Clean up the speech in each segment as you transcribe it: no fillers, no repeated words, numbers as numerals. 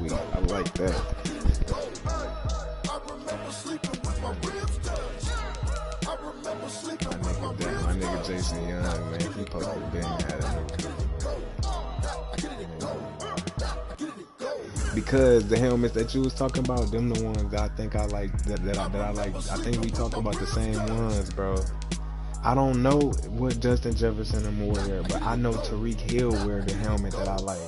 sweet. I like that. My nigga Jason Young, man, he supposed to been had a because the helmets that you was talking about, them the ones that I think I like, that I like. I think we talk about the same ones, bro. I don't know what Justin Jefferson and Moore wear, but I know Tariq Hill wear the helmet that I like.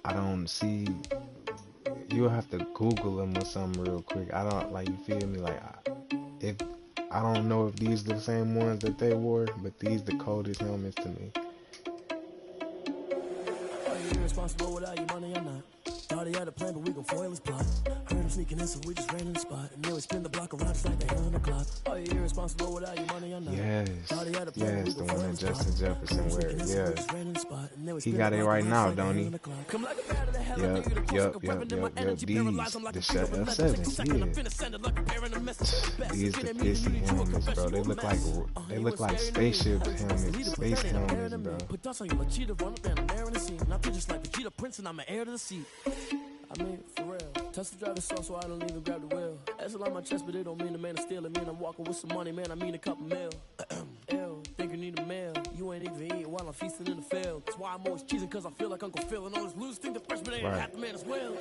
I don't see. You'll have to Google them or something real quick. I don't like. You feel me? Like, if I don't know if these are the same ones that they wore, but these the coldest helmets to me. Are you irresponsible without your money or not? Thought he had a plan, but we gon' foil his plot. Heard him sneaking in, so we just ran in the spot. And then we spin the block around just like they on the clock. Are you irresponsible without your money or not? Yes, yes, the one that Justin Jefferson wear. Yeah, he got it right now, don't he? Yep. These, the Shut F7, yeah. These the pissy helmets, bro. They look like spaceship helmets, space helmets, bro. Put dust on you like cheetah, run up and I'm there in the scene. Not just like the cheetah prince and I'm an heir to the seat. I mean, for real. Tesla driver sauce, so I don't even grab the wheel. That's a lot on my chest, but it don't mean the man is stealing. Mean I'm walking with some money, man. I mean a couple mil. Ew, think you need a meal. You ain't even eating while I'm feasting in the field. That's why I'm always cheesing, cause I feel like Uncle Phil. And all this loose think the freshman ain't half the man as well.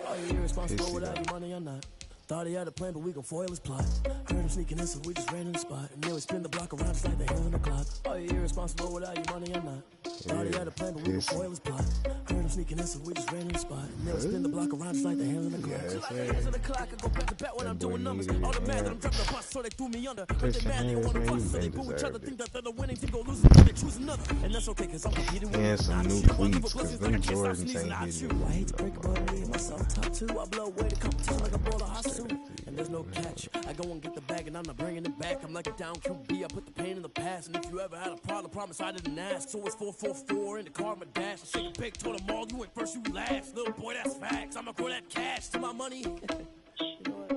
Are you irresponsible without your money or not? Thought he had a plan, but we gon' foil his plot. Heard him sneaking in, so we just ran in the spot. And then we spin the block around just like they on the clock. Are you irresponsible without your money or not? Thought he had a plan, but we gon' foil his plot. Heard him sneaking in, so we just ran in the spot. And then we spin the block around just like the hands on the clock. Just like the hands on the clock, I go back to back when I'm doing numbers. All the mad that I'm dropping the bus, so they threw me under. But they mad, they want to bust, so they boo each other. Think that they're the winning team, go losing, they choose another. And that's okay, cause I'm competing with and some new cleats, cause them Jordans ain't hitting. I hate to break it, but I need myself top two. I blow away the competition like a ball of hot soup. And there's no catch. I go and get the bag and I'm not bringing it back. I'm like a down QB. I put the pain in the past. And if you ever had a problem, promise I didn't ask. So it's 444 in the car, my dash. I shake a pig, told them all, you went first, you last. Little boy, that's facts. I'ma grow that cash to my money. You know what?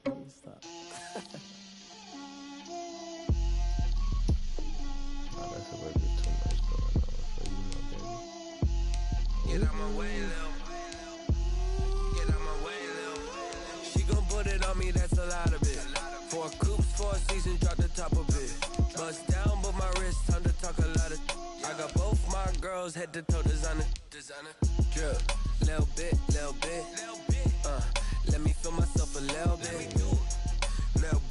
Let me stop. That's a little bit too much going on. So you know, baby. Get out my way, Lil. Get out my way, Lil. She gon' put it on me, that's a lot of it. 4 coops, 4 seasons, drop the top of it. Bust down, but my wrist, time to talk a lot of. I got both my girls, head to toe designer. Drip, little bit. Let me feel myself a little bit. Little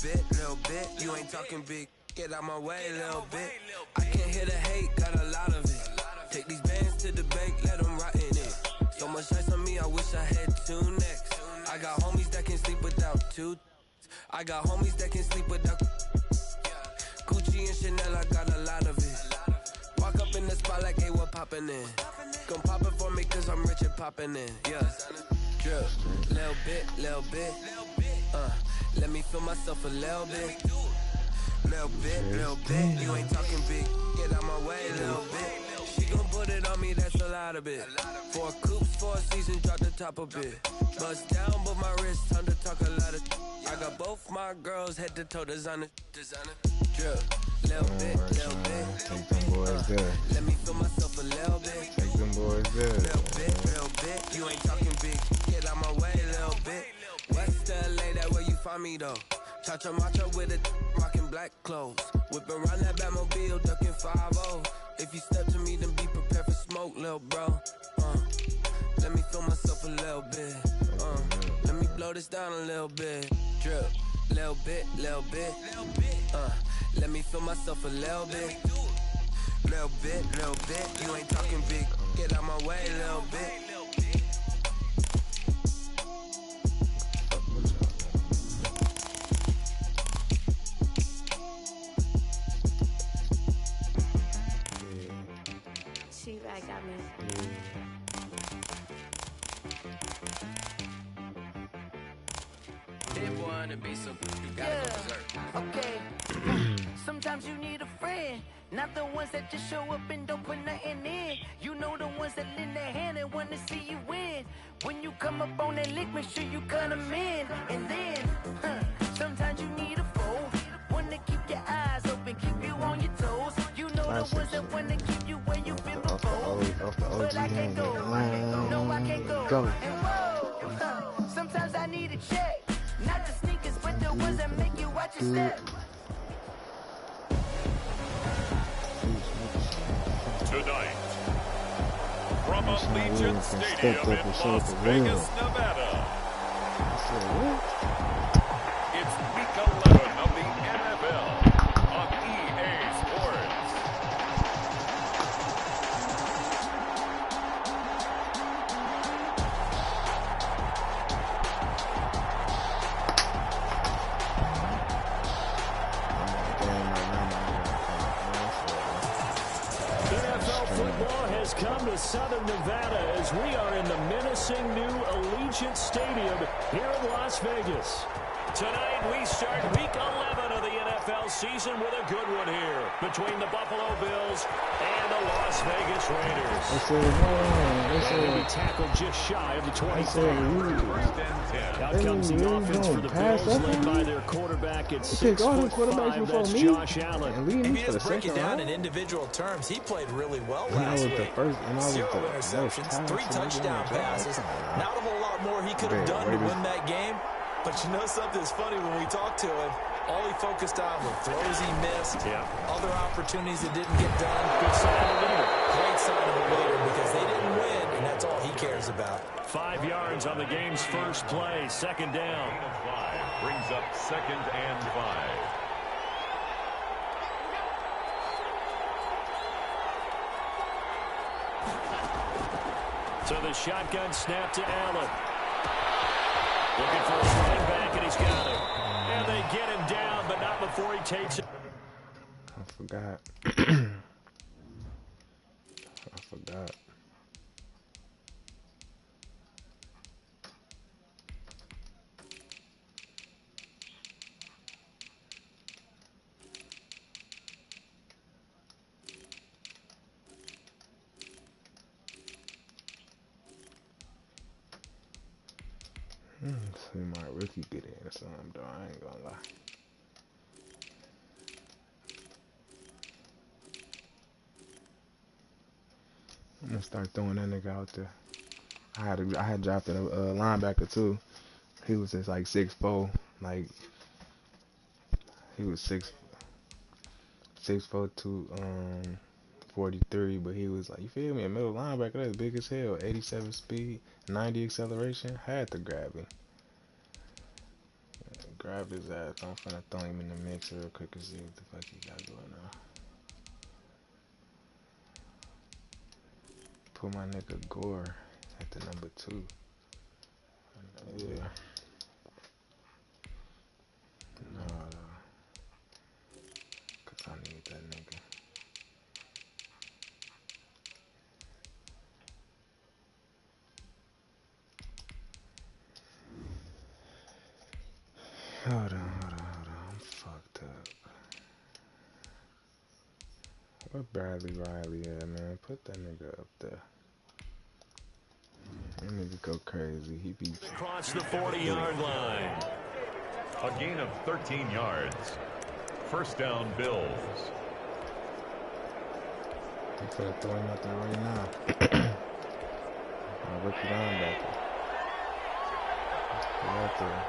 bit. You ain't talking big. Get out my way, little bit. I can't hear the hate, got a lot of it. Take these bands to the bank, let them rot in it. So much ice on me, I wish I had 2 necks. I got homies that can sleep without 2. I got homies that can sleep without Gucci and Chanel, I got a lot of it. Walk up in the spot like, hey, what poppin' in? Gon' pop it for me cause I'm rich and poppin' in, yeah. Drip, little bit. Let me feel myself a little bit. Little bit. You ain't talking big. Get out my way, little bit. She gon' put it on me, that's a lot of it. 4 coops, 4 seasons, drop the top of it. Bust down, but my wrist, time to talk a lot of. I got both my girls, head to toe designer. Drip, little bit. Take them boys there. Let me feel myself a little bit. Take them boys there. Little bit. You ain't talking big. Get out my way, little bit. West LA, that where you find me though. Cha-cha macha with it, rocking black clothes. Whipping around that Batmobile, ducking 5-0. If you step to me, then be prepared for smoke, little bro. Let me feel myself a little bit. Let me blow this down a little bit. Drip, little bit. Let me feel myself a little bit. Little bit. You ain't talking big. Get out my way, little bit. Got me. Okay. Sometimes you need a friend, not the ones that just show up and don't put nothing in. You know the ones that lend their hand and want to see you win. When you come up on that lick, make sure you cut them in. And then, sometimes you need a foe, one to keep your eyes open, keep you on your toes. You know the ones that want I can't go. No, I can't go. Go. And whoa, sometimes I need a check. Not the sneakers, but the ones that make you watch your step. Tonight, from Allegiant Stadium in Las Vegas, Nevada, it's Week 11 of the NFL on EA Sports. NFL football has come to Southern Nevada as we are in the menacing new Allegiant Stadium here in Las Vegas. Tonight we start Week 11 of the NFL season with a good one here between the Buffalo Bills and the Las Vegas Raiders. They be tackled just shy of the 25. Out comes the offense for the Bills, led by their quarterback at 6'5". That's Josh Allen. If you just break it down in individual terms, he played really well last week. 0 interceptions, 3 touchdown passes. Not a whole lot more he could have done to win that game. But you know something's funny when we talked to him. All he focused on were throws he missed, other opportunities that didn't get done. Good sign of a leader. Great sign of a leader because they didn't win, and that's all he cares about. 5 yards on the game's first play, second down. 5 brings up 2nd and 5. So the shotgun snap to Allen. Looking for a running back, and he's got it. And they get him down, but not before he takes it. I forgot. I forgot. See my rookie get in or something, though. I ain't gonna lie. I'm gonna start throwing that nigga out there. I had drafted a linebacker too. He was just like 6'4", like he was 6'4", 243, but he was like, you feel me, a middle linebacker that's big as hell, 87 speed, 90 acceleration. Had to grab him. Grab his ass. I'm finna throw him in the mix real quick and see what the fuck he got going on. Put my nigga Gore at the number 2. Yeah. No. Cause I need that nigga. Hold on. I'm fucked up. Where Bradley Riley at, man? Put that nigga up there. That nigga go crazy. He be across the 40-yard line. A gain of 13 yards. First down, Bills. I'm finna throw him out there right now. My rookie linebacker. Right there.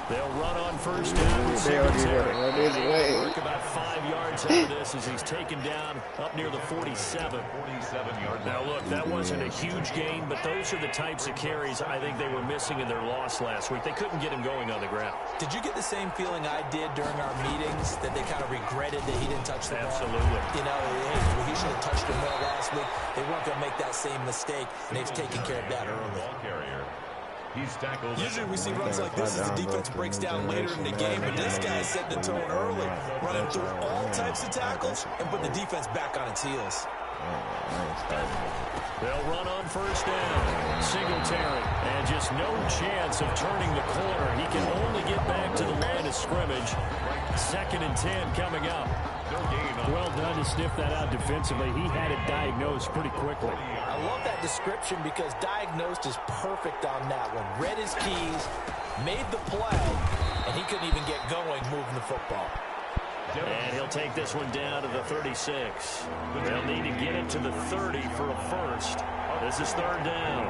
They'll run on first down. Work about 5 yards out of this as he's taken down up near the 47. 47-yard. Now look, that wasn't a huge gain, but those are the types of carries I think they were missing in their loss last week. They couldn't get him going on the ground. Did you get the same feeling I did during our meetings, that they kind of regretted that he didn't touch the ball? Absolutely. You know, hey, he should have touched him more last week. They weren't going to make that same mistake, and they've taken care of that early. Usually we see runs like this as the defense breaks down later in the game, but this guy set the tone early, running through all types of tackles and put the defense back on its heels. They'll run on first down. Singletary, and just no chance of turning the corner. He can only get back to the line of scrimmage. 2nd and 10 coming up. Well done to sniff that out defensively. He had it diagnosed pretty quickly. I love that description because diagnosed is perfect on that one. Read his keys, made the play, and he couldn't even get going moving the football. And he'll take this one down to the 36. They'll need to get it to the 30 for a first. This is third down.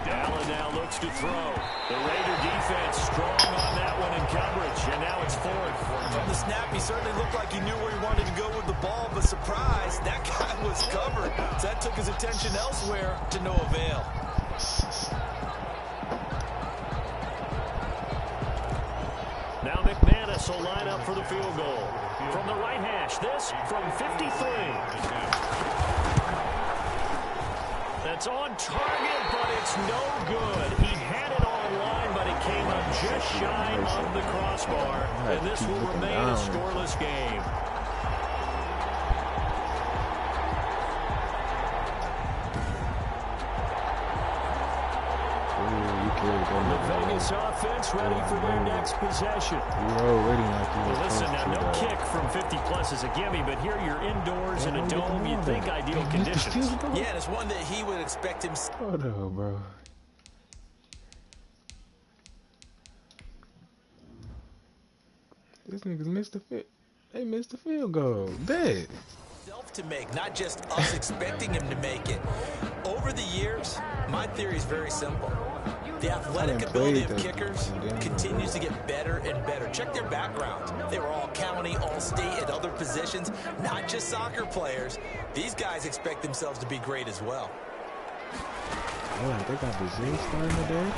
Allen now looks to throw. The Raider defense strong on that one in coverage, and now it's fourth. From the snap, he certainly looked like he knew where he wanted to go with the ball, but surprise, that guy was covered. So that took his attention elsewhere to no avail. Now McManus will line up for the field goal. From the right hash, this from 53. That's on target, but it's no good. He had it on line, but it came up just shy of the crossbar. And this will remain a scoreless game. The Vegas offense ready for their next possession. Listen, now no kick from 50-plus is a gimme, but here you're indoors in a dome. You'd think ideal conditions. Yeah, and it's one that he would expect him. Hold on, bro. This niggas missed the fit. They missed the field goal. Dead. To make, not just us expecting him to make it. Over the years, my theory is very simple. The athletic ability of kickers continues to get better and better. Check their backgrounds. They were all county, all state, at other positions, not just soccer players. These guys expect themselves to be great as well. Oh, they got Brazil starting today.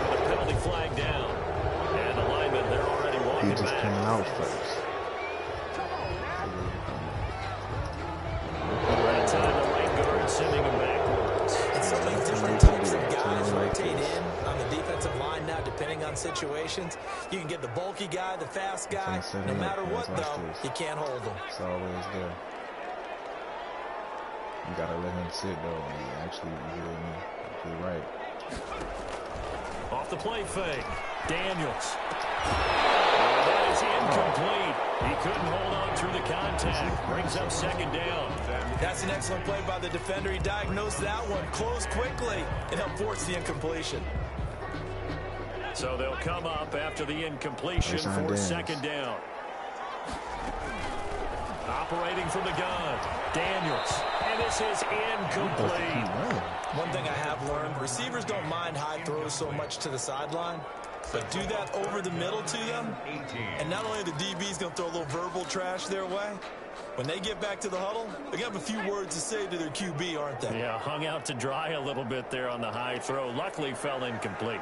The penalty flag down. And the linemen, they're already walking back. He just came out first. Sending him backwards. And so many different types of guys rotate in on the defensive line now, depending on situations. You can get the bulky guy, the fast guy. No matter what, though, you can't hold him. It's always there. You gotta let him sit, though. And actually, you're right. Off the play fake, Daniels. That is incomplete. He couldn't hold on through the contact. Brings up second down. That's an excellent play by the defender. He diagnosed that one, closed quickly, and helped force the incompletion. So they'll come up after the incompletion for second down. Operating from the gun, Daniels. And this is incomplete. One thing I have learned, receivers don't mind high throws so much to the sideline. But do that over the middle to them, and not only the DB's going to throw a little verbal trash their way, when they get back to the huddle, they're going to have a few words to say to their QB, aren't they? Yeah, hung out to dry a little bit there on the high throw. Luckily, fell incomplete.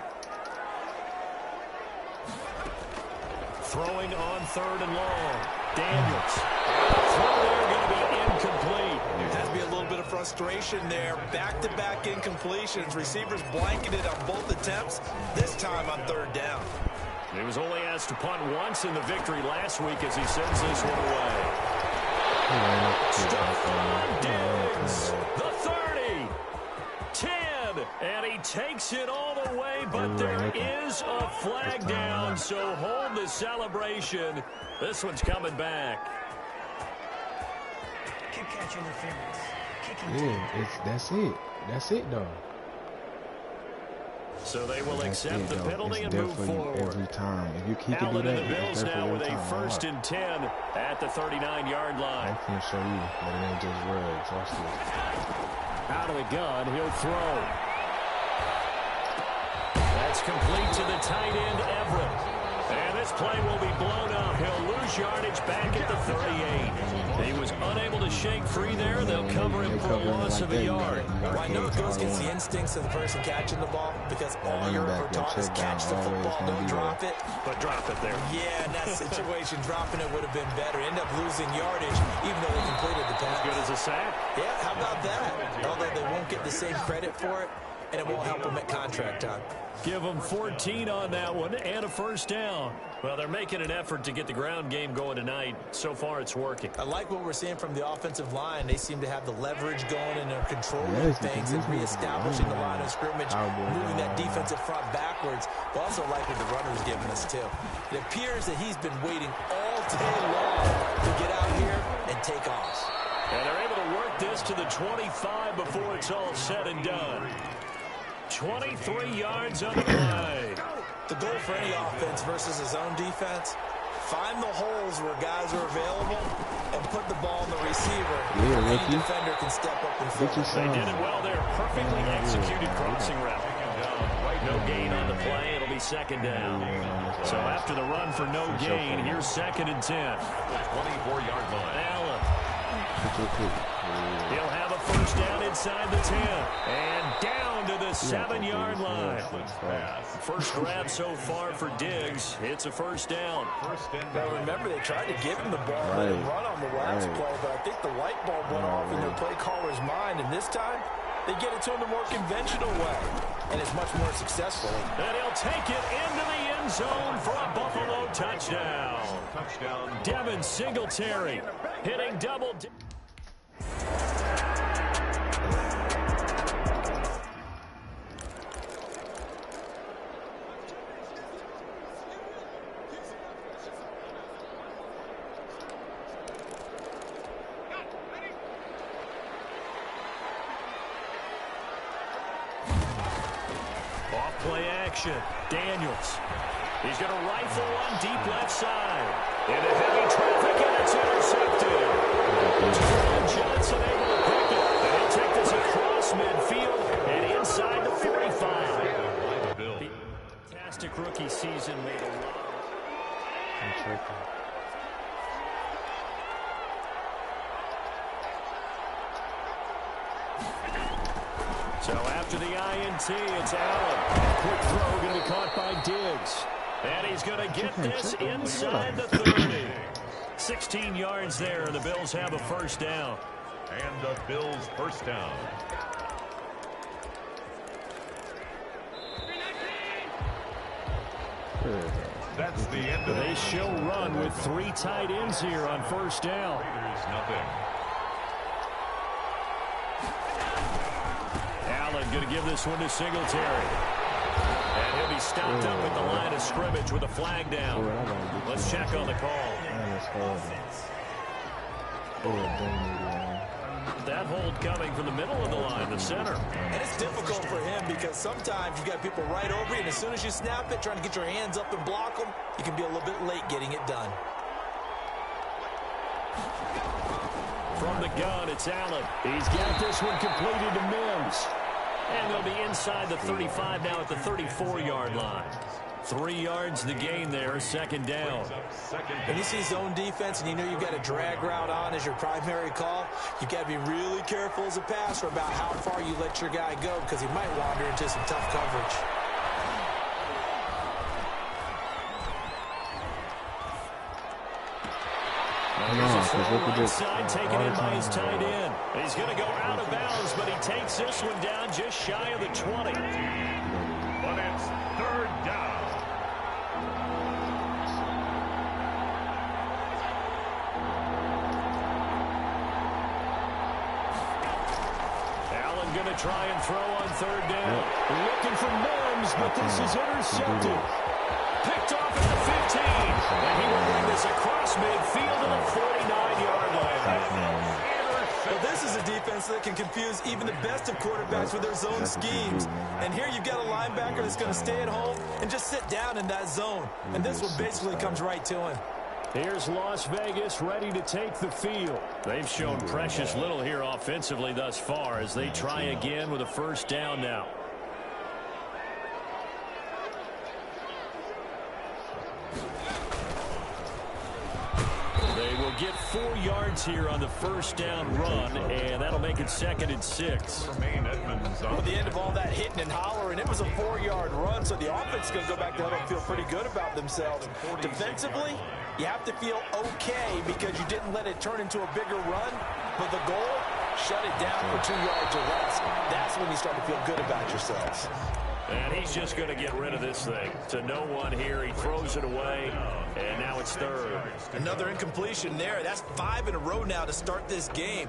Throwing on third and long. Daniels. Throw there going to be incomplete. There has to be a little bit of frustration there. Back-to-back incompletions. Receivers blanketed on both attempts, this time on third down. He was only asked to punt once in the victory last week as he sends this one away. Diggs, the 30, 10, and he takes it all the way, but there is a flag down, so hold the celebration. This one's coming back. Kick catch interference. Yeah, that's it though. So they will accept the penalty and move forward. Every time. If you keep Allen it, and the Bills now with a 1st and 10 at the 39-yard line. I'm going to show you that it ain't just words. Watch this. Out of the gun, he'll throw. That's complete to the tight end, Everett. And this play will be blown up. He'll lose yardage back at the 38. He was unable to shake free there. They'll cover him for a loss of a yard. Well, I know it goes against the instincts of the person catching the ball because all you're ever taught is catch the football, don't drop it. But drop it there. Yeah, in that situation, dropping it would have been better. End up losing yardage, even though they completed the pass. As good as a sack? Yeah, how about that? Although they won't get the same credit for it, and it won't help them at contract time. Give them 14 on that one and a first down. Well, they're making an effort to get the ground game going tonight. So far, it's working. I like what we're seeing from the offensive line. They seem to have the leverage going and they're controlling things and reestablishing the line of scrimmage, moving that defensive front backwards. But also like what the runner's giving us, too. It appears that he's been waiting all day long to get out here and take off. And they're able to work this to the 25 before it's all said and done. 23 yards on the play. The goal for any offense versus his own defense, find the holes where guys are available and put the ball in the receiver. Yeah, any defender can step up and fill. They did it well there. Perfectly executed crossing route. No gain on the play. It'll be second down. So after the run for no gain, here's 2nd and 10. 24-yard line. Allen. He'll have a first down inside the 10. And down to the 7-yard line. First grab so far for Diggs. It's a first down. Now remember, they tried to give him the ball and run on the last play, but I think the light bulb went off in their play caller's mind, and this time they get it to him the more conventional way, and it's much more successful. And he'll take it into the end zone for a Buffalo touchdown. Devin Singletary hitting double. Play action. Daniels. He's going to rifle one deep left side. Into heavy traffic, and it's intercepted. Johnson able to pick it. And he'll take this across midfield and inside the 45. Fantastic rookie season. Made a lot. So after the INT, it's Allen. Quick throw going to be caught by Diggs. And he's going to get this inside the 30. 16 yards there, and the Bills have a first down. And the Bills first down. That's the end of They shall run with 3 tight ends here on first down. Raiders nothing. Going to give this one to Singletary. And he'll be stopped up at the line of scrimmage with a flag down. Let's check on the call. That hold coming from the middle of the line, the center. And it's difficult for him because sometimes you got people right over you, and as soon as you snap it, trying to get your hands up and block them, you can be a little bit late getting it done. From the gun, it's Allen. He's got this one completed to Mims. And they'll be inside the 35 now at the 34-yard line. 3 yards the gain there, second down. When you see zone defense and you know you've got a drag route on as your primary call, you've got to be really careful as a passer about how far you let your guy go because he might wander into some tough coverage. Side taken in by his tight end. He's going to go out of bounds, but he takes this one down just shy of the 20. But it's third down. Allen going to try and throw on third down. Looking for Mims, but this is intercepted. Picked off at the 15. And he will bring this across midfield to the 49-yard line. But this is a defense that can confuse even the best of quarterbacks with their zone schemes. And here you've got a linebacker that's going to stay at home and just sit down in that zone. And this one basically comes right to him. Here's Las Vegas ready to take the field. They've shown precious little here offensively thus far as they try again with a first down now. Get 4 yards here on the first down run, and that'll make it 2nd and 6. At the end of all that hitting and hollering, it was a 4-yard run, so the offense is going to go back to huddle and feel pretty good about themselves. Defensively, you have to feel okay because you didn't let it turn into a bigger run, but the goal, shut it down for 2 yards or less. That's when you start to feel good about yourselves. And he's just going to get rid of this thing. To no one here. He throws it away, and now it's third. Another incompletion there. That's 5 in a row now to start this game.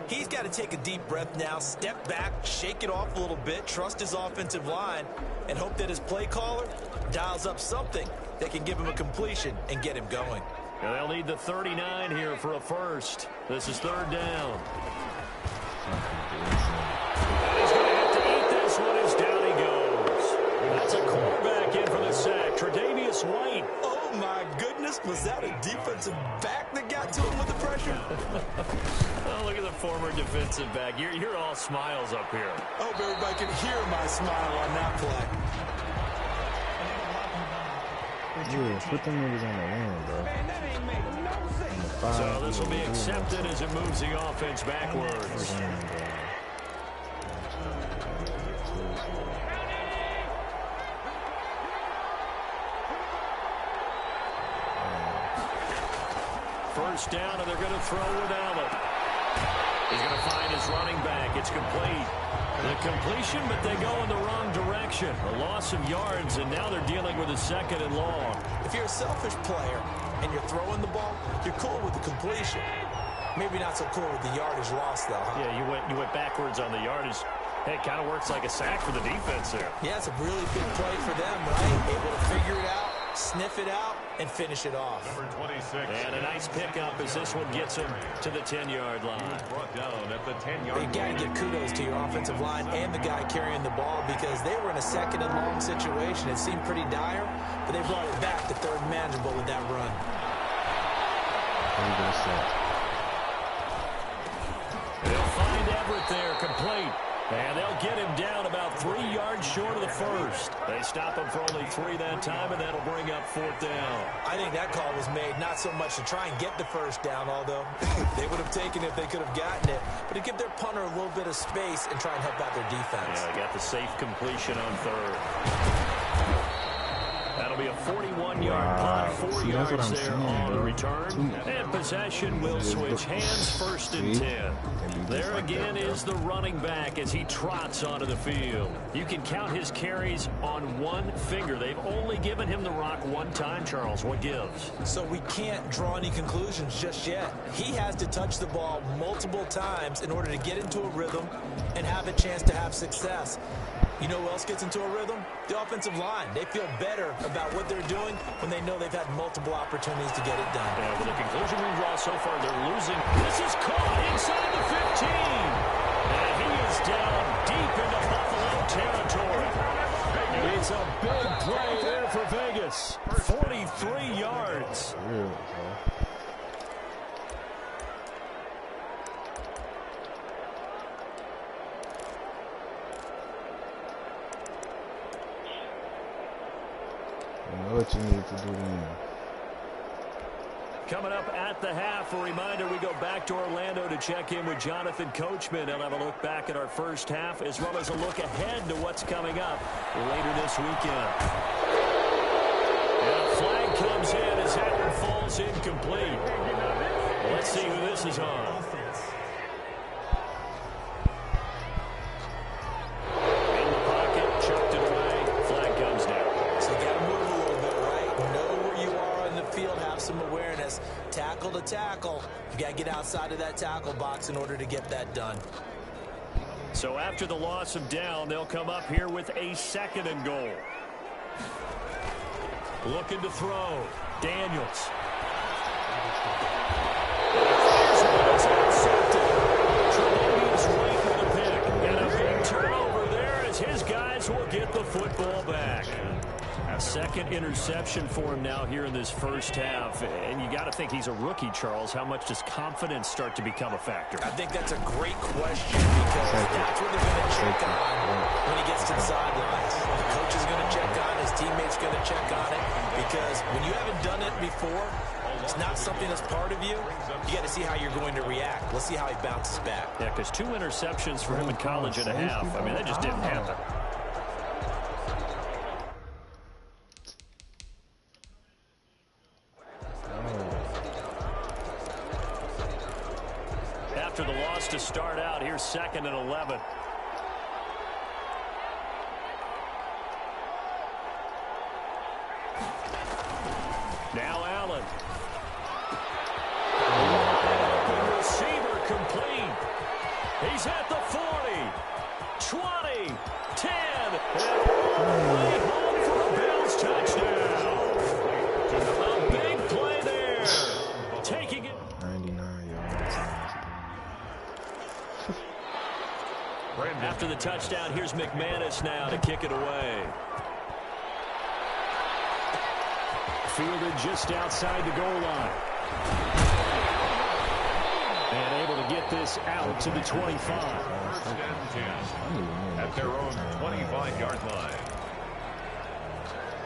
He's got to take a deep breath now, step back, shake it off a little bit, trust his offensive line, and hope that his play caller dials up something that can give him a completion and get him going. And they'll need the 39 here for a first. This is third down. And he's going to have to eat this one as down he goes. former defensive back. You're all smiles up here. I hope everybody can hear my smile on that play. Yeah, put them niggas on the wing, bro. So this will be accepted as it moves the offense backwards. First down, and they're going to throw with Allen. He's going to find his running back. It's complete. The completion, but they go in the wrong direction. A loss of yards, and now they're dealing with a 2nd and long. If you're a selfish player and you're throwing the ball, you're cool with the completion. Maybe not so cool with the yardage loss, though, huh? Yeah, you went backwards on the yardage. Hey, it kind of works like a sack for the defense there. Yeah, it's a really big play for them, right? Able to figure it out, sniff it out, and finish it off. Number 26. And a nice pickup as this one gets him to the 10-yard line. Brought down at the 10-yard line. You got to give kudos to your offensive line and the guy carrying the ball because they were in a 2nd and long situation. It seemed pretty dire, but they brought it back to 3rd manageable with that run. They'll find Everett there, complete. And they'll get him down about 3 yards short of the first. They stop him for only 3 that time, and that'll bring up 4th down. I think that call was made not so much to try and get the first down, although they would have taken it if they could have gotten it, but to give their punter a little bit of space and try and help out their defense. Yeah, they got the safe completion on 3rd. That'll be a 41-yard punt, 4 yards there on the return. And possession will switch hands, 1st and 10. There again is the running back as he trots onto the field. You can count his carries on one finger. They've only given him the rock one time, Charles. What gives? So we can't draw any conclusions just yet. He has to touch the ball multiple times in order to get into a rhythm and have a chance to have success. You know who else gets into a rhythm? The offensive line. They feel better about what they're doing when they know they've had multiple opportunities to get it done. Yeah, with the conclusion we draw so far, they're losing. This is caught inside the 15. And he is down deep into Buffalo territory. It's a big play there for Vegas. 43 yards. What you need to do then. Coming up at the half, a reminder, we go back to Orlando to check in with Jonathan Coachman. He'll have a look back at our first half as well as a look ahead to what's coming up later this weekend. And a flag comes in as that one falls incomplete. Let's see who this is on. In the pocket, chucked it away, flag comes down. So you got to move a little bit, right? Know where you are in the field, have some awareness. Tackle to tackle. You got to get outside of that tackle box in order to get that done. So after the loss of down, they'll come up here with a 2nd and goal. Looking to throw. Daniels. Tremendous right with the pick. And a big turnover there as his guys will get the football back. A 2nd interception for him now here in this first half. And you got to think he's a rookie, Charles. How much does confidence start to become a factor? I think that's a great question because that's what they're going to check on when he gets to the sidelines. The coach is going to check on it. His teammates going to check on it because when you haven't done it before, it's not something that's part of you. You got to see how you're going to react. Let's see how he bounces back. Yeah, because 2 interceptions for him in college and a half. I mean, that just didn't happen. After the loss to start out, here's 2nd and 11. Now Allen. Open receiver complete. He's at the 40, 20, 10. Way home for a Bills touchdown. A big play there. Taking it. 99 yards. After the touchdown, here's McManus now to kick it away. Fielded just outside the goal line. And able to get this out to the 25. First and 10 at their own 25-yard line.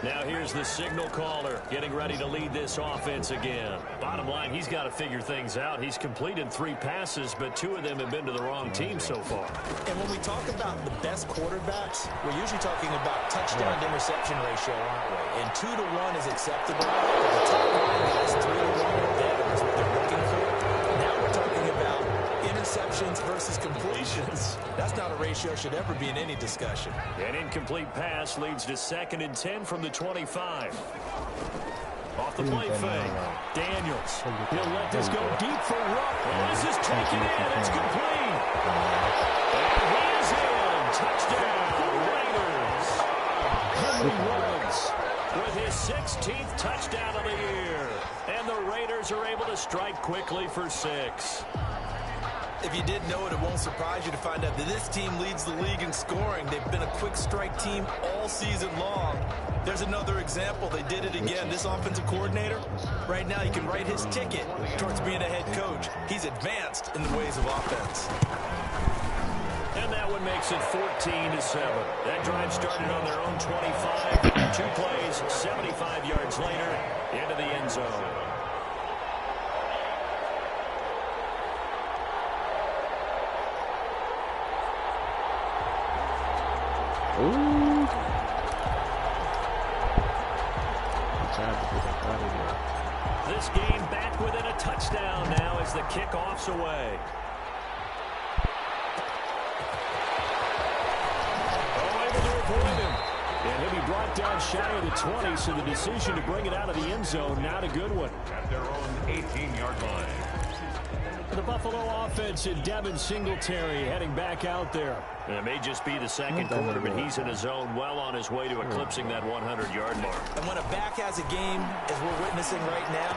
Now here's the signal caller getting ready to lead this offense again. Bottom line, he's got to figure things out. He's completed 3 passes, but 2 of them have been to the wrong team so far. And when we talk about the best quarterbacks, we're usually talking about touchdown to interception ratio, aren't we? And 2 to 1 is acceptable. But the top line has 3 to 1 or better is what they're looking for. Now we're talking about interceptions versus completions. That's not a ratio should ever be in any discussion. An incomplete pass leads to 2nd and 10 from the 25. Off the play fake. Daniels. He'll let this go deep for Rupp. Oh, this is taken in. It's complete. And he is in. Touchdown, Raiders. Henry Ruggs with his 16th touchdown of the year. And the Raiders are able to strike quickly for 6. If you didn't know it, it won't surprise you to find out that this team leads the league in scoring. They've been a quick strike team all season long. There's another example. They did it again. This offensive coordinator, right now, he can write his ticket towards being a head coach. He's advanced in the ways of offense. And that one makes it 14-7. That drive started on their own 25. 2 plays, 75 yards later, into the end zone. Ooh. This game back within a touchdown now as the kickoff's away. Oh, able to avoid him. And he'll be brought down shy of the 20, so the decision to bring it out of the end zone, not a good one. At their own 18-yard line. The Buffalo offense and Devin Singletary heading back out there. And it may just be the second quarter, but he's in a zone well on his way to eclipsing that 100-yard mark. And when a back has a game, as we're witnessing right now,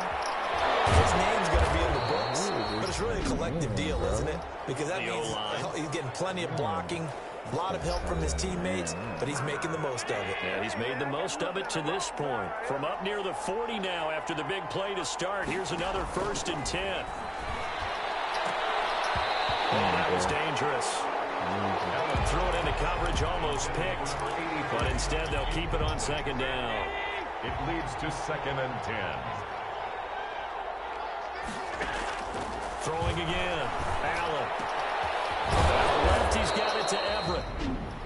his name's going to be in the books. But it's really a collective deal, isn't it? Because that means he's getting plenty of blocking, a lot of help from his teammates, but he's making the most of it. And he's made the most of it to this point. From up near the 40 now after the big play to start, here's another 1st and 10. Oh, that was dangerous. Allen threw it into coverage, almost picked, but instead they'll keep it on 2nd down. It leads to 2nd and 10. Throwing again. Allen. Out left, he's got it to Everett.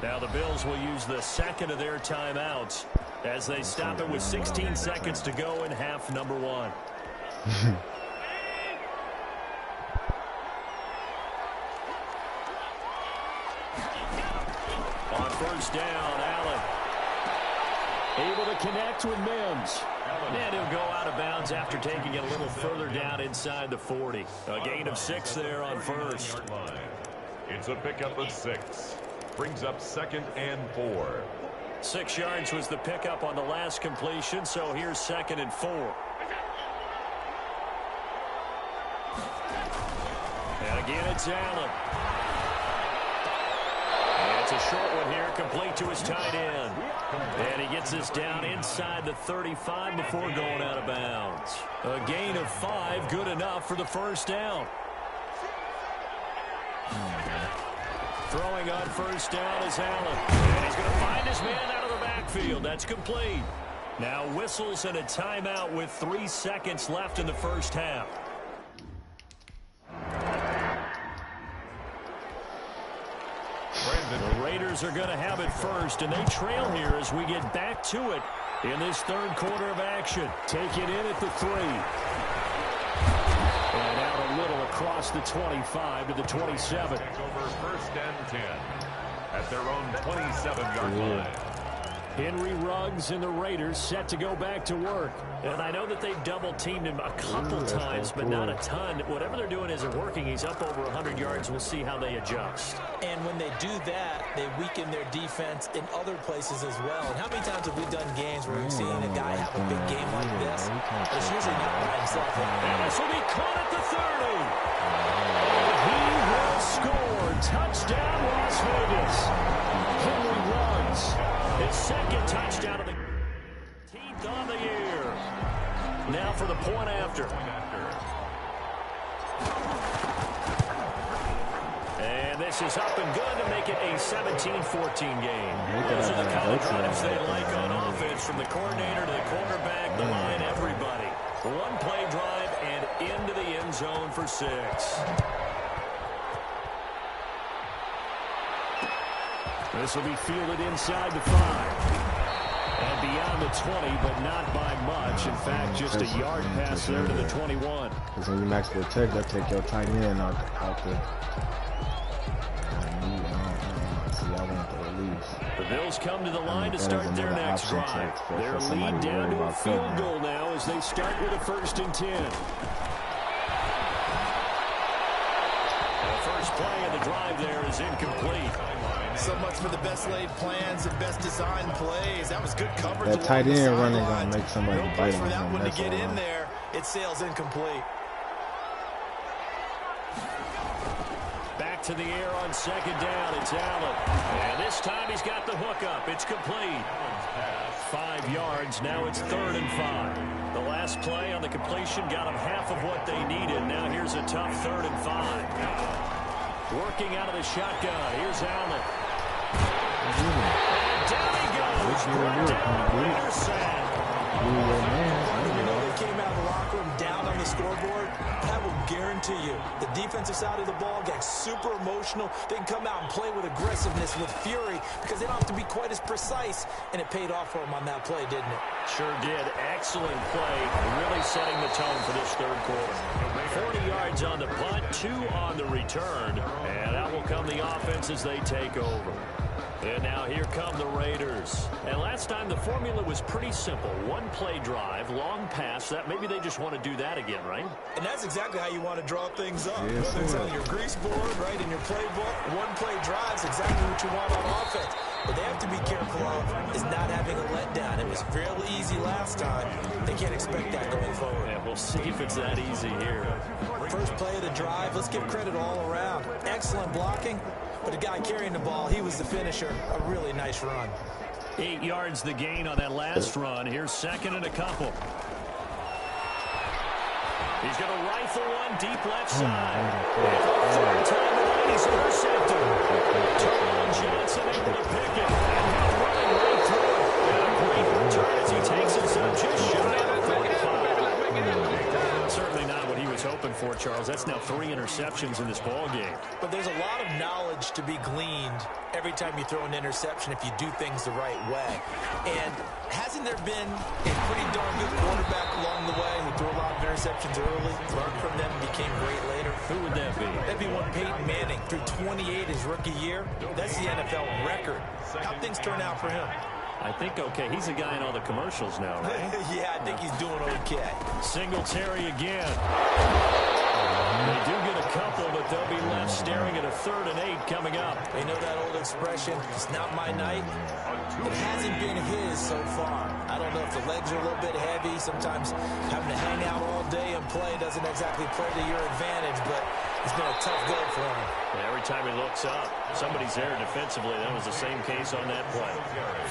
Now the Bills will use the 2nd of their timeouts as they stop it with 16 seconds to go in half number 1. On 1st down, Allen able to connect with Mims. And he'll go out of bounds after taking it a little further down inside the 40. A gain of 6 there on 1st. It's a pickup of 6. Brings up 2nd and 4. 6 yards was the pickup on the last completion, so here's 2nd and 4. And again, it's Allen. It's a short one here, complete to his tight end. And he gets this down inside the 35 before going out of bounds. A gain of 5, good enough for the 1st down. Throwing on 1st down is Allen. And he's going to find his man out of the backfield. That's complete. Now whistles and a timeout with 3 seconds left in the 1st half. The Raiders are going to have it first, and they trail here as we get back to it in this 3rd quarter of action. Take it in at the 3. And out a little across the 25 to the 27. Take over 1st and 10 at their own 27-yard line. Henry Ruggs and the Raiders set to go back to work. And I know that they've double-teamed him a couple times, but not a ton. Whatever they're doing isn't working. He's up over 100 yards. We'll see how they adjust. And when they do that, they weaken their defense in other places as well. And how many times have we done games where we've seen a guy have a big game like this? But it's usually not by himself. And this will be caught at the 30. He will score. Touchdown, Las Vegas. Henry Ruggs. His 2nd touchdown of the 10th on the year. Now for the point after. And this is up and good to make it a 17-14 game. Those are the kind of drives they like on offense, from the coordinator to the quarterback, the line, everybody. One play drive and into the end zone for 6. This will be fielded inside the 5. And beyond the 20, but not by much. In fact, just a yard pass there to the 21. Because when you max protect, that take your tight end out the... See, I want the release. The Bills come to the line to start their next drive. Their lead down to a field goal now as they start with a 1st and 10. The first play of the drive there is incomplete. So much for the best laid plans and best designed plays. That was good coverage. That tight end running gonna make somebody bite on for that him. one to get in there. It sails incomplete. Back to the air on 2nd down. It's Allen. And this time he's got the hook up. It's complete. 5 yards. Now it's 3rd and 5. The last play on the completion got them half of what they needed. Now here's a tough 3rd and 5. Working out of the shotgun. Here's Allen. And down he goes. Brought down Raiders sack. You know they came out of the locker room down on the scoreboard. That will guarantee you the defensive side of the ball gets super emotional. They can come out and play with aggressiveness, with fury, because they don't have to be quite as precise. And it paid off for them on that play, didn't it? Sure did. Excellent play. Really setting the tone for this 3rd quarter. 40 yards on the punt, 2 on the return. And out will come the offense as they take over. And now here come the Raiders. And last time the formula was pretty simple. 1 play drive, long pass. That maybe they just want to do that again, right? And that's exactly how you want to draw things up. Whether it's on your grease board, right, in your playbook, 1 play drive is exactly what you want on offense. What they have to be careful of is not having a letdown. It was fairly easy last time. They can't expect that going forward. Yeah, we'll see if it's that easy here. First play of the drive, let's give credit all around. Excellent blocking. But the guy carrying the ball, he was the finisher. A really nice run. 8 yards the gain on that last run. Here's 2nd and a couple. He's going to rifle one deep left side. And for the 3rd time tonight, he's intercepted. Terrell Johnson able to pick it. And now running right through it. And a great return as he takes us up just shy of 45. Certainly not what he was hoping for, Charles. That's now 3 interceptions in this ball game. But there's a lot of knowledge to be gleaned every time you throw an interception if you do things the right way. And hasn't there been a pretty darn good quarterback along the way who threw a lot of interceptions early, learned from them, and became great later? Who would that be? That'd be one Peyton Manning. Threw 28 his rookie year. That's the NFL record. How'd things turn out for him? I think okay. He's a guy in all the commercials now, right? Yeah, I think he's doing okay. Singletary again. They do get a couple, but they'll be left staring at a 3rd and 8 coming up. You know that old expression, it's not my night? It hasn't been his so far. I don't know if the legs are a little bit heavy. Sometimes having to hang out all day and play doesn't exactly play to your advantage, but it's been a tough go for him. And every time he looks up, somebody's there defensively. That was the same case on that play.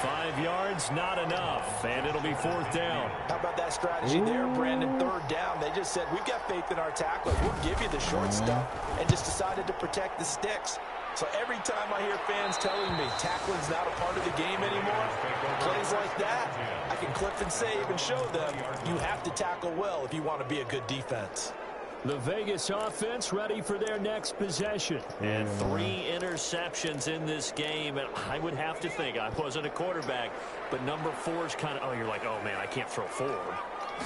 5 yards, not enough, and it'll be 4th down. How about that strategy there, Brandon? 3rd down. They just said, we've got faith in our tacklers. We'll give you the short stuff, and just decided to protect the sticks. So every time I hear fans telling me tackling's not a part of the game anymore, plays like that, I can clip and save and show them you have to tackle well if you want to be a good defense. The Vegas offense ready for their next possession. And 3 interceptions in this game. And I would have to think, I wasn't a quarterback, but number 4 is kind of, oh, you're like, oh, man, I can't throw forward.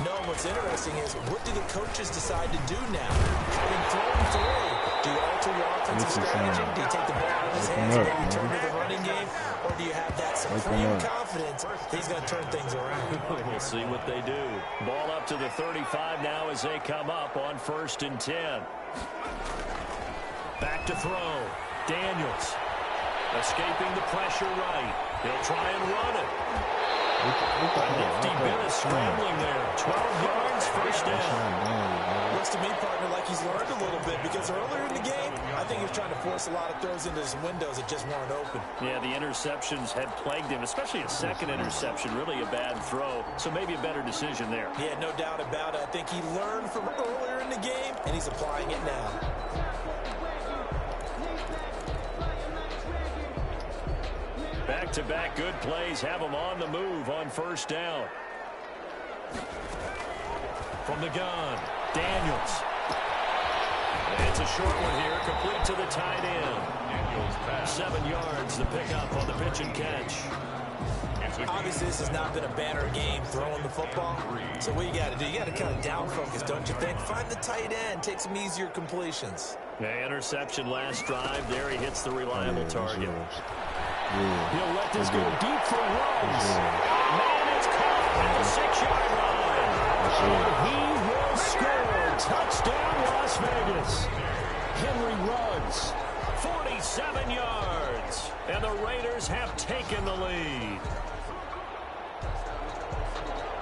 No, what's interesting is, what do the coaches decide to do now? Having thrown 3, do you alter your offensive strategy? Do you take the ball out of his hands and then return to the running game? Or do you have that supreme confidence he's going to turn things around? We'll see what they do. Ball up to the 35 now as they come up on 1st and 10. Back to throw. Daniels escaping the pressure right. He'll try and run it. Nifty bit of scrambling there. 12 yards, 1st down. Looks to me, partner, like he's learned a little bit, because earlier in the game, I think he was trying to force a lot of throws into his windows that just weren't open. Yeah, the interceptions had plagued him, especially a 2nd interception, really a bad throw. So maybe a better decision there. Yeah, no doubt about it. I think he learned from earlier in the game, and he's applying it now. Back-to-back good plays have them on the move on first down. From the gun, Daniels. It's a short one here, complete to the tight end. 7 yards to pick up on the pitch and catch. Obviously, this has not been a banner game throwing the football. So what you got to do, you got to kind of down focus, don't you think? Find the tight end, take some easier completions. The interception last drive. There he hits the reliable target. He'll let this go deep for runs. Man, it's caught at the 6-yard line. He will score. Touchdown, Las Vegas. Henry Ruggs, 47 yards. And the Raiders have taken the lead.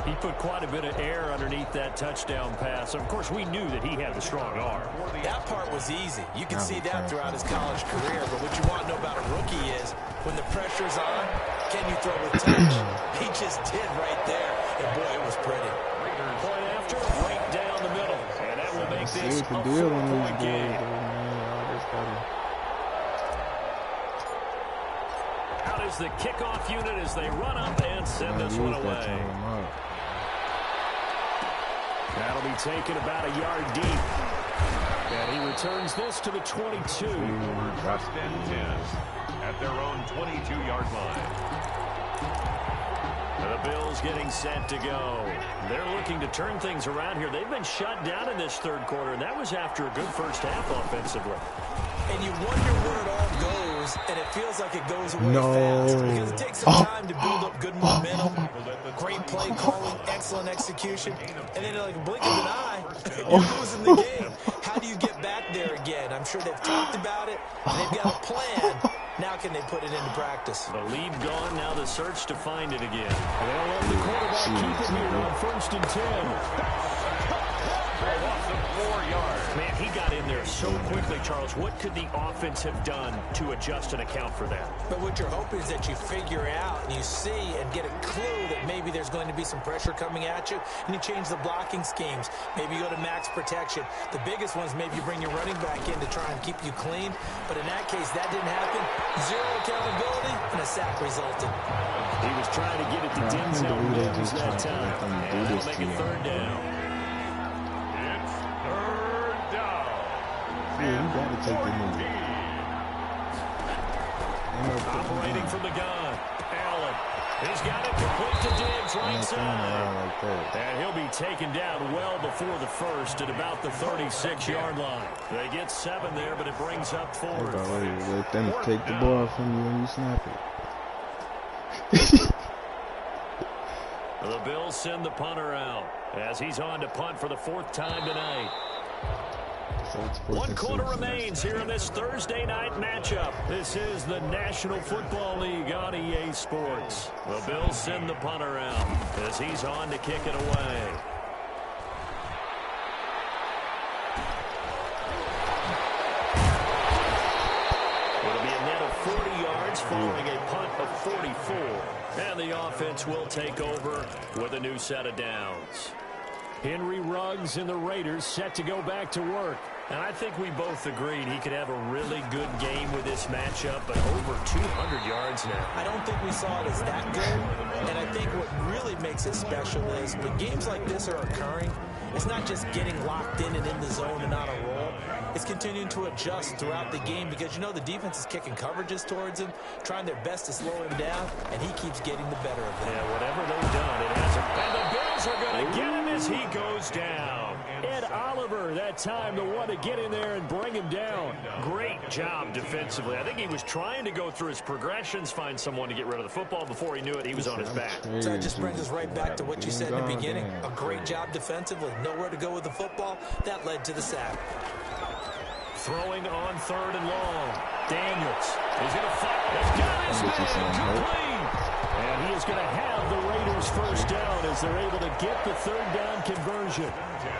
He put quite a bit of air underneath that touchdown pass. Of course, we knew that he had a strong arm. That part was easy. You can see that throughout his college career. But what you want to know about a rookie is when the pressure's on, can you throw with touch? He just did right there. And, boy, it was pretty. Point after, right down the middle. And that will make this a 4-point game. Out is the kickoff unit as they run up and send this one away. That'll be taken about a yard deep. And he returns this to the 22. First and 10 at their own 22-yard line. The Bills getting set to go. They're looking to turn things around here. They've been shut down in this third quarter, and that was after a good first half offensively. And you wonder where it all goes, and it feels like it goes away fast. Because it takes some time to build up good momentum, great play calling, excellent execution, and then like a blink of an eye, you're losing the game. How do you get back there again? I'm sure they've talked about it, and they've got a plan. Now can they put it into practice? The lead gone, now the search to find it again. And they'll let the quarterback keep it here on 1st and 10. Loss of 4 yards. Man, he got in there so quickly, Charles. What could the offense have done to adjust and account for that? But what you're hoping is that you figure out and you see and get a clue that maybe there's going to be some pressure coming at you, and you change the blocking schemes. Maybe you go to max protection. The biggest one is maybe you bring your running back in to try and keep you clean. But in that case, that didn't happen. Zero accountability, and a sack resulted. He was trying to get it to Denzel Mims that time. And that'll make it 3rd down. Yeah, you got to take the move. Operating from the gun. Allen. He's got it complete to Diggs right side. And he'll be taken down well before the first at about the 36-yard line. They get 7 there, but it brings up 4. Let them take the ball from you when you snap it. The Bills send the punter out as he's on to punt for the 4th time tonight. 1 quarter remains here in this Thursday night matchup. This is the National Football League on EA Sports. The Bills send the punter out as he's on to kick it away. It'll be a net of 40 yards following a punt of 44. And the offense will take over with a new set of downs. Henry Ruggs and the Raiders set to go back to work. And I think we both agreed he could have a really good game with this matchup, but over 200 yards now. I don't think we saw it as that good. And I think what really makes it special is when games like this are occurring, it's not just getting locked in and in the zone and on a roll. It's continuing to adjust throughout the game because, you know, the defense is kicking coverages towards him, trying their best to slow him down, and he keeps getting the better of them. Yeah, whatever they've done, it hasn't. And the Bills are going to get him as he goes down. Ed Oliver, that time, the one to get in there and bring him down. Great job defensively. I think he was trying to go through his progressions, find someone to get rid of the football. Before he knew it, he was on his back. So that just brings us right back to what you said in the beginning. A great job defensively. Nowhere to go with the football. That led to the sack. Throwing on 3rd and long. Daniels. He's going to fire. He's got his man complete. And he is going to have the Raiders first down as they're able to get the 3rd down conversion.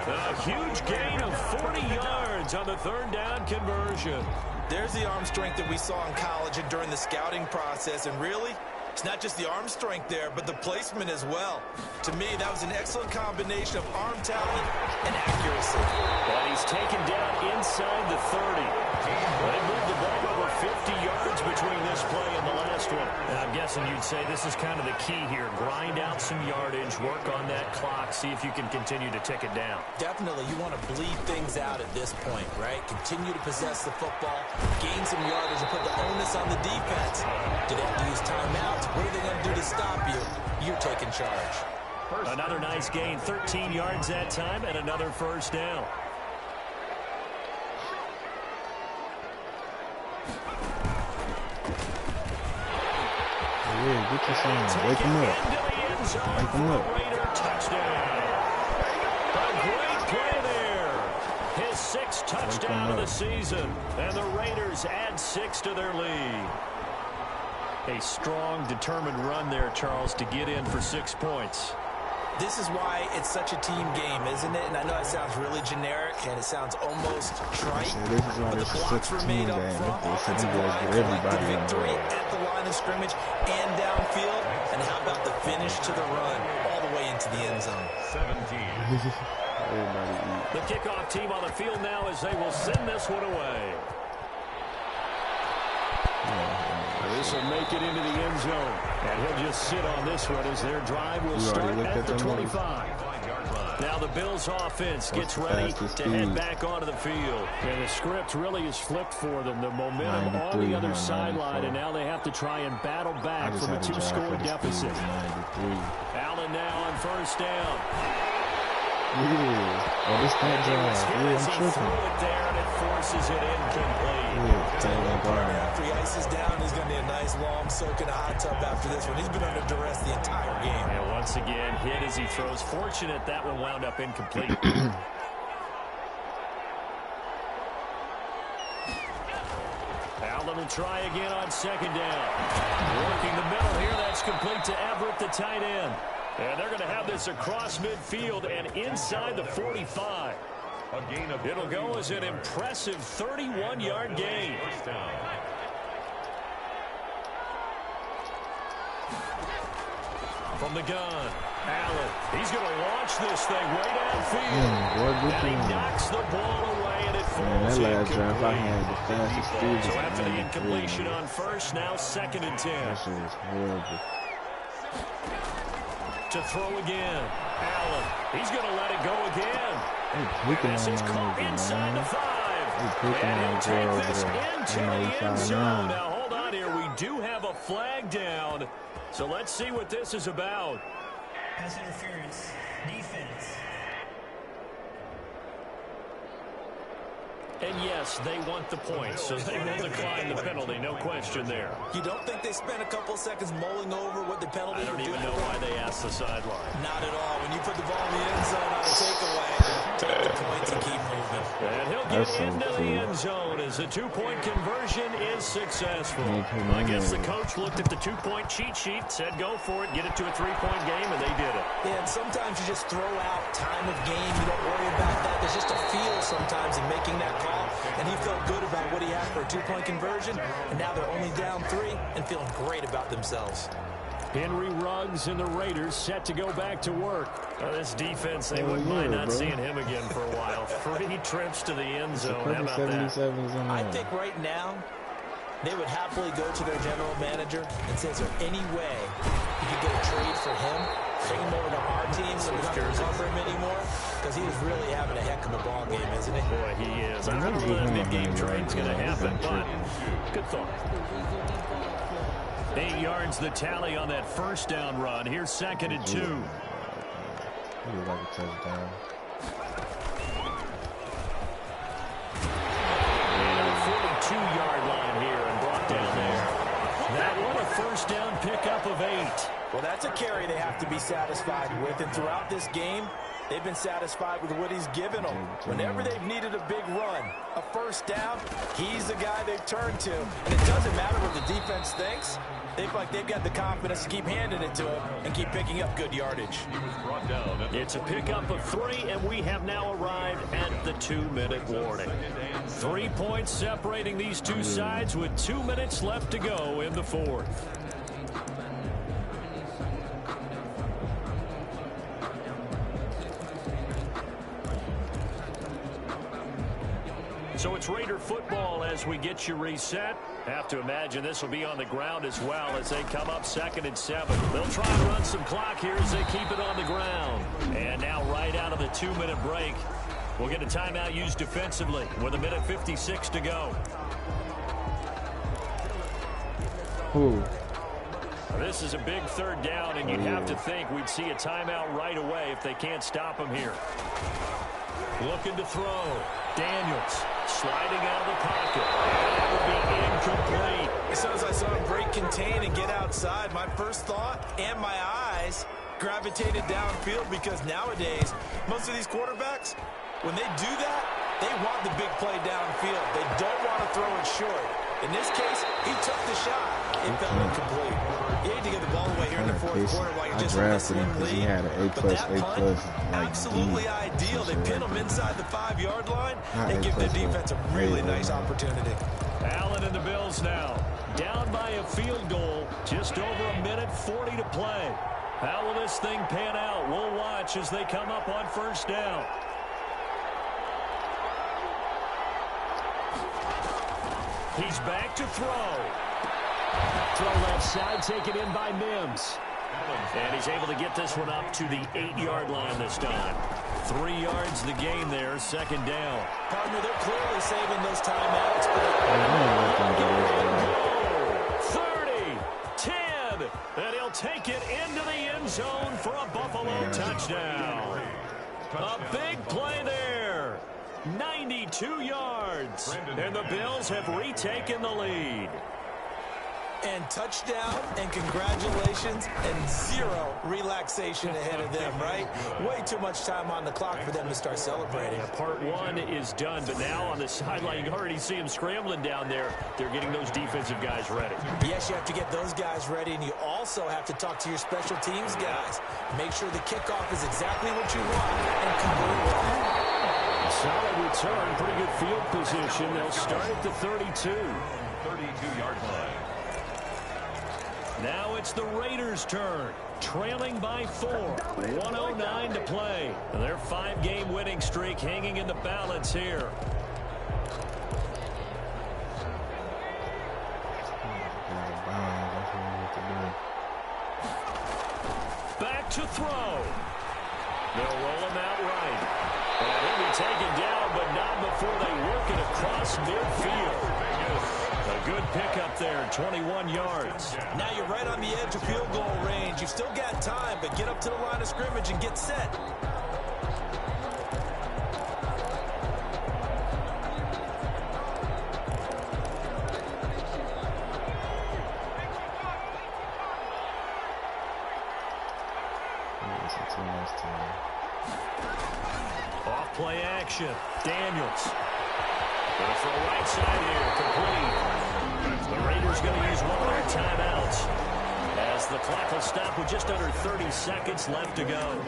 A huge gain of 40 yards on the 3rd down conversion. There's the arm strength that we saw in college and during the scouting process. And really, it's not just the arm strength there, but the placement as well. To me, that was an excellent combination of arm talent and accuracy. But he's taken down inside the 30. They moved the ball over 50 yards between this play and the last one. And I'm guessing you'd say this is kind of the key here. Grind out some yardage, work on that clock, see if you can continue to tick it down. Definitely, you want to bleed things out at this point, right? Continue to possess the football, gain some yardage, and put the onus on the defense. Do they have to use timeouts? What are they going to do to stop you? You're taking charge. Another nice gain, 13 yards that time, and another first down. Yeah, get your son. Wake him up. Wake him up. Touchdown. A great play there. His 6th touchdown of the season. And the Raiders add 6 to their lead. A strong, determined run there, Charles, to get in for 6 points. This is why it's such a team game, isn't it? And I know it sounds really generic, and it sounds almost trite. This is why but the this is blocks such a were team made up game. front. This is Offensive line everybody collected in victory the at the line of scrimmage and downfield. And how about the finish to the run all the way into the end zone? 17. The kickoff team on the field now as they will send this one away. This will make it into the end zone. And he'll just sit on this one as their drive will start at the 25. Now the Bills offense gets ready to head back onto the field. And the script really is flipped for them. The momentum on the other sideline, and now they have to try and battle back from a 2-score deficit. Allen now on first down. Oh, this that drive. Yeah, I'm tripping. It there, and it forces it incomplete. After he ices down, he's going to need a nice long soak in a hot tub after this one. He's been under duress the entire game. And once again, hit as he throws. Fortunate that one wound up incomplete. Allen will try again on second down. Working the middle here. That's complete to Everett, the tight end. And they're going to have this across midfield and inside the 45. It'll go as an impressive 31-yard gain. From the gun, Allen. He's going to launch this thing way downfield. And he knocks the ball away, and it falls that last drive I had the fastest speed. So after the incompletion on first, now 2nd and 10. That shit is horrible. To throw again. Allen. He's going to let it go again. This is caught inside the 5. And he'll take this into the end zone. Now, hold on here. We do have a flag down. So let's see what this is about. Pass interference. Defense. And yes, they want the points, so they will decline the penalty. No question there. You don't think they spent a couple seconds mulling over what the penalty I don't even know why they asked the sideline. Not at all. When you put the ball in the end zone on a takeaway, take the points and keep moving. And he'll get into the end zone as the 2-point conversion is successful. I guess the coach looked at the 2-point cheat sheet, said go for it, get it to a 3-point game, and they did it. Yeah, and sometimes you just throw out time of game. You don't worry about that. There's just a feel sometimes in making that call. And he felt good about what he had for a 2-point conversion. And now they're only down 3 and feeling great about themselves. Henry Ruggs and the Raiders set to go back to work. This defense, they wouldn't mind not seeing him again for a while. 3 trips to the end zone. How about that? I think right now they would happily go to their general manager and say, is there any way you could get a trade for him? Bring him over to our team so we don't have to cover him anymore? Because he is really having a heck of a ball game, isn't he? Boy, he is. I don't know that mid-game trade's going to happen, but good thought. 8 yards the tally on that first down run. Here's 2nd and 2. He was like a touchdown. And a 42-yard line here and brought down there. That one a first down pickup of 8. Well, that's a carry they have to be satisfied with. And throughout this game, they've been satisfied with what he's given them. Whenever they've needed a big run, a first down, he's the guy they've turned to. And it doesn't matter what the defense thinks. They feel like they've got the confidence to keep handing it to him and keep picking up good yardage. It's a pickup of 3, and we have now arrived at the 2-minute warning. 3 points separating these two sides with 2 minutes left to go in the 4th. So it's Raider football as we get you reset. Have to imagine this will be on the ground as well as they come up 2nd and 7. They'll try to run some clock here as they keep it on the ground. And now right out of the 2-minute break, we'll get a timeout used defensively with 1:56 to go. Ooh. This is a big 3rd down, and you'd have to think we'd see a timeout right away if they can't stop him here. Looking to throw. Daniels sliding out of the pocket. That would be incomplete. As soon as I saw him break contain and get outside, my first thought and my eyes gravitated downfield, because nowadays, most of these quarterbacks, when they do that, they want the big play downfield. They don't want to throw it short. In this case, he took the shot. It fell incomplete. You hate to give the ball away here in the 4th quarter while you're just in a slim lead. But that punt, absolutely ideal. They pin him inside the 5-yard line and give their defense a really nice opportunity. Allen and the Bills now down by a field goal. Just over 1:40 to play. How will this thing pan out? We'll watch as they come up on 1st down. He's back to throw. Throw left side, taken in by Mims. And he's able to get this one up to the 8-yard line this time. 3 yards the gain there, 2nd down. Partner, they're clearly saving those timeouts. 30, 10, and he'll take it into the end zone for a Buffalo touchdown. A big play there. 92 yards. And the Bills have retaken the lead. And touchdown, and congratulations, and 0 relaxation ahead of them, right? Way too much time on the clock for them to start celebrating. Yeah, part 1 is done, but now on the sideline, you can already see them scrambling down there. They're getting those defensive guys ready. Yes, you have to get those guys ready, and you also have to talk to your special teams guys. Make sure the kickoff is exactly what you want, and convert well. Solid return, pretty good field position. They'll start at the 32. 32-yard line. Now it's the Raiders' turn, trailing by 4. 1:09 to play. Their 5-game winning streak hanging in the balance here. Back to throw. They'll roll him out right. And he'll be taken down, but not before they work it across midfield. A good pickup there, 21 yards. Now you're right on the edge of field goal range. You've still got time, but get up to the line of scrimmage and get set. Off play action. Daniels. Going for a right side here. Complete. The Raiders going to use one of their timeouts as the clock will stop with just under 30 seconds left to go.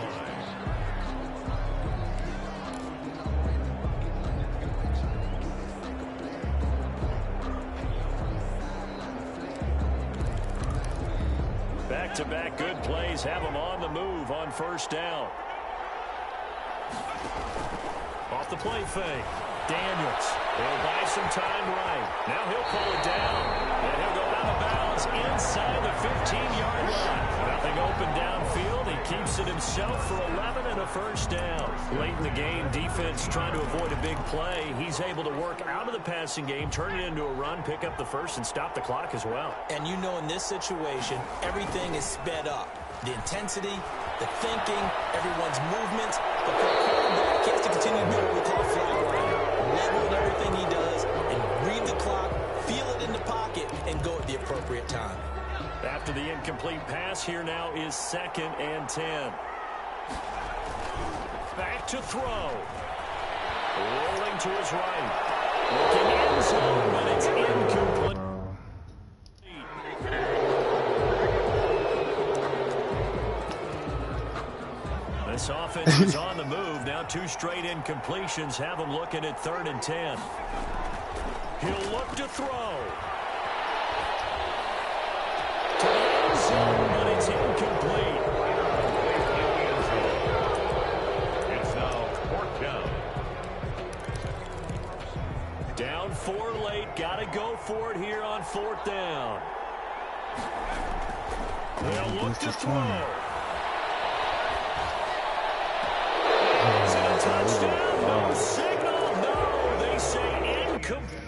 Back-to-back good plays have them on the move on 1st down. Off the play fake. Daniels. He'll buy some time right. Now he'll pull it down. And he'll go out of bounds inside the 15-yard line. Nothing open downfield. He keeps it himself for 11 and a 1st down. Late in the game, defense trying to avoid a big play. He's able to work out of the passing game, turn it into a run, pick up the 1st, and stop the clock as well. And you know in this situation, everything is sped up. The intensity, the thinking, everyone's movements. The quarterback gets to continue to do what we call flat line. Level in everything he does and read the clock, feel it in the pocket, and go at the appropriate time. After the incomplete pass, here now is 2nd and 10. Back to throw. Rolling to his right. Looking end zone, but it's incomplete. This offense is on the move. Now 2 straight incompletions have them looking at 3rd and 10. He'll look to throw. To the end zone, but it's incomplete. It's now 4th down. Down 4 late. Got to go for it here on 4th down. They'll look to throw. Is it a touchdown? No signal. No, they say incomplete.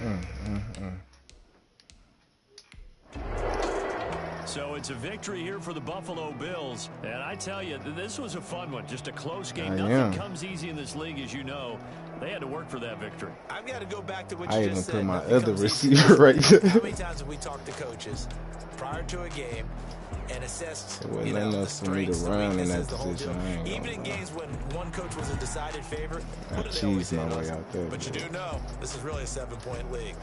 So it's a victory here for the Buffalo Bills. And I tell you, this was a fun one. Just a close game. Nothing comes easy in this league, as you know. They had to work for that victory. I've got to go back to what I you even just put said. my other receiver right there. How many times have we talked to coaches prior to a game and assessed the strengths, the weaknesses, the whole deal? Even in games when one coach was a decided favorite, what do they always say? But you do know this is really a 7-point league.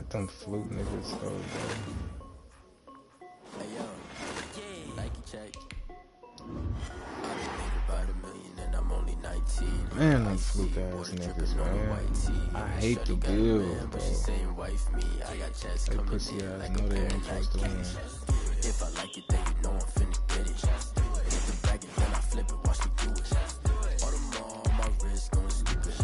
Them flute niggas so bad. Hey yo, Nike check. I done made about $1 million and I'm only 19. Man, them flute ass niggas, man. I hate the Bills, bro. They pussy ass know they ain't supposed to win. If I like it, then you know I'm finna get it. Hit the bag and then I flip it, watch me do it. All them on my wrist, going stupid.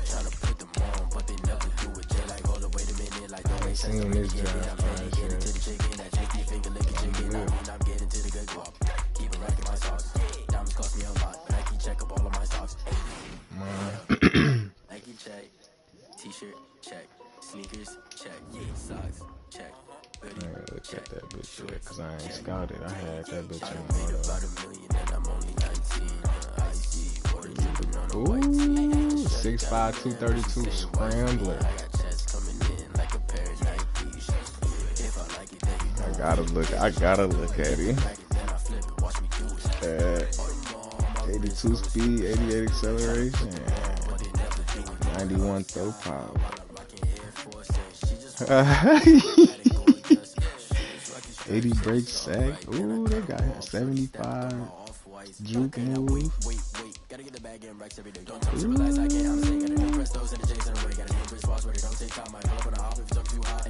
Tryna put them on, but they never do it. They like, hold up, wait a minute, like don't make sense. Seen this draft, man. I'm getting to the chicken, that JP finger licking chicken. I mean, I'm getting to the good guap. Keep it racking my socks. Diamonds cost me a lot. Nike check up all of my socks. Nike check. T-shirt check. Sneakers check. Socks check. I ain't look at that bitch yet, cause I ain't scouted. I had that bitch I made about $1 million and I'm only 19. I see water dripping on the white tee. 6'5", 232 scrambler. I got chest coming in like a pair of Nikes. If I like it, then you know I gotta look at it. 82 speed, 88 acceleration, 91 throw power. 80 break sack. Ooh, they got 75 juke move.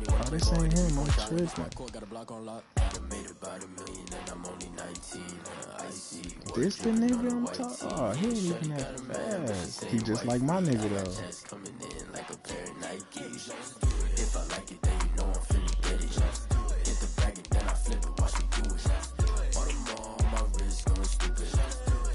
Oh, they saying him on tripping. This the nigga I'm talking. Oh, he ain't even that fast. He just like my nigga though. If I like it, then you know I'm finna get it. Hit the bag and then I flip it, watch me do it. All them on my wrist going stupid.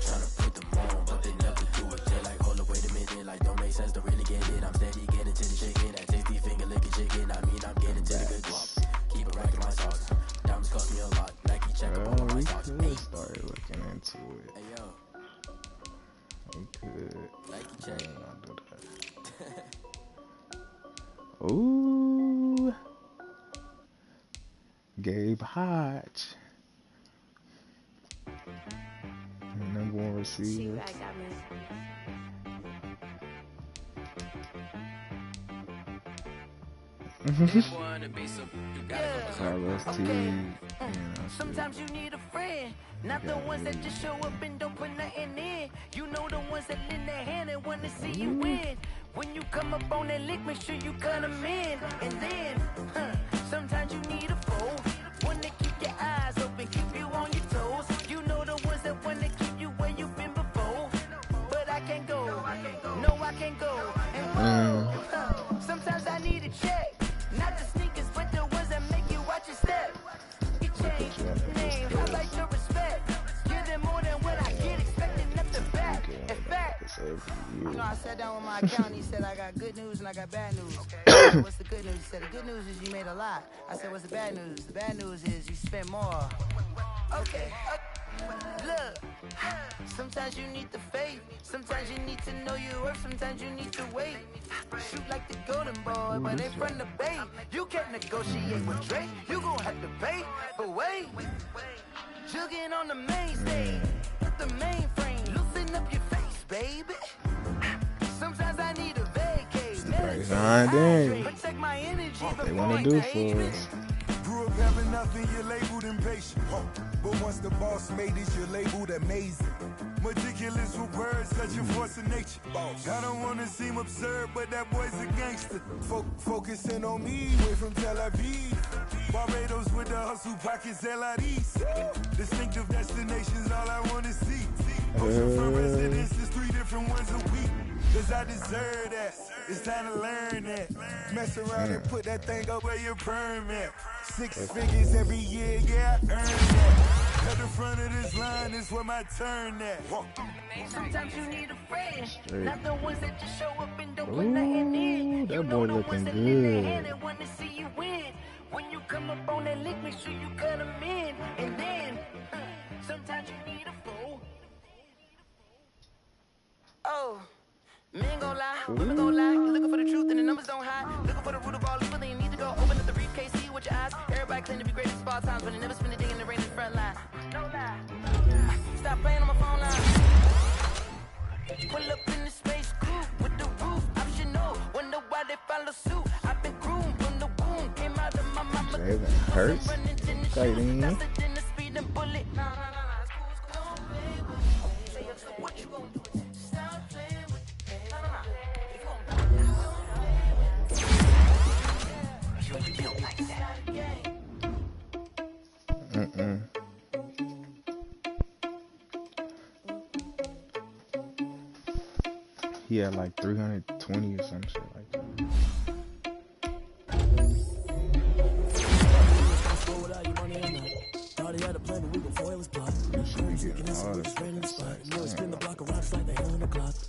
Tryna put them on, but they never do it. They're like, hold up, wait a minute, like don't make sense to really get it. I'm steady getting to the chicken, that tasty finger licking chicken. I mean, I'm getting to the good guap. Keep it racking my socks. Diamonds cost me a lot. Nike check up all of my socks. We started looking into it. Hey yo, we could. Nike check. Do that. Ooh. Gabe Hodge. Number one receiver. Carlos T. Sometimes you need a friend, not the ones that just show up and don't put nothing in. You know the ones that lend their hand and want to see you win. When you come up on that lick, make sure you cut them in. And then, sometimes you need a foe, one to keep your eyes open, keep you on your toes. You know the ones that want to keep you where you've been before. But I can't go, no I can't go. And whoa, sometimes I need a check, not the sneakers, but the ones that make you watch your step. You change name, I like your respect. Give them more than what I get, expecting nothing back. In fact, you know, I sat down with my accountant, he said I got good news and I got bad news. Okay. What's the good news? He said the good news is you made a lot. I said, what's the bad news? The bad news is you spent more. Okay. Look, sometimes you need the faith, sometimes you need to know your worth, sometimes you need to wait. Shoot like the golden boy, but they from the bay. You can't negotiate with Drake, you gon' have to pay. But wait, jugging on the main stage, the mainframe, loosen up your face, baby. Sometimes I need a vacate, protect my energy. What they wanna do for us? Grew up having nothing, you're labeled impatient. But once the boss made it, you're labeled amazing. Meticulous with words, cause you're force of nature. I don't wanna seem absurd, but that boy's a gangster. Focusing on me, way from Tel Aviv. Barbados with the hustle pockets, LIDs. Distinctive destinations, all I wanna see. Ocean for residences, 3 different ones a week. Cause I deserve that. It's time to learn that. Mess around and put that thing up where your permit. 6 figures every year, yeah, I earn that. At the front of this line is where my turn at. Sometimes you need a friend, not the ones that just show up and don't put nothing in. That boy looking good. Want to see you win. When you come up on that lick, make sure you cut them in. And then, sometimes you need a fool. Oh, men gon' lie, women gon' lie. You're looking for the truth and the numbers don't hide. Looking for the root of all evil, then you need to go open up the briefcase, see with your eyes. Everybody claim to be great at small times, but they never spend a day in the rain in the front line. No lie. Stop playing on my phone line. Pull up in the space coupe with the roof optional. Wonder why they follow suit. I've been groomed from the womb. Came out of my mama. Hurts. What you gonna do? Stop playing with me. You ain't built like that. He had like 320 or some shit like that.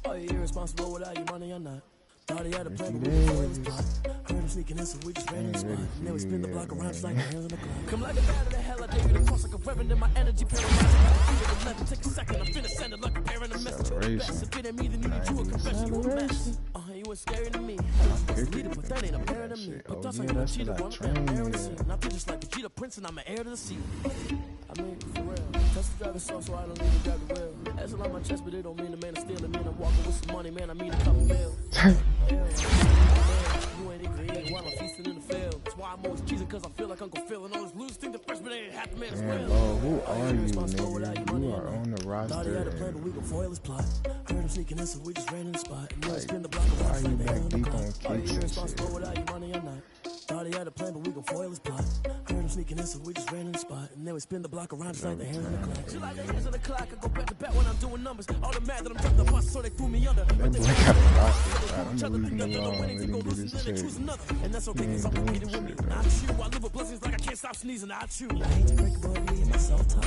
Are you irresponsible without your money or not? Thought he had a plan, but we can foil his plot. Heard him sneaking in, so we just ran in the spot. And then we spin the block around just like the hands on the clock. Come like a bat of the hell, I take it across like a reverend in my energy paralyzed. Take a second, I'm finna send it like a parent a message. Best if it ain't me, then you need you a confession. You a mess. You was scary to me. Leader, but that ain't apparent to me. But that's like a cheetah, one man embarrassing. And I feel just like the cheetah prince, and I'm an heir to the seat. I mean, for real. Test the driver soft, so I don't even grab the wheel. That's a lot on my chest, but it don't mean the man is stealing. Man, I'm walking with some money, man. I mean a couple mil. You ain't even while I'm feasting in the field. That's why I'm always cheesing, cause I feel like Uncle Phil. And always lose, think the freshman ain't half the man as well. Bro, who are you, nigga? You are on the roster. Thought he had a plan, but we gon' foil his plot. Heard him sneaking in, so we just ran in the spot. And like, spin the block why are you back deep on kicks and shit? shit? Without your money or not. Thought he had a plan, but we gon' foil his plot. Heard him sneaking in, so we just ran in the spot. And then we spin the block around just like the hands on the clock. Just like the hands on the clock, I go back to back when I'm doing numbers. All the mad that I'm trying to bust, so they threw me under. That boy got a roster. I'm losing the law. Let him do this shit. And that's okay, cause I'm competing with me. Not you, I live with blessings like I can't stop sneezing. Not you. I hate to break about me and my self-talk.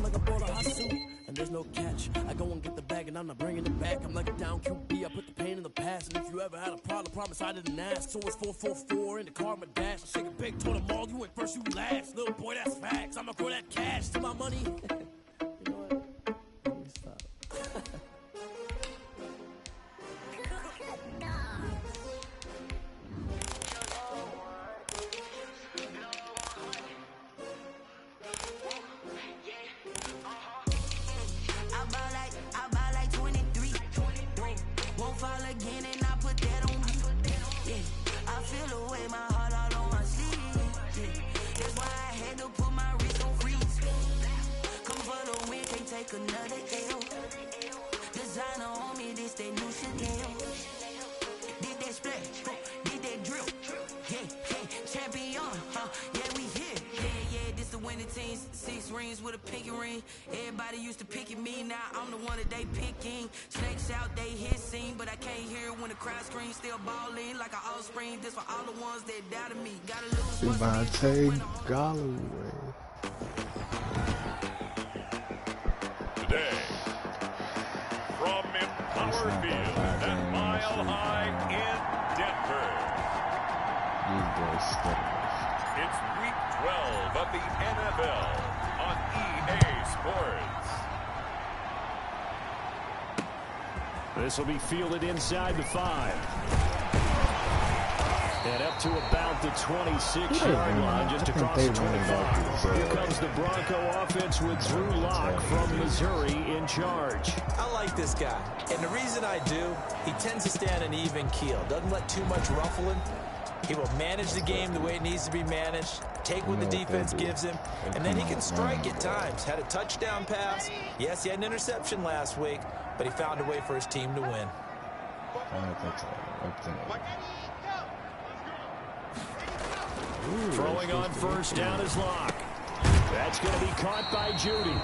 Like a ball of hot soup. And there's no catch. I go and get the bag and I'm not bringing it back. I'm like a down QB, I put the pain in the past. And if you ever had a problem, promise I didn't ask. So it's 444 in the car, my dash. I shake a big, told them all, you ain't first, you last. Little boy, that's facts. I'ma throw that cash to my money. You know what? Let me stop. I buy like 23. Won't fall again and I put that on me. Yeah, I feel the way my heart all on my sleeve. Yeah, that's why I had to put my wrist on freeze. Come for the win, can't take another L. Designer on me, this that new Chanel. Did that splash, did that drill. Yeah, champion, yeah, we here. Yeah, this the winning team. 6 rings with a pinky ring. Everybody used to pick at me, now I'm the one that they picking. Snakes out, they hissing, but I can't hear it when the crowd screams. Still balling like an offspring. This for all the ones that doubted me. Gotta lose. Devontae Galloway. Today, from Empower Field at Mile High in Denver, it's Week 12 of the NFL on EA Sports. This will be fielded inside the 5. And up to about the 26-yard line, just across the 25. Here comes the Bronco offense with Drew Lock from Missouri in charge. I like this guy, and the reason I do, he tends to stand an even keel. Doesn't let too much ruffle him. He will manage the game the way it needs to be managed, take what the defense gives him, and then he can strike at times. Had a touchdown pass. Yes, he had an interception last week, but he found a way for his team to win. Throwing on first down is Lock. That's going to be caught by Judy.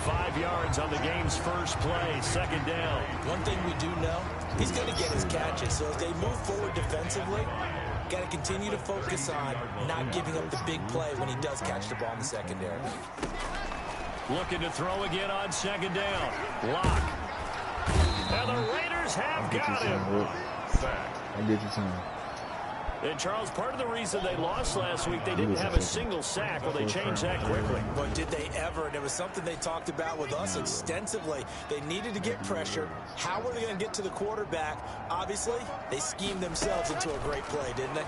5 yards on the game's first play, second down. One thing we do know, he's going to get his catches. So as they move forward defensively, got to continue to focus on not giving up the big play when he does catch the ball in the secondary. Looking to throw again on second down. Lock. And the Raiders have got him. I'll get you some. And, Charles, part of the reason they lost last week, they didn't have a single sack. Well, they changed that quickly. But did they ever? And it was something they talked about with us extensively. They needed to get pressure. How were they going to get to the quarterback? Obviously, they schemed themselves into a great play, didn't they?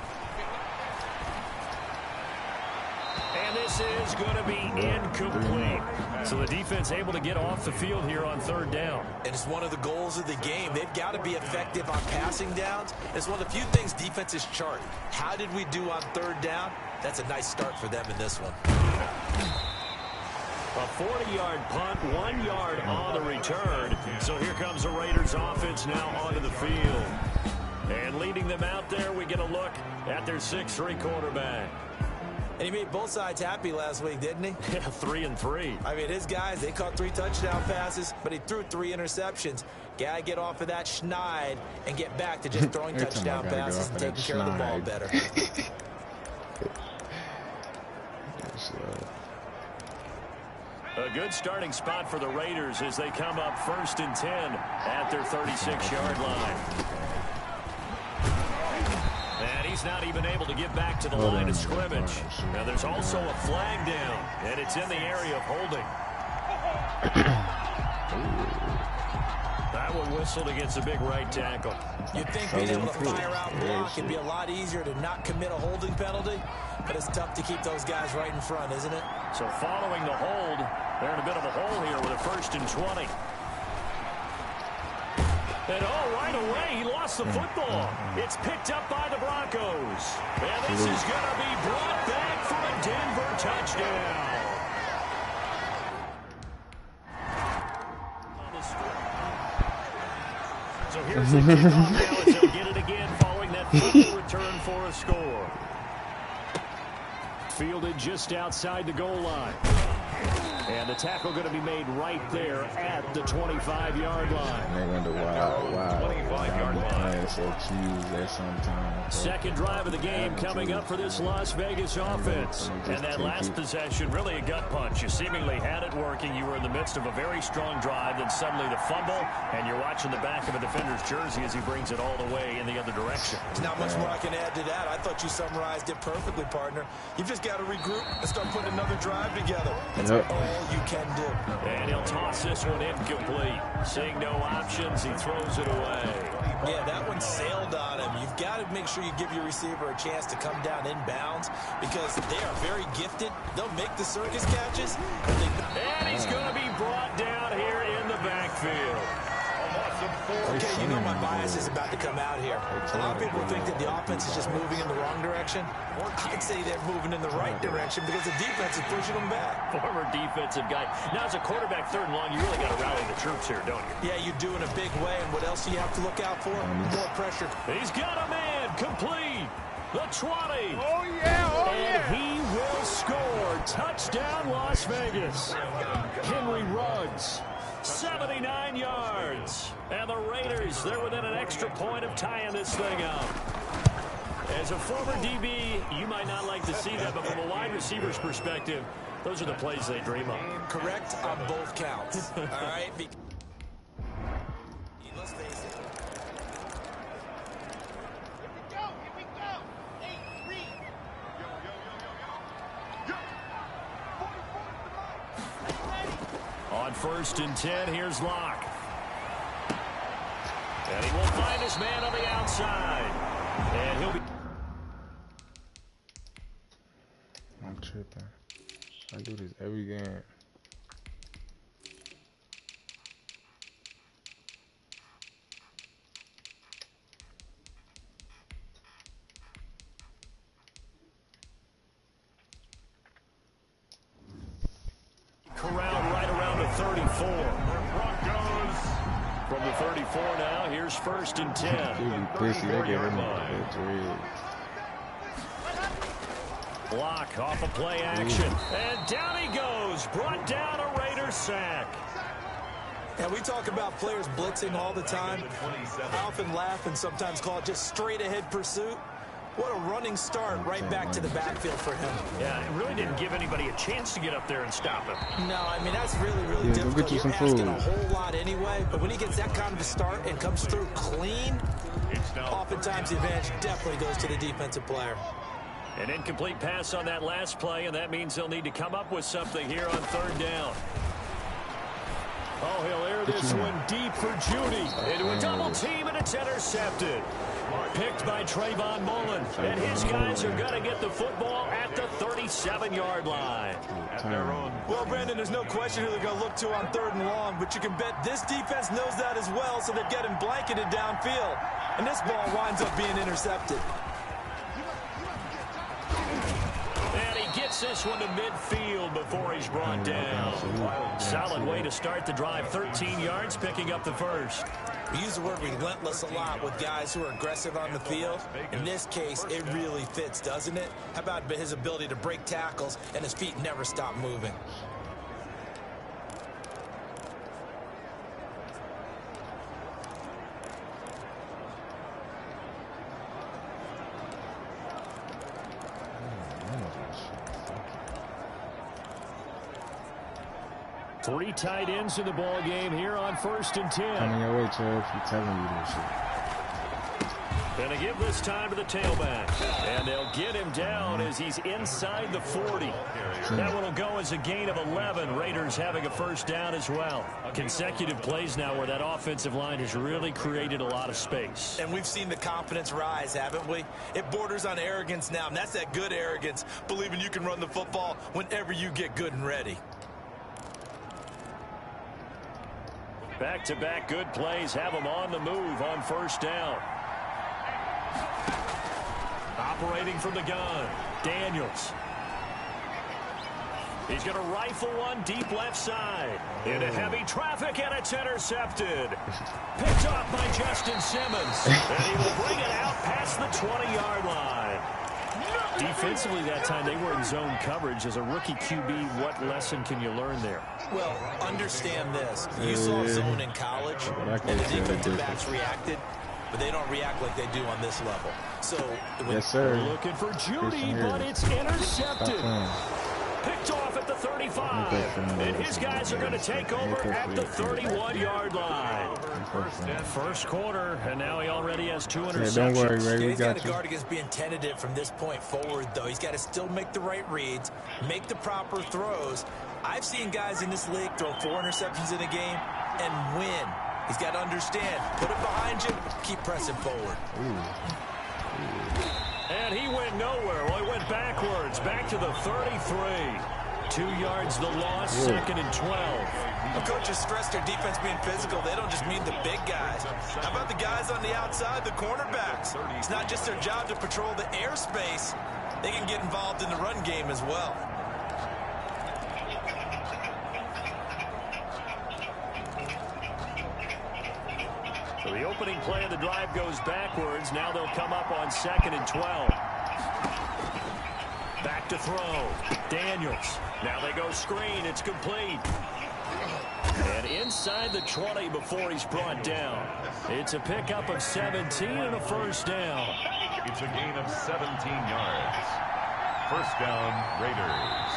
And this is going to be incomplete. So the defense able to get off the field here on third down. And it's one of the goals of the game. They've got to be effective on passing downs. It's one of the few things defenses chart. How did we do on third down? That's a nice start for them in this one. A 40-yard punt, 1 yard on the return. So here comes the Raiders offense now onto the field. And leading them out there, we get a look at their 6'3" quarterback. And he made both sides happy last week, didn't he? Yeah, 3-3. I mean, his guys, they caught 3 touchdown passes, but he threw 3 interceptions. Got to get off of that schneid and get back to just throwing touchdown passes and taking care of the ball better. A good starting spot for the Raiders as they come up 1st and 10 at their 36-yard line. And he's not even able to get back to the line of scrimmage. Now there's also a flag down, and it's in the area of holding. That one whistled against a big right tackle. You'd think being able to fire out block it'd be a lot easier to not commit a holding penalty, but it's tough to keep those guys right in front, isn't it? So following the hold, they're in a bit of a hole here with a 1st and 20. And right away, he lost the football. It's picked up by the Broncos. And this is going to be brought back for a Denver touchdown. So here's the kickoff now as they'll get it again following that fumble return for a score. Fielded just outside the goal line. And the tackle going to be made right there at the 25-yard line. And they wonder why playing so cheesy at some time. Second drive of the game coming up for this Las Vegas offense. And that last possession, really a gut punch. You seemingly had it working. You were in the midst of a very strong drive, then suddenly the fumble, and you're watching the back of a defender's jersey as he brings it all the way in the other direction. There's not much more I can add to that. I thought you summarized it perfectly, partner. You've just got to regroup and start putting another drive together. That's all you can do. And he'll toss this one incomplete. Seeing no options, he throws it away. Yeah, that one sailed on him. You've got to make sure you give your receiver a chance to come down inbounds because they are very gifted. They'll make the circus catches. And he's going to be brought down here in the backfield. Okay, you know my bias is about to come out here. A lot of people think that the offense is just moving in the wrong direction. I'd say they're moving in the right direction because the defense is pushing them back. Former defensive guy. Now, as a quarterback, 3rd and long, you really got to rally the troops here, don't you? Yeah, you do in a big way. And what else do you have to look out for? More pressure. He's got a man complete. The 20. Oh, yeah. And he will score. Touchdown, Las Vegas. Henry Ruggs. 79 yards. And the Raiders, they're within an extra point of tying this thing up. As a former DB, you might not like to see that, but from a wide receiver's perspective, those are the plays they dream of. Correct on both counts. All right? Let's face it. Here we go. 8-3. On 1st and 10, here's Locke. And he will find his man on the outside. And he'll be... I'm tripping. I do this every game. Corralled right around the 34. From the 34 now, here's 1st and 10. Pussy, they get him Block off of play action. And down he goes. Brought down a Raiders sack. And we talk about players blitzing all the time. I often laugh and sometimes call it just straight-ahead pursuit. What a running start right back to the backfield for him. Yeah, it really didn't give anybody a chance to get up there and stop him. No, I mean, that's really difficult. You're asking a whole lot anyway, but when he gets that kind of a start and comes through clean, oftentimes the advantage definitely goes to the defensive player. An incomplete pass on that last play, and that means they'll need to come up with something here on 3rd down. Oh, he'll air this one deep for Judy. Into a double team, and it's intercepted. Picked by Trayvon Mullen. And his guys are going to get the football at the 37-yard line. Well, Brandon, there's no question who they're going to look to on 3rd and long, but you can bet this defense knows that as well, so they're getting blanketed downfield. And this ball winds up being intercepted. And he gets this one to midfield before he's brought down. Solid way to start the drive. 13 yards, picking up the first. We use the word relentless a lot with guys who are aggressive on the field. In this case, it really fits, doesn't it? How about his ability to break tackles and his feet never stop moving? Three tight ends in the ball game here on 1st and 10. Coming your way, Trev. I'm telling you this shit. Gonna give this time to the tailback. And they'll get him down as he's inside the 40. That one will go as a gain of 11. Raiders having a first down as well. Consecutive plays now where that offensive line has really created a lot of space. And we've seen the confidence rise, haven't we? It borders on arrogance now, and that's that good arrogance, believing you can run the football whenever you get good and ready. Back-to-back good plays have them on the move on 1st down. Operating from the gun, Daniels. He's going to rifle one deep left side. Into heavy traffic, and it's intercepted. Picked off by Justin Simmons. And he will bring it out past the 20-yard line. Defensively that time, they were in zone coverage. As a rookie QB, what lesson can you learn there? Well, understand this. You saw zone in college, and the defensive backs reacted, but they don't react like they do on this level. So, yes, sir. Looking for Judy, but it's intercepted. Picked off at the 35. And his guys are going to take over at the 31-yard line. First quarter, and now he already has 2 interceptions. Yeah, don't worry, Ray. He's got to guard against being tentative from this point forward, though. He's got to still make the right reads, make the proper throws. I've seen guys in this league throw 4 interceptions in a game and win. He's got to understand, put it behind you, keep pressing forward. And he went nowhere. Well, he went backwards, back to the 33. 2 yards the loss, 2nd and 12. The coaches stress their defense being physical. They don't just mean the big guys. How about the guys on the outside, the cornerbacks? It's not just their job to patrol the airspace. They can get involved in the run game as well. So the opening play of the drive goes backwards. Now they'll come up on 2nd and 12. Back to throw. Daniels. Now they go screen. It's complete. And inside the 20 before he's brought down. It's a pickup of 17 and a first down. It's a gain of 17 yards. First down, Raiders.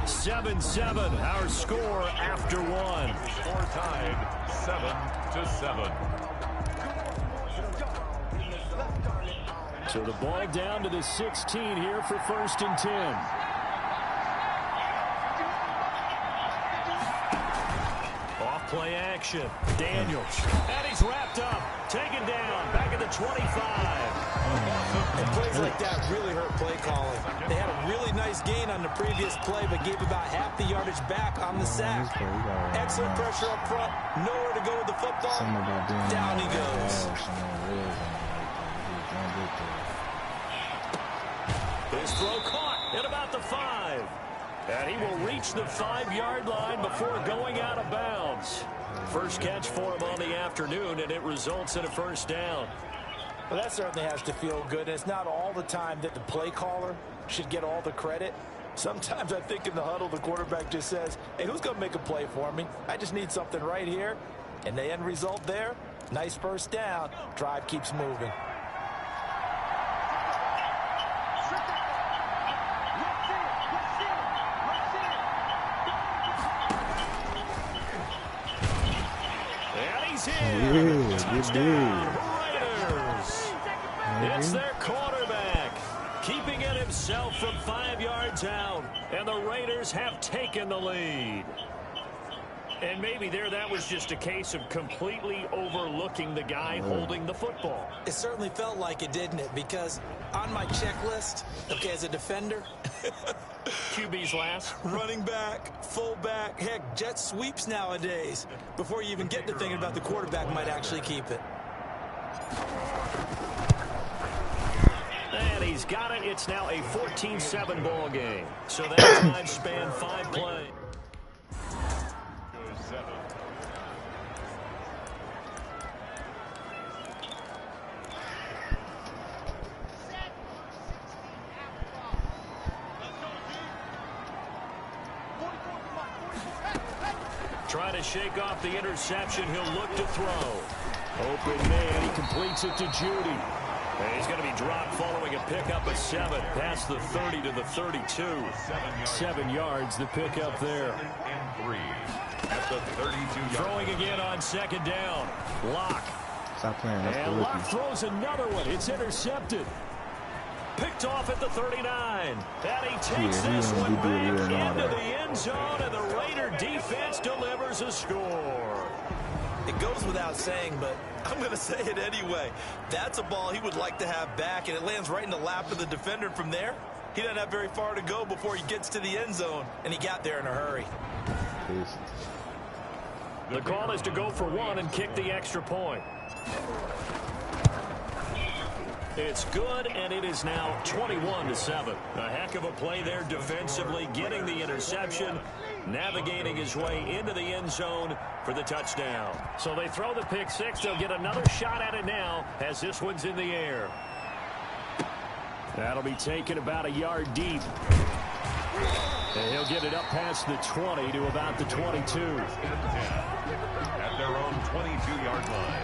7-7, our score after one. Score tied 7-7. So the ball down to the 16 here for 1st and 10. Off play action. Daniels. And he's wrapped up. Taken down. Back at the 25. And plays like that really hurt play calling. They had a really nice gain on the previous play, but gave about half the yardage back on the sack. Excellent pressure up front. Nowhere to go with the football. Down he goes. His throw caught at about the 5. And he will reach the 5-yard line before going out of bounds. First catch for him on the afternoon, and it results in a first down. Well, that certainly has to feel good. And it's not all the time that the play caller should get all the credit. Sometimes I think in the huddle, the quarterback just says, hey, who's going to make a play for me? I just need something right here. And the end result there, nice first down. Drive keeps moving. And he's here. Touchdown, Raiders. It's their quarterback, keeping it himself from 5 yards out. And the Raiders have taken the lead. And maybe that was just a case of completely overlooking the guy holding the football. It certainly felt like it, didn't it? Because on my checklist, okay, as a defender, QB's last. running back, fullback, heck, jet sweeps nowadays. Before you even get to thinking about the quarterback might actually keep it. And he's got it. It's now a 14-7 ball game. So that drive spanned 5 plays. Trying to shake off the interception. He'll look to throw. Open man. He completes it to Judy. And he's going to be dropped following a pickup of 7 past the 30 to the 32. 7 yards, the pickup there. At the 32-yard. Throwing again on second down. Locke. Stop playing. That's And Locke throws another one. It's intercepted. Picked off at the 39. And he takes this one back into the end zone, and the Raider defense delivers a score. It goes without saying, but I'm going to say it anyway. That's a ball he would like to have back, and it lands right in the lap of the defender from there. He doesn't have very far to go before he gets to the end zone, and he got there in a hurry. The call is to go for 1 and kick the extra point. It's good, and it is now 21-7. A heck of a play there defensively, getting the interception, navigating his way into the end zone for the touchdown. So they throw the pick 6. They'll get another shot at it now as this one's in the air. That'll be taken about a yard deep. And he'll get it up past the 20 to about the 22. At their own 22-yard line.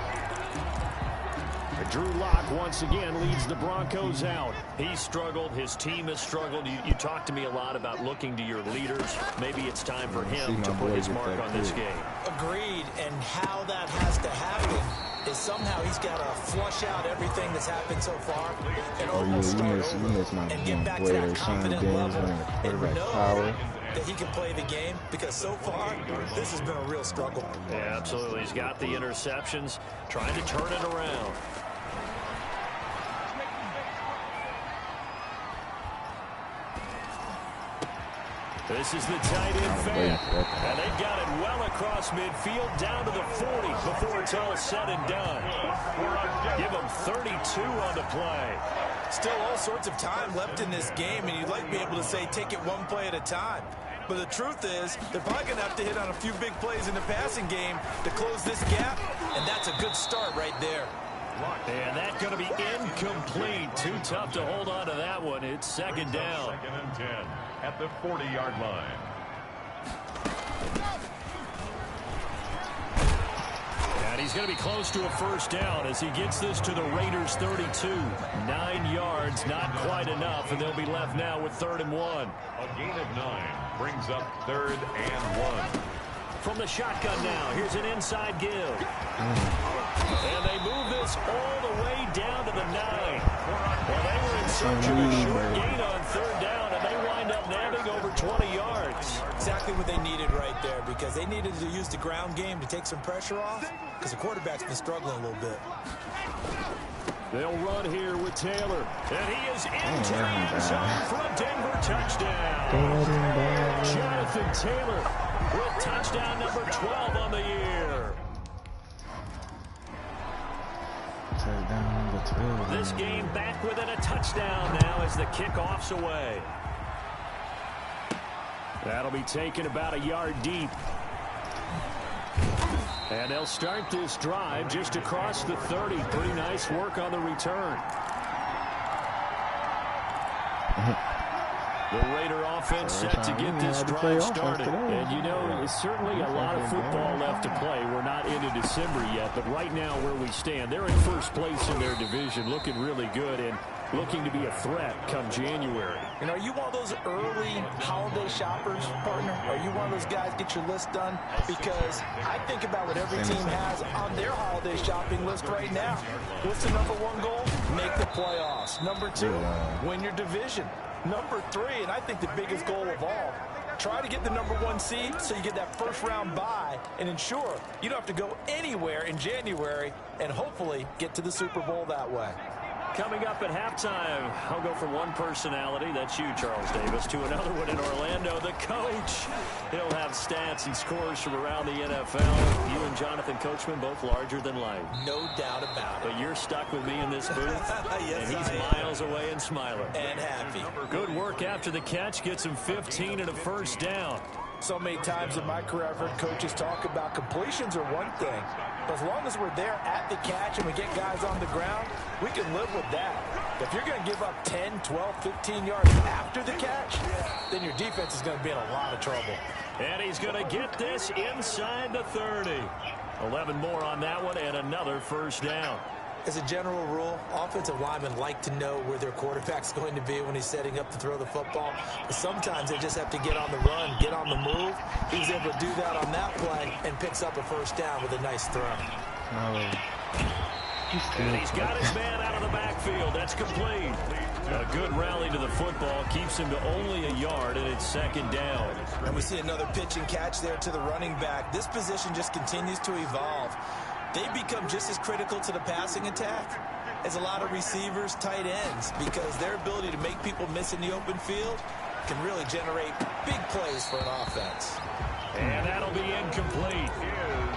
Drew Lock once again leads the Broncos out. He struggled. His team has struggled. You talk to me a lot about looking to your leaders. Maybe it's time for him to put his mark on this game. Agreed. And how that has to happen is somehow he's got to flush out everything that's happened so far and almost start over and get back to that confident level and know that he can play the game, because so far this has been a real struggle. Yeah, absolutely. He's got the interceptions, trying to turn it around. This is the tight end fake. And they got it well across midfield down to the 40 before it's all said and done. Give them 32 on the play. Still all sorts of time left in this game, and you'd like to be able to say take it one play at a time. But the truth is, they're probably going to have to hit on a few big plays in the passing game to close this gap, and that's a good start right there. And that's going to be incomplete. Too tough to hold on to that one. It's second down. 2nd and 10 at the 40-yard line. And he's going to be close to a first down as he gets this to the Raiders' 32. 9 yards, not quite enough, and they'll be left now with 3rd and 1. A gain of 9 brings up 3rd and 1. From the shotgun now, here's an inside give. And they move this all the way down to the 9. Well, they were in search of a short gain on 3rd down, and they wind up nabbing over 20 yards. Exactly what they needed right there, because they needed to use the ground game to take some pressure off, because the quarterback's been struggling a little bit. They'll run here with Taylor, and he is into the end zone for a Denver touchdown. Jonathan Taylor with touchdown number 12 on the year. This game back within a touchdown now as the kickoff's away. That'll be taken about a yard deep. And they'll start this drive just across the 30. Pretty nice work on the return. The Raider offense set to get this drive started. And, you know, there's certainly a lot of football left to play. We're not into December yet, but right now where we stand, they're in first place in their division, looking really good and looking to be a threat come January. And are you one of those early holiday shoppers, partner? Are you one of those guys get your list done? Because I think about what every team has on their holiday shopping list right now. What's the number one goal? Make the playoffs. Number two, win your division. Number three, and I think the biggest goal of all, try to get the number one seed so you get that first round bye and ensure you don't have to go anywhere in January and hopefully get to the Super Bowl that way. Coming up at halftime, I'll go from one personality, that's you, Charles Davis, to another one in Orlando, the coach. He'll have stats and scores from around the NFL. You and Jonathan Coachman, both larger than life. No doubt about it. But you're stuck with me in this booth, yes, and he's miles away and smiling. And happy. Good work after the catch, gets him 15 and a first down. So many times in my career I've heard coaches talk about completions are one thing. But as long as we're there at the catch and we get guys on the ground, we can live with that. If you're going to give up 10, 12, 15 yards after the catch, then your defense is going to be in a lot of trouble. And he's going to get this inside the 30. 11 more on that one and another first down. As a general rule, offensive linemen like to know where their quarterback's going to be when he's setting up to throw the football. But sometimes they just have to get on the run, get on the move. He was able to do that on that play and picks up a first down with a nice throw. And he's got his man out of the backfield. That's complete. A good rally to the football keeps him to only a yard, and it's second down. And we see another pitch and catch there to the running back. This position just continues to evolve. They become just as critical to the passing attack as a lot of receivers, tight ends, because their ability to make people miss in the open field can really generate big plays for an offense. And that'll be incomplete.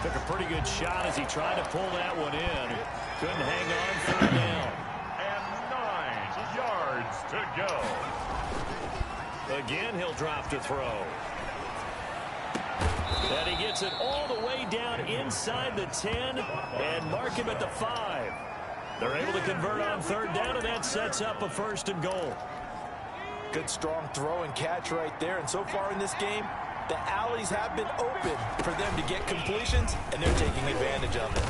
Took a pretty good shot as he tried to pull that one in. Couldn't hang on, third down. And 9 yards to go. Again, he'll drop to throw. And he gets it all the way down inside the 10 and mark him at the 5. They're able to convert on third down, and that sets up a first and goal. Good strong throw and catch right there. And so far in this game, the alleys have been open for them to get completions, and they're taking advantage of it.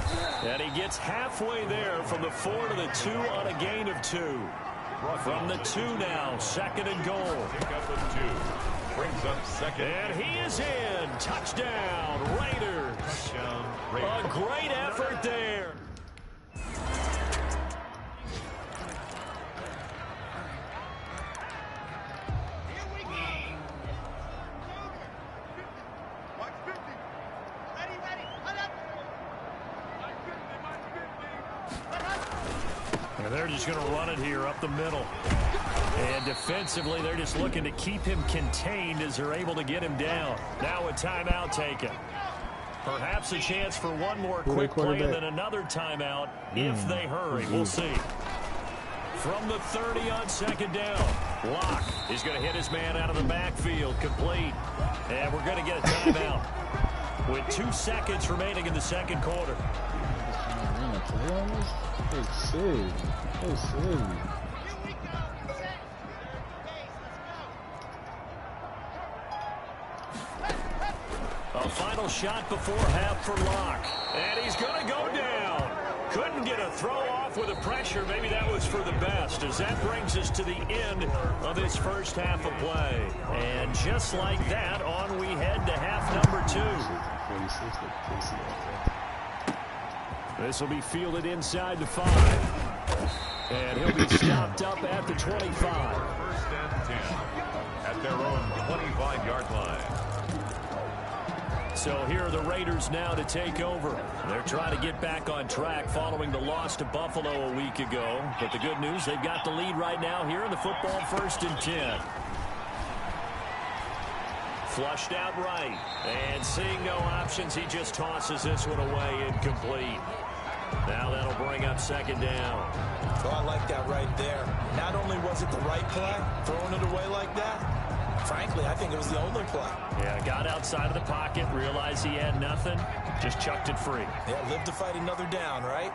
And he gets halfway there from the 4 to the 2 on a gain of 2. From the 2 now, second and goal. Pick up with 2. Brings up second. And he is in. Touchdown, Raiders. Touchdown, Raiders. A great effort there. And they're just going to run it here up the middle. And defensively, they're just looking to keep him contained as they're able to get him down. Now a timeout taken. Perhaps a chance for one more quick play and then another timeout if they hurry. We'll see. From the 30 on second down, Locke is going to hit his man out of the backfield. Complete. And we're going to get a timeout with 2 seconds remaining in the second quarter. A final shot before half for Locke. And he's going to go down. Couldn't get a throw off with the pressure. Maybe that was for the best, as that brings us to the end of this first half of play. And just like that, on we head to half number 2. This will be fielded inside the 5. And he'll be stopped up at the 25. First and 10 at their own 25-yard line. So here are the Raiders now to take over. They're trying to get back on track following the loss to Buffalo a week ago. But the good news, they've got the lead right now here in the football, first and 10. Flushed out right. And seeing no options, he just tosses this one away, incomplete. Now that'll bring up second down. Oh, I like that right there. Not only was it the right play, throwing it away like that, frankly, I think it was the only play. Yeah, got outside of the pocket, realized he had nothing, just chucked it free. Yeah, live to fight another down, right?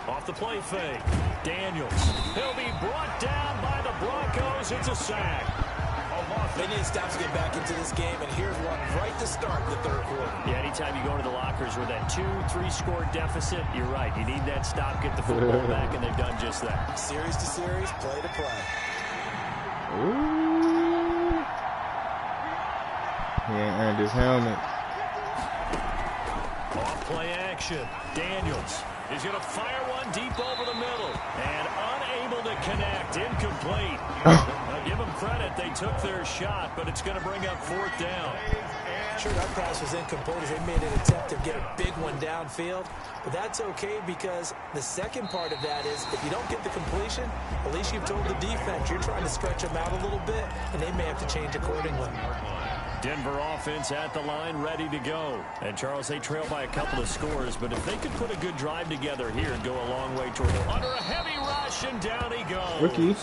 Off off the play fake. Daniels. He'll be brought down by the Broncos. It's a sack. They need stops to get back into this game, and here's one right to start the third quarter. Yeah, anytime you go to the lockers with that 2-3 score deficit, you're right. You need that stop, get the football back, and they've done just that. Series to series, play to play. Ooh. He ain't earned his helmet. Off play action. Daniels is going to fire one deep over the middle, and unable to connect. Incomplete. Now give them credit. They took their shot, but it's going to bring up fourth down. Sure, that pass was incomplete as they made an attempt to get a big one downfield. But that's okay because the second part of that is if you don't get the completion, at least you've told the defense you're trying to stretch them out a little bit, and they may have to change accordingly. Denver offense at the line, ready to go. And, Charles, they trail by a couple of scores, but if they could put a good drive together here and go a long way toward it. Under a heavy rush, and down he goes. Rookie.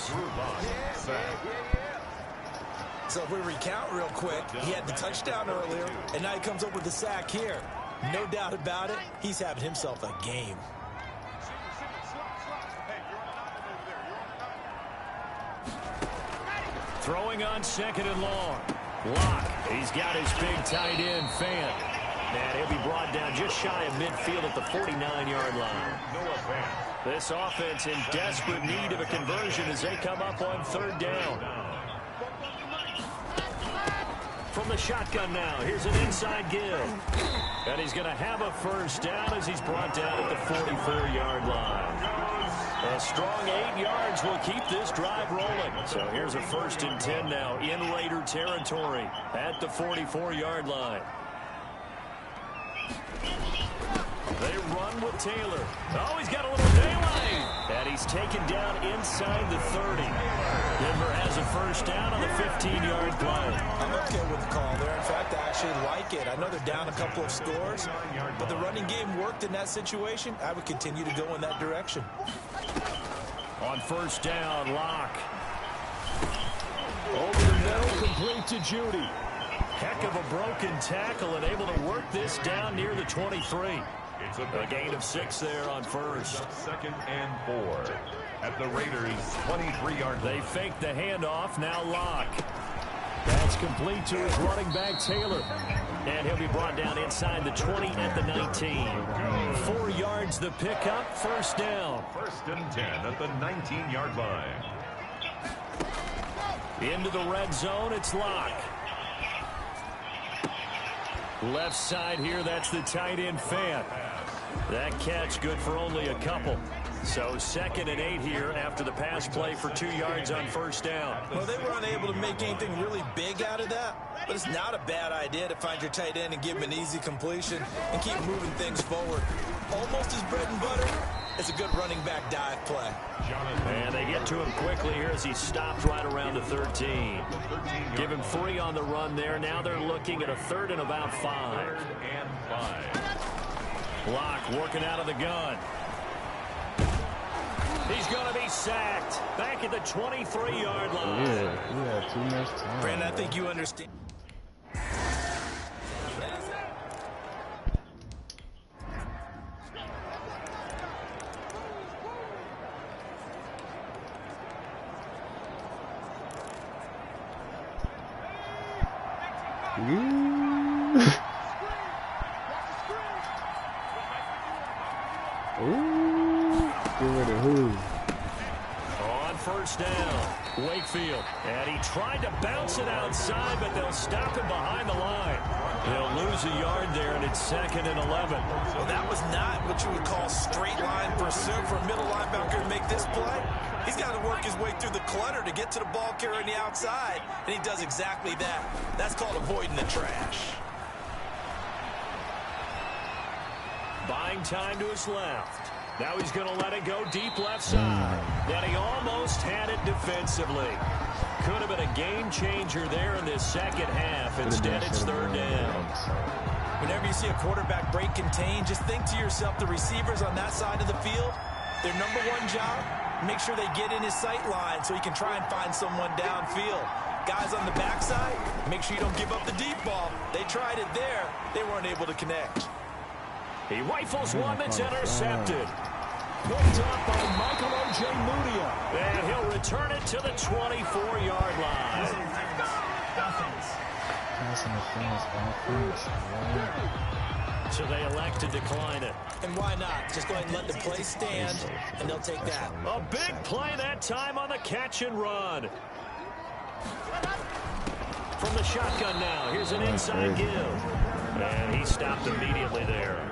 So if we recount real quick, he had the touchdown earlier, and now he comes up with the sack here. No doubt about it, he's having himself a game. Throwing on second and long. Lock. He's got his big tight end, Fan. And he'll be brought down just shy of midfield at the 49-yard line. This offense in desperate need of a conversion as they come up on third down. From the shotgun now, here's an inside give. And he's going to have a first down as he's brought down at the 44-yard line. A strong 8 yards will keep this drive rolling. So here's a first and 10 now in Raider territory at the 44-yard line. They run with Taylor. Oh, he's got a little daylight. And he's taken down inside the 30. Denver has a first down on the 15-yard play. I'm okay with the call there. In fact, I actually like it. I know they're down a couple of scores, but the running game worked in that situation. I would continue to go in that direction. On first down, Lock. Over the middle, complete to Judy. Heck of a broken tackle and able to work this down near the 23. A gain of 6 there on first. Second and 4 at the Raiders' 23-yard line. They fake the handoff. Now Lock. That's complete to his running back, Taylor. And he'll be brought down inside the 20 at the 19. 4 yards the pickup. First down. First and 10 at the 19-yard line. Into the red zone. It's Lock. Left side here, that's the tight end, Fan. That catch good for only a couple. So second and 8 here after the pass play for 2 yards on first down. Well, they were unable to make anything really big out of that, but it's not a bad idea to find your tight end and give him an easy completion and keep moving things forward. Almost his bread and butter. It's a good running back dive play. And they get to him quickly here as he stopped right around the 13. Give him 3 on the run there. Now they're looking at a third and about 5. Lock working out of the gun. He's going to be sacked back at the 23-yard line. Yeah, too much time. Brandon, I think you understand. On first down, Wakefield. And he tried to bounce it outside, but they'll stop him behind the line. They'll lose a yard there, and it's second and 11. Well, that was not what you would call straight line pursuit for a middle linebacker to make this play. He's got to work his way through the clutter to get to the ball carrier on the outside, and he does exactly that. That's called avoiding the trash. Buying time to his left. Now he's going to let it go deep left side. And he almost had it defensively. Could have been a game changer there in this second half. Instead, it's third down. Whenever you see a quarterback break contain, just think to yourself, the receivers on that side of the field, their number one job, make sure they get in his sight line so he can try and find someone downfield. Guys on the backside, make sure you don't give up the deep ball. They tried it there. They weren't able to connect. He rifles one that's intercepted. picked up by Michael Ojemudia. And he'll return it to the 24-yard line. So they elect to decline it. And why not? Just go ahead and let the play stand, and they'll take that. A big play that time on the catch and run. From the shotgun now, here's an inside give. And he stopped immediately there.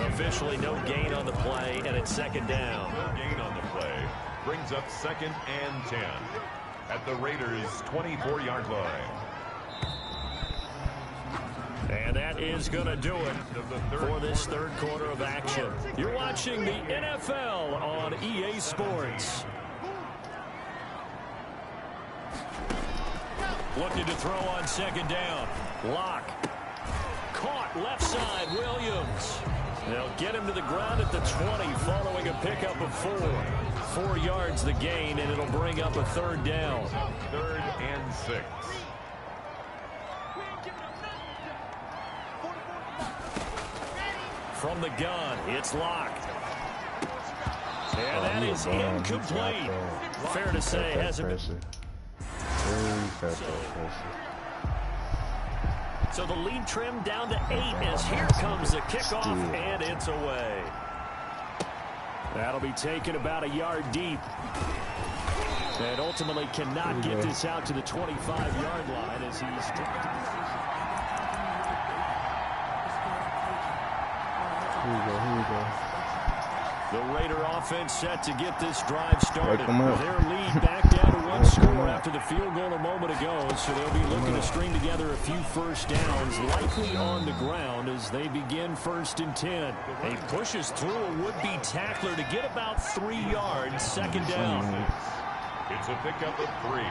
Officially no gain on the play, and it's second down. No gain on the play. Brings up 2nd and 10 at the Raiders' 24-yard line. And that is going to do it for this third quarter of action. You're watching the NFL on EA Sports. Looking to throw on second down. Lock. Caught left side, Williams. They'll get him to the ground at the 20 following a pickup of 4. 4 yards the gain, and it'll bring up a third down. 3rd and 6. From the gun, it's locked. And that is incomplete. Fair to say, hasn't been. So the lead trimmed down to 8 as here comes the kickoff, and it's away. That'll be taken about a yard deep. And ultimately cannot get this out to the 25-yard line as he's... Here we go. The Raider offense set to get this drive started. Their lead back down to 1 score after the field goal a moment ago, so they'll be looking to string together a few first downs, likely on the ground as they begin 1st and 10. He pushes through a would-be tackler to get about 3 yards, second down. It's a pickup of 3.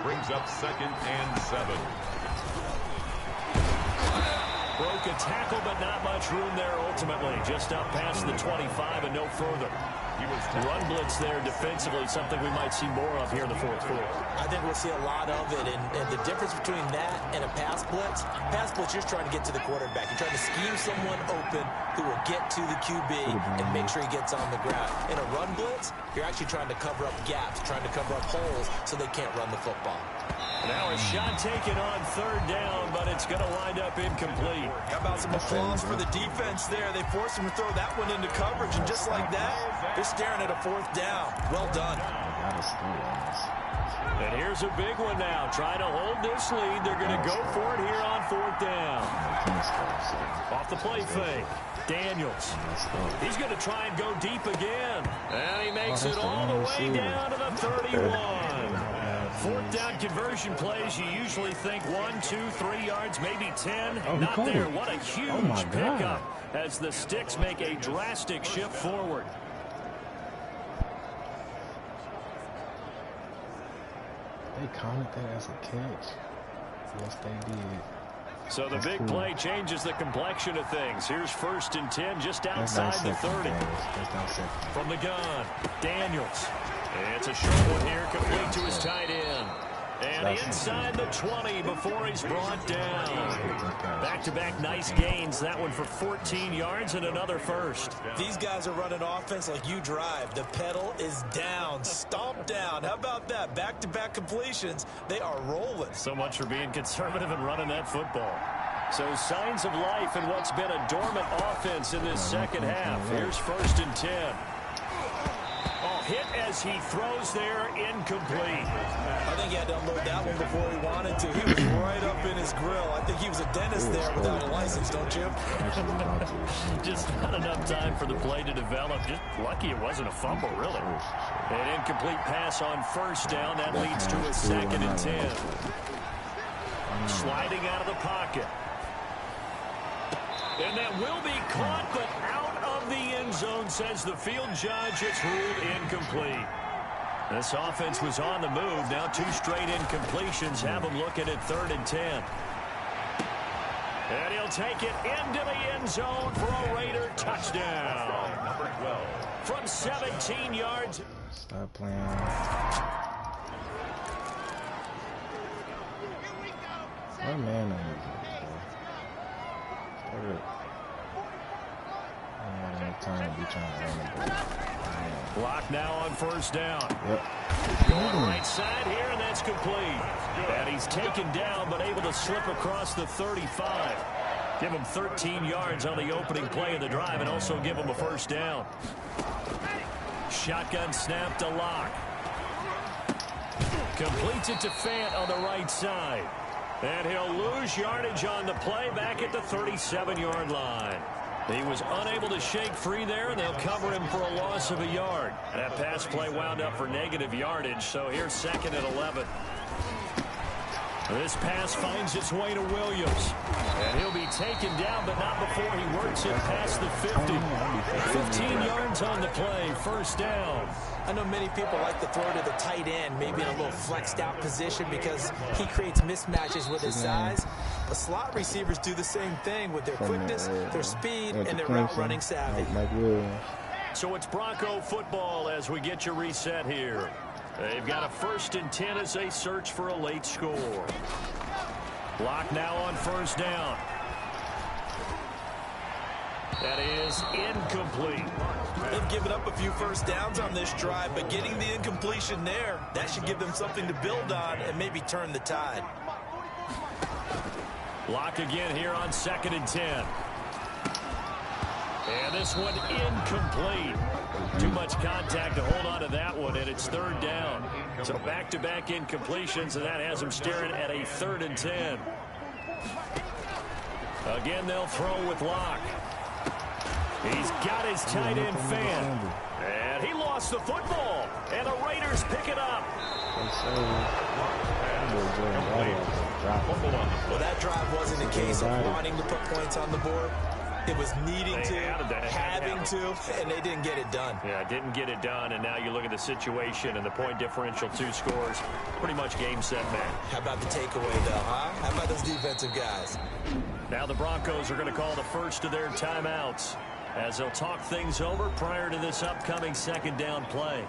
Brings up 2nd and 7. Broke a tackle, but not much room there ultimately. Just up past the 25 and no further. He was run blitz there defensively, something we might see more of here in the fourth quarter. I think we'll see a lot of it, and the difference between that and a pass blitz, you're just trying to get to the quarterback. You're trying to scheme someone open who will get to the QB and make sure he gets on the ground. In a run blitz, you're actually trying to cover up gaps, trying to cover up holes so they can't run the football. Now a shot taken on third down, but it's going to wind up incomplete. How about some applause for the defense there? They forced him to throw that one into coverage, and just like that, they're staring at a 4th down. Well done. And here's a big one now. Trying to hold this lead. They're going to go for it here on 4th down. Off the play fake. Daniels. He's going to try and go deep again. And he makes it all the way down to the 31. 4th down conversion plays, you usually think 1, 2, 3 yards, maybe 10. Not there. What a huge pickup as the Sticks make a drastic shift forward. They counted that as a catch. Yes, they did. So the big play changes the complexion of things. Here's 1st and 10 just outside the 30. From the gun, Daniels. It's a short one here, complete to his tight end. And inside the 20 before he's brought down. Back-to-back nice gains. That one for 14 yards and another first. These guys are running offense like you drive. The pedal is down, stomped down. How about that? Back-to-back completions. They are rolling. So much for being conservative and running that football. So signs of life in what's been a dormant offense in this second half. Here's 1st and 10. Hit as he throws there, incomplete. I think he had to unload that one before he wanted to. He was right up in his grill. I think he was a dentist there without a license, don't you? Just not enough time for the play to develop. Just lucky it wasn't a fumble, really. An incomplete pass on 1st down. That leads to a 2nd and 10. Sliding out of the pocket. And that will be caught, but out of the end zone, says the field judge. It's ruled incomplete. This offense was on the move. Now 2 straight incompletions have them looking at 3rd and 10. And he'll take it into the end zone for a Raider touchdown. Number 12. From 17 yards. Stop playing. What man are you? time be trying to run the ball. Block now on first down. Yep. Going right side here, and that's complete. And he's taken down, but able to slip across the 35. Give him 13 yards on the opening play of the drive, and also give him a first down. Shotgun snap to Locke. Completes it to Fant on the right side. And he'll lose yardage on the play back at the 37-yard line. He was unable to shake free there, and they'll cover him for a loss of a yard. And that pass play wound up for negative yardage, so here's 2nd and 11. This pass finds its way to Williams. And he'll be taken down, but not before he works it past the 50. 15 yards on the play, first down. I know many people like to throw to the tight end, maybe in a little flexed out position because he creates mismatches with his size. The slot receivers do the same thing with their quickness, their speed, and their route running savvy. So it's Bronco football as we get you reset here. They've got a 1st and 10 as they search for a late score. Block now on first down. That is incomplete. They've given up a few first downs on this drive, but getting the incompletion there, that should give them something to build on and maybe turn the tide. Block again here on 2nd and 10. And this one incomplete. Too much contact to hold on to that one, and it's 3rd down. So back-to-back incompletions, and that has them staring at a 3rd and 10. Again, they'll throw with Locke. He's got his tight end Fant. And he lost the football, and the Raiders pick it up. Well, that drive wasn't a case of wanting to put points on the board. It was needing to, having to, and they didn't get it done. Yeah, didn't get it done, and now you look at the situation and the point differential, 2 scores, pretty much game, set, match. How about the takeaway, though, huh? How about those defensive guys? Now the Broncos are going to call the first of their timeouts as they'll talk things over prior to this upcoming 2nd down play.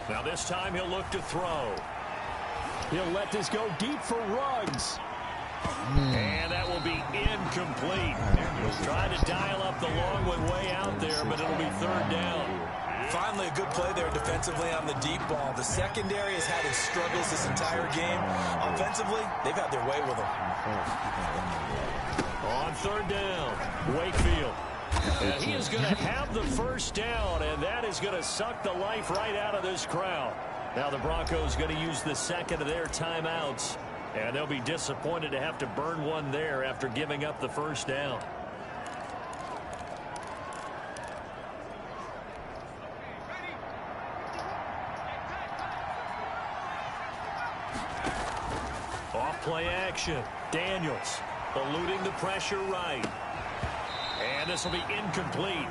Now this time he'll look to throw. He'll let this go deep for Ruggs. And that will be incomplete. Trying to dial up the long one way out there, but it'll be 3rd down. Finally, a good play there defensively on the deep ball. The secondary has had its struggles this entire game. Offensively, they've had their way with them. On 3rd down, Wakefield. And he is going to have the first down, and that is going to suck the life right out of this crowd. Now the Broncos going to use the 2nd of their timeouts, and they'll be disappointed to have to burn one there after giving up the first down. Off play action. Daniels eluding the pressure right. And this will be incomplete.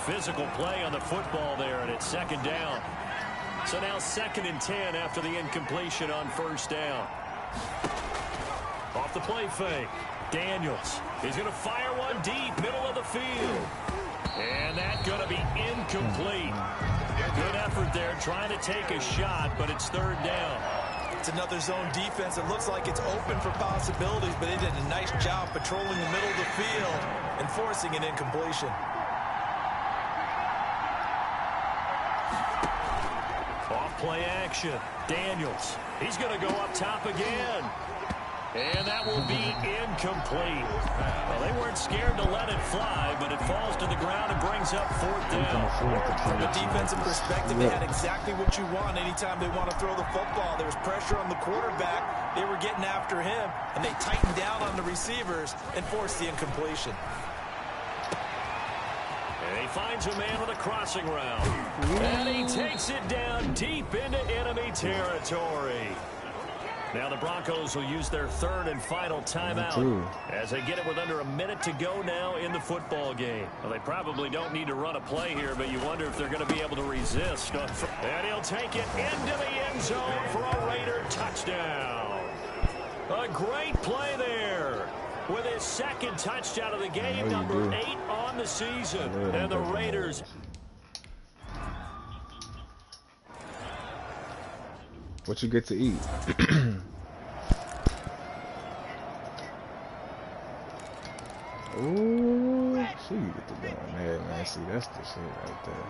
Physical play on the football there, and it's 2nd down. So now 2nd and 10 after the incompletion on first down. Off the play fake. Daniels. He's going to fire one deep, middle of the field. And that's going to be incomplete. Good effort there trying to take a shot, but it's 3rd down. It's another zone defense. It looks like it's open for possibilities, but they did a nice job patrolling the middle of the field and forcing an incompletion. Off play action. Daniels. He's going to go up top again. And that will be incomplete. Well, they weren't scared to let it fly, but it falls to the ground and brings up 4th down. From a defensive perspective, they had exactly what you want anytime they want to throw the football. There was pressure on the quarterback. They were getting after him, and they tightened down on the receivers and forced the incompletion. And he finds a man with a crossing route. And he takes it down deep into enemy territory. Now the Broncos will use their 3rd and final timeout as they get it with under a minute to go now in the football game. Well, they probably don't need to run a play here, but you wonder if they're going to be able to resist. And he'll take it into the end zone for a Raider touchdown. A great play there with his 2nd touchdown of the game, number 8 on the season. And the Raiders... What you get to eat? Ooh, she get to go on there, man. See, that's the shit right there.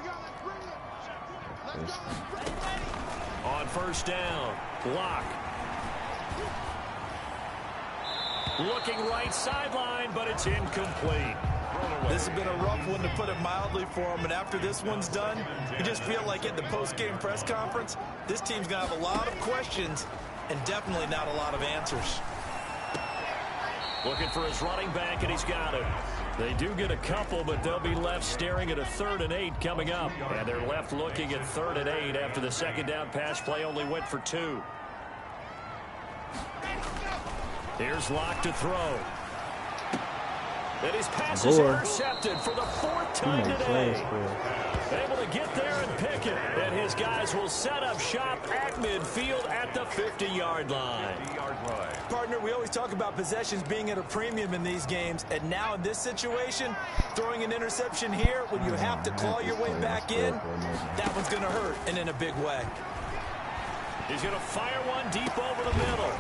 On first down, block. Looking right sideline, but it's incomplete. This has been a rough one, to put it mildly, for him. And after this one's done, you just feel like at the post-game press conference, this team's going to have a lot of questions and definitely not a lot of answers. Looking for his running back, and he's got it. They do get a couple, but they'll be left staring at a 3rd and 8 coming up. And they're left looking at 3rd and 8 after the second down pass play only went for 2. Here's Locke to throw. And his pass is intercepted for the 4th time today. Able to get there and pick it. And his guys will set up shop at midfield at the 50-yard line. Partner, we always talk about possessions being at a premium in these games. And now in this situation, throwing an interception here when you have to claw your way back in, that one's going to hurt, and in a big way. He's going to fire one deep over the middle.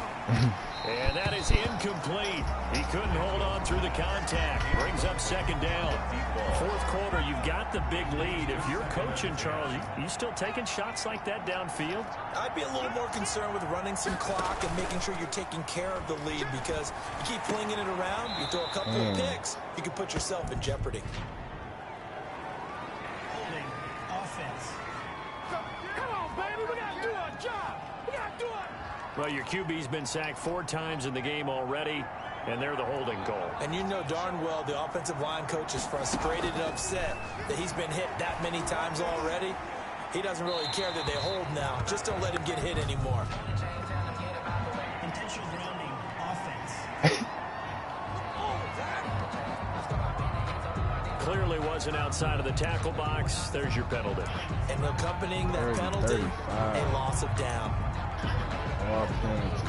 And that is incomplete. He couldn't hold on through the contact. Brings up second down. 4th quarter, you've got the big lead. If you're coaching, Charles, you still taking shots like that downfield? I'd be a little more concerned with running some clock and making sure you're taking care of the lead, because you keep flinging it around, you throw a couple of picks, you can put yourself in jeopardy. Holding offense. Come on, baby, we gotta do our job. We gotta do it. Well, your QB's been sacked 4 times in the game already, and they're the holding goal. And you know darn well the offensive line coach is frustrated and upset that he's been hit that many times already. He doesn't really care that they hold now. Just don't let him get hit anymore. Intentional grounding offense. Clearly wasn't outside of the tackle box. There's your penalty. And accompanying that penalty, a loss of down. All penalties.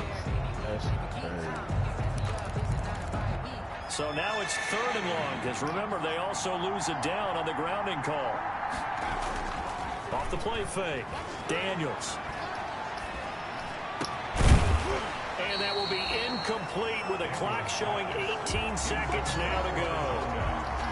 That's crazy. So now it's 3rd and long, because remember, they also lose it down on the grounding call. Off the play fake, Daniels. And that will be incomplete with a clock showing 18 seconds now to go.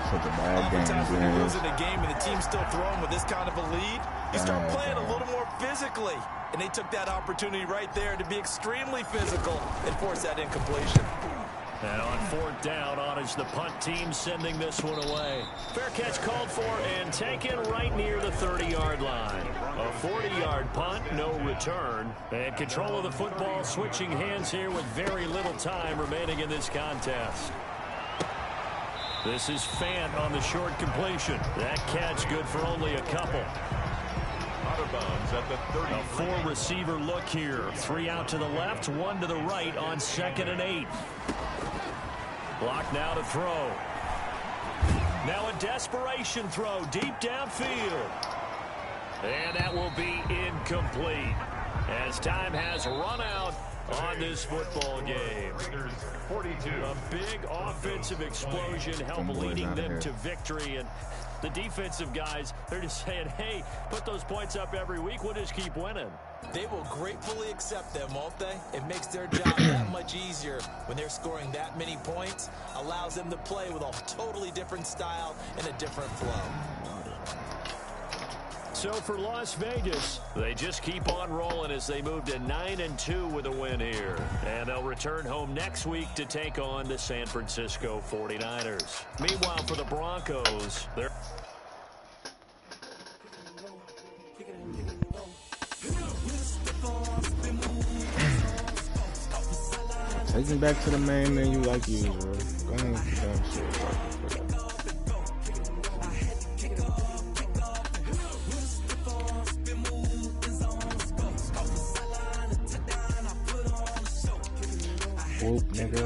Such a bad game. Oftentimes when you're losing a game and the team's still throwing with this kind of a lead, you start playing a little more physically. And they took that opportunity right there to be extremely physical and force that incompletion. And on 4th down, on is the punt team sending this one away. Fair catch called for and taken right near the 30-yard line. A 40-yard punt, no return. And control of the football switching hands here with very little time remaining in this contest. This is Fant on the short completion. That catch good for only a couple. Out of bounds at the 30. A 4-receiver look here. 3 out to the left, 1 to the right on 2nd and 8. Block now to throw. Now a desperation throw deep downfield. And that will be incomplete as time has run out on this football game. 42. A big offensive explosion helped leading them to victory. And the defensive guys, they're just saying, hey, put those points up every week. We'll just keep winning. They will gratefully accept them, won't they? It makes their job that much easier when they're scoring that many points. Allows them to play with a totally different style and a different flow. So for Las Vegas, they just keep on rolling as they move to 9-2 with a win here. And they'll return home next week to take on the San Francisco 49ers. Meanwhile, for the Broncos, they're... Take me back to the main menu like usual. Go ahead and get that shit. Whoop, nigga.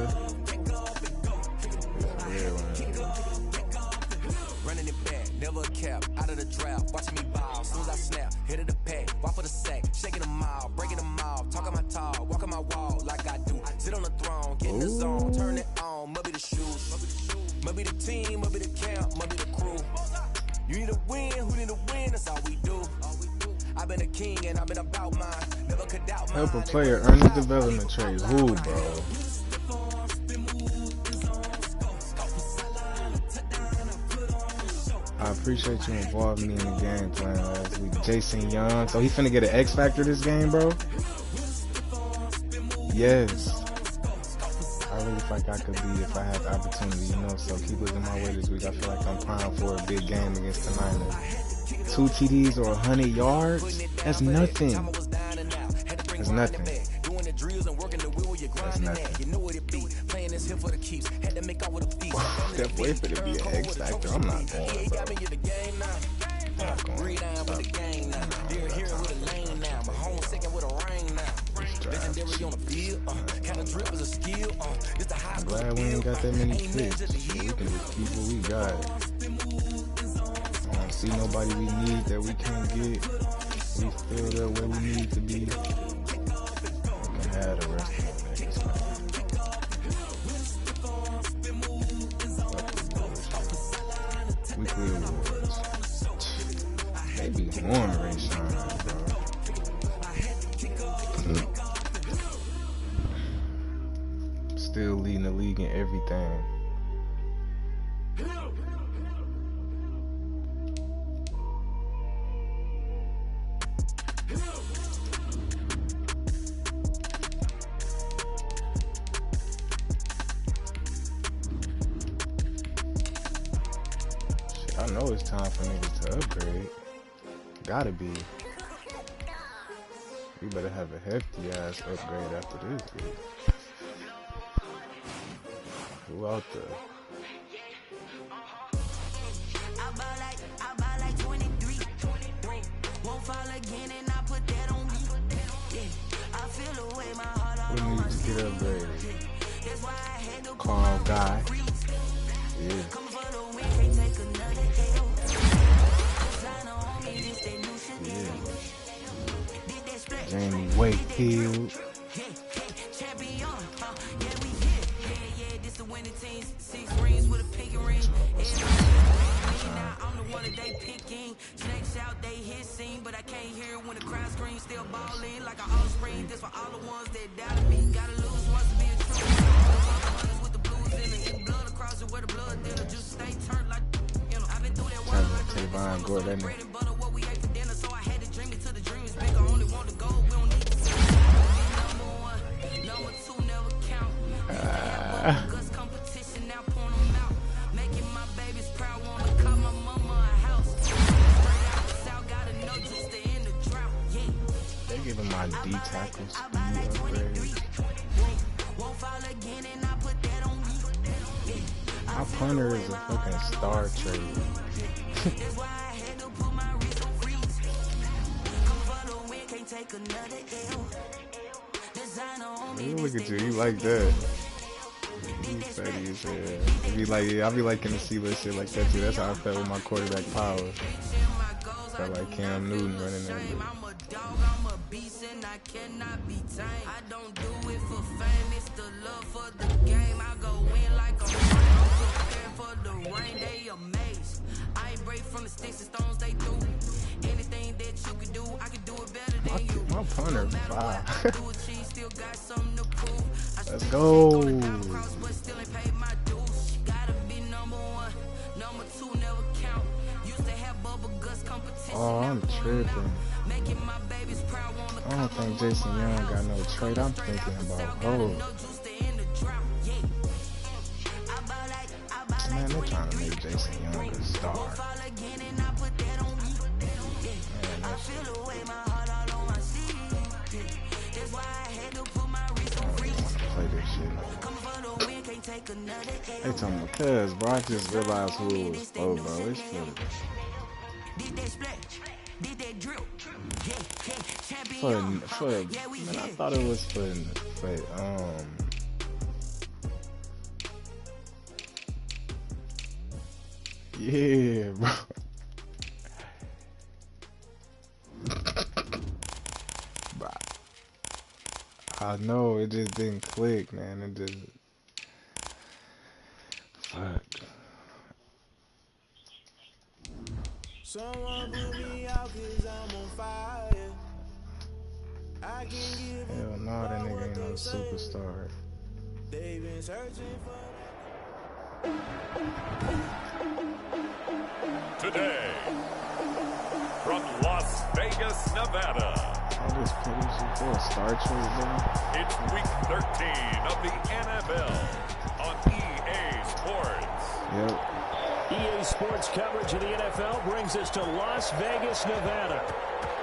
Running it back, never a cap, out of the draft, watching me ball, soon as I snap, hit of the pack, walk for the sack, shaking them out, breaking them out, talking my talk, walking my wall like I do, sit on the throne, get in the zone, turn it on, must be the shoes, must be the team, must be the camp, must be the crew, you need a win, who need a win, that's all we do, I've been a king and I've been about mine. Never could doubt mine. Help a player earn his development trade. Who, bro? I appreciate you involving me in the game plan last week. Jason Young. So he finna get an X Factor this game, bro? Yes. I really feel like I could be if I had the opportunity, you know. So keep looking my way this week. I feel like I'm primed for a big game against the Niners. 2 TDs or 100 yards? That's nothing. That's nothing. That's nothing. That boy finna be an X Factor. I'm not going, bro. I'm not going. I'm glad we ain't got that many picks. We can just keep what we got. I don't see nobody we need that we can't get. We feel that where we need to be. We can have the rest of the niggas. Weekly awards. They be on Rashawn, bro. Still leading the league in everything. Shit, I know it's time for niggas to upgrade. Gotta be. We better have a hefty ass upgrade after this, dude. Who out there? I like 23. Won't fall again and I put that on me. I feel the way my heart all we need to get upgraded. Carl Guy. Yeah. Yeah. Jamie Wakefield. Out they hit scene, but I can't hear when the crowd screams. Still balling like an offspring. This for all the ones that doubted me. Gotta lose once to be a true. With the blues in it, blood across it where the blood dealer just stay turned like you know. I've been through that water like Tavon Gordon. bread and butter what we ate for dinner, so I had to dream it till the dream is big. I only want to go. We don't need to see number one, number two never count. Gus competition now pouring them out, making my babies proud. Wanna call my mama a house. They giving my D tackles upgrade. My punter is a fucking star trade. Look at you, you like that. You fatty as hell. I be like, yeah, I be liking to see little shit like that too. That's how I felt with my quarterback power. Felt like Cam Newton running that league. I'm a beast and I cannot be tamed. I don't do it for fame, it's the love for the game. I go in like a rain, I'm prepared for the rain, they amazed. I ain't break from the sticks and stones they do. Anything that you can do, I can do it better than you. My punter, fire. Let's go. Oh, I'm tripping. I don't think Jason Young got no trade. I'm thinking about man, they're trying to make Jason Young a star. Man, play this shit. They talking about cuz, bro. I just realized who it was for, bro. It's for man, I thought it was for yeah, bro. I know it just didn't click, man. It just fuck. Someone put me out 'cause I'm on fire. Hell no, that nigga ain't no superstar. They've been searching for today, from Las Vegas, Nevada. Oh, this producer for a star trade, bro. It's week 13 of the NFL on EA Sports. Yep. EA Sports coverage of the NFL brings us to Las Vegas, Nevada.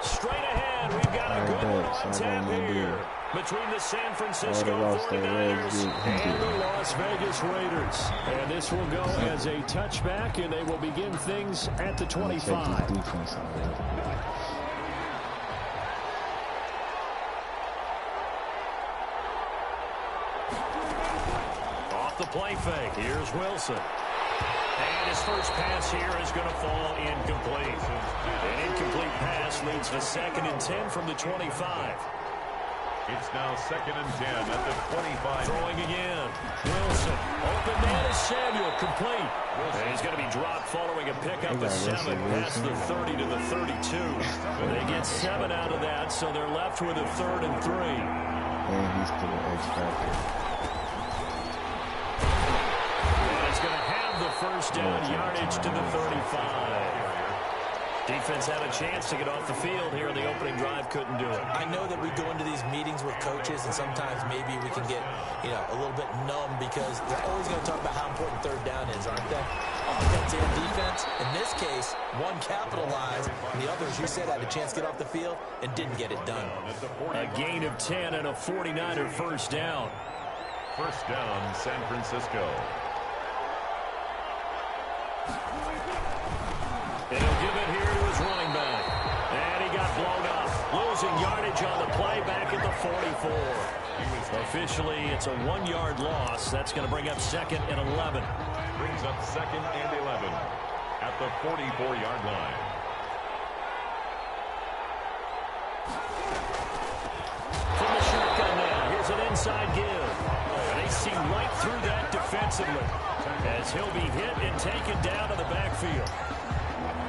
Straight ahead, we've got a good one on tap here between the San Francisco 49ers and the Las Vegas Raiders. And this will go as a touchback, and they will begin things at the 25. Off the play fake, here's Wilson. And his first pass here is going to fall incomplete. An incomplete pass leads to 2nd and 10 from the 25. It's now 2nd and 10 at the 25. Throwing again. Wilson. Open man is Samuel. Complete. And he's going to be dropped following a pickup of 7 past the 30 to the 32. They get 7 out of that, so they're left with a 3rd and 3. And he's still an X factor. The first down yardage to the 35. Defense had a chance to get off the field here in the opening drive, couldn't do it. I know that we go into these meetings with coaches, and sometimes maybe we can get, a little bit numb because they're always going to talk about how important 3rd down is, aren't they? Offense and defense. In this case, one capitalized, and the others, you said, had a chance to get off the field and didn't get it done. A gain of 10 and a 49er first down. First down, San Francisco. And he'll give it here to his running back. And he got blown up. Losing yardage on the play back at the 44. Officially, it's a 1-yard loss. That's going to bring up 2nd and 11. Brings up 2nd and 11 at the 44-yard line. From the shotgun now, here's an inside give. And they see right through that defensively as he'll be hit and taken down to the backfield.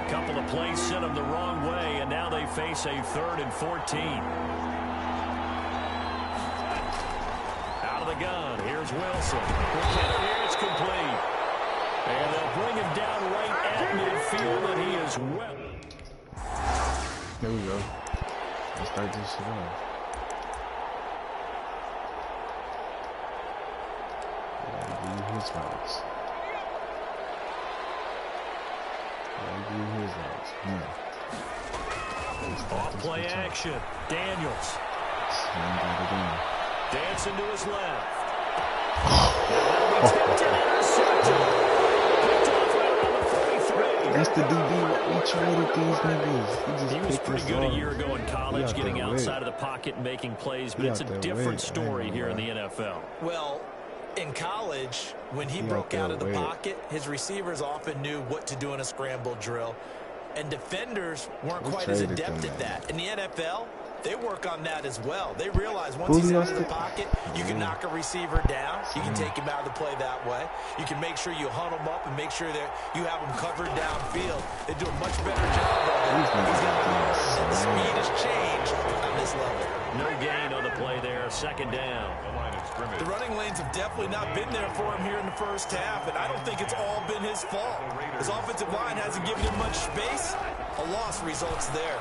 Couple of plays sent him the wrong way, and now they face a 3rd and 14. Out of the gun, here's Wilson. Here it's complete. And they'll bring him down right at midfield, and he is well. There we go. Let's start this shit off. Do his routes. Off play action. Daniels. Dancing to his left. That's the DB. We traded these niggas. He was pretty good a year ago in college, getting outside of the pocket and making plays, but it's a different story here in the NFL. Well, in college, when he broke out of the pocket, his receivers often knew what to do in a scramble drill, and defenders weren't quite as adept at that. In the NFL, they work on that as well. They realize once he's out of the pocket, you can knock a receiver down. You can take him out of the play that way. You can make sure you hunt him up and make sure that you have him covered downfield. They do a much better job of it. He's got to learn that the speed has changed on this level. No gain on the play there. 2nd down. The running lanes have definitely not been there for him here in the first half, and I don't think it's all been his fault. His offensive line hasn't given him much space. A loss results there.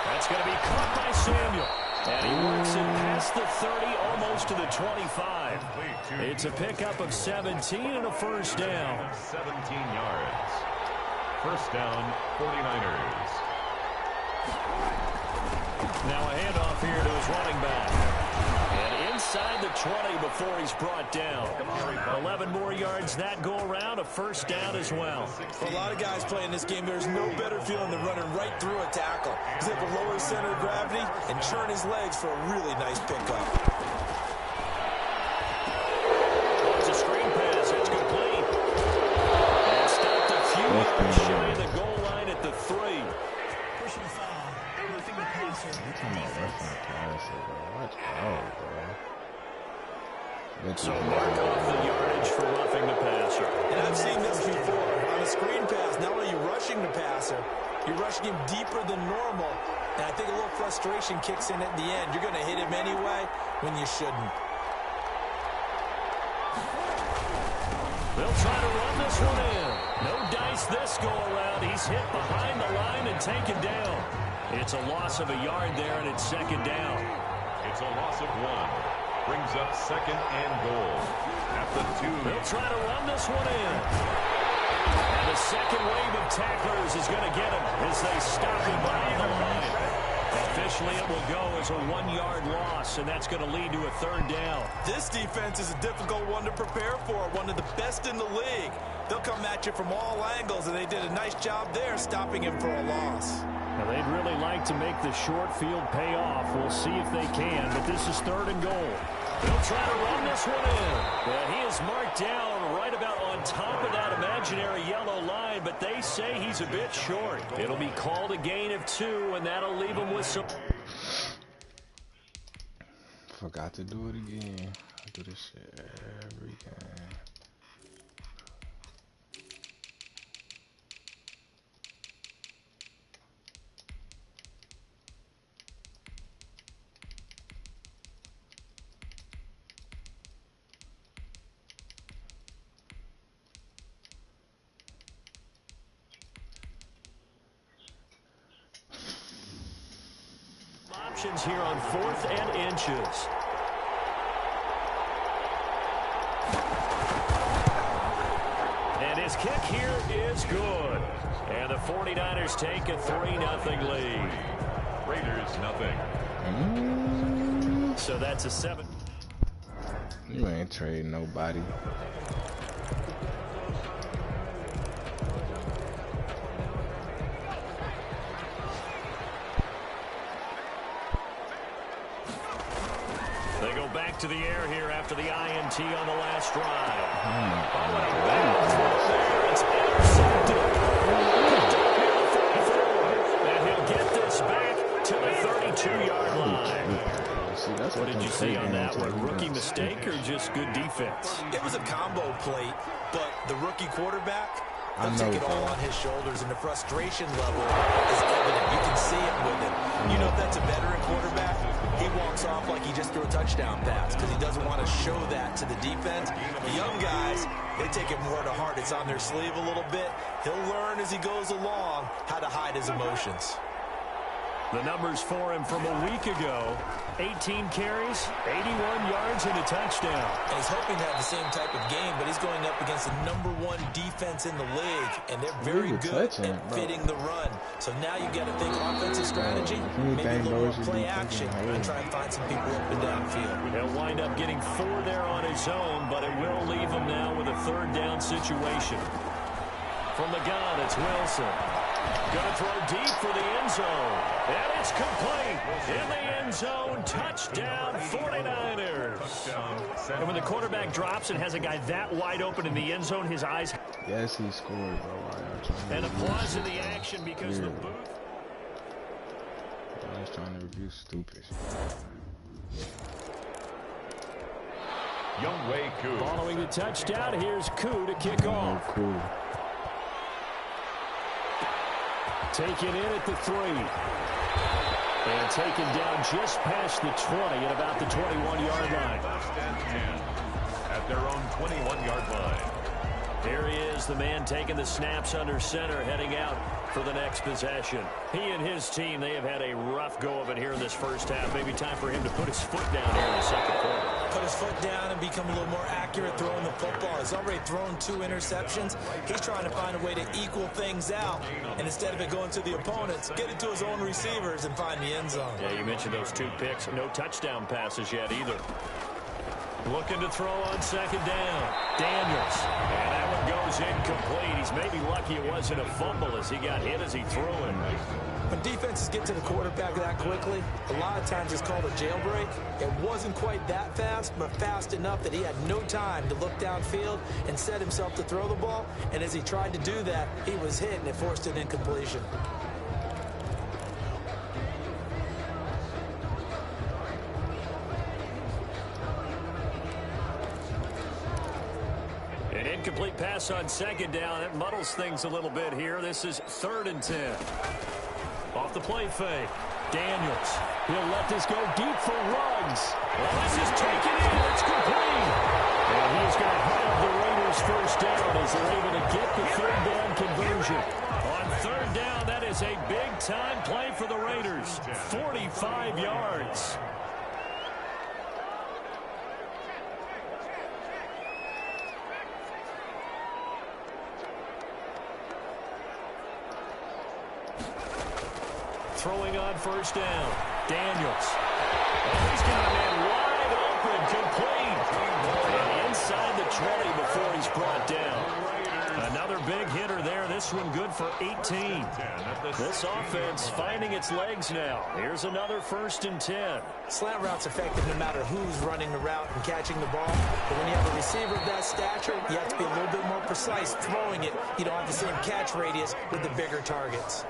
That's going to be caught by Samuel. And he works it past the 30, almost to the 25. It's a pickup of 17 and a first down. 17 yards. First down, 49ers. Now a handoff here to his running back. And inside the 20 before he's brought down. 11 more yards that go around, a first down as well. For a lot of guys playing this game, there's no better feeling than running right through a tackle. He's able to lower his center of gravity and churn his legs for a really nice pickup. It's a screen pass. It's complete. And stopped a few yards shy of the goal line at the 3. Pushing a foul. Roughing the passer. Watch out, bro. So mark off the yardage for roughing the passer. And I've seen this before. On a screen pass, not only are you rushing the passer, You're rushing him deeper than normal. And I think a little frustration kicks in at the end. You're going to hit him anyway when you shouldn't. They'll try to run this one in. No dice this go around. He's hit behind the line and taken down. It's a loss of a yard there, and it's second down. It's a loss of 1. Brings up second and goal at the 2. They'll try to run this one in. And the second wave of tacklers is going to get him as they stop him behind the line. Officially, it will go as a 1-yard loss, and that's going to lead to a third down. This defense is a difficult one to prepare for, one of the best in the league. They'll come at you from all angles, and they did a nice job there stopping him for a loss. Now, they'd really like to make the short field pay off. We'll see if they can, but this is third and goal. They'll try to run this one in. And he is marked down right about on top of that imaginary yellow line, but they say he's a bit short. It'll be called a gain of 2, and that'll leave him with some... Forgot to do it again. I do this shit every game. Options here on 4th and inches. And his kick here is good. And the 49ers take a 3-0 lead. Raiders nothing. So that's a 7. You ain't trading nobody. They go back to the air here after the INT on the last drive. It's intercepted. And he'll get this back to the 32-yard line. What did you see on that one? Rookie mistake or just good defense? It was a combo plate, but the rookie quarterback, he'll take it all on his shoulders, and the frustration level is evident. You can see it with him. You know if that's a veteran quarterback, he walks off like he just threw a touchdown pass because he doesn't want to show that to the defense. The young guys, they take it more to heart. It's on their sleeve a little bit. He'll learn as he goes along how to hide his emotions. The numbers for him from a week ago: 18 carries, 81 yards, and a touchdown. And he's hoping to have the same type of game, but he's going up against the #1 defense in the league, and they're very good at fitting the run. So now you got to think offensive strategy, maybe a little more play action, and try and find some people up and downfield. He'll wind up getting 4 there on his own, but it will leave him now with a third down situation. From the gun, it's Wilson. Going to throw deep for the end zone. And it's complete. In the end zone. Touchdown, 49ers. And when the quarterback drops and has a guy that wide open in the end zone, his eyes... Yes, he scored, bro. And applause in the action because the booth... I was trying to review stupid. Younghoe Koo. Following the touchdown, here's Koo to kick off. Cool. Taken in at the 3. And taken down just past the 20 at about the 21-yard line. First and 10 at their own 21-yard line. Here he is, the man taking the snaps under center, heading out for the next possession. He and his team, they have had a rough go of it here in this first half. Maybe time for him to put his foot down here in the second quarter. Put his foot down and become a little more accurate throwing the football. He's already thrown 2 interceptions. He's trying to find a way to equal things out. And instead of it going to the opponents, get it to his own receivers and find the end zone. Yeah, you mentioned those 2 picks. No touchdown passes yet either. Looking to throw on second down. Daniels. And that one goes incomplete. He's maybe lucky it wasn't a fumble as he got hit as he threw it. When defenses get to the quarterback that quickly, a lot of times it's called a jailbreak. It wasn't quite that fast, but fast enough that he had no time to look downfield and set himself to throw the ball. And as he tried to do that, he was hit and it forced an incompletion. Incomplete pass on second down. That muddles things a little bit here. This is 3rd and 10. Off the play fake. Daniels. He'll let this go deep for Ruggs. Well, this is taken in. It's complete. And he's going to have the Raiders first down as they're able to get the 3rd down conversion. On 3rd down, that is a big-time play for the Raiders. 45 yards. Throwing on 1st down. Daniels. Oh, he's got a man wide open, complete. And inside the 20 before he's brought down. Another big hitter there. This one good for 18. This offense finding its legs now. Here's another 1st and 10. Slant route's effective no matter who's running the route and catching the ball. But when you have a receiver of that stature, you have to be a little bit more precise throwing it. You don't have the same catch radius with the bigger targets.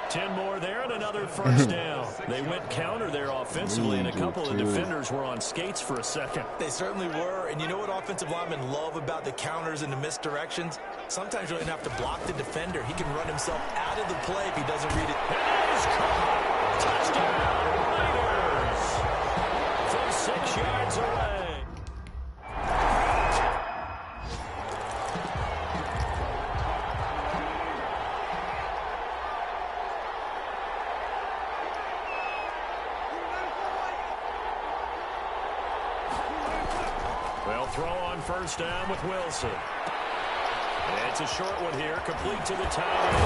10 more there and another 1st down. They went counter there offensively, and a couple of defenders were on skates for a second. They certainly were, and you know what offensive linemen love about the counters and the misdirections? Sometimes you don't even have to block the defender. He can run himself out of the play if he doesn't read it. And that is caught! Touchdown, Raiders! From 6 yards away. They'll throw on 1st down with Wilson. It's a short one here, complete to the tight end.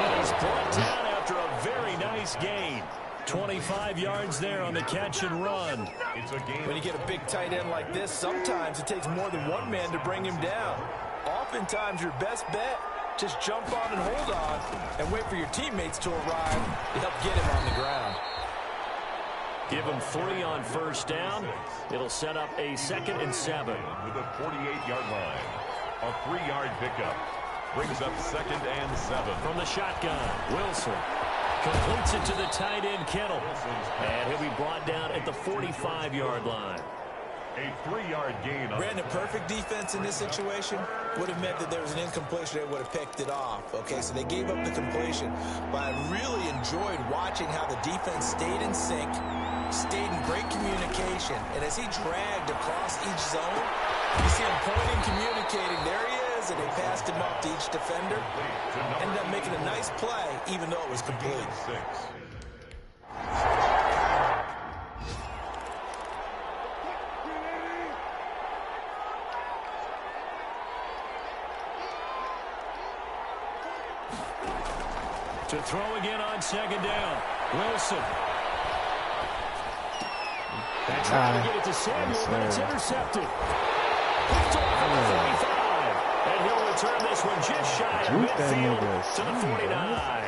And he's brought down after a very nice gain. 25 yards there on the catch and run. When you get a big tight end like this, sometimes it takes more than one man to bring him down. Oftentimes, your best bet, just jump on and hold on and wait for your teammates to arrive to help get him on the ground. Give him 3 on 1st down. It'll set up a 2nd and 7. With a 48-yard line. A 3-yard pickup. Brings up 2nd and 7. From the shotgun, Wilson completes it to the tight end, Kittle. And he'll be brought down at the 45-yard line. A 3-yard gain. Brandon, perfect defense in this situation would have meant that there was an incompletion. They would have picked it off. Okay, so they gave up the completion. But I really enjoyed watching how the defense stayed in sync, stayed in great communication. And as he dragged across each zone, you see him pointing, communicating. There he is, and they passed him off to each defender. Ended up making a nice play, even though it was complete. To throw again on 2nd down. Wilson. That's trying to get it to Samuel, but it's intercepted. Picked off at the 45. And he'll return this one just shy of midfield to the 49.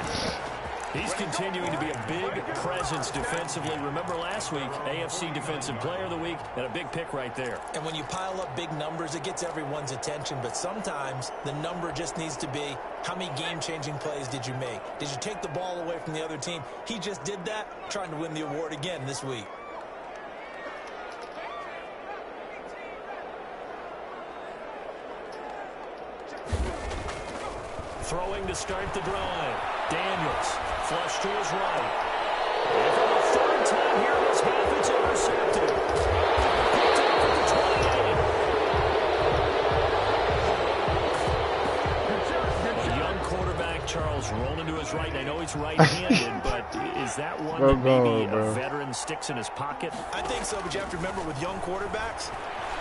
He's continuing to be a big presence defensively. Remember last week, AFC Defensive Player of the Week, and a big pick right there. And when you pile up big numbers, it gets everyone's attention. But sometimes the number just needs to be, how many game-changing plays did you make? Did you take the ball away from the other team? He just did that, trying to win the award again this week. Throwing to start the drive. Daniels, flush to his right. And for the 3rd time here this half, it's intercepted. Picked off at the 28. A young quarterback, Charles, rolling to his right. I know he's right-handed, but is that one that maybe a veteran sticks in his pocket? I think so, but you have to remember with young quarterbacks,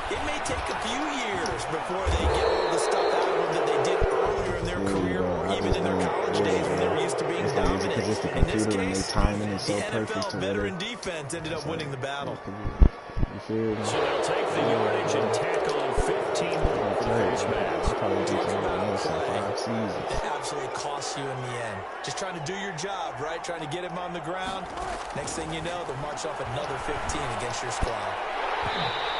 it may take a few years before they get all the stuff out of them that they did earlier in their career or even in their college days when they were used to being dominant. In this case, the NFL veteran defense ended up winning the battle. So they'll take the yardage and tackle 15 more for the face mask. It absolutely costs you in the end. Just trying to do your job, right? Trying to get him on the ground. Next thing you know, they'll march off another 15 against your squad.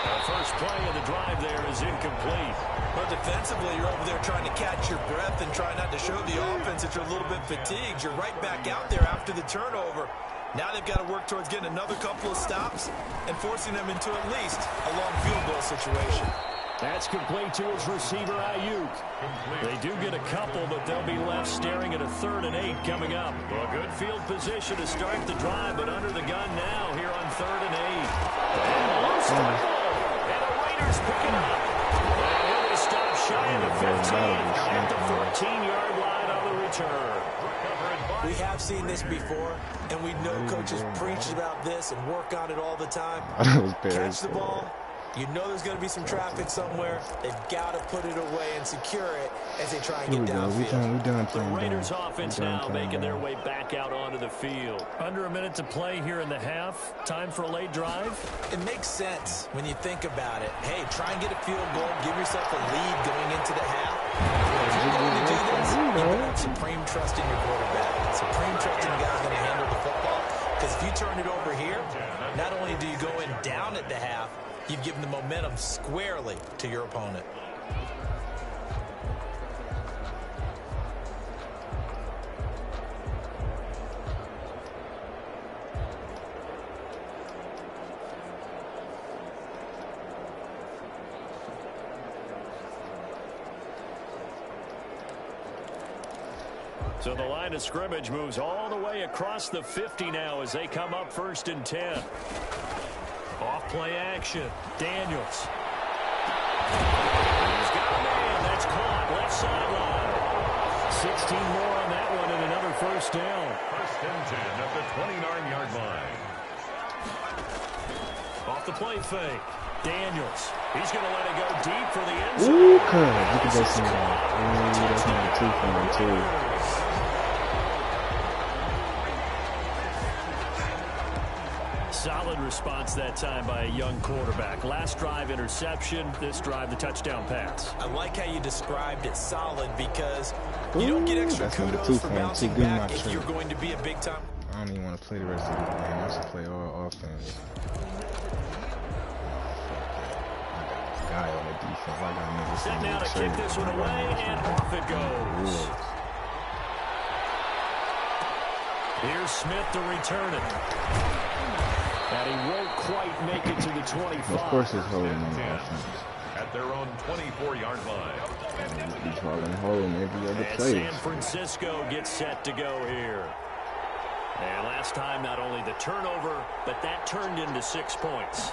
The first play of the drive there is incomplete. But defensively, you're over there trying to catch your breath and try not to show the offense that you're a little bit fatigued. You're right back out there after the turnover. Now they've got to work towards getting another couple of stops and forcing them into at least a long field goal situation. That's complete to his receiver, Ayuk. They do get a couple, but they'll be left staring at a 3rd and 8 coming up. Well, good field position to start the drive, but under the gun now here on 3rd and 8. And a loose football. And the Raiders pick it up. And he'll be stopped shy of the 15 at the 14-yard line on the return. We have seen this before, and we know coaches preach about this and work on it all the time. Catch the ball. You know there's going to be some traffic somewhere. They've got to put it away and secure it as they try and get downfield. The Raiders offense now making their way back out onto the field. Under a minute to play here in the half. Time for a late drive. It makes sense when you think about it. Hey, try and get a field goal. Give yourself a lead going into the half. If you're going to do this, you better have supreme trust in your quarterback. Supreme trust in the guy who's going to handle the football. Because if you turn it over here, not only do you go in down at the half, you've given the momentum squarely to your opponent. So the line of scrimmage moves all the way across the 50 now as they come up 1st and 10. Off play action. Daniels. He's got a man. That's caught. Left sideline. 16 more on that one and another 1st down. 1st and 10 at the 29-yard line. Off the play fake. Daniels. He's going to let it go deep for the end zone. Ooh, good. Look at that thing. That's number 2 for him, too. Solid response that time by a young quarterback. Last drive, interception. This drive, the touchdown pass. I like how you described it solid because you don't get extra kudos for bouncing back if you're going to be a big time. I don't even want to play the rest of the game. I should play all offense. Guy on the defense. I got niggas set now to kick this one away, and off it goes. Here's Smith to return it. And he won't quite make it to the 25. Of course he's holding on the offense. At their own 24-yard line. He's holding every other play. San Francisco gets set to go here. And last time, not only the turnover, but that turned into 6 points.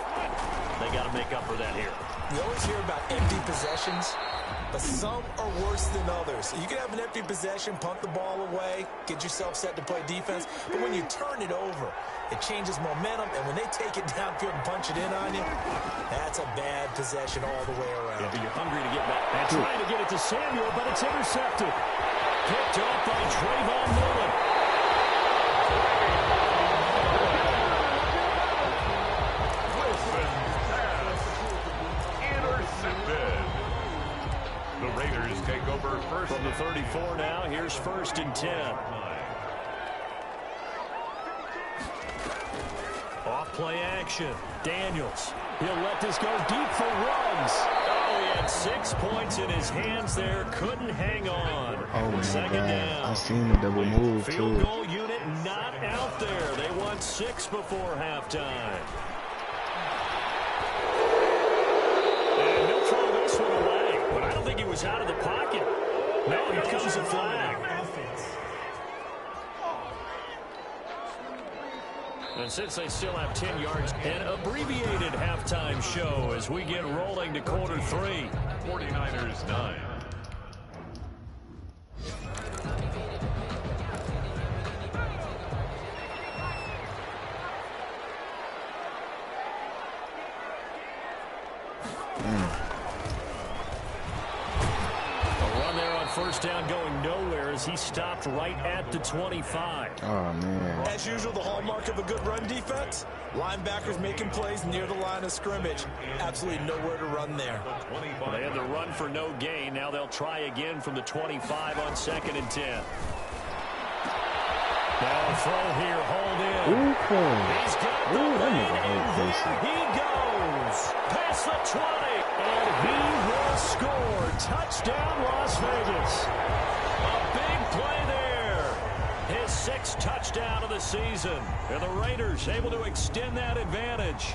They got to make up for that here. You always hear about empty possessions, but some are worse than others. You can have an empty possession, punt the ball away, get yourself set to play defense, but when you turn it over, it changes momentum, and when they take it downfield and punch it in on you, that's a bad possession all the way around. Yeah, you're hungry to get back. And trying to get it to Samuel, but it's intercepted. Picked off by Trayvon Mullen. The Raiders take over first. From the 34 now, here's 1st and 10. Off play action. Daniels. He'll let this go deep for Ruggs. Oh, he had 6 points in his hands there. Couldn't hang on. Oh, my 2nd God. down. I seen the double move, too. Field goal unit not out there. They won 6 before halftime. And he'll throw this one away. But I don't think he was out of the pocket. No, here comes a flag. And since they still have 10 yards, an abbreviated halftime show as we get rolling to quarter 3. 49ers 9. First down going nowhere as he stopped right at the 25. Oh, man. As usual, the hallmark of a good run defense, linebackers making plays near the line of scrimmage. Absolutely nowhere to run there. Well, they had the run for no gain. Now they'll try again from the 25 on 2nd and 10. Now throw here, hold in. Ooh, cool. He's got the lead, and there he goes. Past the 20, and he will score. Touchdown, Las Vegas. A big play there. His 6th touchdown of the season. And the Raiders able to extend that advantage.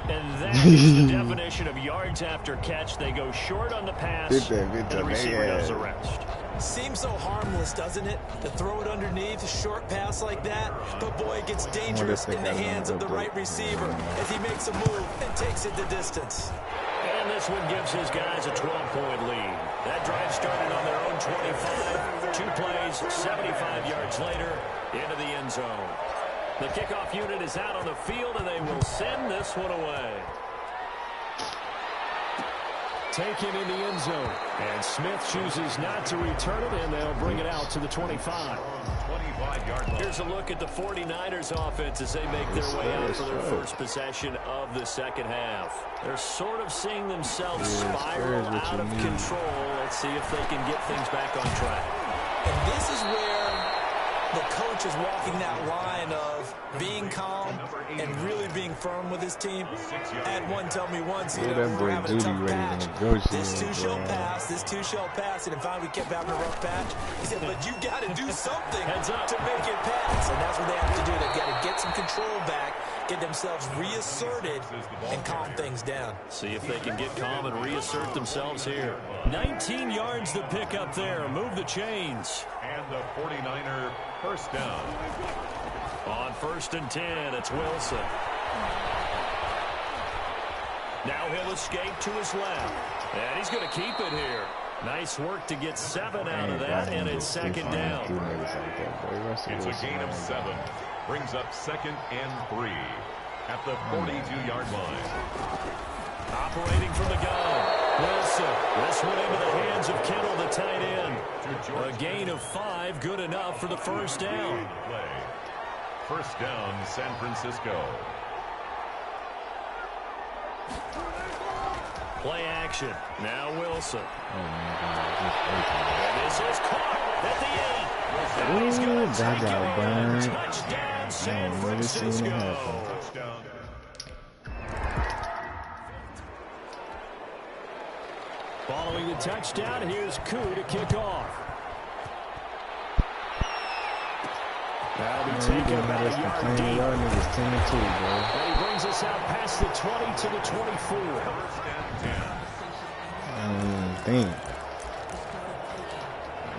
And that is the definition of yards after catch. They go short on the pass, and the receiver does the rest. Seems so harmless, doesn't it? To throw it underneath, a short pass like that. But boy, it gets dangerous in the hands of the right receiver as he makes a move and takes it the distance. And this one gives his guys a 12-point lead. That drive started on their own 25. 2 plays, 75 yards later, into the end zone. The kickoff unit is out on the field, and they will send this one away. Taken in the end zone. And Smith chooses not to return it, and they'll bring it out to the 25. 25-yard line. Here's a look at the 49ers offense as they make their way out for their first possession of the second half. They're sort of seeing themselves spiral out of control. Let's see if they can get things back on track. And this is where the coach is walking that line of being calm and really being firm with his team. I had one tell me once, we're having a tough patch. This two shall pass, this two shall pass. And finally we kept having a rough patch. He said, but you got to do something to make it pass. And that's what they have to do. They've got to get some control back, get themselves reasserted, and calm things down. See if they can get calm and reassert themselves here. 19 yards to pick up there. Move the chains. And the 49er first down. On 1st and 10, it's Wilson. Now he'll escape to his left. And he's going to keep it here. Nice work to get 7 out of that, and it's 2nd down. It's a gain of 7. Brings up 2nd and 3 at the 42-yard line. Operating from the gun. Wilson. This one into the hands of Kittle, the tight end. A gain of 5, good enough for the first down. First down, San Francisco. Play action. Now Wilson. And this is caught at the 8. He's going to take it in. Touchdown, San Francisco. Touchdown. Following the touchdown, here's Koo to kick off. That'll be taken about a yard deep. And he brings us out past the 20 to the 24. Think.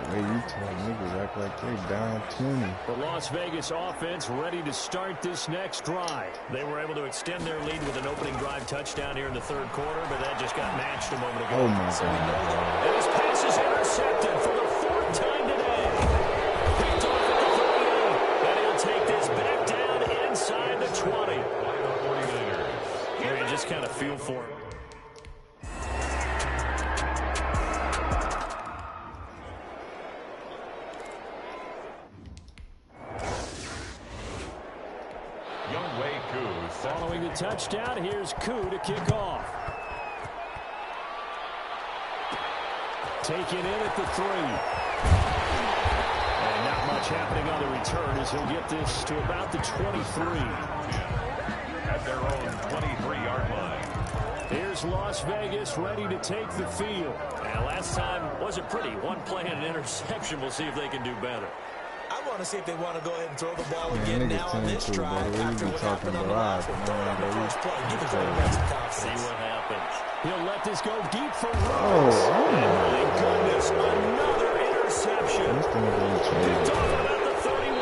The way you tell niggas act like they down 20. The Las Vegas offense ready to start this next drive. They were able to extend their lead with an opening drive touchdown here in the 3rd quarter, but that just got matched a moment ago. Oh my God. And his pass is intercepted for the 4th time today. Picked off at the 38, and he'll take this back down inside the 20. You just kind of feel for him. Following the touchdown, here's Koo to kick off. Taken in at the 3. And not much happening on the return as he'll get this to about the 23. At their own 23-yard line. Here's Las Vegas ready to take the field. And last time wasn't pretty. 1 play and an interception. We'll see if they can do better. I want to see if they want to go ahead and throw the ball again now on this drive after what happened on the last one. Throw it on the first play. Give the quarterback some confidence. See what happens. He'll let this go deep for Rose. Oh, my goodness. Another interception. Picked off about the 31.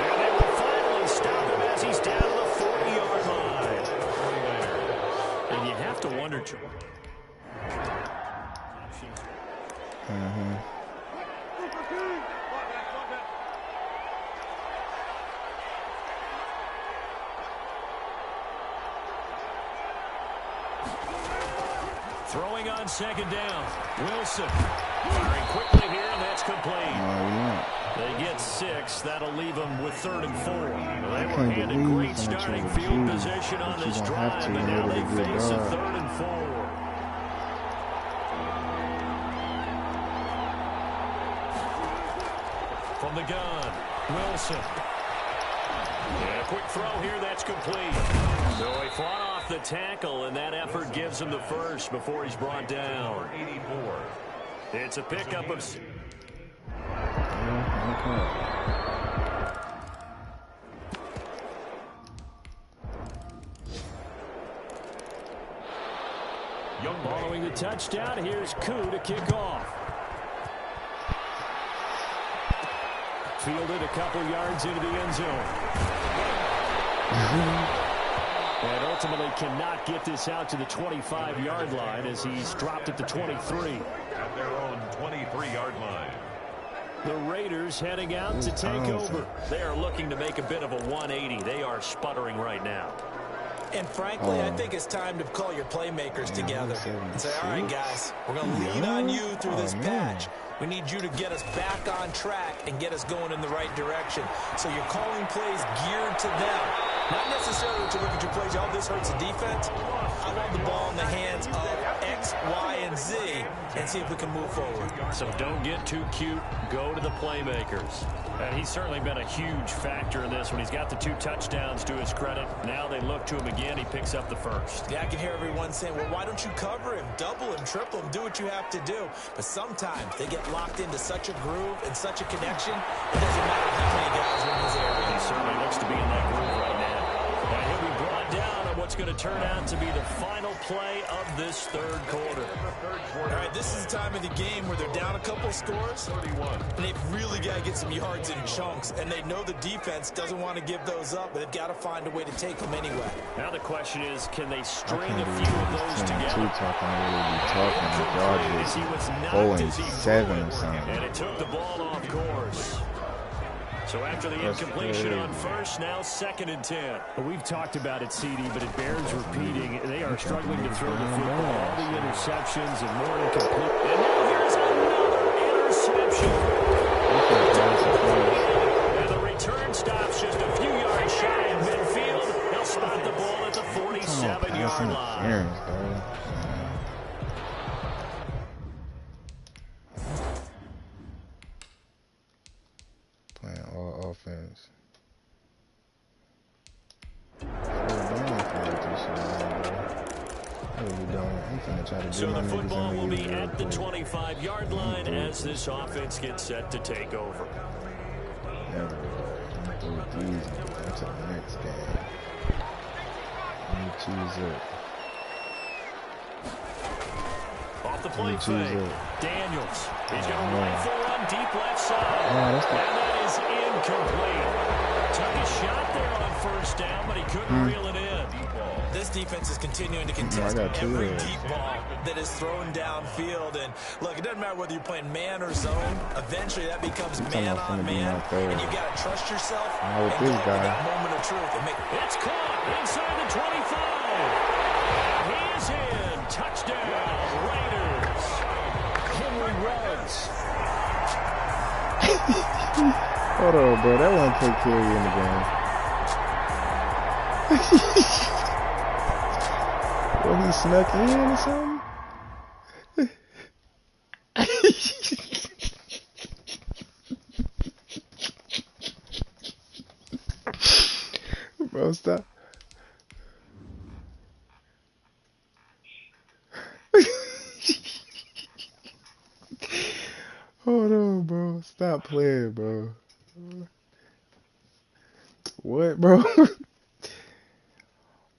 And they will finally stop him as he's down to the 40-yard line. And you have to wonder, Throwing on 2nd down. Wilson firing quickly here, and that's complete. They get 6. That'll leave them with 3rd and 4. They were handed great starting field position on this drive, and now they face a 3rd and 4. From the gun, Wilson. And a quick throw here, that's complete. So he fought off the tackle, and that effort gives him the first before he's brought down. 84. It's a pickup of... Following the touchdown, here's Koo to kick off. Fielded a couple yards into the end zone. And ultimately cannot get this out to the 25-yard line as he's dropped at the 23. At their own 23-yard line. The Raiders heading out to take over. They are looking to make a bit of a 180. They are sputtering right now. And frankly, I think it's time to call your playmakers together and say, all right, guys, we're going to lean on you through this patch. We need you to get us back on track and get us going in the right direction. So you're calling plays geared to them. Not necessarily to look at your plays, oh, this hurts the defense. I want the ball in the hands of X, Y, and Z and see if we can move forward. So don't get too cute. Go to the playmakers. And he's certainly been a huge factor in this when he's got the 2 touchdowns to his credit. Now they look to him again. He picks up the first. Yeah, I can hear everyone saying, well, why don't you cover him, double him, triple him, do what you have to do. But sometimes they get locked into such a groove and such a connection, it doesn't matter how many guys are in his area. He certainly looks to be in that groove right now. And he'll be brought down on what's going to turn out to be the final play of this third quarter. All right, this is the time of the game where they're down a couple scores, and they've really got to get some yards in chunks, and they know the defense doesn't want to give those up, but they've got to find a way to take them anyway. Now the question is, can they string a few of those together? He was 4-7 or something. And it took the ball off course. So after the incompletion on first, now 2nd and 10. Well, we've talked about it, CD, but it bears repeating. They are struggling to throw the football. All the interceptions and more incomplete. And now here's another interception. And the return stops just a few yards shy of midfield. They'll spot the ball at the 47-yard line. Offense. So the football will be at the 25-yard line as this offense gets set to take over. That's the next game. Let me choose it. Off the play fake. Daniels. He's going to rifle one deep left side. And that is incomplete. Took a shot there on first down, but he couldn't reel it in. This defense is continuing to contest every deep ball that is thrown downfield. And look, it doesn't matter whether you're playing man or zone. Eventually, that becomes man on man. And you've got to trust yourself and go for that moment of truth. And it's caught inside the 25. And he is in. Touchdown, Raiders. Henry runs. Hold on, bro. That one take care of you in the game. Well, he snuck in or something? Bro, stop. Hold on, bro. Stop playing, bro. What, bro?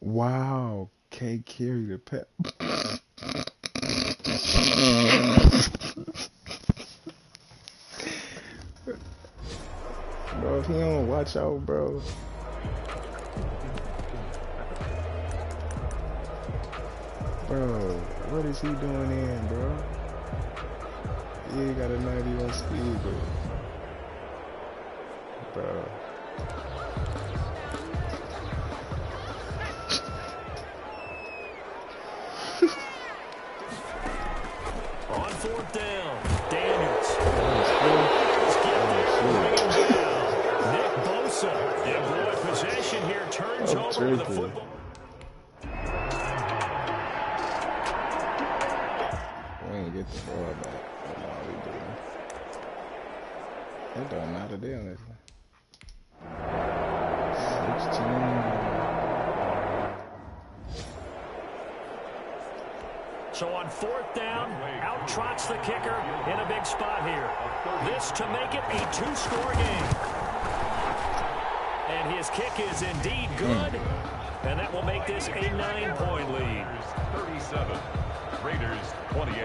Wow. Can't carry the pep. Bro, if he don't watch out, bro. Bro, what is he doing in, bro? He got a 91 speed, bro. On 4th down, Daniels. Nick Bosa. And boy, possession here turns over with the football. We ain't get the ball back. That's all we do. It don't matter, they on this. 16. So on 4th down, out trots the kicker in a big spot here. This to make it a 2-score game. And his kick is indeed good. And that will make this a 9-point lead. 37. Raiders 28.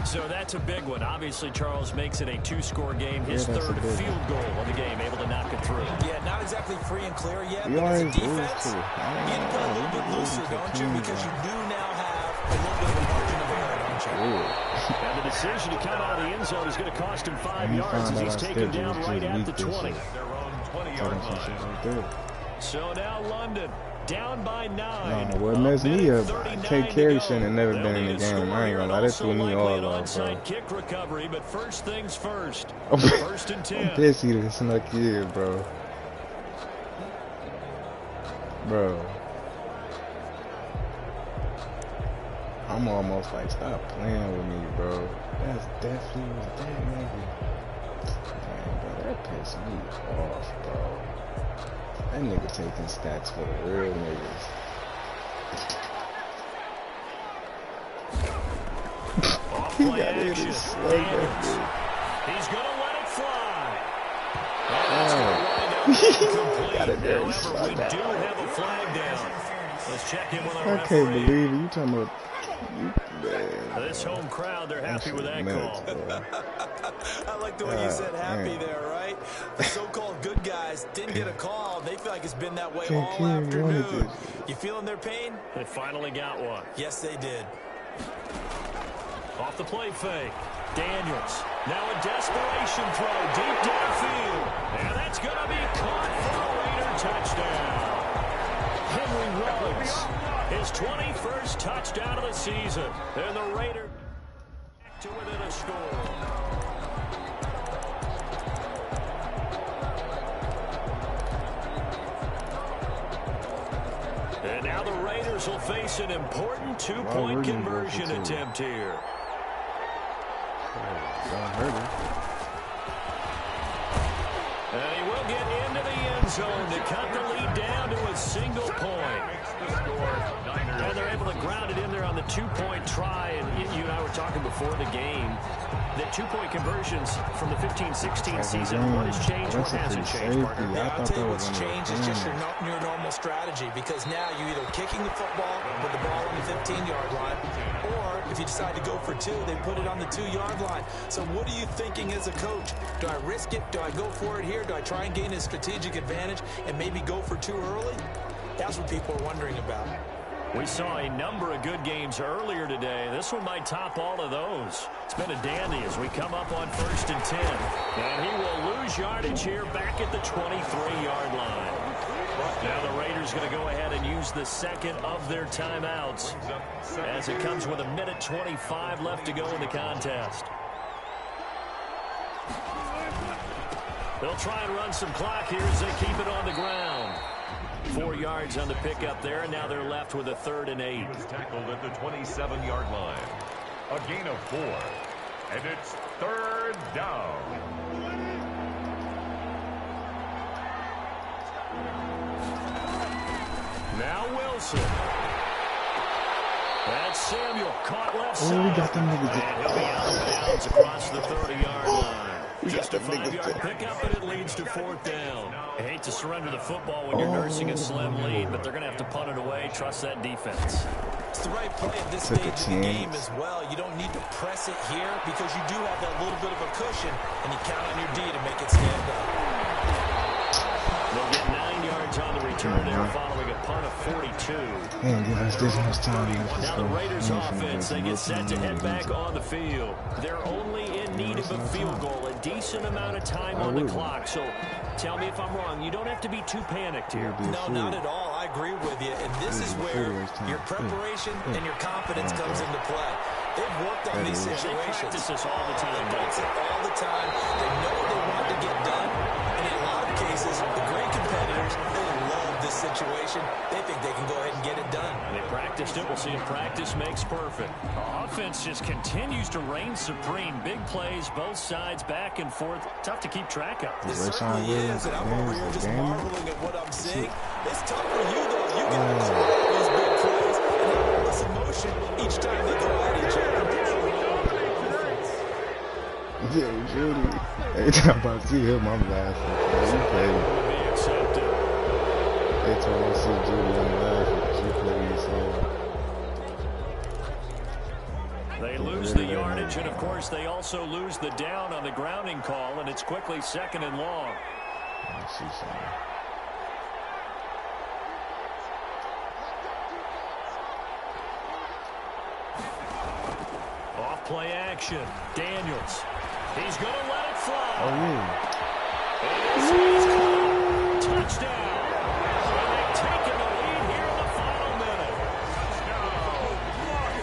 So that's a big one. Obviously, Charles makes it a two-score game. His third field goal of the game, able to knock it through. Yeah, not exactly free and clear yet, but as a defense, you play a little bit looser, don't you? Because you do now have a little bit of a margin of error, don't you? And the decision to come out of the end zone is going to cost him 5 yards as he's taken down right at the 20. Their own 20-yard line. So now London down by 9. I don't know what messed me up. Kate Carey shouldn't have never been in the game. I ain't gonna lie, that threw me all off, bro. Kick recovery, but first things first. I'm First and 10. pissed he done snuck in, bro. Bro. I'm almost like, stop playing with me, bro. That's definitely was that nigga. Man, bro, that pissed me off, bro. That nigga taking stats for the real niggas. He got it in his slug. He's going to let it fly. Got it there. However, we do have a flag down. Let's check in with our I referee. can't believe it. You talking about... This home crowd, they're happy with that call. I like the way you said happy there, right? The so-called good guys didn't get a call. They feel like it's been that way all afternoon. You feeling their pain? They finally got one. Yes, they did. Off the play fake. Daniels. Now a desperation throw deep downfield. And that's going to be caught for a Raider touchdown. Henry Ruggs. His 21st touchdown of the season. And the Raiders back to within a score. And now the Raiders will face an important two-point conversion attempt here. And he will get into the end zone to cut the lead down to a single point. And they're able to ground it in there on the two-point try. And you and I were talking before the game that two-point conversions from the 15-16 season, what has changed, what hasn't changed, partner? Yeah, I'll tell you what's changed is just your normal strategy, because now you're either kicking the football with the ball on the 15-yard line, or if you decide to go for two, they put it on the 2-yard line. So what are you thinking as a coach? Do I risk it? Do I go for it here? Do I try and gain a strategic advantage and maybe go for two early? That's what people are wondering about. We saw a number of good games earlier today. This one might top all of those. It's been a dandy as we come up on 1st and 10. And he will lose yardage here back at the 23-yard line. Now the Raiders going to go ahead and use the second of their timeouts as it comes with 1:25 left to go in the contest. They'll try and run some clock here as they keep it on the ground. 4 yards on the pickup there, and now they're left with a 3rd and 8. He was tackled at the 27-yard line. A gain of 4. And it's 3rd down. Now Wilson. That's Samuel caught left side. Oh, we got them niggas. And he'll be out of bounds across the 30-yard line. Just a 5-yard pickup, but it leads to 4th down. I hate to surrender the football when you're nursing a slim lead, but they're going to have to punt it away. Trust that defense. It's the right play at this stage of the game as well. You don't need to press it here because you do have that little bit of a cushion, and you count on your D to make it stand up. They'll get 9 yards on the return there following a punt of 42. Man, give us this much time. Now the Raiders offense, they get set to head back on the field. They're only in need of a field goal, a decent amount of time on the clock. So tell me if I'm wrong. You don't have to be too panicked here. No, not at all. I agree with you. And this is where your preparation and your confidence comes into play. They've worked on these situations. They practice this all the time. They practice it all the time. They know what they want to get done. And in a lot of cases, the great competitors, they love this situation. They think they can go ahead and get it done. They practiced it. We'll see if practice makes perfect. Offense just continues to reign supreme. Big plays, both sides, back and forth. Tough to keep track of. It certainly is, and I'm over here just marveling at what I'm seeing. It's tough for you, though. You get these big plays and have all this emotion each time they go at each other. Yeah, Judy. Every time I see him, I'm laughing. Every time I see Judy, I'm laughing. She played me so. They lose the yardage, and, of course, they also lose the down on the grounding call, and it's quickly 2nd and long. Let's see something. Off play action. Daniels. He's going to let it fly. Oh, yeah. Touchdown. And they've taken the lead here in the final minute.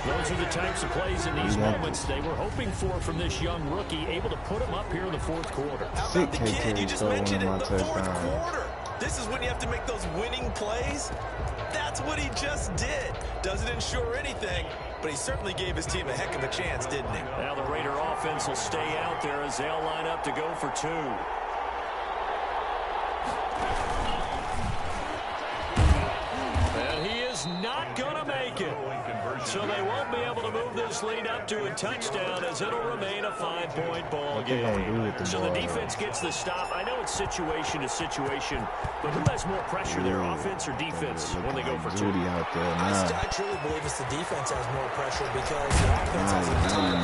Those are the types of plays in these moments they were hoping for from this young rookie, able to put him up here in the 4th quarter. How about the kid? You just mentioned it in the 4th quarter. This is when you have to make those winning plays. That's what he just did. Doesn't ensure anything, but he certainly gave his team a heck of a chance, didn't he? Now the Raider offense will stay out there as they'll line up to go for 2. And he is not going to make it. So they won't be able to move this lead up to a touchdown as it'll remain a 5-point ball game. So the defense gets the stop. I know it's situation to situation, but who has more pressure there, offense or defense, when they go for 2? I truly believe it's the defense has more pressure because the offense has a ton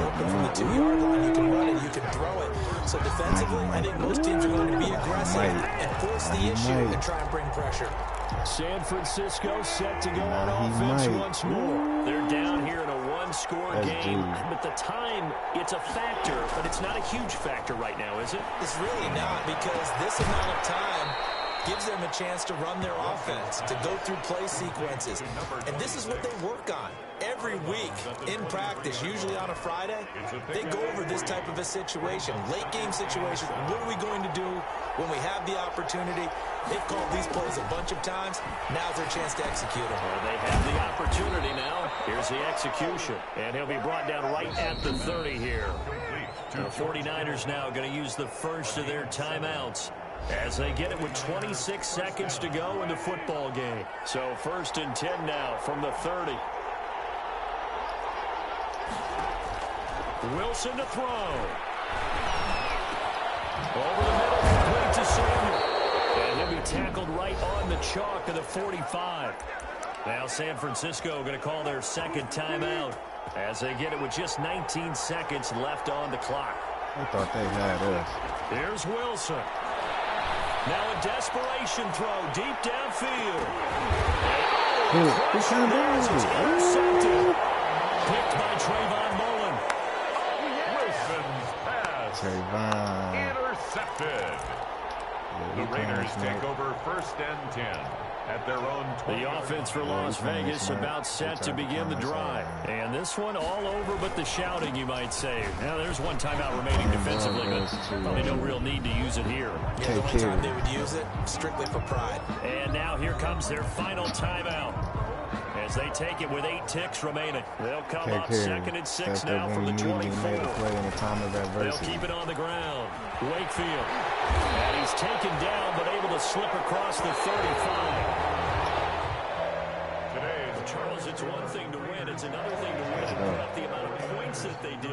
open from the 2-yard line. You can run it, you can throw it. So defensively, I think most teams are going to be aggressive and force the issue and try and bring pressure. San Francisco set to go on offense once more. They're down here in a 1-score game, but the time, it's a factor, but it's not a huge factor right now, is it? It's really not, because this amount of time gives them a chance to run their offense, to go through play sequences. And this is what they work on every week in practice, usually on a Friday. They go over this type of a situation, late game situation. What are we going to do when we have the opportunity? They've called these plays a bunch of times. Now's their chance to execute them. Well, they have the opportunity now. Here's the execution. And he'll be brought down right at the 30 here. The 49ers now going to use the first of their timeouts as they get it with 26 seconds to go in the football game. So 1st and 10 now from the 30. Wilson to throw. Over the middle, complete to Samuel. And he'll be tackled right on the chalk of the 45. Now San Francisco going to call their 2nd timeout as they get it with just 19 seconds left on the clock. I thought they had us. Here's Wilson. Now a desperation throw deep downfield. Intercepted. Picked by Trayvon Mullen. Wilson's pass. Intercepted. The Raiders take over 1st and 10 at their own 20. The offense for Las Vegas about set to begin the drive. And this one all over but the shouting, you might say. Now there's one timeout remaining defensively, but probably no real need to use it here. Yeah, the only time they would use it, strictly for pride. And now here comes their final timeout as they take it with 8 ticks remaining. They'll come up 2nd and 6 now from the 24. They'll keep it on the ground. Wakefield. And he's taken down but able to slip across the 35. Today, Charles, it's one thing to win. It's another thing to win and put up the amount of points that they did. Boy,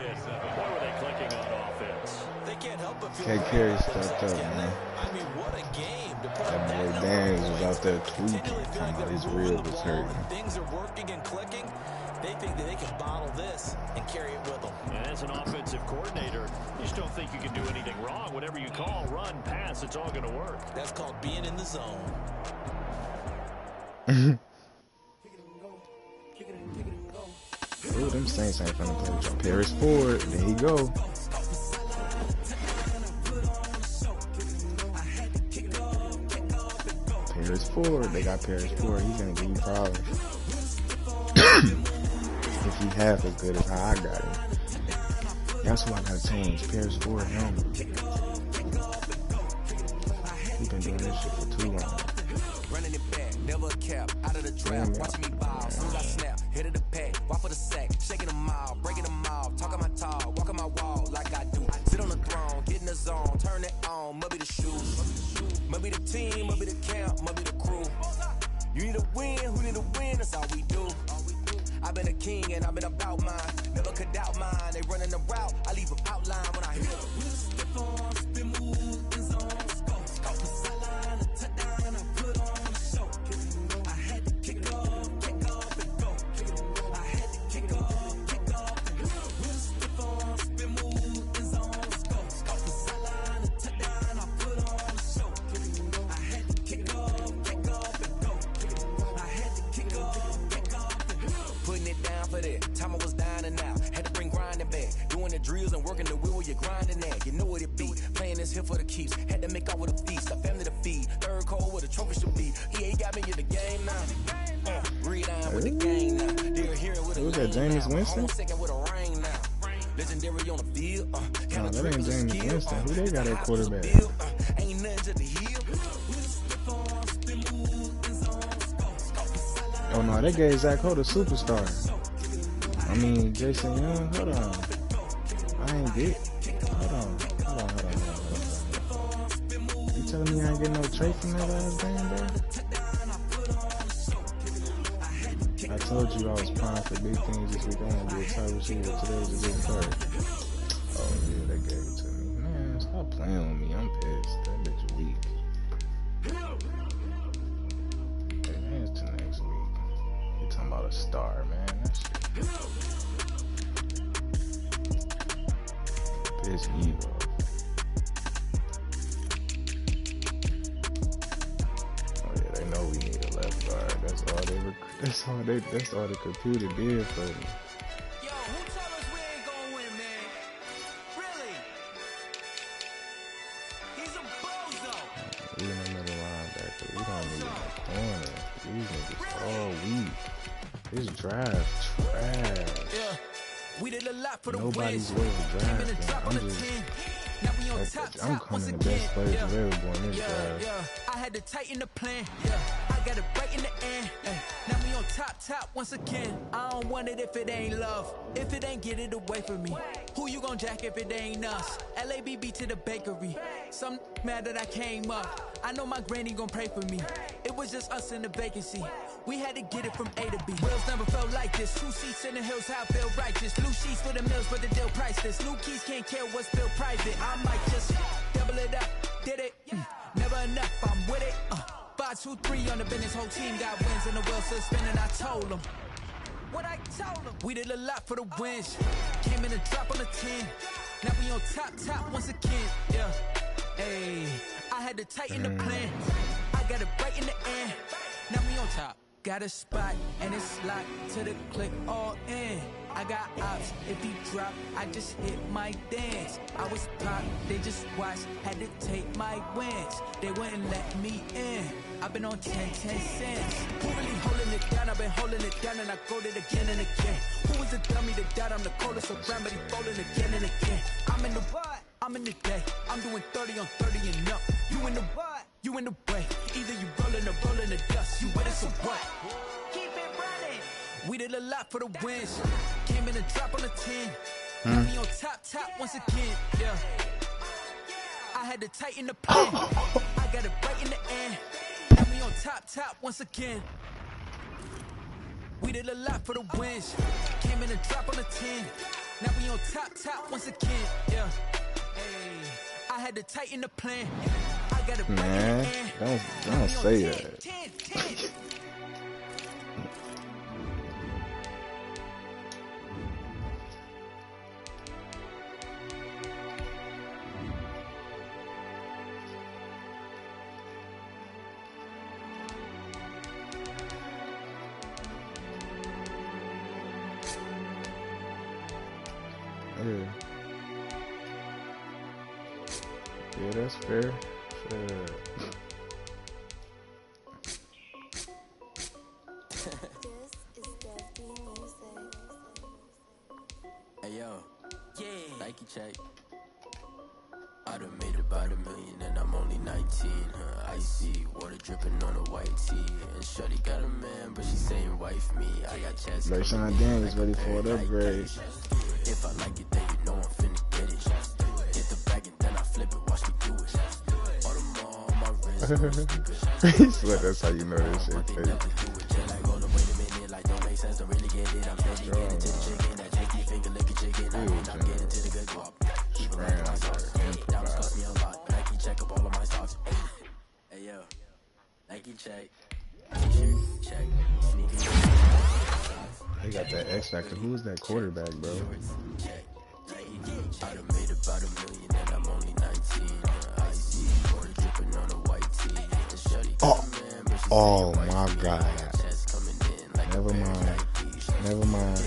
were they clicking on offense. They can't help but feel Carey stepped up, man. I mean, what a game to put that boy Daniels was out there tweaking. His rib was hurting. Things are working and clicking. They think that they can bottle this and carry it with them. And as an offensive coordinator, you just don't think you can do anything wrong. Whatever you call, run, pass, it's all going to work. That's called being in the zone. Ooh, them Saints ain't finna play with you. Paris Ford, there you go. Paris Ford, they got Paris Ford. He's gonna give you problems. If he half as good as how I got him. That's who I gotta change. Paris Ford helmet. He's been doing this shit for too long. Running it back, never cap, out of the trap, watching me ball, soon as I snap, hit of the pack, walk for the sack, shaking them all, breaking them all, talking my talk, walking my wall like I do, sit on the throne, get in the zone, turn it on, maybe the shoes, maybe the team, maybe the camp, maybe the crew, you need a win, who need a win, that's all we do, I've been a king and I've been about mine, never could doubt mine, they running the route, I leave them outline when I hit them. for that. Time I was dying and out. Had to bring grinding back. Doing the drills and working the wheel where you're grinding at. You know what it be. Playing this here for the keeps. Had to make off with a feast. A family to feed. Third cold where the trophy should be. EA got me in the game now. Read on with the game now. They're here with a who's that, Jameis Winston? Second with a rain now. Legendary on the field. Nah, that ain't Jameis Winston. Who they got at quarterback? Ain't nothing to the heel. Oh no, they gave Zach Holt a superstar. I mean, Jason Young. Hold on. I ain't get. Hold on. You telling me I ain't getting no trade from that last game, bro? I told you I was primed for big things this week. I want to be a top receiver. Today's a big third. Oh yeah, they gave it to me. Man, stop playing with me. I'm pissed. That bitch weak. Advance to next week. You talking about a star, man? That shit piss me off. Oh yeah, they know we need a left guard. That's all the computer did for me. Yo, who told us we ain't gonna win, man? Really? He's a bozo. We in another linebacker. We don't need no corner. These niggas all weak. This draft trash. Yeah, we did a lot for the Nobody's wins. worth drafting. I'm coming the best players available in this draft. I had to tighten the plan. I got it right in the end. Now we on top once again. I don't want it if it ain't love. If it ain't, get it away from me. Who you gon' jack if it ain't us? LABB to the bakery. Some mad that I came up. I know my granny gon' pray for me. It was just us in the vacancy. We had to get it from A to B. Wheels never felt like this. 2 seats in the hills, how I feel righteous. Blue sheets for the mills, but the deal priceless. New keys can't care what's still private. I might just double it up. Did it? Never enough, I'm with it. 5, 2, 3 on the business. Whole team got wins and the wheels still spinning. I told them what I told them. We did a lot for the wins. Came in and drop on the 10. Now we on top once again. Yeah. Hey, I had to tighten the plan. I got it right in the end. Now we on top. Got a spot and it's locked to the click all in. I got ops, if he drop, I just hit my dance. I was pop, they just watched, had to take my wins. They wouldn't let me in. I've been on 10 cents. Who really holding it down? I've been holding it down and I go it again and again. Who was the dummy that died? I'm the coldest around, but he folding again and again. I'm in the what? I'm in the day. I'm doing 30 on 30 and up. You in the what? You in the way. Either you rolling or rolling the dust. You with us or what? Keep it running. We did a lot for the wins. Came in and drop on the 10. Now we on top once again. Yeah. I had to tighten the plan. I got it right in the end. Now we on top once again. We did a lot for the wins. Came in and drop on the 10. Now we on top once again. Yeah. Hey, I had to tighten the plan. I got it right in the end. Don't say that. 10. Yeah, that's fair. Hey yo, Nike check. I done made about $1 million and I'm only 19. Icy water dripping on a white tee. And shorty got a man, but she saying wife me. I got chest. Rashawn Daniels ready for an upgrade. If I like it, then you know I'm finna get it. Get the bag and then I flip it, watch me do it. All my wrist. He swear that's how you know this shit. Like don't make sense, don't really get it. I'm steady getting to the chicken. That JT finger licking chicken. I'm getting to the good guap. Keep it right on my socks. That was cost me a lot. Nike check up all of my stocks. Hey yo, Nike check. T-shirt check. Sneakers. They got that X factor. Who's that quarterback, bro? I done made about $1 million and I'm only 19. I see water dripping on a white tee. Oh my God. Never mind.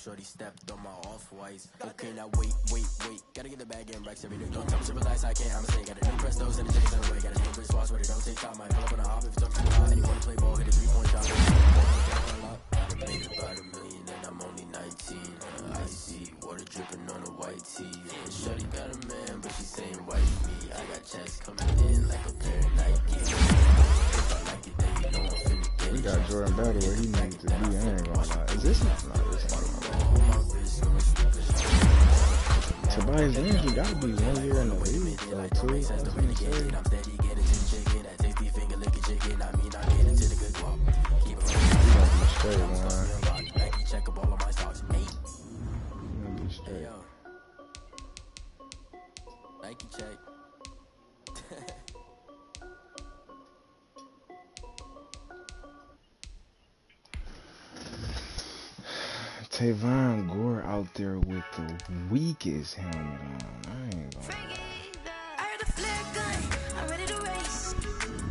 Shorty stepped on my off-whites. Okay, now wait. Gotta get the bag and racks every day. Don't tell me to relax, I can't, I'ma say. Got a new Prestos and the J's on the way. Got a new Chris Watch where they don't take time. I pull up on a hop if it's up too high. And you wanna play ball, hit a 3-point shot. I made about $1 million and I'm only 19. Icy, water dripping on a white tee. And Shorty got a man, but she saying white me. I got checks coming in like a pair of Nike. If I like it, then you know I'm finna get it. We got Jordan Battle where he needs to be. I ain't gonna lie. Is this not? No, this ain't. Tobias Andrew gotta be 1 year in the league, or 2. I was gonna say. Straight, man. Be straight. Nike check. Tavon Gore out there with the weakest helmet on. I ain't gonna lie. I heard a flare gun, I'm ready to race.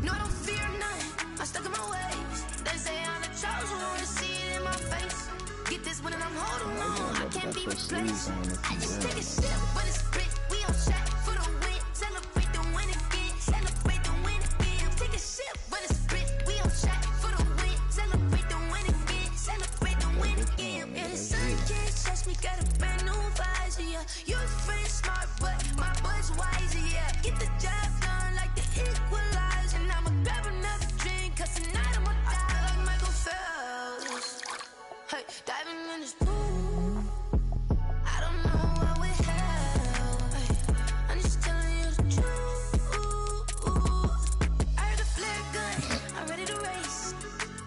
No, I don't fear none, I'm stuck in my ways. They say I'm the chosen one, to see it in my face. Get this one and I'm holding on, I can't be replaced. I just take a sip, but it's split, we on shot for the win. Celebrate the win again, celebrate the win again. Take a sip, but it's split, we on shot for the win. Celebrate the win again, celebrate the win again. And the sun can't touch me, got a brand new visor, yeah. You're friend smart, but my boy's wiser, yeah. Get the job done like the equalizer. And I'ma grab another drink, cause tonight I'ma die like Michael Phelps. Hey, diving in this pool, I don't know what we have. Hey, I'm just telling you the truth. I heard a flare gun, I'm ready to race.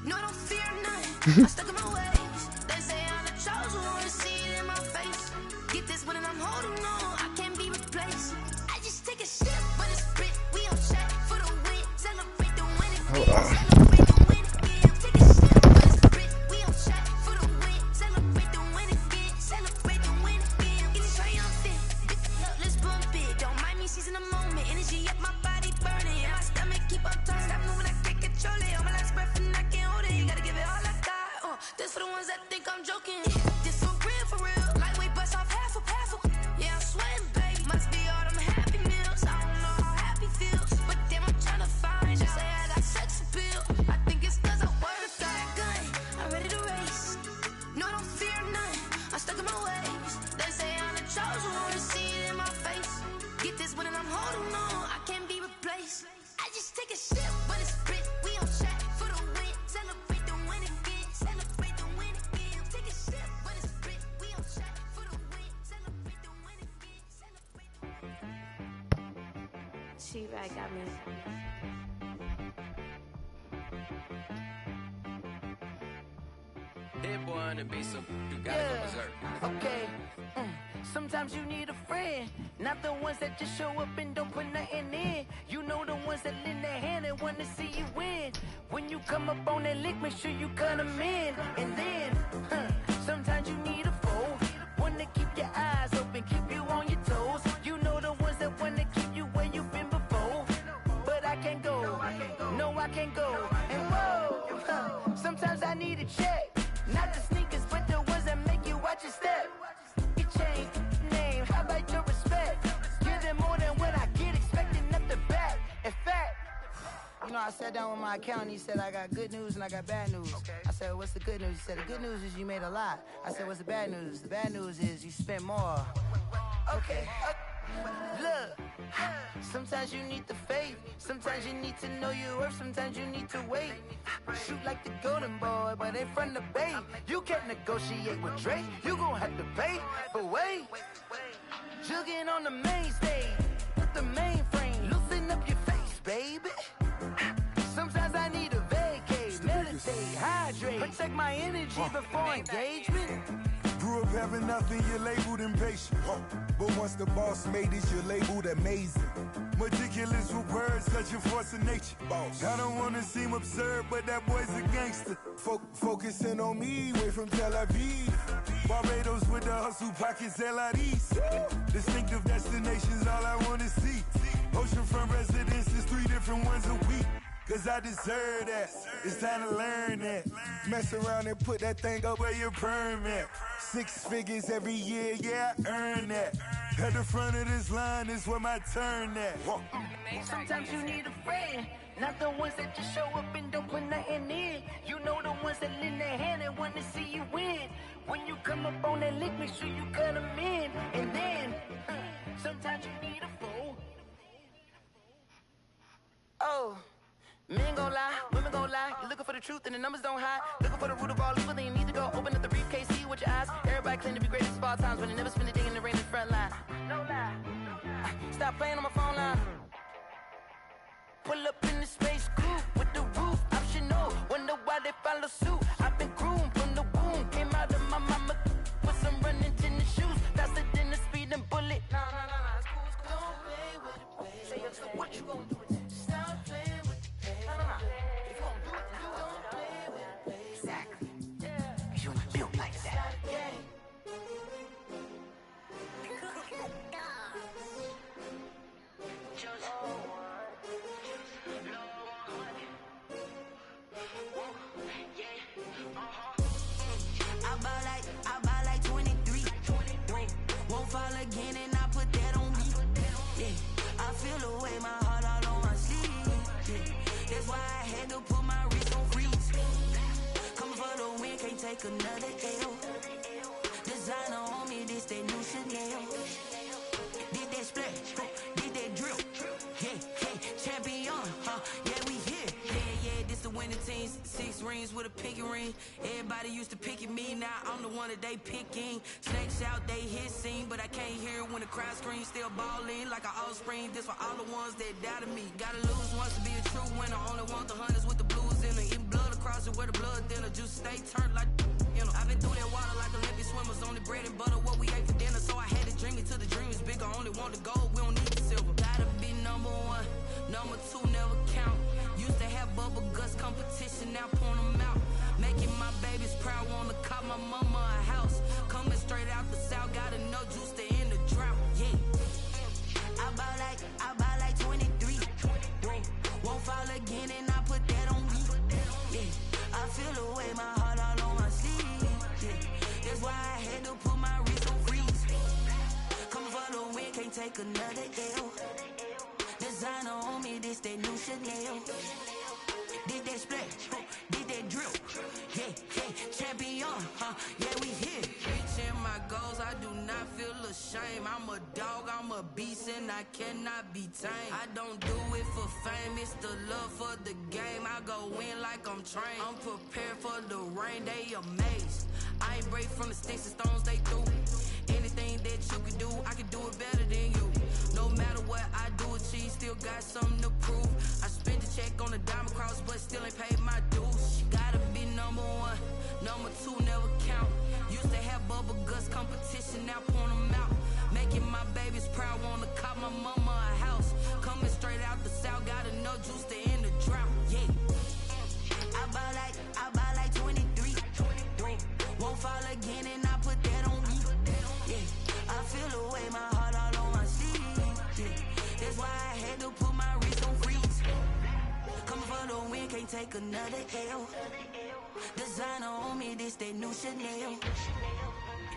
No, I don't fear none, I'm stuck in my ways. They say I'm the chosen one, to see it in my face. Get this one and I'm holding on, I can't be replaced. I just take a sip, but it's split, we on shot for the win. Celebrate the win again, celebrate the win again. Take a sip, but it's split, we on shot for the win. Celebrate the win again, celebrate the win again. Get it triumphant, let's bump it. Don't mind me seizing the moment, energy up my body burning. My stomach keep on turning, stop moving, I can't control it. On my last breath and I can't hold it, you gotta give it all I got. This for the ones that think I'm joking. This for real. Lightweight bust off half a. Yeah, I'm sweating, baby. Must be all them happy meals. I don't know how happy feels, but damn, I'm trying to find you. Say I got sex appeal. I think it's cause I work that gun. I'm ready to race. No, I don't fear none. I'm stuck in my ways. They say I'm the chosen one, to see it in my face. Get this one and I'm holding on, I can't be replaced. I just take a sip, but it's split. We on shot for the win. Celebrate the win again. Celebrate the win again. Take a sip, but it's split. We on shot for the win. Celebrate the win again. Celebrate the win again. She-Rag got me. Hit boy on the beat, so you gotta go berserk. Okay. Sometimes you need a friend, not the ones that just show up and don't put nothing in. You know the ones that lend their hand and want to see you win. When you come up on that lick, make sure you cut them in. And then, sometimes you need a foe, one to keep your eyes open, keep you on your toes. You know the ones that want to keep you where you've been before. But I can't go, no I can't go. And whoa, sometimes I need a check. Not the sneakers, but the ones that make you watch your step. You change name, how about your respect? Give them more than what I get, expecting up the back. In fact, you know, I sat down with my accountant, he said I got good news and I got bad news. I said, what's the good news? He said, the good news is you made a lot. I said, what's the bad news? The bad news is you spent more. Okay. Look, sometimes you need the faith, sometimes you need to know your worth, sometimes you need to wait. Shoot like the golden boy, but in front of the bay. You can't negotiate with Drake, you gon' have to pay. But wait, jugging on the main stage, with the mainframe, loosen up your face, baby. Sometimes I need a vacate, meditate, hydrate, protect my energy before engagement. Grew up having nothing, you're labeled impatient. But once the boss made it, you're labeled amazing. Meticulous with words, such a force of nature. I don't wanna seem absurd, but that boy's a gangster. Focusing on me, way from Tel Aviv. Barbados with the hustle pockets, LIDs. Distinctive destinations, all I wanna see. Oceanfront residences, 3 different ones a week. cause I deserve that. It's time to learn that. Mess around and put that thing up where your permit. 6 figures every year, yeah, I earn that. At the front of this line is where my turn at. Sometimes you need a friend, not the ones that just show up and don't put nothing in. You know the ones that lend their hand and want to see you win. When you come up on that lick, make sure you cut them in. And then, sometimes you need a fool. Oh, men gon' lie, women gon' lie. You're looking for the truth and the numbers don't hide. Looking for the root of all evil, then you need to go open up the briefcase, see with your eyes. Everybody claim to be greatest of all times, but they never spend a day in the rain in the front line. No lie. Stop playing on my phone line. Pull up in the space coupe with the roof optional. Wonder why they follow suit. I've been groomed from the womb. Came out of my mama with some running tennis shoes. Faster than the speeding bullet. No, it's cool, it's cool. Don't play with it, baby. Say, what you gonna do with it? Stop playing with it, baby. No. If you gonna do it, you don't play with it, baby. Exactly. Cause you're not built like that. I buy like 23. Won't fall again and I put that on me. Yeah, I feel the way, my heart all on my sleeve. Yeah, that's why I had to put my wrist on freeze. Coming for the win, can't take another L. Designer on me, this that new Chanel. Did that splash, did that drill. Yeah, champion, yeah, we here. Yeah, this the winning team. 6 rings with a pinky ring. Everybody used to pick at me, now I'm the one that they picking. Snakes out, they hit scene, but I can't hear it when the crowd screams. Still balling like an offspring. This for all the ones that doubted me. Gotta lose once to be a true winner. Only want the hunters with the blues in it. Eating blood across it where the blood thinner. Juice stay turned like, you know. I've been through that water like Olympic swimmers. Only bread and butter, what we ate for dinner. So I had to dream it till the dream is bigger. Only want the gold, we don't need the silver. Gotta be number 1, number 2 never count. Used to have bubble guts competition, now point them out. Making my babies proud, wanna call my mama a house. Coming straight out the south, gotta know juice to end the drought. Yeah, I buy like 23. Won't fall again and I put that on me. Yeah, I feel the way, my heart all on my sleeve. Yeah, that's why I had to put my wrist on freeze. Coming for the win, can't take another L. Designer on me, this that new Chanel. Did that splash, did that drill. Yeah, champion, yeah, we here. Reaching my goals, I do not feel ashamed. I'm a dog, I'm a beast, and I cannot be tamed. I don't do it for fame, it's the love for the game. I go in like I'm trained. I'm prepared for the rain, they amazed. I ain't break from the sticks and stones they threw. Anything that you can do, I can do it better than you. No matter what I do, achieve, still got something to prove. I spent the check on the diamond cross, but still ain't paid my dues. Gotta be number 1, number 2 never count. Used to have bubble guts competition, now point them out. Making my babies proud, wanna call my mama a house. Coming straight out the south, gotta know juice to end the drought. Yeah, I buy like 23. Won't fall again and I put that on me. Yeah, I feel the way, my heart all on my sleeve. Yeah, that's why I had to put my wrist on freeze. Coming for the win, can't take another L. Designer on me, this that new Chanel.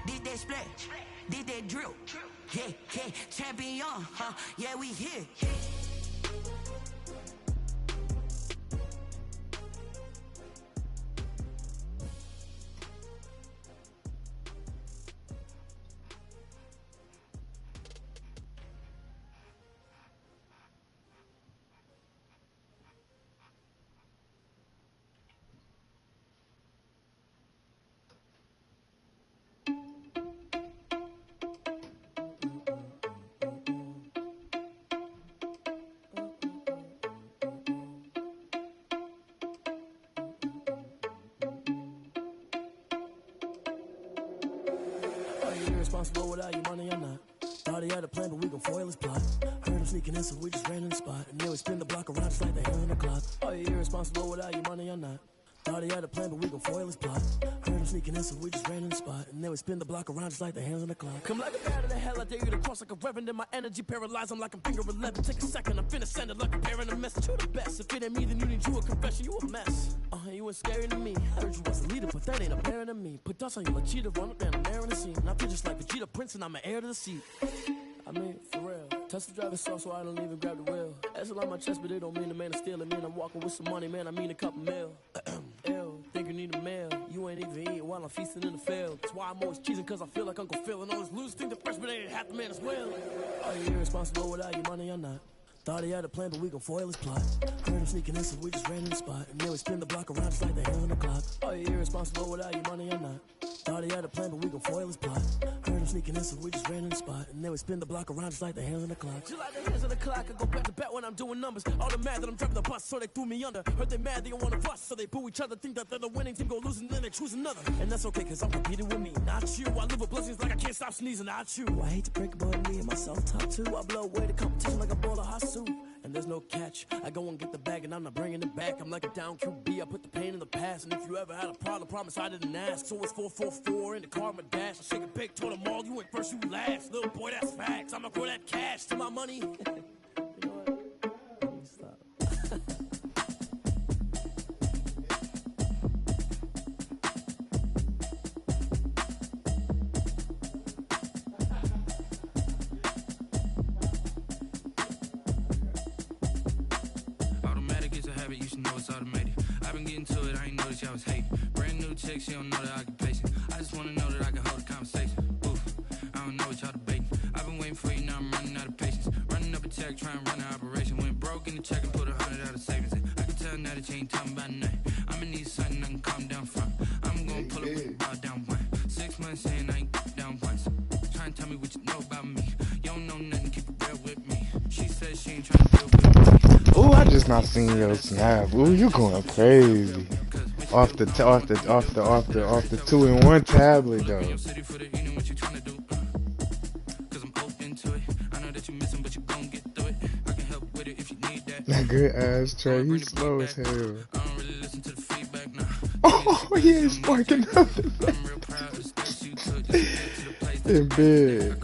Did that splash, did that drill. Yeah, champion, yeah, we here. Responsible without you money or not. Thought he had a plan, but we gon' foil his plot. Heard him sneaking in, so we just ran in the spot. And then we spin the block around just like the hell in the clock. Are you irresponsible without you money or not? Thought he had a plan, but we gon' foil his plot. Heard him sneaking in, so we just ran in the spot. And then we spin the block around just like the hands on the clock. Come like a bat of the hell, I dare you to cross like a reverend. And my energy paralyzed, I'm like I'm finger 11. Take a second, I'm finna send it like a parent a message. You the best, if it ain't me, then you need you a confession. You a mess, you ain't scary to me. Heard you was a leader, but that ain't apparent to me. Put dust on you like cheetah, run up and I'm there in the scene. And I feel just like Vegeta Prince and I'm an heir to the seat. I mean, for real. Touch the driver's soft so I don't even grab the wheel. That's on my chest, but it don't mean the man is stealing. Man, I'm walking with some money, man, I mean a couple mil. Ew, think you need a meal. You ain't even eating while I'm feasting in the field. That's why I'm always cheesing, cause I feel like Uncle Phil. And all this losers think the freshman ain't half the man as well. Are you irresponsible without your money or not? Thought he had a plan, but we gon' foil his plot. Heard him sneaking in, so we just ran in the spot. And then we spin the block around just like the hands on the clock. Are you irresponsible without your money or not? Thought he had a plan, but we gon' foil his plot. Heard him sneaking in, so we just ran in the spot. And then we spin the block around just like the hands on the clock. Just like the hands on the clock, I go back to back when I'm doing numbers. All the mad that I'm driving the bus, so they threw me under. Heard they mad, they don't wanna fuss, so they boo each other. Think that they're the winning team, go losing, then they choose another. And that's okay, cause I'm competing with me, not you. I live with blessings like I can't stop sneezing, not you. I hate to break it, but me and myself top two. I blow away the competition like a bowl of hot soup. And there's no catch. I go and get the bag and I'm not bringing it back. I'm like a down QB. I put the pain in the past. And if you ever had a problem, promise I didn't ask. So it's 444 in the car, my dash. I shake a big, told them all, you ain't first, you last. Little boy, that's facts. I'ma grow that cash to my money. You know what? Let me stop. You should know it's automated. I've been getting to it, I ain't noticed y'all was hating. Brand new chick, she don't know the occupation. I just wanna know that I can hold a conversation. Oof, I don't know what y'all debating. I've been waiting for you, now I'm running out of patience. Running up a check, trying to run an operation. Went broke in the check and put 100 out of savings in. I can tell now that you ain't talking about nothing. I'ma need something I can calm down from. I'm gonna pull up with the bar down one. 6 months in, I ain't down once. Trying to tell me what you know about me. You don't know nothing, keep it real with me. She said she ain't trying to deal with me. Ooh, I just not seen your snap. Ooh, you going crazy. Off the 2-in-1 tablet though. That good ass Trey, he's slow as hell. Oh, he ain't sparking nothing. In bed.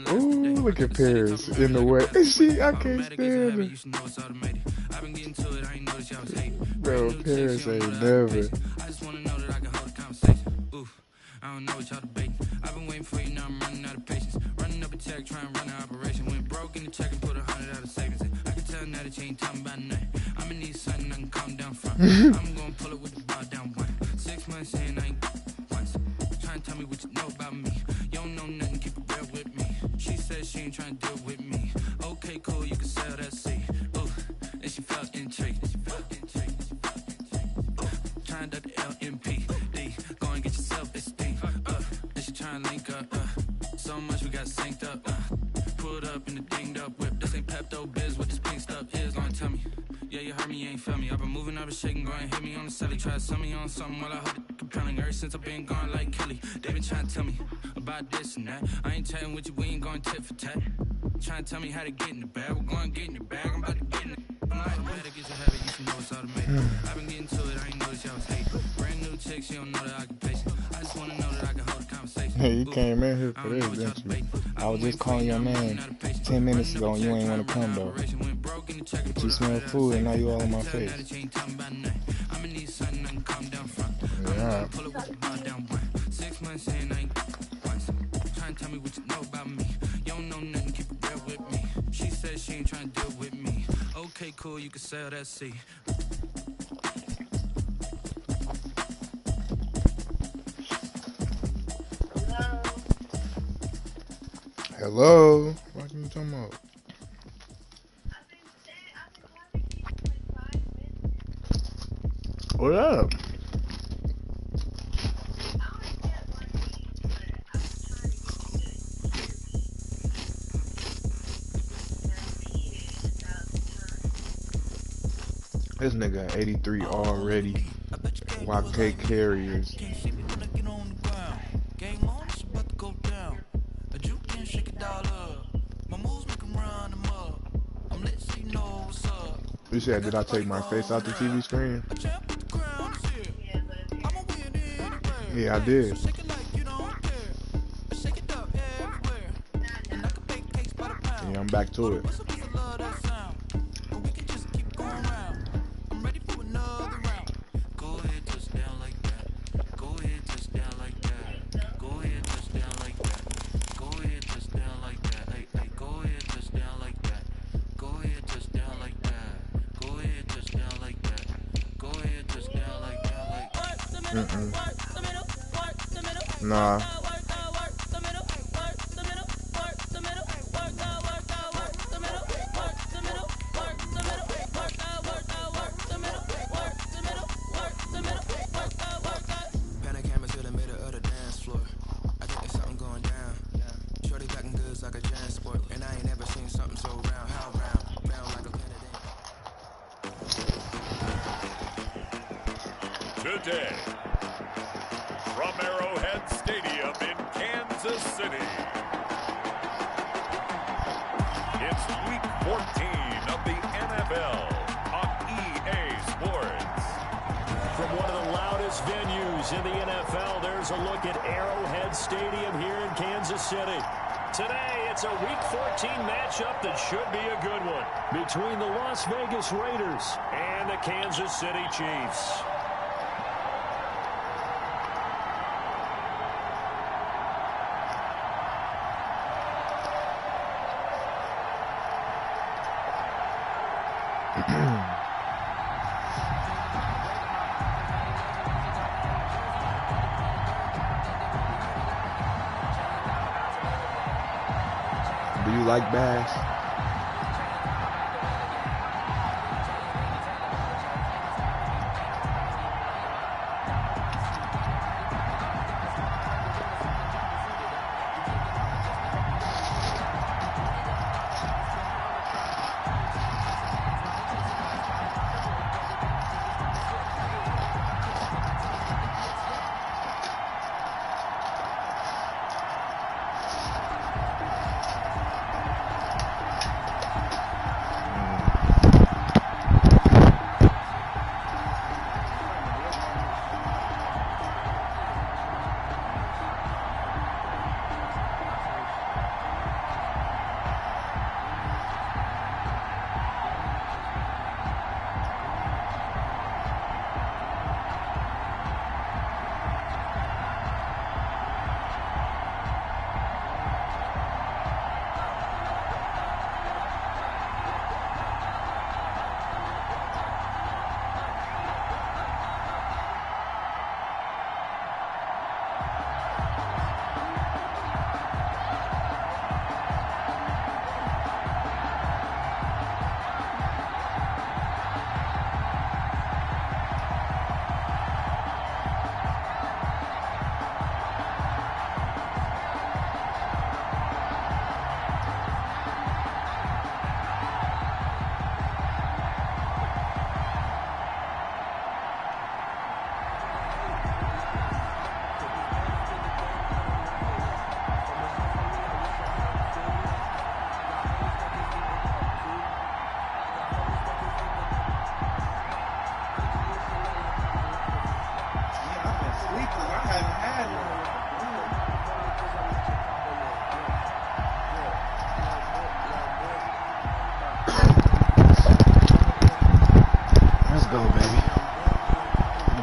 Ooh, look at Paris in the way. See, I can't stand it. Bro, Paris ain't never. I just wanna know that I can hold a conversation. Oof, I don't know what y'all debating. I've been waiting for you, now I'm running out of patience. Running up a check, trying to run an operation. Went broke in the check and put 100 out of savings in. I can tell now that you ain't talking about nothing. I'ma need something I can calm down from. I'm gonna pull it with the bar down one. 6 months in, I ain't once. Trying to tell me what you know about me. You don't know nothing, keep it real with me. She said she ain't trying to deal with me. Okay, cool, you can sell that seat. Ooh, and she felt intrigued. Trying to duck the LMPD. Go and get your self-esteem. And she trying to link up. So much we got synced up. Pulled up in the dinged up whip. This ain't Pepto Biz, what this pink stuff is. Gonna tell me. Yeah, you heard me, you ain't felt me. I've been moving up and shaking, go and hit me on the celly. Try to sell me on something while I hold it compelling. Ever since I've been gone like Kelly. They been trying to tell me about this and that. I ain't chatting with you, we ain't going tit for tat. Trying to tell me how to get in the bag. We're going to get in your bag, I'm about to get in it. I'm like, automatic is a habit, you should know it's automated. I've been getting to it, I ain't noticed y'all was hating. Brand new chick, she don't know the occupation. I just want to know that I can hold a conversation. Hey, you came in here for this, didn't you? I was just calling your name 10 minutes ago and you ain't want to come though. But you smell food and now you all in my face. Yeah. 6 months in, I ain't once. Trying to tell me what you know about me. You don't know nothing, keep it real with me. She said she ain't trying to deal with me. Okay, cool, you can sell that seat. Hello? What are you talking about? What up? This nigga at 83 already. YK carriers. You said, did I take my face out the TV screen? Yeah, I did. Yeah, I'm back to it. Nah. Today, from Arrowhead Stadium in Kansas City, it's Week 14 of the NFL on EA Sports. From one of the loudest venues in the NFL, there's a look at Arrowhead Stadium here in Kansas City. Today, it's a Week 14 matchup that should be a good one between the Las Vegas Raiders and the Kansas City Chiefs. Do you like bass?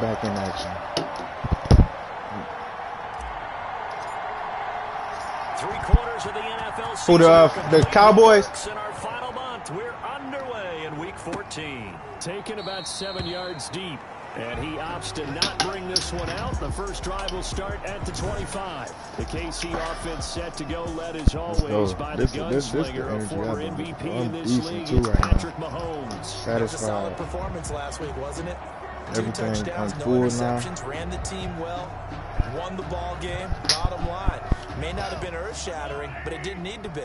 Back in action. 3/4 of the NFL Who the Cowboys? In our final month, we're underway in Week 14. Taken about 7 yards deep, and he opts to not bring this one out. The first drive will start at the 25. The KC offense set to go, led as always by the gunslinger, a former MVP in this league. It's Patrick Mahomes. Satisfied. It was a solid performance last week, wasn't it? Everything 2 touchdowns, no interceptions, ran the team well, won the ball game. Bottom line, may not have been earth-shattering, but it didn't need to be.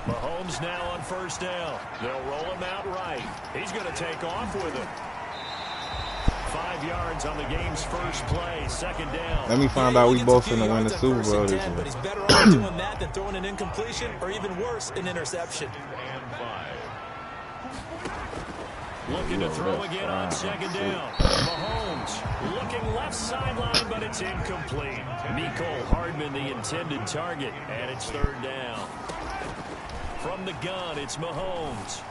Mahomes now on first down. They'll roll him out right. He's going to take off with it. 5 5 yards on the game's first play, second down. Let me find out we both finna win the Super Bowl this year. But he's better off doing that than throwing an incompletion or even worse, an interception. Looking to throw again on second down. Mahomes looking left sideline, but it's incomplete. Mecole Hardman, the intended target, and it's third down. From the gun, it's Mahomes.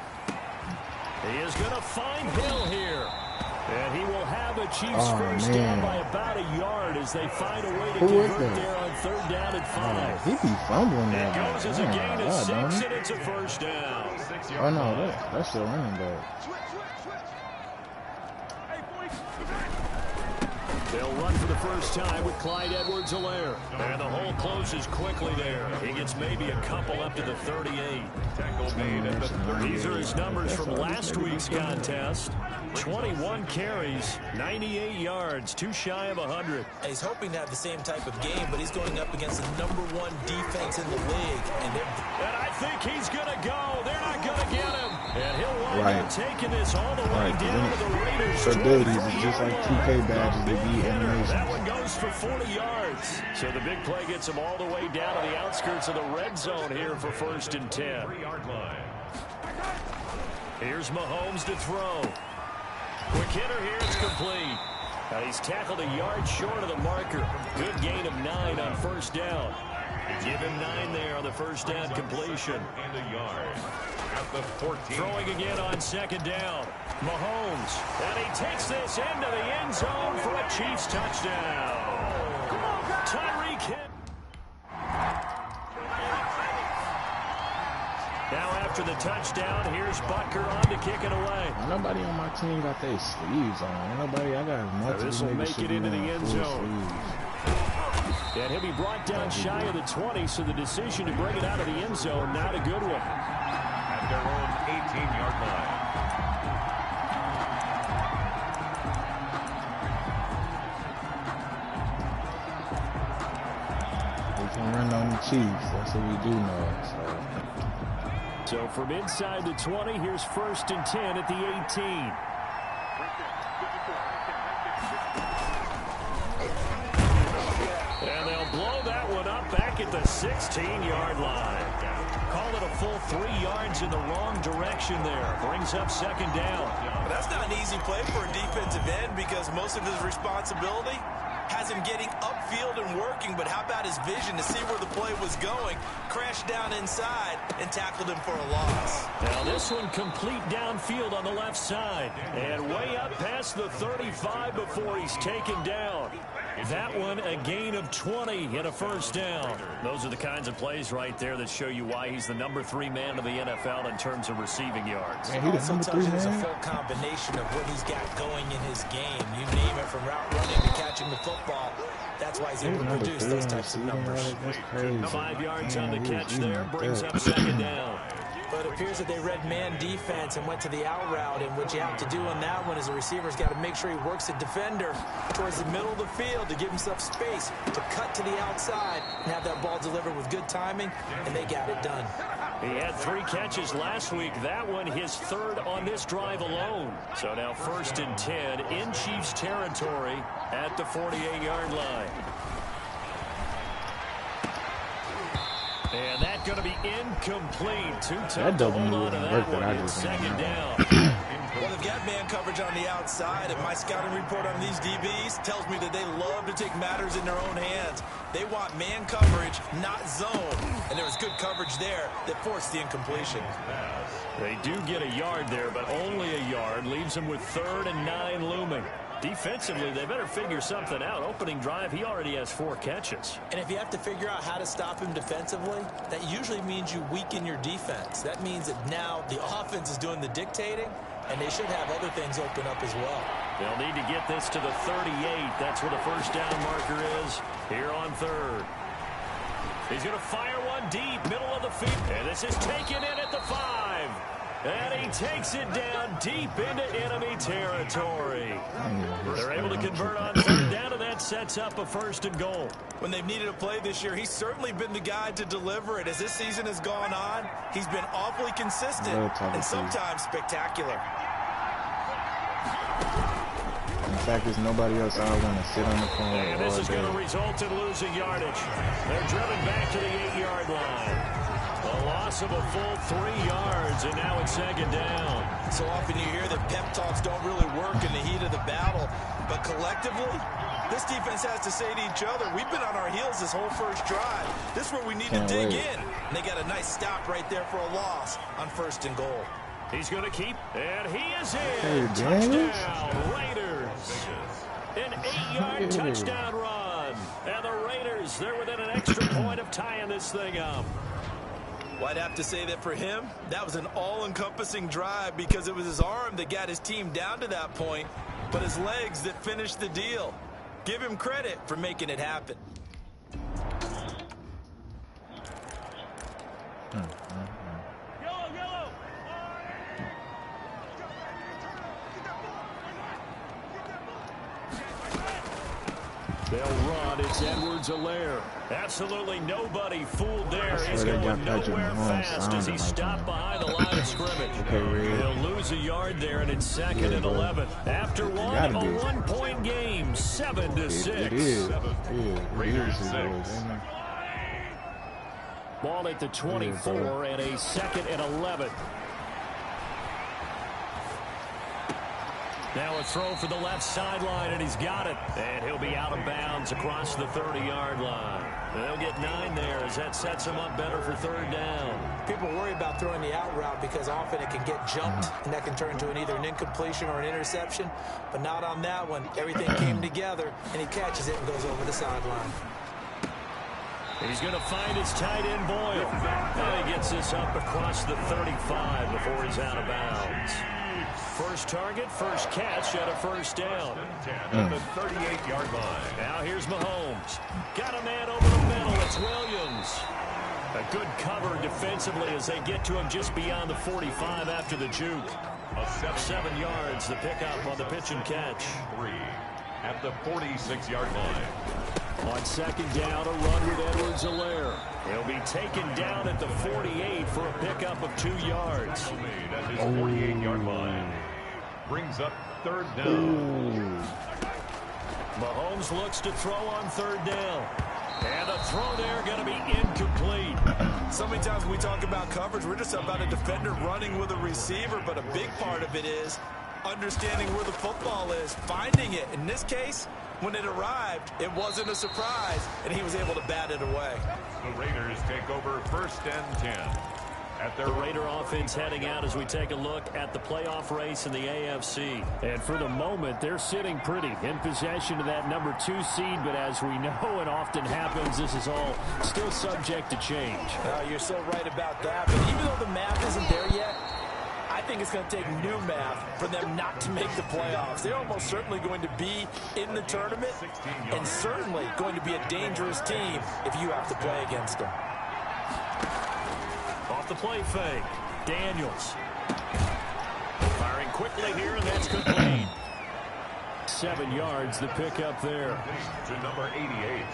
He is going to find Hill here. And he will have a Chiefs first down by about a yard as they find a way to convert there on third down and 5. He be fumbling that. It goes as a gain of 6, and it's a first down. Oh, no, that's still running back. They'll run for the first time with Clyde Edwards-Helaire. And the hole closes quickly there. He gets maybe a couple up to the 38. These are his numbers from last week's contest. 21 carries, 98 yards, too shy of 100. He's hoping to have the same type of game, but he's going up against the #1 defense in the league. And I think he's going to go. They're not going to get him. And he'll wind up taking this all the way down to the Raiders. So abilities is just like 2K badges that be animations. That one goes for 40 yards. So the big play gets him all the way down to the outskirts of the red zone here for first and 10. Here's Mahomes to throw. Quick hitter here, it's complete. He's tackled a yard short of the marker. Good gain of 9 on first down. Give him 9 there on the first down completion. And a yard. At the 14. Throwing again on second down. Mahomes. And he takes this into the end zone for a Chiefs touchdown. Tyreek Hill. Now after the touchdown, here's Butker on to kick it away. Nobody on my team got their sleeves on. Nobody, I got multiple. This will make it into the end zone. And he'll be brought down shy of the 20, so the decision to bring it out of the end zone, not a good one. At their own 18-yard line. We can run on the Chiefs. That's what we do know. So from inside the 20, here's first and 10 at the 18. And they'll blow that one up back at the 16-yard line. Call it a full 3 yards in the wrong direction there. Brings up second down. But that's not an easy play for a defensive end because most of his responsibility has him getting upfield and working, but how about his vision to see where the play was going, crashed down inside, and tackled him for a loss. Now this one complete downfield on the left side, and way up past the 35 before he's taken down. That one a gain of 20 and a first down. Those are the kinds of plays right there that show you why he's the #3 man of the NFL in terms of receiving yards. Sometimes it's a full combination of what he's got going in his game. You name it, from route running to catching the football. That's why he's able to produce those types of numbers. 5 yards on the catch there, brings up second down. But it appears that they read man defense and went to the out route, and what you have to do on that one is the receiver's got to make sure he works the defender towards the middle of the field to give himself space to cut to the outside and have that ball delivered with good timing, and they got it done. He had 3 catches last week. That one his 3rd on this drive alone. So now first and 10 in Chiefs territory at the 48-yard line. And that's going to be incomplete. Too tough to hold on to that one. Second down. Well, they've got man coverage on the outside, and my scouting report on these DBs tells me that they love to take matters in their own hands. They want man coverage, not zone. And there was good coverage there that forced the incompletion. They do get a yard there, but only a yard. Leaves them with 3rd and 9 looming. Defensively, they better figure something out. Opening drive, he already has 4 catches. And if you have to figure out how to stop him defensively, that usually means you weaken your defense. That means that now the offense is doing the dictating, and they should have other things open up as well. They'll need to get this to the 38. That's where the first down marker is here on 3rd. He's going to fire one deep, middle of the field. And this is taken in at the 5. And he takes it down deep into enemy territory. They're able to convert on 3rd down, and that sets up a 1st and goal. When they've needed a play this year, he's certainly been the guy to deliver it. As this season has gone on, he's been awfully consistent and sometimes spectacular. fact is nobody else I want to sit on the phone. And this is going to result in losing yardage. They're driven back to the 8-yard line. A loss of a full 3 yards, and now it's second down. So often you hear that pep talks don't really work in the heat of the battle, but collectively, this defense has to say to each other, we've been on our heels this whole first drive. This is where we need to dig in. And they got a nice stop right there for a loss on 1st and goal. He's going to keep, and he is in. Touchdown, Raiders. An 8-yard touchdown run. And the Raiders, they're within an extra point of tying this thing up. Well, I'd have to say that for him, that was an all-encompassing drive because it was his arm that got his team down to that point, but his legs that finished the deal. Give him credit for making it happen. They'll run. It's Edwards-Helaire. Absolutely nobody fooled there. He's going nowhere fast as he stopped behind the line of scrimmage. He'll lose a yard there, and it's 2nd and 11. After one, a 1-point game, 7-6. It is. Raiders 6. Ball at the 24 and a 2nd and 11. Now a throw for the left sideline, and he's got it. And he'll be out of bounds across the 30-yard line. They'll get 9 there as that sets him up better for 3rd down. People worry about throwing the out route because often it can get jumped, and that can turn into either an incompletion or an interception. But not on that one. Everything came together, and he catches it and goes over the sideline. He's going to find his tight end, Boyle. And he gets this up across the 35 before he's out of bounds. First target, first catch at a 1st down. At the 38-yard line. Now here's Mahomes. Got a man over the middle. It's Williams. A good cover defensively as they get to him just beyond the 45 after the juke. 7 yards, the pickup on the pitch and catch. 3 at the 46-yard line. On 2nd down, a run with Edwards-Helaire. He'll be taken down at the 48 for a pickup of 2 yards. At his 48-yard line. Brings up 3rd down. Mahomes looks to throw on 3rd down. And a throw there going to be incomplete. So many times when we talk about coverage, we're just about a defender running with a receiver, but a big part of it is understanding where the football is, finding it. In this case, when it arrived, it wasn't a surprise, and he was able to bat it away. The Raiders take over 1st and 10. At the Raider offense heading out as we take a look at the playoff race in the AFC. And for the moment, they're sitting pretty in possession of that number 2 seed. But as we know it often happens, this is all still subject to change. You're so right about that. But even though the math isn't there yet, I think it's going to take new math for them not to make the playoffs. They're almost certainly going to be in the tournament and certainly going to be a dangerous team if you have to play against them. Off the play fake, Daniels. Firing quickly here, and that's complete. 7 yards, the pickup there. To number 88.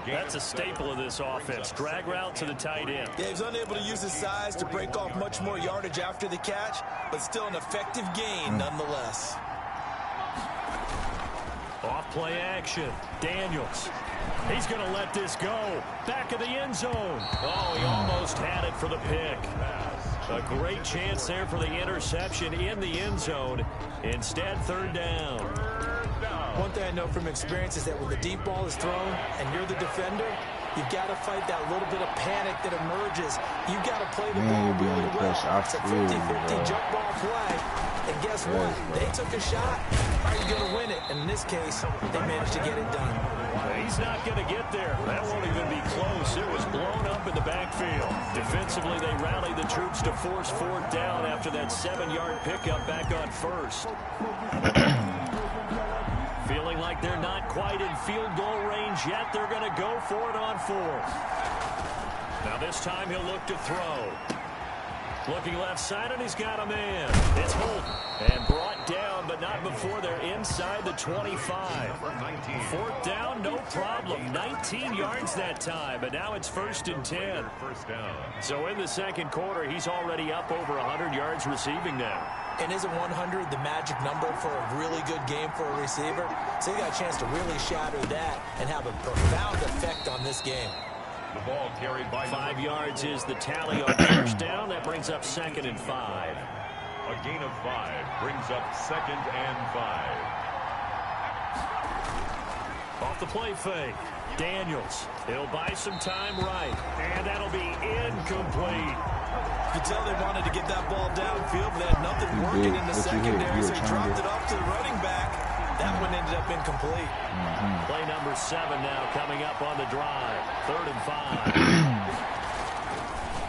That's a staple of this offense. Drag route to the tight end. Yeah, he's unable to use his size to break off much more yardage after the catch, but still an effective gain nonetheless. Off play action. Daniels. He's going to let this go. Back of the end zone. Oh, he almost had it for the pick. A great chance there for the interception in the end zone. Instead, 3rd down. One thing I know from experience is that when the deep ball is thrown and you're the defender, you've got to fight that little bit of panic that emerges. You've got to play the ball really well. It's a 50-50 jump ball play. And guess what? They took a shot. Are you going to win it? And in this case, they managed to get it done. He's not going to get there. That won't even be close. It was blown up in the backfield. Defensively, they rallied the troops to force 4th down after that 7-yard pickup back on 1st. Feeling like they're not quite in field goal range yet. They're going to go for it on 4th. Now this time he'll look to throw. Looking left side, and he's got a man. It's Holt. And brought down, but not before they're inside the 25. 4th down, no problem. 19 yards that time, but now it's 1st and 10. First down. So in the 2nd quarter, he's already up over 100 yards receiving now. And isn't 100 the magic number for a really good game for a receiver? So you got a chance to really shatter that and have a profound effect on this game. The ball carried by 5 yards is the tally on first down. That brings up 2nd and 5. A gain of 5 brings up 2nd and 5. Off the play fake. Daniels. He'll buy some time right. And that'll be incomplete. You could tell they wanted to get that ball downfield, but they had nothing working in the secondary, so he dropped it off to the running back. That one ended up incomplete. Play number 7 now coming up on the drive. 3rd and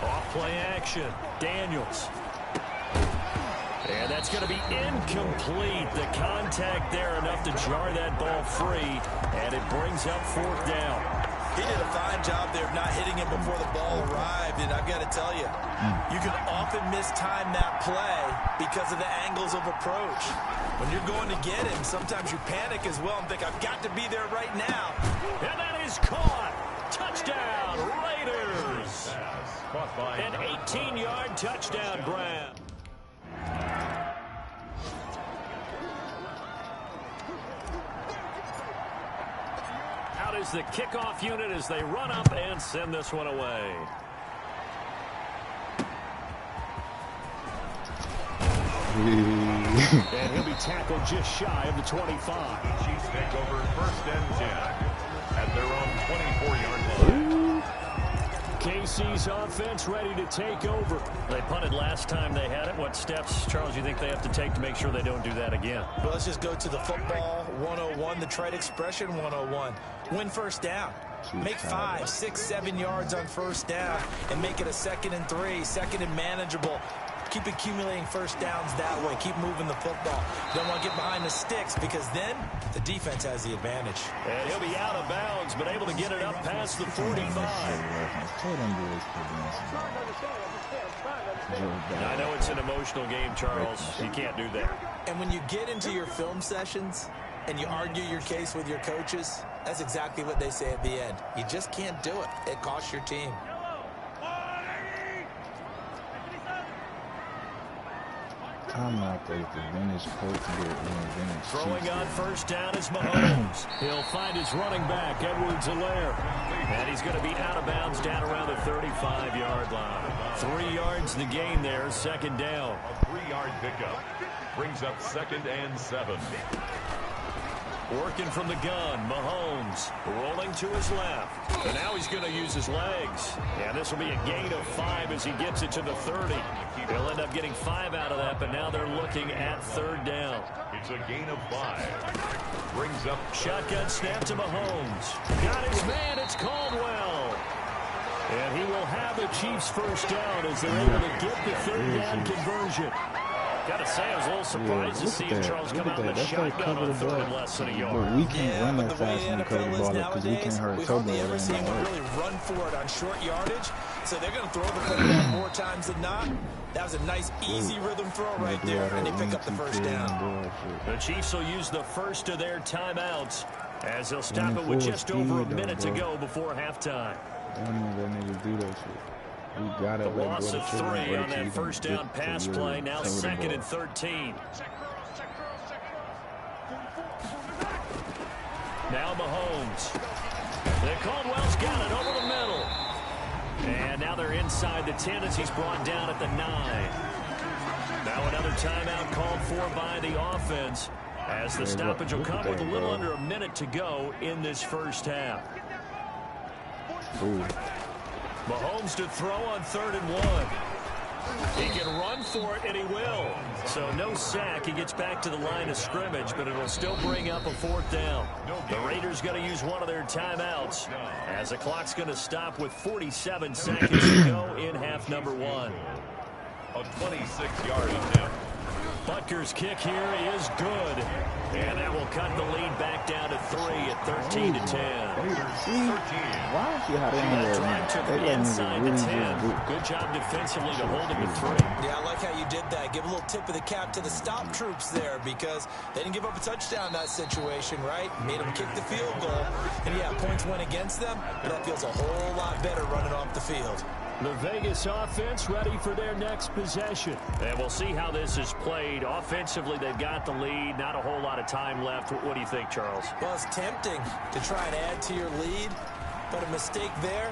5. Off play action. Daniels. And that's going to be incomplete. The contact there enough to jar that ball free, and it brings up 4th down. He did a fine job there of not hitting him before the ball arrived, and I've got to tell you, you can often mistime that play because of the angles of approach. When you're going to get him, sometimes you panic as well and think, I've got to be there right now. And that is caught. Touchdown, Raiders. An 18-yard touchdown grab. Out is the kickoff unit as they run up and send this one away. And he'll be tackled just shy of the 25. Chiefs take over 1st and 10 at their own 24-yard line. KC's offense ready to take over. They punted last time they had it. What steps, Charles, you think they have to take to make sure they don't do that again? Well, let's just go to the football 101, the trite expression 101. Win first down. Make 5, 6, 7 yards on first down and make it a 2nd and 3, 2nd and manageable. Keep accumulating first downs that way. Keep moving the football. Don't want to get behind the sticks because then the defense has the advantage. And he'll be out of bounds, but able to get it up past the 45. I know it's an emotional game, Charles. You can't do that. And when you get into your film sessions and you argue your case with your coaches, that's exactly what they say at the end. You just can't do it. It costs your team. Throwing on first down is Mahomes. He'll find his running back, Edwards-Helaire. And he's going to be out of bounds down around the 35-yard line. 3 yards the gain there, 2nd down. A 3-yard pickup brings up 2nd and 7. Working from the gun, Mahomes rolling to his left. And now he's going to use his legs. And this will be a gain of 5 as he gets it to the 30. He'll end up getting 5 out of that, but now they're looking at 3rd down. It's a gain of 5. Brings up shotgun snap to Mahomes. Got his man, it's Caldwell. And he will have the Chiefs first down as they're able to get the 3rd down conversion. Gotta say, I was a little surprised to see Charles come out with a shotgun on 3rd and less than a yard. But we can't run that fast when we cover the ball because we can't hurt Toby. We hardly ever see him really run for it on short yardage, so they're going to throw the football more times than not. That was a nice, easy rhythm throw right there, and they pick up the first down. The Chiefs will use the first of their timeouts as they'll stop it with just over a minute to go before halftime. Don't even let niggas do that shit. We gotta the loss of 3 on that first down pass play. Now 2nd and 13. Now Mahomes. And Caldwell's got it over the middle. And now they're inside the 10 as he's brought down at the 9. Now another timeout called for by the offense as the stoppage will come with a little under a minute to go in this first half. Ooh. Mahomes to throw on 3rd and 1. He can run for it, and he will. So no sack. He gets back to the line of scrimmage, but it'll still bring up a 4th down. The Raiders going to use one of their timeouts as the clock's going to stop with 47 seconds to go in half number 1. A 26-yard attempt. Butker's kick here is good. And that will cut the lead back down to 3 at 13 to 10. Why is he hot in there? Drive took him inside the 10. Good job defensively to hold him to 3. Yeah, I like how you did that. Give a little tip of the cap to the stop troops there because they didn't give up a touchdown in that situation, right? Made them kick the field goal. And yeah, points went against them, but that feels a whole lot better running off the field. The Vegas offense ready for their next possession. And we'll see how this is played. Offensively, they've got the lead. Not a whole lot of time left. What do you think, Charles? Well, it's tempting to try and add to your lead, but a mistake there,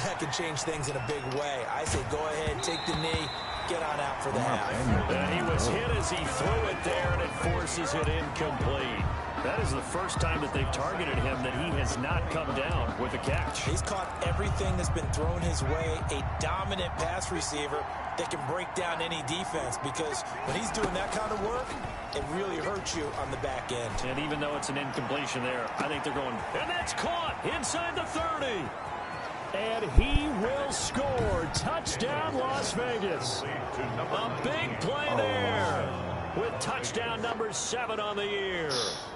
that could change things in a big way. I say go ahead, take the knee, get on out for the half. He was hit as he threw it there, and it forces it incomplete. That is the first time that they've targeted him that he has not come down with a catch. He's caught everything that's been thrown his way. A dominant pass receiver that can break down any defense, because when he's doing that kind of work, it really hurts you on the back end. And even though it's an incompletion there, I think they're going, and that's caught inside the 30. And he will score. Touchdown, Las Vegas. A big play there, with touchdown number 7 on the year.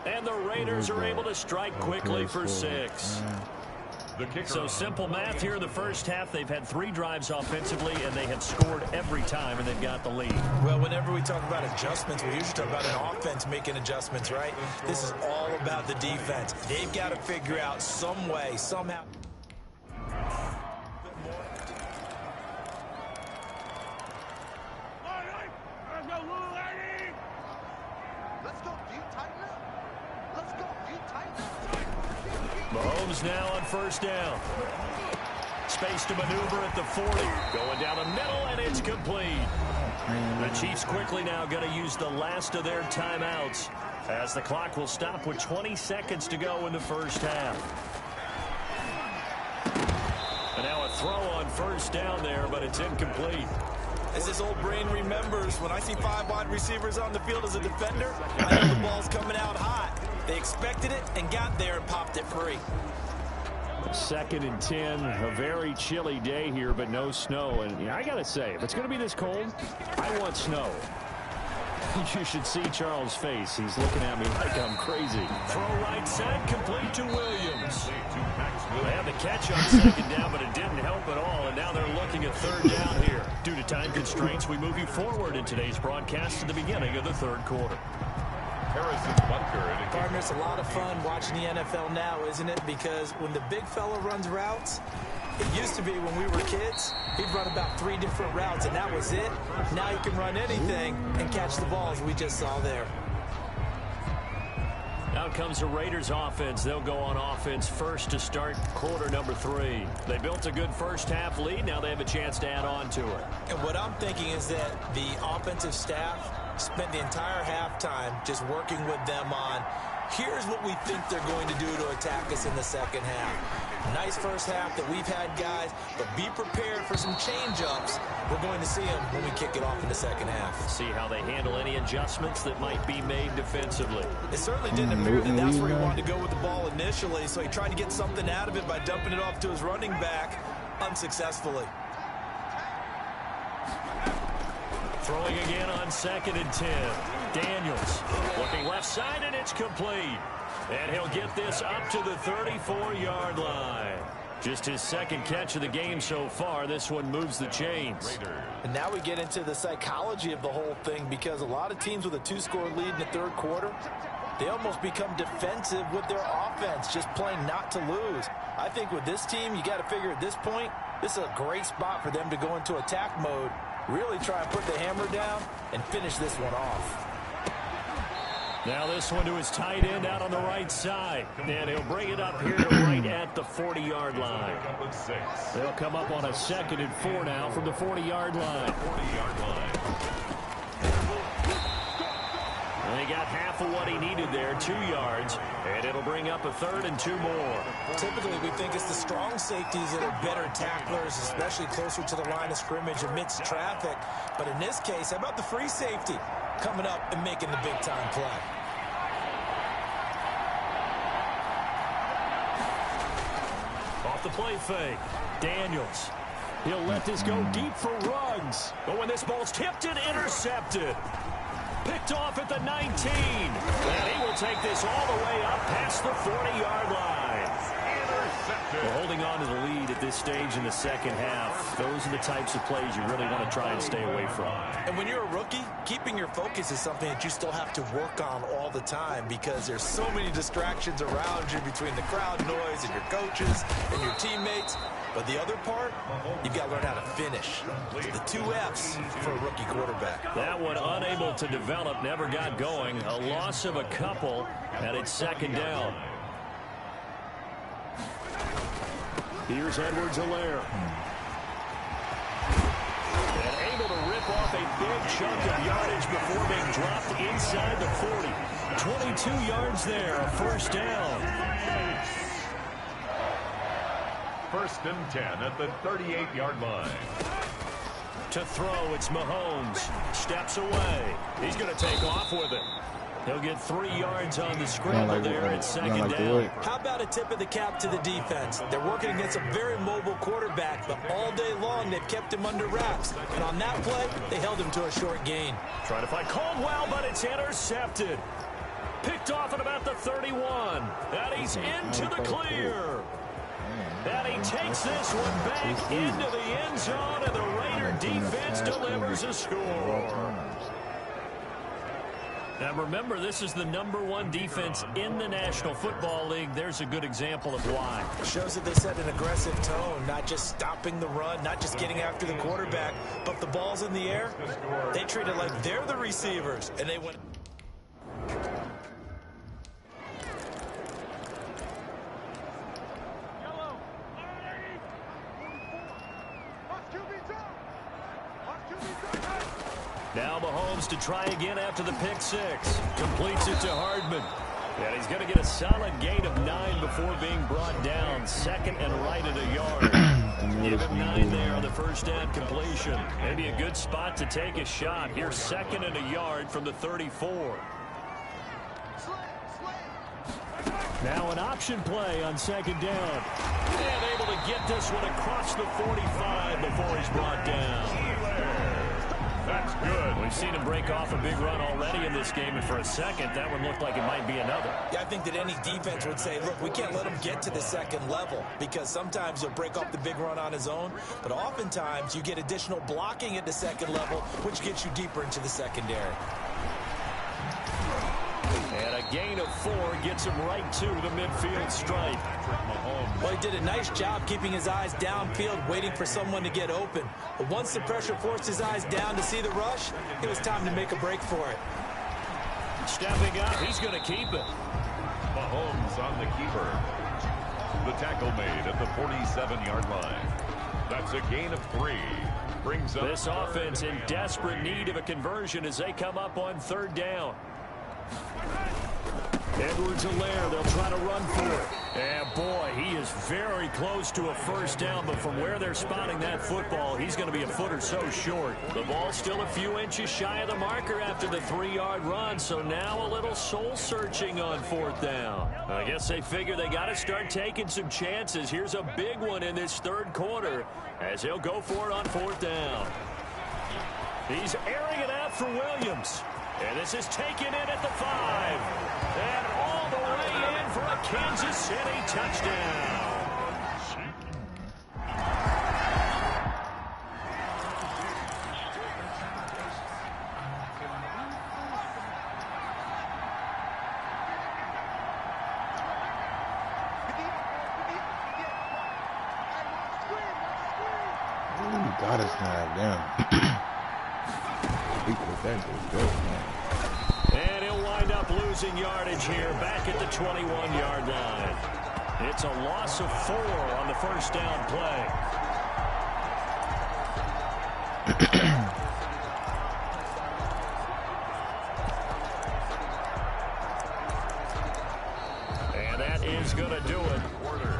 And the Raiders are able to strike quickly for 6. So simple math here in the first half. They've had 3 drives offensively, and they have scored every time, and they've got the lead. Well, whenever we talk about adjustments, we usually talk about an offense making adjustments, right? This is all about the defense. They've got to figure out some way, somehow. Mahomes now on first down. Space to maneuver at the 40. Going down the middle, and it's complete. The Chiefs quickly now going to use the last of their timeouts, as the clock will stop with 20 seconds to go in the first half. And now a throw on first down there, but it's incomplete. As this old brain remembers, when I see 5 wide receivers on the field as a defender, I know the ball's coming out hot. They expected it and got there and popped it free. 2nd and 10, a very chilly day here, but no snow. And I got to say, if it's going to be this cold, I want snow. You should see Charles' face. He's looking at me like I'm crazy. Throw right side, complete to Williams. They had the catch on 2nd down, but it didn't help at all. And now they're looking at 3rd down here. Due to time constraints, we move you forward in today's broadcast to the beginning of the 3rd quarter. Partner, it's a lot of fun watching the NFL now, isn't it? Because when the big fella runs routes, it used to be when we were kids, he'd run about 3 different routes, and that was it. Now he can run anything and catch the balls we just saw there. Out comes the Raiders offense. They'll go on offense first to start quarter number 3. They built a good first half lead. Now they have a chance to add on to it. And what I'm thinking is that the offensive staff spent the entire halftime just working with them on, here's what we think they're going to do to attack us in the second half. Nice first half that we've had, guys, but be prepared for some change-ups. We're going to see them when we kick it off in the second half. See how they handle any adjustments that might be made defensively. It certainly didn't appear that that's where he wanted to go with the ball initially, so he tried to get something out of it by dumping it off to his running back unsuccessfully. Throwing again on 2nd and 10. Daniels looking left side, and it's complete. And he'll get this up to the 34-yard line. Just his 2nd catch of the game so far. This one moves the chains. And now we get into the psychology of the whole thing, because a lot of teams with a 2-score lead in the 3rd quarter, they almost become defensive with their offense, just playing not to lose. I think with this team, you got to figure at this point, this is a great spot for them to go into attack mode, really try and put the hammer down and finish this one off. Now this one to his tight end out on the right side. And he'll bring it up here to right at the 40-yard line. They'll come up on a 2nd and 4 now from the 40-yard line. And he got half of what he needed there, 2 yards. And it'll bring up a 3rd and 2 more. Typically, we think it's the strong safeties that are better tacklers, especially closer to the line of scrimmage amidst traffic. But in this case, how about the free safety coming up and making the big-time play? Off the play fake, Daniels. He'll let this go deep for Ruggs. But when this ball's tipped and intercepted. Picked off at the 19. And he will take this all the way up past the 40-yard line. Well, holding on to the lead at this stage in the second half, those are the types of plays you really want to try and stay away from. And when you're a rookie, keeping your focus is something that you still have to work on all the time, because there's so many distractions around you between the crowd noise and your coaches and your teammates. But the other part, you've got to learn how to finish. The 2 F's for a rookie quarterback. That one unable to develop, never got going. A loss of a couple, and it's second down. Here's Edwards-Helaire. And able to rip off a big chunk of yardage before being dropped inside the 40. 22 yards there, a first down. First and 10 at the 38-yard line. To throw, it's Mahomes. Steps away. He's going to take off with it. He'll get 3 yards on the scramble there at second down. How about a tip of the cap to the defense? They're working against a very mobile quarterback, but all day long they've kept him under wraps. And on that play, they held him to a short gain. Trying to find Caldwell, but it's intercepted. Picked off at about the 31. And he's into the clear. And he takes this one back into the end zone, and the Raider defense delivers a score. Now remember, this is the #1 defense in the National Football League. There's a good example of why. Shows that they set an aggressive tone, not just stopping the run, not just getting after the quarterback, but if the ball's in the air, they treat it like they're the receivers, and they went. Now Mahomes to try again after the pick 6. Completes it to Hardman. And he's going to get a solid gain of 9 before being brought down. Second and right at a yard. Give him 9 there on the first down completion. Maybe a good spot to take a shot. Here's second and a yard from the 34. Now an option play on second down. And able to get this one across the 45 before he's brought down. That's good. We've seen him break off a big run already in this game, and for a second, that one looked like it might be another. Yeah, I think that any defense would say, look, we can't let him get to the second level, because sometimes he'll break off the big run on his own, but oftentimes you get additional blocking at the second level, which gets you deeper into the secondary. And a gain of 4 gets him right to the midfield stripe. Well, he did a nice job keeping his eyes downfield, waiting for someone to get open. But once the pressure forced his eyes down to see the rush, it was time to make a break for it. Stepping up, he's going to keep it. Mahomes on the keeper. The tackle made at the 47-yard line. That's a gain of 3. Brings up this offense in desperate need of a conversion as they come up on third down. Edwards-Helaire, they'll try to run for it. And boy, he is very close to a first down, but from where they're spotting that football, he's going to be a foot or so short. The ball's still a few inches shy of the marker after the 3-yard run, so now a little soul-searching on fourth down. I guess they figure they got to start taking some chances. Here's a big one in this third quarter as he'll go for it on fourth down. He's airing it out for Williams. And this is taken in at the 5. And all the way in for a Kansas City touchdown. Ooh, God, it's not down. And he'll wind up losing yardage here back at the 21-yard line. It's a loss of 4 on the first down play. And that is going to do it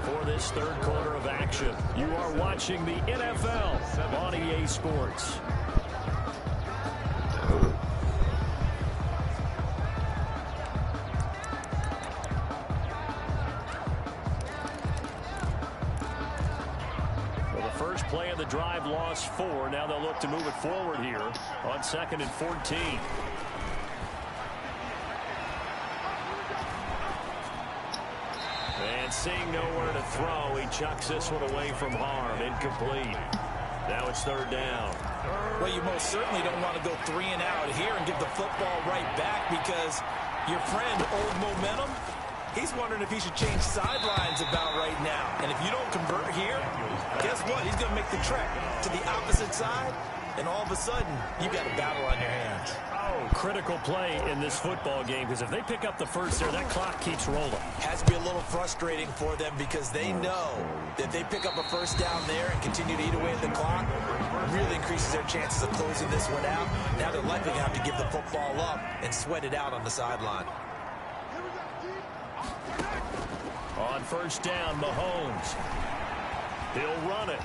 for this third quarter of action. You are watching the NFL on EA Sports. Play of the drive, lost 4. Now they'll look to move it forward here on 2nd and 14. And seeing nowhere to throw, he chucks this one away from harm. Incomplete. Now it's third down. Well, you most certainly don't want to go 3 and out here and give the football right back, because your friend, old momentum, He's wondering if he should change sidelines about right now. And if you don't convert here, guess what? He's going to make the trek to the opposite side, and all of a sudden, you've got a battle on your hands. Critical play in this football game, because if they pick up the first there, that clock keeps rolling. Has to be a little frustrating for them because they know that they pick up a first down there and continue to eat away at the clock, really increases their chances of closing this one out. Now they're likely going to have to give the football up and sweat it out on the sideline. On first down, Mahomes. He'll run it.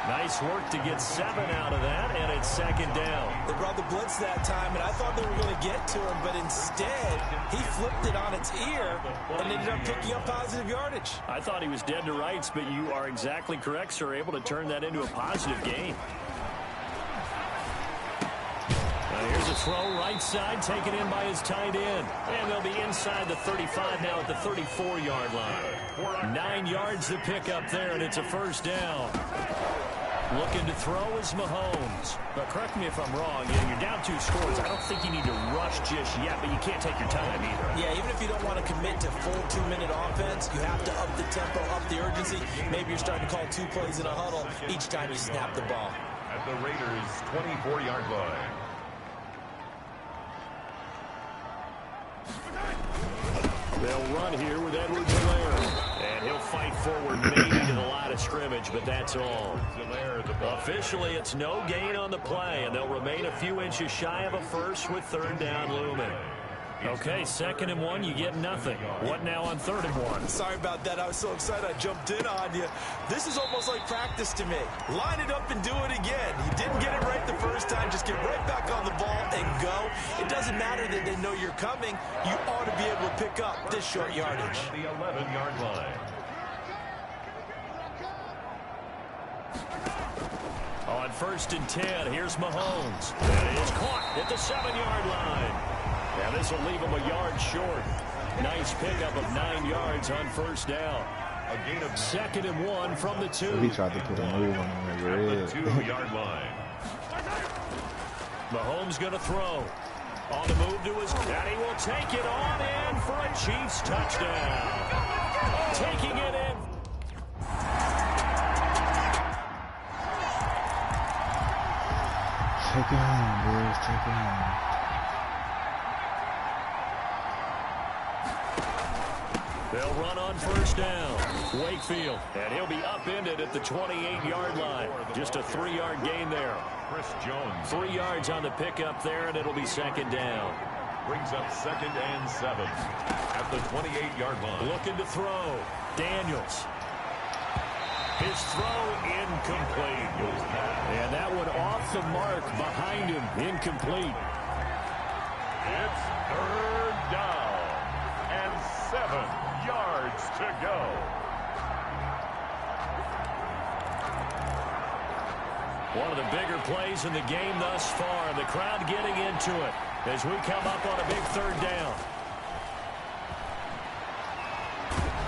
Nice work to get 7 out of that, and it's second down. They brought the blitz that time, and I thought they were going to get to him, but instead, he flipped it on its ear and ended up picking up positive yardage. I thought he was dead to rights, but you are exactly correct, sir, able to turn that into a positive gain. Now here's a throw right side, taken in by his tight end. And they'll be inside the 35 now at the 34-yard line. 9 yards to pick up there, and it's a first down. Looking to throw is Mahomes. But correct me if I'm wrong, you're down 2 scores. I don't think you need to rush just yet, but you can't take your time either. Yeah, even if you don't want to commit to full 2-minute offense, you have to up the tempo, up the urgency. Maybe you're starting to call 2 plays in a huddle each time you snap the ball. At the Raiders' 24-yard line. They'll run here with Edwards-Helaire. And he'll fight forward maybe to the line of scrimmage, but that's all. Officially, it's no gain on the play, and they'll remain a few inches shy of a first with third down looming. Okay, 2nd and 1, you get nothing. What now on 3rd and 1? Sorry about that. I was so excited I jumped in on you. This is almost like practice to me. Line it up and do it again. You didn't get it right the first time. Just get right back on the ball and go. It doesn't matter that they know you're coming. You ought to be able to pick up this short yardage. The 11-yard line. On 1st and 10, here's Mahomes. That is caught at the 7-yard line. Now this will leave him a yard short. Nice pickup of 9 yards on first down. A gain of 2nd and 1 from the 2. He tried to put a move on him. The 2-yard line. Mahomes going to throw. On the move to his, and he will take it on in for a Chiefs touchdown. Taking it in. Take it home, boys. Take it home. They'll run on first down. Wakefield, and he'll be upended at the 28-yard line. Just a 3-yard gain there. Chris Jones. 3 yards on the pickup there, and it'll be second down. Brings up 2nd and 7 at the 28-yard line. Looking to throw. Daniels. His throw incomplete. And that one off the mark behind him. Incomplete. It's 3rd down and 7 yards to go. One of the bigger plays in the game thus far. The crowd getting into it as we come up on a big 3rd down.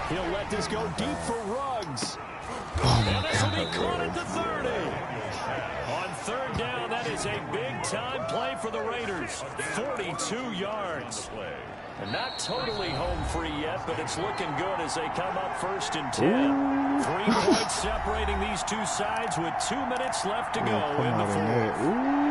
He'll let this go deep for Ruggs. And this will be caught at the 30. On 3rd down, that is a big-time play for the Raiders. 42 yards. And not totally home free yet, but it's looking good as they come up 1st and 10. 3 points separating these two sides with 2 minutes left to go in the 4th.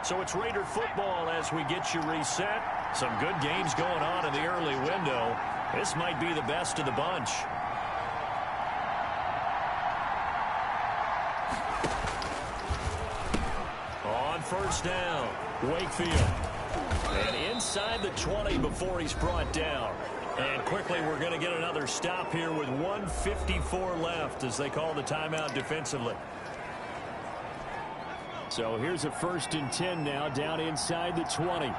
So it's Raider football as we get you reset. Some good games going on in the early window. This might be the best of the bunch. On first down, Wakefield. And inside the 20 before he's brought down. And quickly we're going to get another stop here with 1:54 left as they call the timeout defensively. So here's a 1st and 10 now down inside the 20.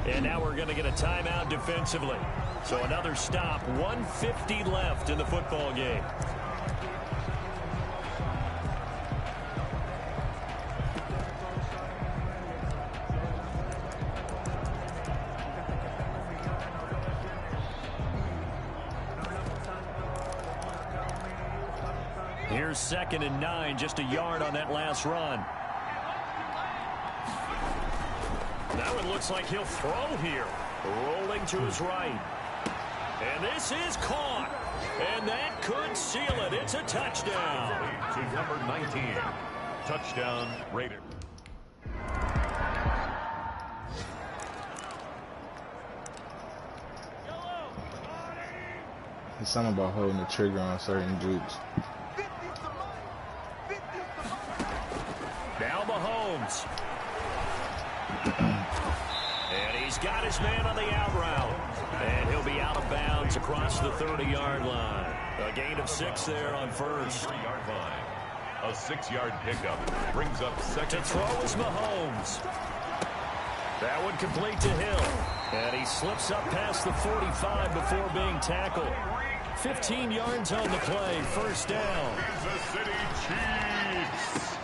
And now we're going to get a timeout defensively. So another stop, 1:50 left in the football game. Here's 2nd and 9, just a yard on that last run. That one looks like he'll throw here. Rolling to his right. And this is caught. And that could seal it. It's a touchdown. To number 19. Touchdown Raiders. There's something about holding the trigger on certain jukes. Now Mahomes. And he's got his man on the out route. And he'll be out of bounds across the 30-yard line. A gain of 6 there on first. 3-yard line. A 6-yard pickup brings up second. To throw is Mahomes. That one complete to Hill. And he slips up past the 45 before being tackled. 15 yards on the play. First down. Kansas City Chiefs.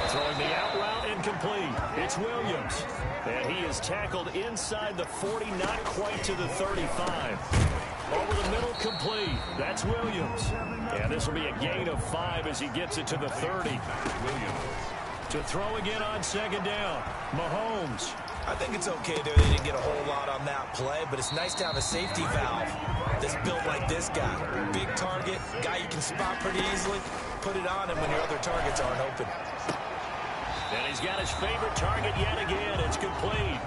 Throwing the out route incomplete. It's Williams. And he is tackled inside the 40, not quite to the 35. Over the middle, complete. That's Williams. And this will be a gain of 5 as he gets it to the 30. Williams. To throw again on 2nd down. Mahomes. I think it's okay there. They didn't get a whole lot on that play, but it's nice to have a safety valve that's built like this guy. Big target, guy you can spot pretty easily. Put it on him when your other targets aren't open. And he's got his favorite target yet again. It's complete.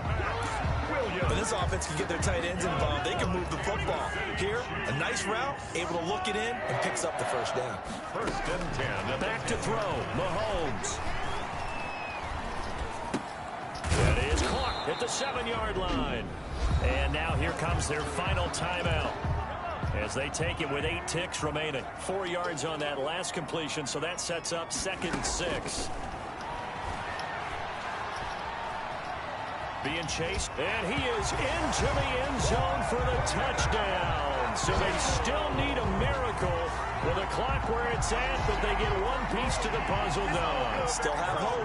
But this offense can get their tight ends involved. They can move the football. Here, a nice route, able to look it in, and picks up the first down. 1st and 10. Back to throw. Mahomes. That is caught at the 7-yard line. And now here comes their final timeout as they take it with 8 ticks remaining. 4 yards on that last completion, so that sets up 2nd and 6. Being chased, and he is into the end zone for the touchdown. So they still need a miracle with the clock where it's at, but they get one piece to the puzzle done. Still have hope.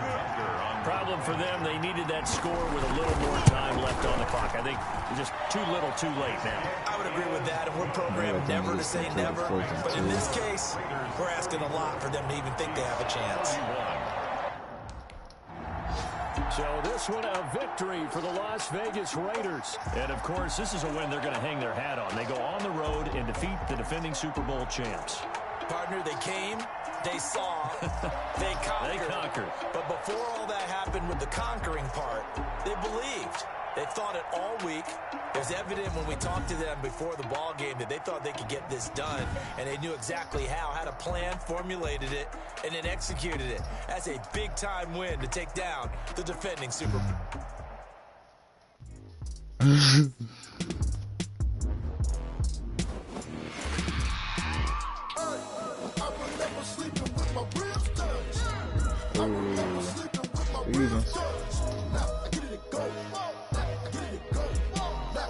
Problem for them, they needed that score with a little more time left on the clock. I think just too little, too late now. I would agree with that, and we're programmed never to say never. But in this case, we're asking a lot for them to even think they have a chance. So this one a victory for the Las Vegas Raiders. And, of course, this is a win they're going to hang their hat on. They go on the road and defeat the defending Super Bowl champs. Partner, they came, they saw, they conquered. They conquered. But before all that happened with the conquering part, they believed. They thought it all week. It was evident when we talked to them before the ball game that they thought they could get this done, and they knew exactly how, had a plan, formulated it, and then executed it. That's a big-time win to take down the defending Super Bowl.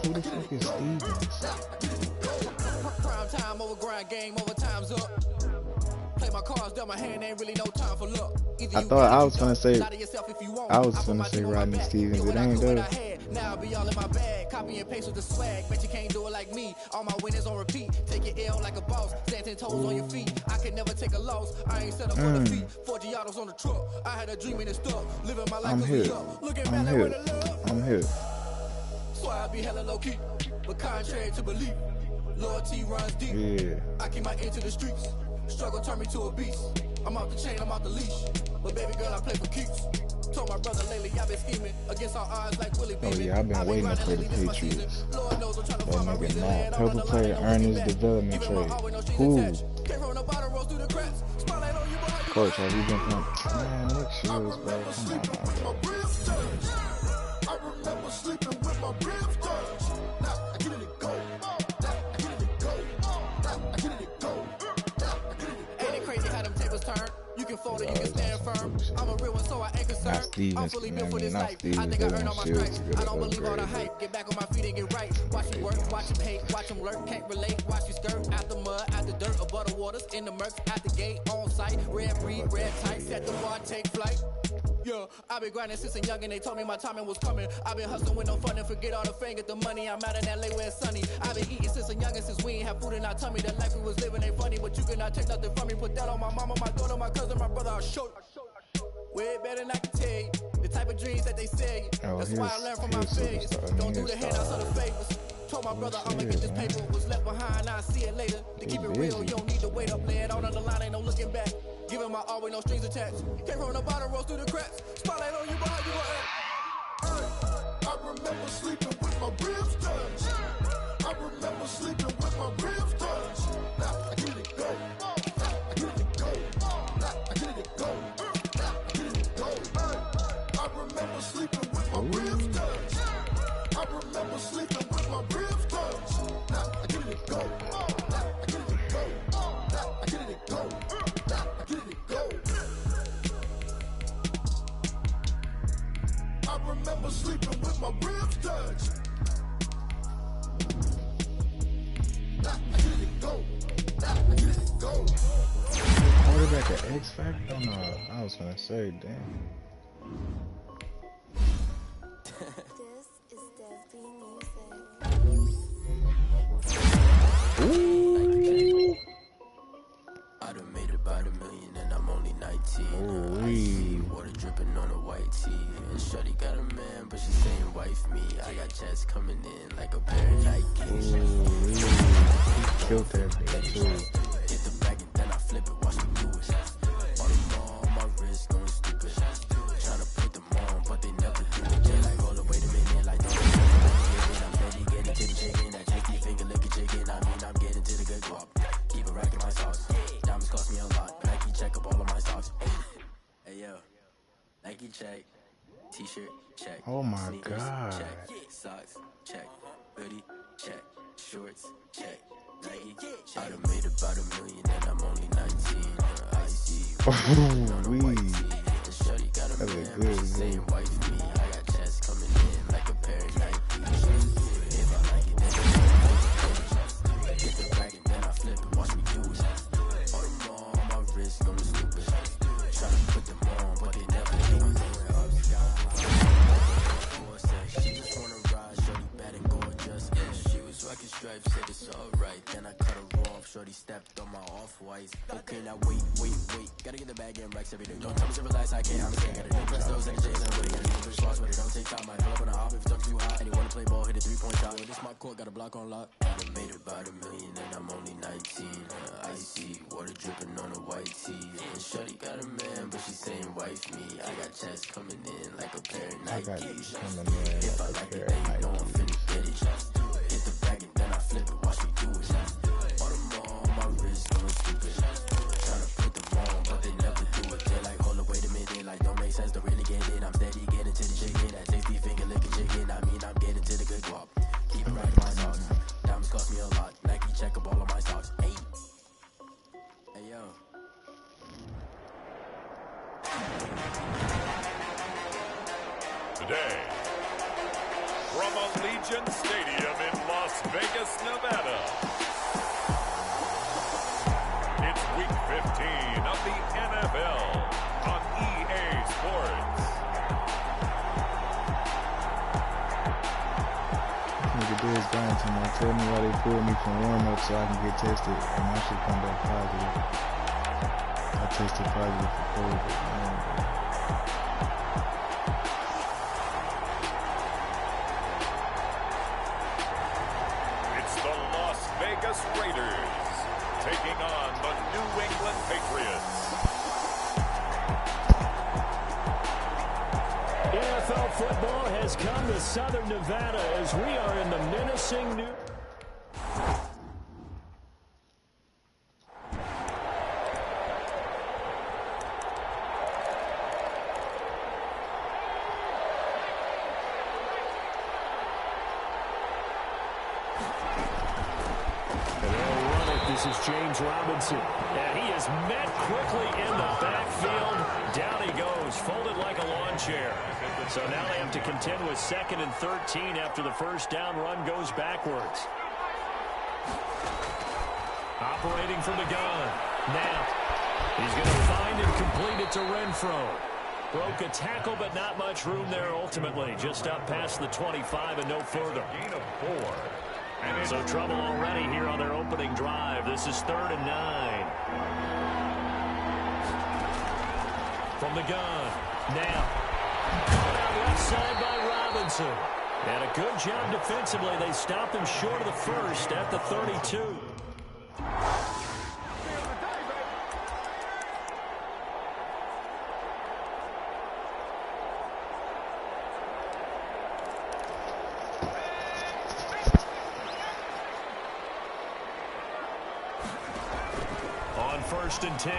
Who the fuck is Stevens? Prime time over grind game, over time's up. Play my cards down my hand, ain't really no time for luck. I thought I was gonna say Rodney Stevens. It ain't though. Now be all in my bag, copy and paste with the swag. Bet you can't do it like me. All my winners on repeat. Take your L like a boss, stand 10 toes on your feet. I can never take a loss. I ain't set up for defeat. 4 Giottos on the truck. I had a dream and it stuck. Living my life. I'm here. I'm here. So I be hella low key, but contrary to belief, loyalty runs deep. Yeah. I keep my ear to the streets. Struggle turn me to a beast. I'm off the chain, I'm off the leash. But baby girl, I play for keeps. Told my brother lately, I've been scheming against all odds like Willie Beeman. Oh yeah, I've been waiting to play the Patriots. That nigga not. Purple player earned his development trade. Cool. Coach, have you been playing? Man, Nick Shields, bro. Come on, bro. I remember sleeping with my ribs touched. Now I get it go. Now I get it go. Now I get it go. Ain't it crazy how them tables turn? You can can fold it, you can stand firm. I'm a real one, so I ain't concerned. I'm fully built for this life. I think I earned all my stripes. I don't believe all the hype. Get back on my feet and get right. Watch them work, watch them hate, watch them lurk. Can't relate, watch you skirt. Out the mud, out the dirt, above the waters, in the murks, out the gate, on site. Red breed, red tight, set the bar, take flight. Yeah, I've been grinding since I'm young and they told me my timing was coming. I've been hustling with no fun and forget all the fame, get the money. I'm out in LA where it's sunny. I've been eating since I'm young and since we ain't have food in our tummy. That life we was living ain't funny, but you cannot take nothing from me. Put that on my mama, my daughter, my cousin, my brother, I'll show you. Way better than I can tell you. The type of dreams that they sell you. That's why I learned from my failures. Don't do the handouts or the favors. Told my brother I'ma get this paper. Was left behind, I'll see it later. To keep it real, you don't need to wait up. Lay it out on the line, ain't no looking back. Giving my all with no strings attached. Came from the bottom, rose through the cracks. Spotlight on you, but how you gon' act? I remember sleeping with my ribs touched. I remember sleeping with my ribs touched. Now I get it go. I get it go. I get it go. I get it go. I remember sleeping with my ribs touched. I remember sleeping with my ribs touched. Now I get it go. I get it go. I get it go. I get it go. I remember sleeping with my ribs touched. I get it go. I get it go. Quarterback at X Factor? No, I was gonna say, damn. Ooh. I done made about $1 million and I'm only 19. I see water dripping on a white tee. And shorty got a man, but she saying wife me. I got chats coming in like a pair of Nikes. He killed that bitch too. Hit the bag and then I flip it, watch me do it. On the ball, my wrist going stupid. Tryna put them on, but they never do it. They like, hold up, wait a minute, like don't I'm ready, getting to the chicken. That tasty finger licking chicken. I mean, I'm getting to the good guap. Keep a rack in my socks. Diamonds cost me a lot. Nike check up all of my stocks. Hey yo, Nike check. T-shirt check. Oh my Sneakers, God. Check. Socks check. Hoodie check. Shorts check. Nike check. I done made about $1 million and I'm only 19. I see. Shorty got a man, but she saying wife me. I got chats coming in like a pair of Nikes. If I like it, then I get the bag and then I flip it. Watch me do it. On the mall, my wrist going stupid. Tryna put them on, but they never do it. She just wanna ride, shorty bad and gorgeous. She was rocking stripes, said it's alright. Then I cut her off, shorty stepped on my off-whites. Okay, now wait. Gotta get the bag and racks every day. Don't tell me to relax, I can't, I'm saying. Gotta do press those and J's and everybody gotta do response, but it don't take time. I pull up on a hop if it talks too hot. And you wanna play ball, hit a 3-point shot. With this my court, got a block on lock. I done made about $1 million and I'm only 19. Icy, water dripping on a white tee. And shorty got a man, but she saying wife me. I got chats coming in like a pair of Nikes. If I like it, then you know I'm finna get it. Hit the bag and then I flip it, watch me do it. On the mall, my wrist going stupid. Tryna put them on, but they never do it. They like, hold up, wait a minute, like don't make sense to really get it. I'm steady getting to the chicken, that tasty finger licking chicken. I mean, I'm getting to the good guap. Keep it right in my socks. Diamonds cost me a lot. Nike check up all of my stocks. Hey yo. Today, from Allegiant Stadium in Las Vegas, Nevada, it's Week 15 of the NFL on EA Sports. Nigga Dez Bryant, man, tell me why they pulled me from warm-up so I can get tested and I should come back positive. I tested positive for COVID. Vegas Raiders taking on the New England Patriots. NFL football has come to Southern Nevada as we are in the menacing new... This is James Robinson. And he is met quickly in the backfield. Down he goes, folded like a lawn chair. So now they have to contend with 2nd and 13 after the first down run goes backwards. Operating from the gun. Now, he's going to find and complete it to Renfro. Broke a tackle, but not much room there ultimately. Just up past the 25 and no further. Gain of 4. So trouble already here on their opening drive. This is 3rd and 9. From the gun. Now. Caught out left side by Robinson. And a good job defensively. They stop him short of the first at the 32. On 1st and 10,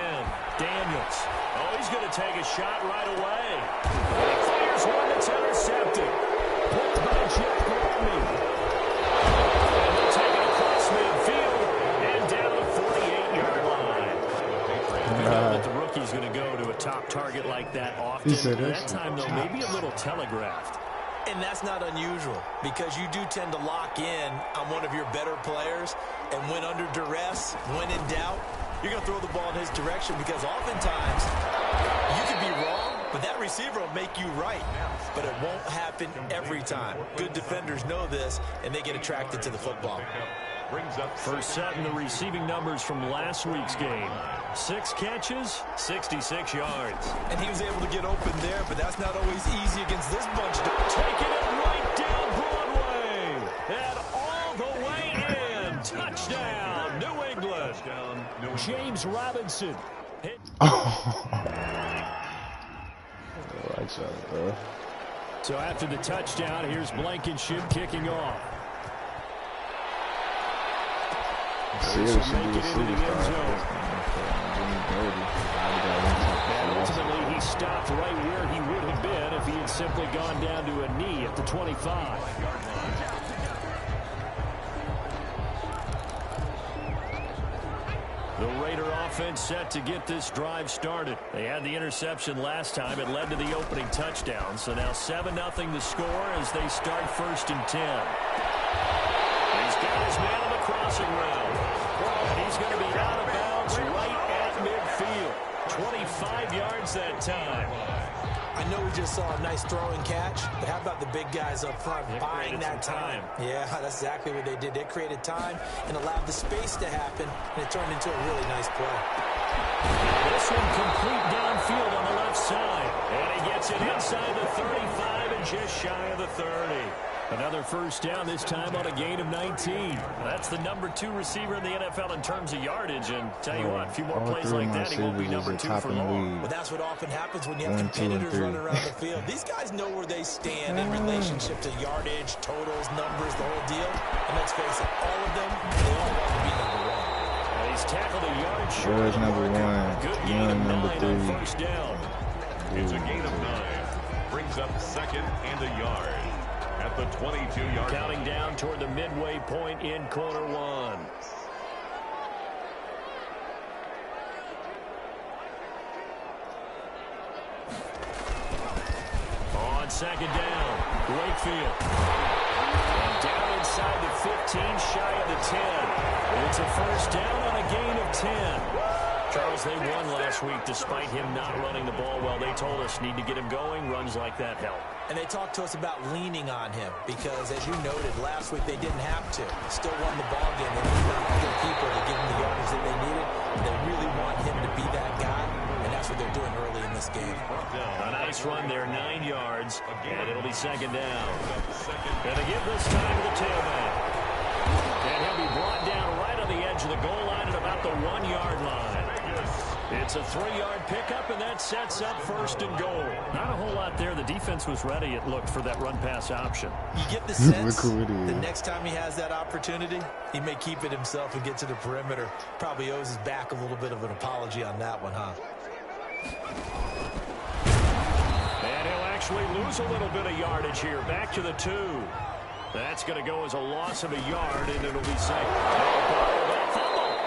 Daniels. Oh, he's going to take a shot right away. And he clears one that's intercepted. Blocked by Jeff Gladney. And he'll take it across midfield and down the 48-yard line. You know that the rookie's going to go to a top target like that often. That time, though, maybe a little telegraphed. And that's not unusual because you do tend to lock in on one of your better players, and when under duress, when in doubt, you're going to throw the ball in his direction because oftentimes you could be wrong, but that receiver will make you right. But it won't happen every time. Good defenders know this, and they get attracted to the football. First set in the receiving numbers from last week's game. 6 catches, 66 yards. And he was able to get open there, but that's not always easy against this bunch. Taking it right down Broadway. And all the way in. Touchdown, New England. James Robinson. So after the touchdown, here's Blankenship kicking off. Seriously, and ultimately, he stopped right where he would have been if he had simply gone down to a knee at the 25. The Raider offense set to get this drive started. They had the interception last time. It led to the opening touchdown. So now 7-0 the score as they start 1st and 10. He's got his man on the crossing route. And he's going to be out of bounds right at midfield. 25 yards that time. I know we just saw a nice throwing catch, but how about the big guys up front buying that time? Yeah, that's exactly what they did. They created time and allowed the space to happen, and it turned into a really nice play. This one complete downfield on the left side. And he gets it inside the 35 and just shy of the 30. Another first down, this time on a gain of 19. That's the number 2 receiver in the NFL in terms of yardage. And tell you what, a few more plays like that, he won't be number 2 for long. But that's what often happens when you have competitors running around the field. These guys know where they stand in relationship to yardage, totals, numbers, the whole deal. And let's face it, all of them, they all want to be number 1. And he's tackled a yard short. Where's number 1? Good gain of 9 on first down. It's a gain of 9. Brings up 2nd and a yard. At the 22-yard counting line. Down toward the midway point in quarter 1. On 2nd down, Wakefield. And down inside the 15, shy of the 10. It's a first down on a gain of 10. Charles, they won last week despite him not running the ball well. They told us need to get him going. Runs like that help. And they talked to us about leaning on him because, as you noted, last week they didn't have to. Still won the ball game. They needed other people to give them the yardage that they needed. They really want him to be that guy, and that's what they're doing early in this game. A nice run there, 9 yards, and it'll be 2nd down. And they give this time to the tailback. And he'll be brought down right on the edge of the goal line at about the 1-yard line. It's a 3-yard pickup, and that sets up 1st and goal. Not a whole lot there. The defense was ready, it looked, for that run-pass option. You get the sense the next time he has that opportunity, he may keep it himself and get to the perimeter. Probably owes his back a little bit of an apology on that one, huh? And he'll actually lose a little bit of yardage here. Back to the 2. That's going to go as a loss of a yard, and it'll be safe.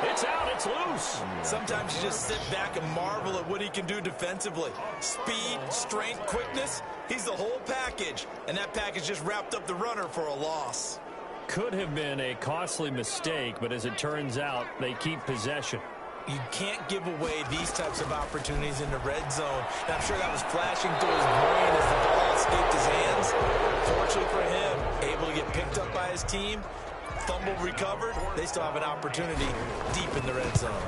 It's out. gets loose. Sometimes you just sit back and marvel at what he can do defensively. Speed, strength, quickness, he's the whole package. And that package just wrapped up the runner for a loss. Could have been a costly mistake, but as it turns out, they keep possession. You can't give away these types of opportunities in the red zone. And I'm sure that was flashing through his brain as the ball escaped his hands. Fortunately for him, able to get picked up by his team, fumble recovered. They still have an opportunity deep in the red zone.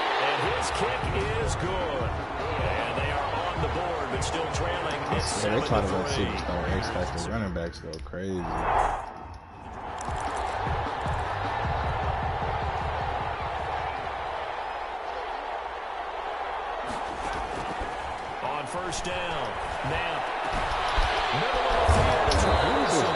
And his kick is good. And they are on the board, but still trailing. It's they try to let superstar X-Factor running backs go crazy. First down. Now, middle of the field.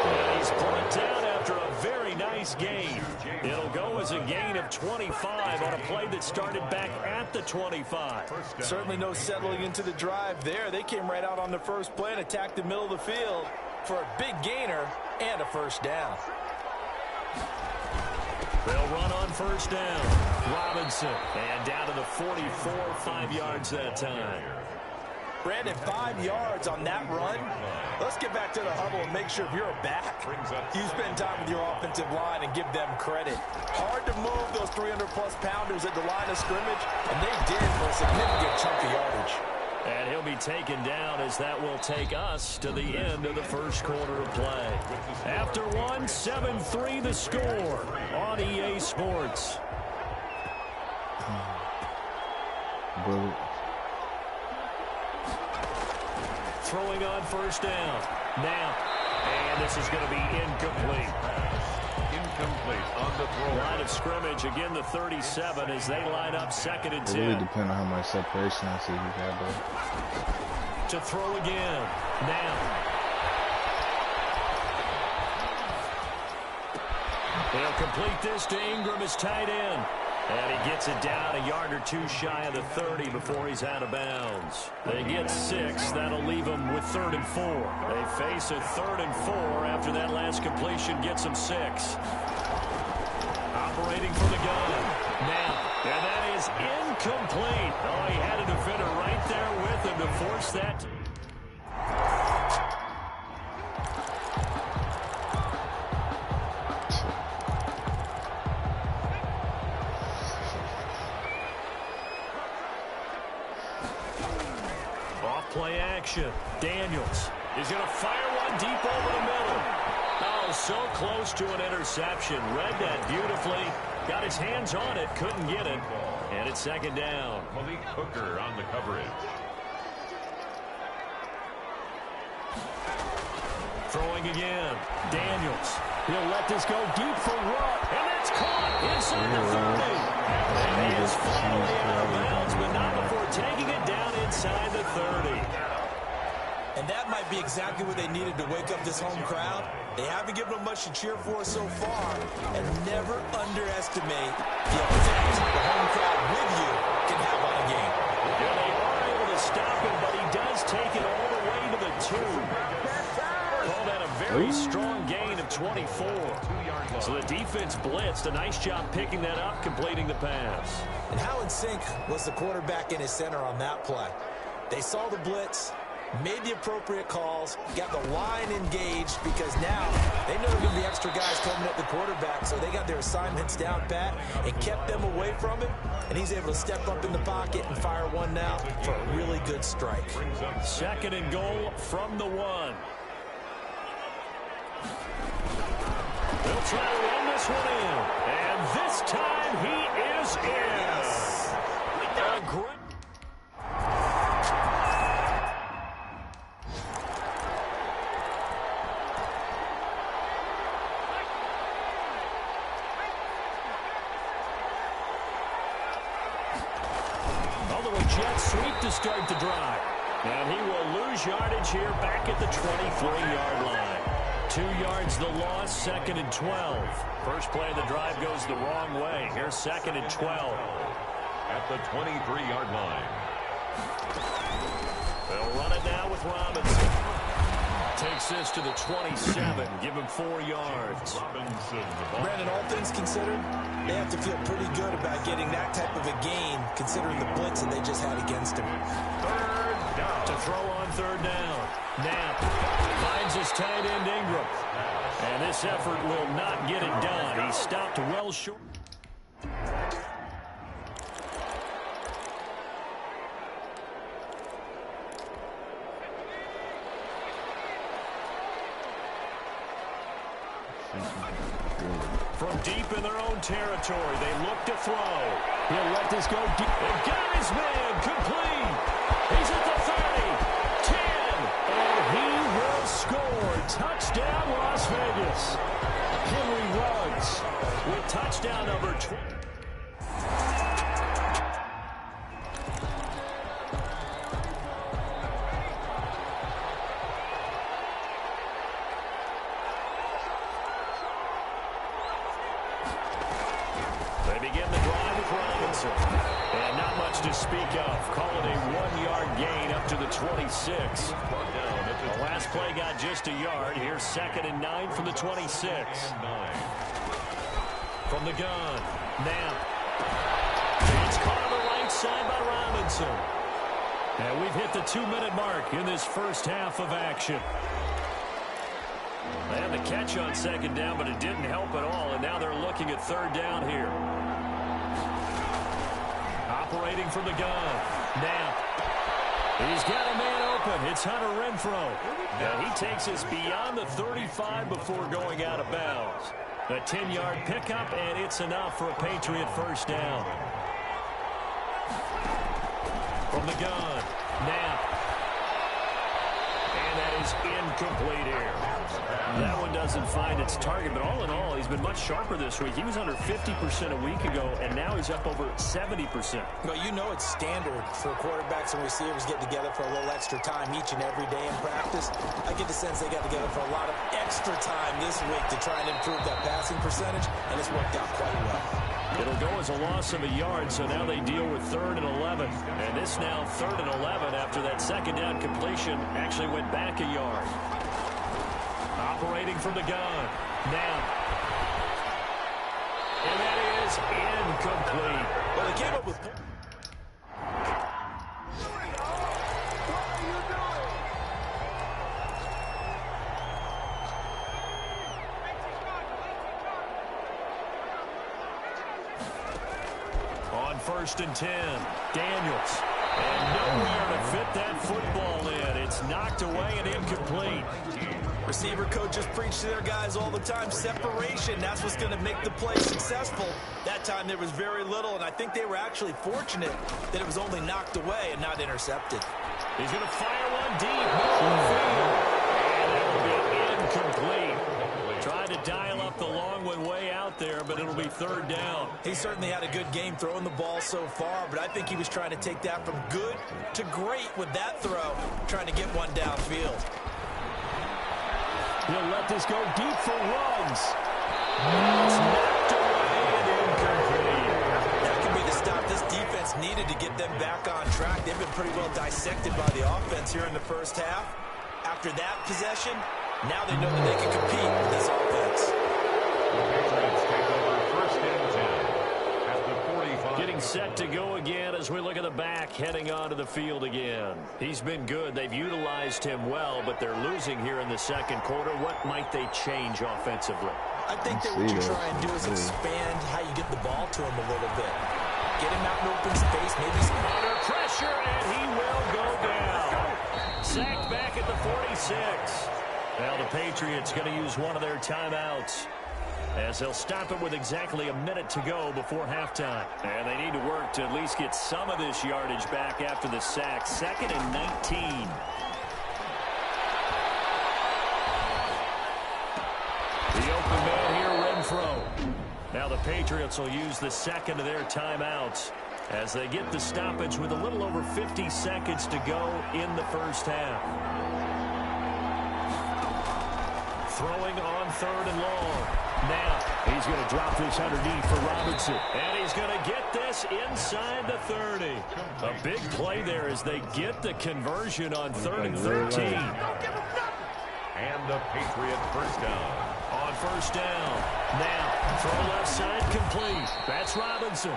And he's brought down after a very nice gain. It'll go as a gain of 25 on a play that started back at the 25. Certainly no settling into the drive there. They came right out on the first play and attacked the middle of the field for a big gainer and a first down. They'll run on first down. Robinson. And down to the 44, 5 yards that time. Brandon, 5 yards on that run. Let's get back to the huddle and make sure if you're a back, you spend time with your offensive line and give them credit. Hard to move those 300-plus pounders at the line of scrimmage, and they did for a significant chunk of yardage. And he'll be taken down as that will take us to the end of the first quarter of play. After one, 7-3 the score on EA Sports. Throwing on first down. Now, and this is going to be incomplete. Incomplete on the throw. Line of scrimmage, again the 37 as they line up 2nd and 10. It really depends on how much separation I see he got though. To throw again. Now. He'll complete this to Ingram, his tight end. And he gets it down a yard or two shy of the 30 before he's out of bounds. They get 6. That'll leave them with 3rd and 4. They face a 3rd and 4 after that last completion gets them 6. Operating from the gun. Now, and that is incomplete. Oh, he had a defender right there with him to force that. Play action. Daniels is going to fire one deep over the middle. Oh, so close to an interception. Read that beautifully. Got his hands on it. Couldn't get it. And it's 2nd down. Malik Hooker on the coverage. Throwing again. Daniels. He'll let this go deep for Rupp. And it's caught inside the 30. And he is finally out of bounds, but not before taking it down inside the 30. And that might be exactly what they needed to wake up this home crowd. They haven't given them much to cheer for so far. And never underestimate the effect the home crowd with you can have on a game. Yeah, they are able to stop him, but he does take it all the way to the 2. Call that a very strong gain of 24. So the defense blitzed. A nice job picking that up, completing the pass. And how in sync was the quarterback in his center on that play? They saw the blitz, made the appropriate calls, got the line engaged because now they know there are going to be extra guys coming at the quarterback, so they got their assignments down pat and kept them away from him, and he's able to step up in the pocket and fire one now for a really good strike. 2nd and goal from the 1. They'll try to run this one in, and this time he is in. A great. Jet sweep to start the drive. And he will lose yardage here back at the 23-yard line. 2 yards the loss, 2nd and 12. First play of the drive goes the wrong way. Here's 2nd and 12. At the 23-yard line. They'll run it now with Robinson. takes this to the 27. Give him 4 yards. Brandon, all things considered, they have to feel pretty good about getting that type of a gain, considering the blitz that they just had against him. Third down. To throw on third down. Knapp finds his tight end Ingram. And this effort will not get it done. He stopped well short. From deep in their own territory, they look to throw. He'll let this go deep. And got his man complete. He's at the 30, 10, and he will score. Touchdown, Las Vegas. Henry Ruggs with touchdown number 20. And not much to speak of. Call it a 1-yard gain up to the 26. The last play got just a yard. Here's 2nd and 9 from the 26. From the gun, Knapp. It's caught on the right side by Robinson. And we've hit the 2-minute mark in this first half of action. They had the catch on 2nd down, but it didn't help at all. And now they're looking at 3rd down here. Operating from the gun. Knapp. He's got a man open. It's Hunter Renfrow. And he takes us beyond the 35 before going out of bounds. A 10-yard pickup, and it's enough for a Patriot first down. From the gun. Knapp. And that is incomplete here. That one doesn't find its target, but all in all, he's been much sharper this week. He was under 50% a week ago, and now he's up over 70%. Well, you know it's standard for quarterbacks and receivers getting together for a little extra time each and every day in practice. I get the sense they got together for a lot of extra time this week to try and improve that passing percentage, and it's worked out quite well. It'll go as a loss of a yard, so now they deal with 3rd and 11. And this now 3rd and 11 after that 2nd down completion actually went back a yard. Operating from the gun. Now. And that is incomplete. Well, they came up with... On 1st and 10, Daniels. And nowhere to fit that football in. It's knocked away and incomplete. Receiver coaches preach to their guys all the time. Separation, that's what's going to make the play successful. That time there was very little, and I think they were actually fortunate that it was only knocked away and not intercepted. He's going to fire one deep. And that will be incomplete. Tried to dial up the long one way out there, but it'll be 3rd down. He certainly had a good game throwing the ball so far, but I think he was trying to take that from good to great with that throw, trying to get one downfield. He'll let this go deep for Ruggs. It's knocked away and incomplete. That could be the stop this defense needed to get them back on track. They've been pretty well dissected by the offense here in the first half. After that possession, now they know that they can compete with this offense. The Patriots take over 1st and 10 at the 45. Getting set to go again as we look at the back heading onto the field again. He's been good. They've utilized him well, but they're losing here in the 2nd quarter. What might they change offensively? I think that what you try and do is expand how you get the ball to him a little bit. Get him out in open space, maybe some under pressure, and he will go down. Sacked back at the 46. Now the Patriots going to use one of their timeouts as they'll stop it with exactly a minute to go before halftime. And they need to work to at least get some of this yardage back after the sack. 2nd and 19. The open man here, Renfrow. Now the Patriots will use the 2nd of their timeouts as they get the stoppage with a little over 50 seconds to go in the first half. Throwing on 3rd and long. Now he's going to drop this underneath for Robinson. And he's going to get this inside the 30. A big play there as they get the conversion on 3rd and 13. And the Patriot first down. On first down. Now, throw left side complete. That's Robinson.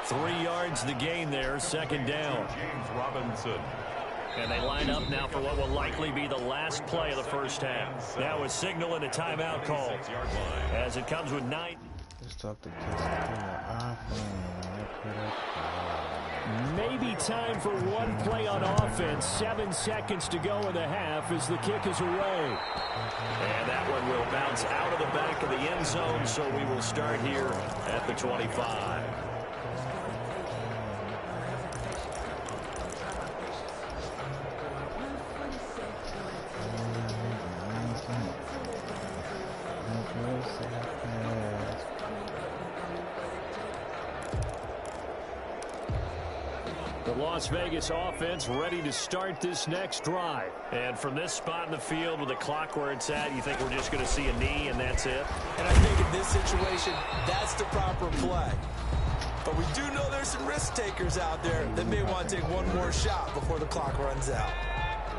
3 yards the gain there, second down. James Robinson. And they line up now for what will likely be the last play of the first half. Now a signal and a timeout call as it comes with 9. Let's talk to Maybe time for one play on offense. 7 seconds to go in the half as the kick is away. And that one will bounce out of the back of the end zone, so we will start here at the 25. The Las Vegas offense ready to start this next drive. And from this spot in the field with the clock where it's at, you think we're just going to see a knee and that's it? And I think in this situation, that's the proper play. But we do know there's some risk takers out there that may want to take one more shot before the clock runs out.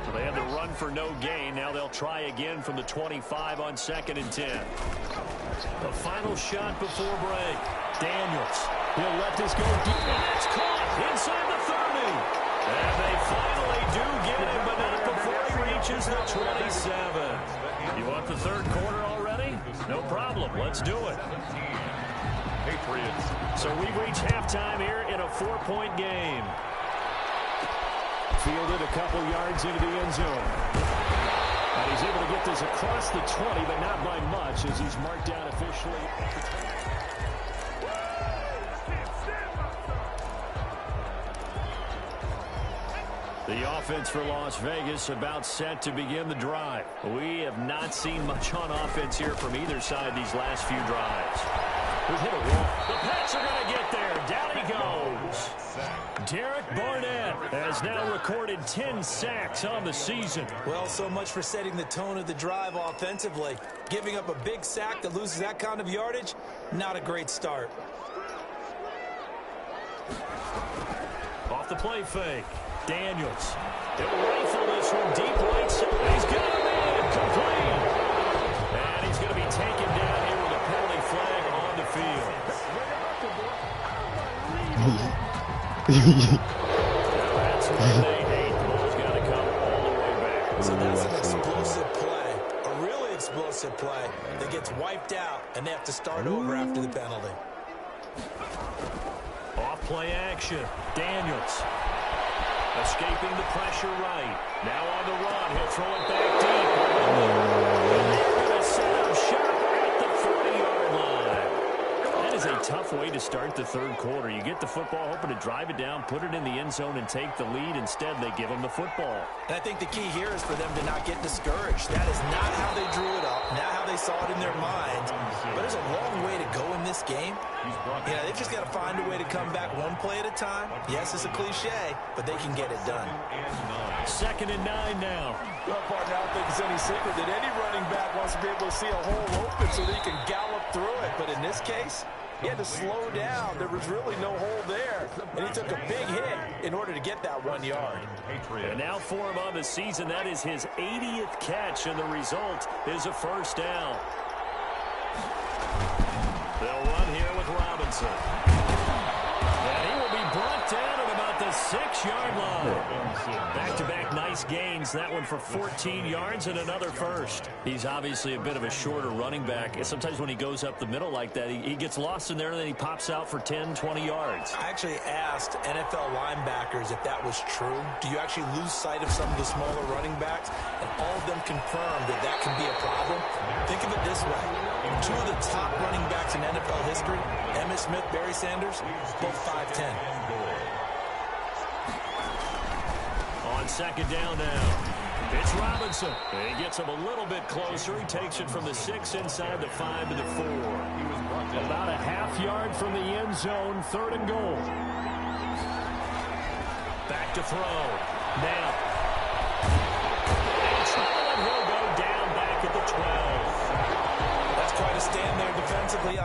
Well, they had to run for no gain. Now they'll try again from the 25 on 2nd and 10. The final shot before break. Daniels. He'll let this go deep. And it's caught inside the 30. And they finally do get him, but not before he reaches the 27. You want the third quarter already? No problem. Let's do it. Patriots. So we've reached halftime here in a 4-point game. Fielded a couple yards into the end zone. And he's able to get this across the 20, but not by much as he's marked down officially. The offense for Las Vegas about set to begin the drive. We have not seen much on offense here from either side these last few drives. We've hit a wall. The Pats are going to get there. Down he goes. Derek Barnett has now recorded 10 sacks on the season. Well, so much for setting the tone of the drive offensively. Giving up a big sack that loses that kind of yardage, not a great start. Off the play fake. Daniels. He'll rifle this from deep right side. He's got him in. Complete. And he's going to be taken down here with a penalty flag on the field. That's what they hate. The ball's got to come all the way back. So that's an explosive play. A really explosive play that gets wiped out, and they have to start over after the penalty. Off play action. Daniels. Escaping the pressure right. Now on the run. He'll throw it back deep. And they're going to set up shop at the 40-yard line. That is a tough way to start the third quarter. You get the football, hoping to drive it down, put it in the end zone, and take the lead. Instead, they give them the football. And I think the key here is for them to not get discouraged. That is not how they drew it up, not how they saw it in their mind. But there's a long way to go in this game. Yeah, they've just got to find a way to come back one play at a time. Yes, it's a cliche, but they can get it done. 2nd and 9 now. Well, partner, I don't think it's any secret that any running back wants to be able to see a hole open so that he can gallop through it. But in this case, he had to slow down. There was really no hole there. And he took a big hit in order to get that 1 yard. And now for him on the season, that is his 80th catch, and the result is a first down. They'll run here with Robinson. And he will be brought down at about the 6-yard line. Back-to-back nice gains. That one for 14 yards and another first. He's obviously a bit of a shorter running back. Sometimes when he goes up the middle like that, he gets lost in there and then he pops out for 10, 20 yards. I actually asked NFL linebackers if that was true. Do you actually lose sight of some of the smaller running backs? And all of them confirmed that that can be a problem. Think of it this way. 2 of the top running backs in NFL history, Emmitt Smith, Barry Sanders, both 5'10". On 2nd down now. It's Robinson. He gets him a little bit closer. He takes it from the 6 inside the 5 to the 4. About a half yard from the end zone, 3rd and goal. Back to throw. Now. And he'll go down back at the 12. That's quite a stand there defensively.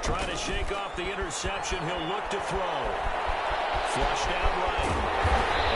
Trying to shake off the interception. He'll look to throw. Flushed out right.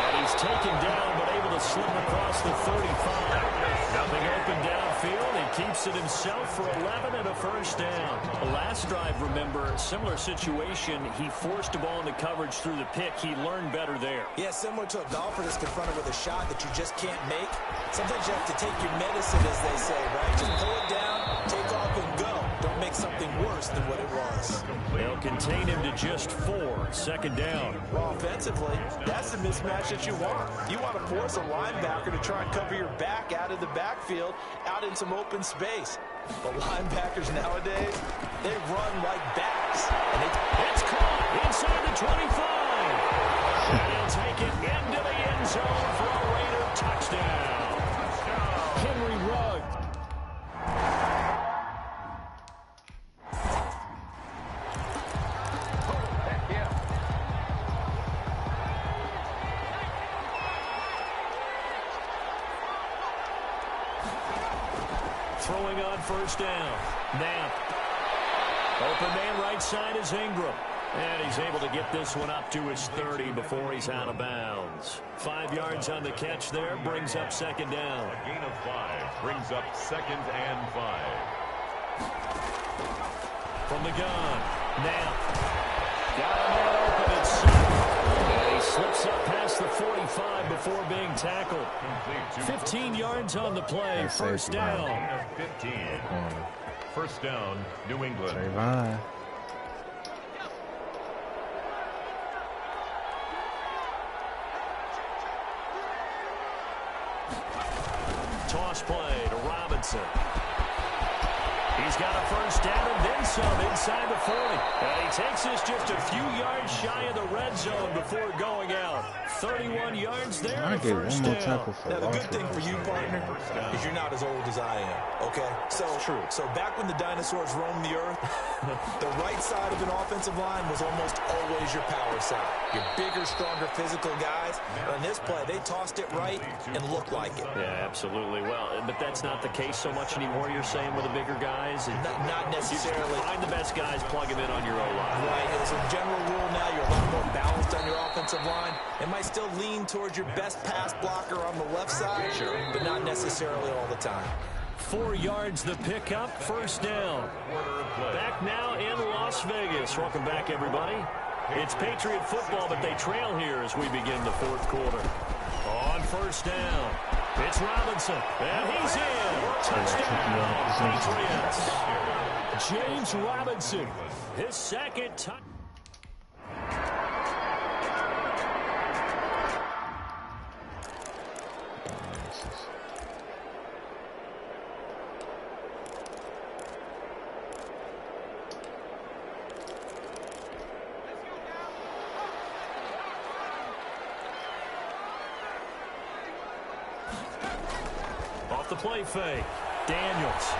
And he's taken down, but able to slip across the 35. Nothing open downfield. He keeps it himself for 11 and a first down. The last drive, remember, similar situation. He forced the ball into coverage through the pick. He learned better there. Yeah, similar to a golfer that's confronted with a shot that you just can't make. Sometimes you have to take your medicine, as they say, right? Just pull it down, take off, and go. Don't make something worse than what it was. They'll contain him to just 4. Second down. Well, offensively, that's the mismatch that you want. You want to force a linebacker to try and cover your back out of the backfield, out in some open space. But linebackers nowadays, they run like backs. And it's caught inside the 25. And he'll take it into the end zone for a Raider touchdown. Henry Ruggs. Throwing on first down. Knapp. Open man right side is Ingram. And he's able to get this one up to his 30 before he's out of bounds. 5 yards on the catch there. Brings up second down. A gain of 5. Brings up 2nd and 5. From the gun. Knapp. Got a man open at 7. And he slips up past the 45 before being tackled. 15 yards on the play. First down. 15. First down, New England. Trayvon. Toss play to Robinson. He's got a first down and then some inside the 40. And he takes this just a few yards shy of the red zone before going out. 31 yards there. I get one more tackle for now, the good thing for you, partner, is you're not as old as I am, okay? So, true. So back when the dinosaurs roamed the earth, the right side of an offensive line was almost always your power side. Your bigger, stronger, physical guys. But on this play, they tossed it right and looked like it. Yeah, absolutely. Well, but that's not the case so much anymore, you're saying, with the bigger guys? Not necessarily. You find the best guys, plug them in on your O-line. Right. As a general rule now, you're a lot more balanced on your offensive line. It might still lean towards your best pass blocker on the left side, but not necessarily all the time. 4 yards the pickup, first down. Back now in Las Vegas. Welcome back, everybody. It's Patriot football, but they trail here as we begin the fourth quarter. On first down, it's Robinson, and he's in. Touchdown, Patriots. James Robinson, his second touchdown. The play fake. Daniels.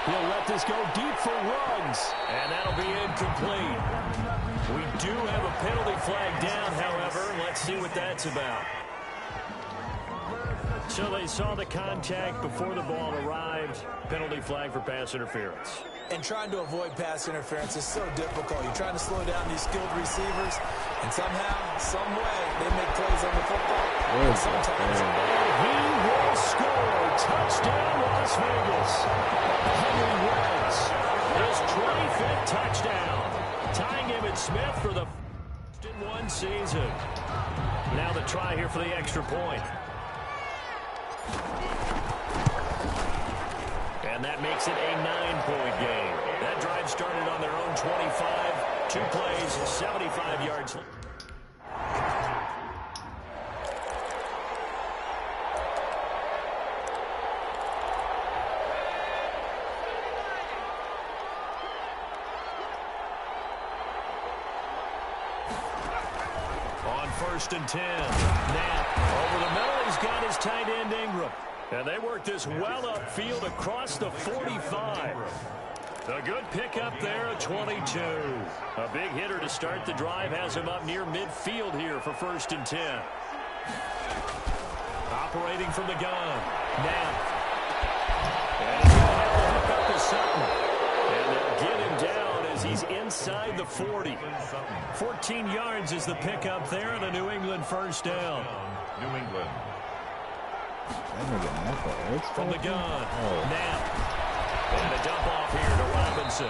He'll let this go deep for Ruggs. And that'll be incomplete. We do have a penalty flag down, however. Let's see what that's about. So they saw the contact before the ball arrived. Penalty flag for pass interference. And trying to avoid pass interference is so difficult. You're trying to slow down these skilled receivers, and somehow, some way, they make plays on the football. And sometimes he will score. Touchdown, Las Vegas. Henry Ruggs, his 25th touchdown, tying him and Smith for the first in one season. Now the try here for the extra point. And that makes it a 9-point game. That drive started on their own 25. 2 plays, 75 yards. On 1st and 10. Knapp over the middle. He's got his tight end Ingram. And they work this well upfield across the 45. A good pickup there at 22. A big hitter to start the drive has him up near midfield here for 1st and 10. Operating from the gun. Knapp. And he's going to have to hook up to Sutton. And they'll get him down as he He's inside the 40. 14 yards is the pickup there, and a New England first down. New England. From the gun. Now. And a dump off here to Robinson.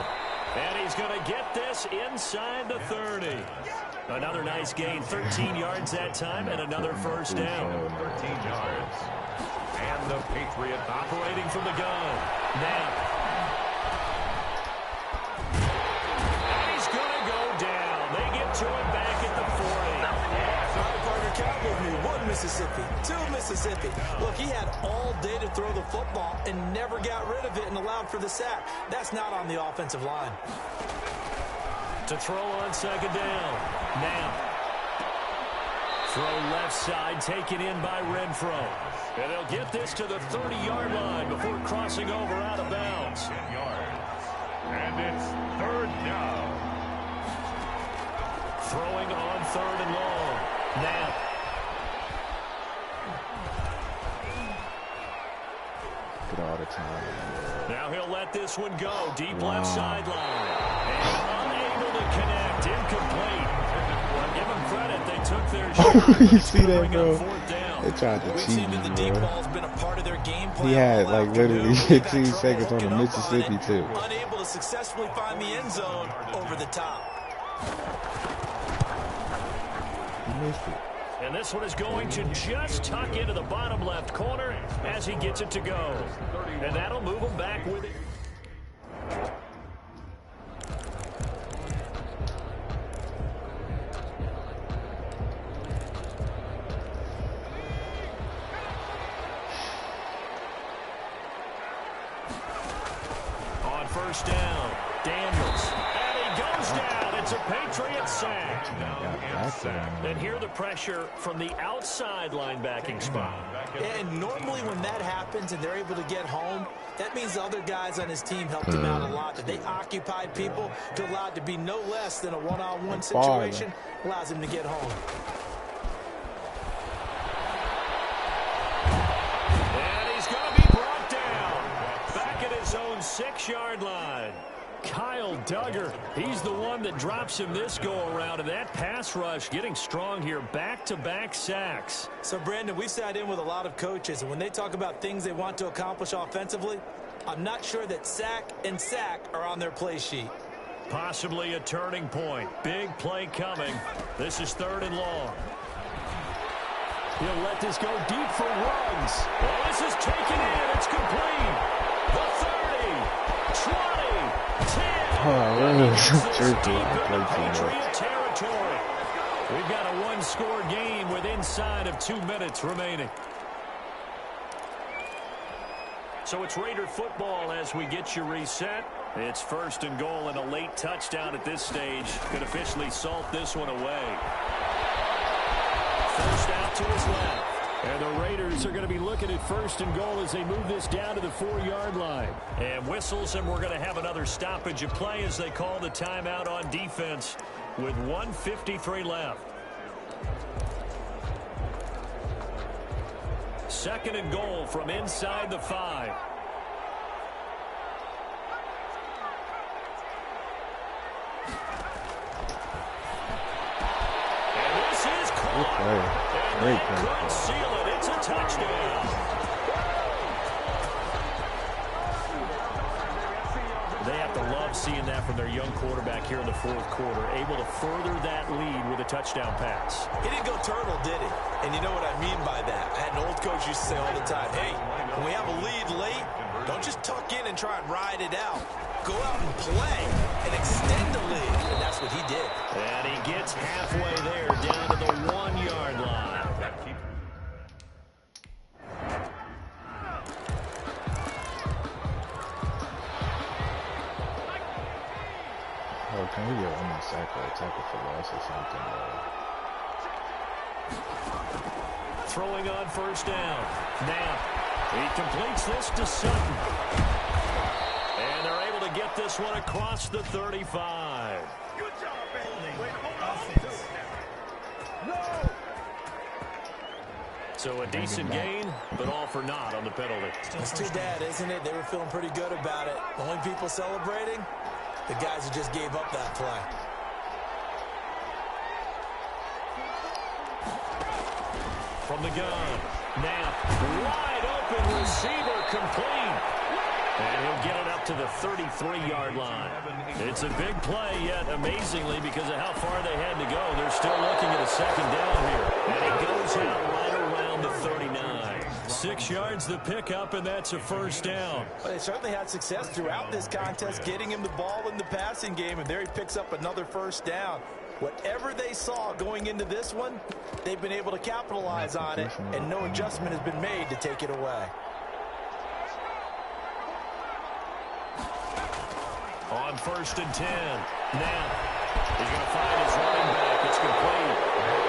And he's going to get this inside the 30. Another nice gain, 13 yards that time, and another first down. 13 yards. And the Patriot operating from the gun. Now. And he's going to go down. They get to him back at the 40. All right, partner, count with me. 1 Mississippi, 2 Mississippi. Look, he had all day to throw the football and never got rid of it and allowed for the sack. That's not on the offensive line. To throw on second down. Now. Throw left side, taken in by Renfro. And they'll get this to the 30-yard line before crossing over out of bounds. 10 yards. And it's third down. Throwing on third and long. Now. All the time. Now he'll let this one go. Deep left sideline. And unable to connect. Incomplete. Well, give them credit. They took their shot. You see that, bro? They tried to cheat me, bro. He had, like, literally 15 seconds on the Mississippi, too. Unable to successfully find the end zone over the top. He missed it. And this one is going to just tuck into the bottom left corner as he gets it to go. And that'll move him back with it. On first down, Daniels. And he goes down. It's a Patriot sack. And here the pressure from the outside linebacking spot. And normally when that happens and they're able to get home, that means the other guys on his team helped him out a lot. That they occupied people to allow it to be no less than a one-on-one situation. Allows him to get home. And he's going to be brought down. Back at his own 6-yard line. Kyle Duggar, he's the one that drops him this go-around, and that pass rush getting strong here, back-to-back sacks. So, Brandon, we've sat in with a lot of coaches, and when they talk about things they want to accomplish offensively, I'm not sure that sack and sack are on their play sheet. Possibly a turning point. Big play coming. This is third and long. He'll let this go deep for Ruggs. Oh, this is taken in. It's complete. The 30, 20. 10. Patriot territory. We've got a one-score game with inside of 2 minutes remaining. So it's Raider football as we get you reset. It's first and goal, and a late touchdown at this stage could officially salt this one away. First out to his left. And the Raiders are going to be looking at first and goal as they move this down to the 4-yard line. And whistles, and we're going to have another stoppage of play as they call the timeout on defense with 1:53 left. Second and goal from inside the 5. And this is caught. Great Could seal it. It's a touchdown. They have to love seeing that from their young quarterback here in the fourth quarter, able to further that lead with a touchdown pass. He didn't go turtle, did he? And you know what I mean by that. I had an old coach used to say all the time, hey, when we have a lead late, don't just tuck in and try and ride it out. Go out and play and extend the lead. And that's what he did. And he gets halfway there, down to the 1-yard line. Oh, can we get one more sack or a tackle for loss or something? Throwing on first down. Now, he completes this to Sutton. And they're able to get this one across the 35. Good job, baby. No. So a decent gain, but all for naught on the penalty. It's too bad, isn't it? They were feeling pretty good about it. The only people celebrating, the guys who just gave up that play. From the gun, Knapp, wide open receiver, complete. And he'll get it up to the 33-yard line. It's a big play, yet amazingly, because of how far they had to go, they're still looking at a second down here. And it goes out right around the 39. 6 yards the pickup, and that's a first down. Well, they certainly had success throughout this contest, getting him the ball in the passing game, and there he picks up another first down. Whatever they saw going into this one, they've been able to capitalize on it, and no adjustment has been made to take it away. On 1st and 10, Knapp, he's going to find his running back. It's complete.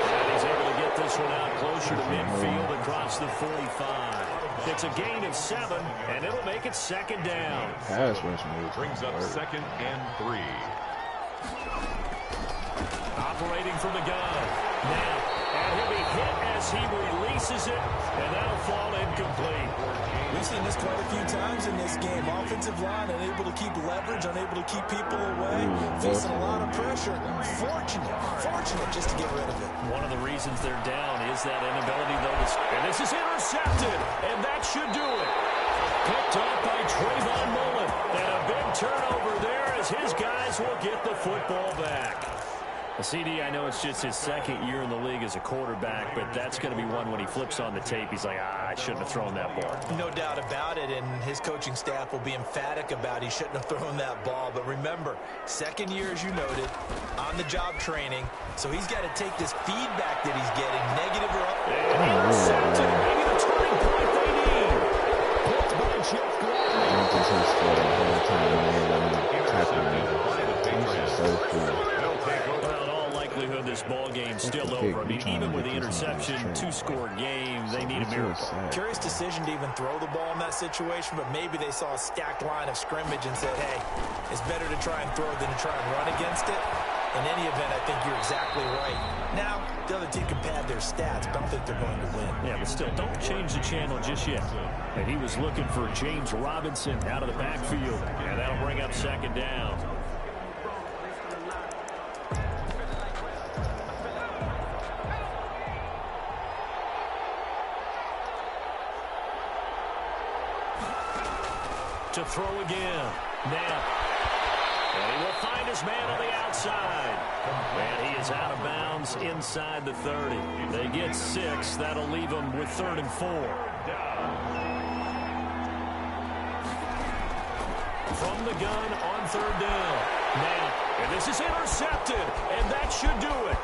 And he's able to get this one out closer to midfield across the 45. It's a gain of 7, and it'll make it second down. Pass rush move. Brings up 2nd and 3. Operating from the gun. Knapp, and he'll be hit as he releases it, and that'll fall incomplete. We've seen this quite a few times in this game. Offensive line unable to keep leverage, unable to keep people away, facing a lot of pressure. Fortunate just to get rid of it. One of the reasons they're down is that inability, though. And this is intercepted, and that should do it. Picked up by Trayvon Mullen, and a big turnover there as his guys will get the football back. CD, I know it's just his 2nd year in the league as a quarterback, but that's going to be one when he flips on the tape, he's like, I shouldn't have thrown that ball. No doubt about it, and his coaching staff will be emphatic about he shouldn't have thrown that ball. But remember, 2nd year, as you noted, on-the-job training, so he's got to take this feedback that he's getting, negative or up. Intercepted, maybe the turning point they need. Picked by Jeff Gladney. I don't think he's scored the whole time, man. Tackling him. He's so cool. This ball game's still over. I mean, even with the interception, 2-score game, they need a miracle. Curious decision to even throw the ball in that situation, but maybe they saw a stacked line of scrimmage and said, hey, it's better to try and throw than to try and run against it. In any event, I think you're exactly right. Now, the other team can pad their stats, but I don't think they're going to win. Yeah, but still, don't change the channel just yet. And he was looking for James Robinson out of the backfield, and that'll bring up second down. To throw again. Knapp. And he will find his man on the outside. And he is out of bounds inside the 30. They get 6. That'll leave them with 3rd and 4. From the gun on 3rd down. Knapp. And this is intercepted. And that should do it.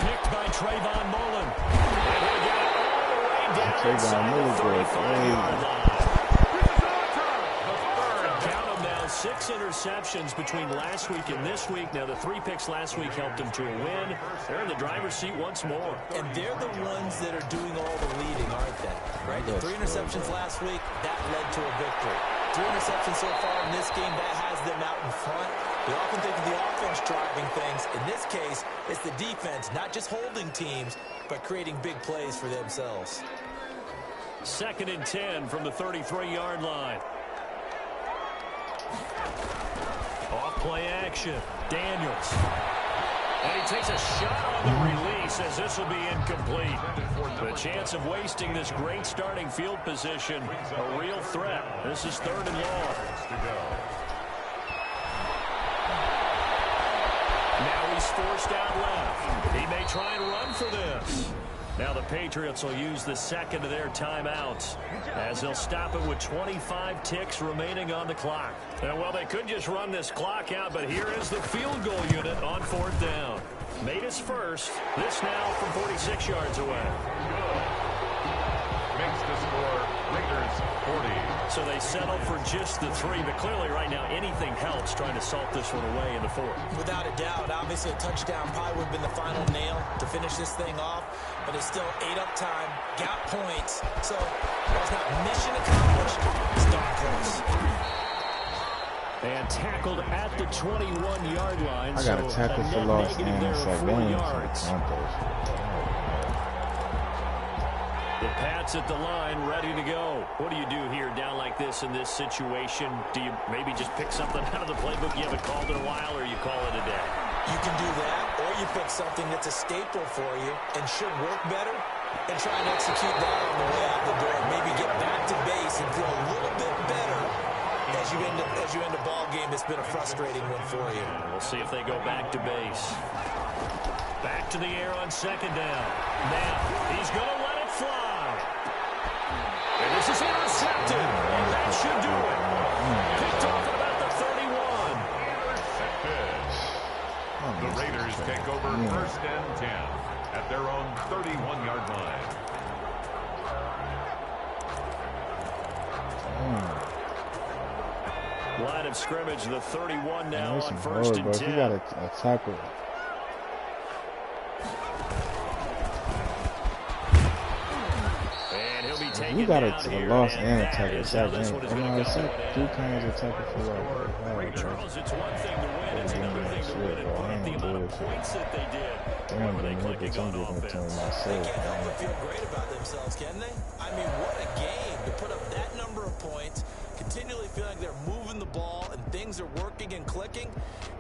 Picked by Trayvon Mullen. And he'll get it all the way down inside the 35-yard line. 6 interceptions between last week and this week. Now, the 3 picks last week helped them to a win. They're in the driver's seat once more. And they're the ones that are doing all the leading, aren't they? Right? The 3 interceptions last week, that led to a victory. 3 interceptions so far in this game, that has them out in front. We often think of the offense driving things. In this case, it's the defense, not just holding teams, but creating big plays for themselves. 2nd and 10 from the 33-yard line. Off play action. Daniels. And he takes a shot on the release as this will be incomplete. The chance of wasting this great starting field position, a real threat. This is 3rd and long. Now he's forced out left. He may try and run for this. Now the Patriots will use the 2nd of their timeouts as they'll stop it with 25 ticks remaining on the clock. And well, they could just run this clock out, but here is the field goal unit on 4th down. Made his first. This now from 46 yards away. Makes the score Raiders 40. So they settle for just the 3, but clearly right now anything helps trying to salt this one away in the 4th. Without a doubt, obviously a touchdown probably would have been the final nail to finish this thing off, but it's still 8 up time, got points, so while it's not mission accomplished, it's darn close. And tackled at the 21-yard line. I got a tackle for loss and it's like 4 yards. The Pats at the line, ready to go. What do you do here down like this in this situation? Do you maybe just pick something out of the playbook you haven't called in a while, or you call it a day? You can do that, or you pick something that's a staple for you and should work better and try and execute that on the way out the door. Maybe get back to base and feel a little bit better as you end a ball game that's been a frustrating one for you. We'll see if they go back to base. Back to the air on second down. Now, he's going to let it fly. And this is intercepted. And that should do it. Picked off at about the 31. The Raiders take over first and 10 at their own 31-yard line. Line of scrimmage, the 31 now on first and 10. You got a tackle. You got a loss and a tackle. Sack and a sack. 2 kinds of tackle for like. Charles, it's one thing to win, it's another thing to win it right. The amount of points that they did. Damn, they can't help but feel great about themselves, can they? I mean, what a game to put up that number of points, continually feel like they're moving the ball and things are working and clicking.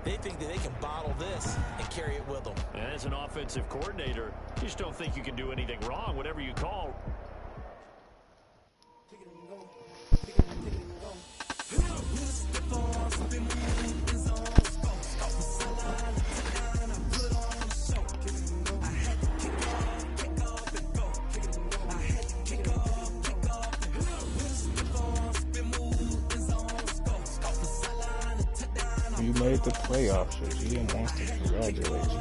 They think that they can bottle this and carry it with them. And as an offensive coordinator, you just don't think you can do anything wrong, whatever you call. You made the playoffs, so GM wants to congratulate you.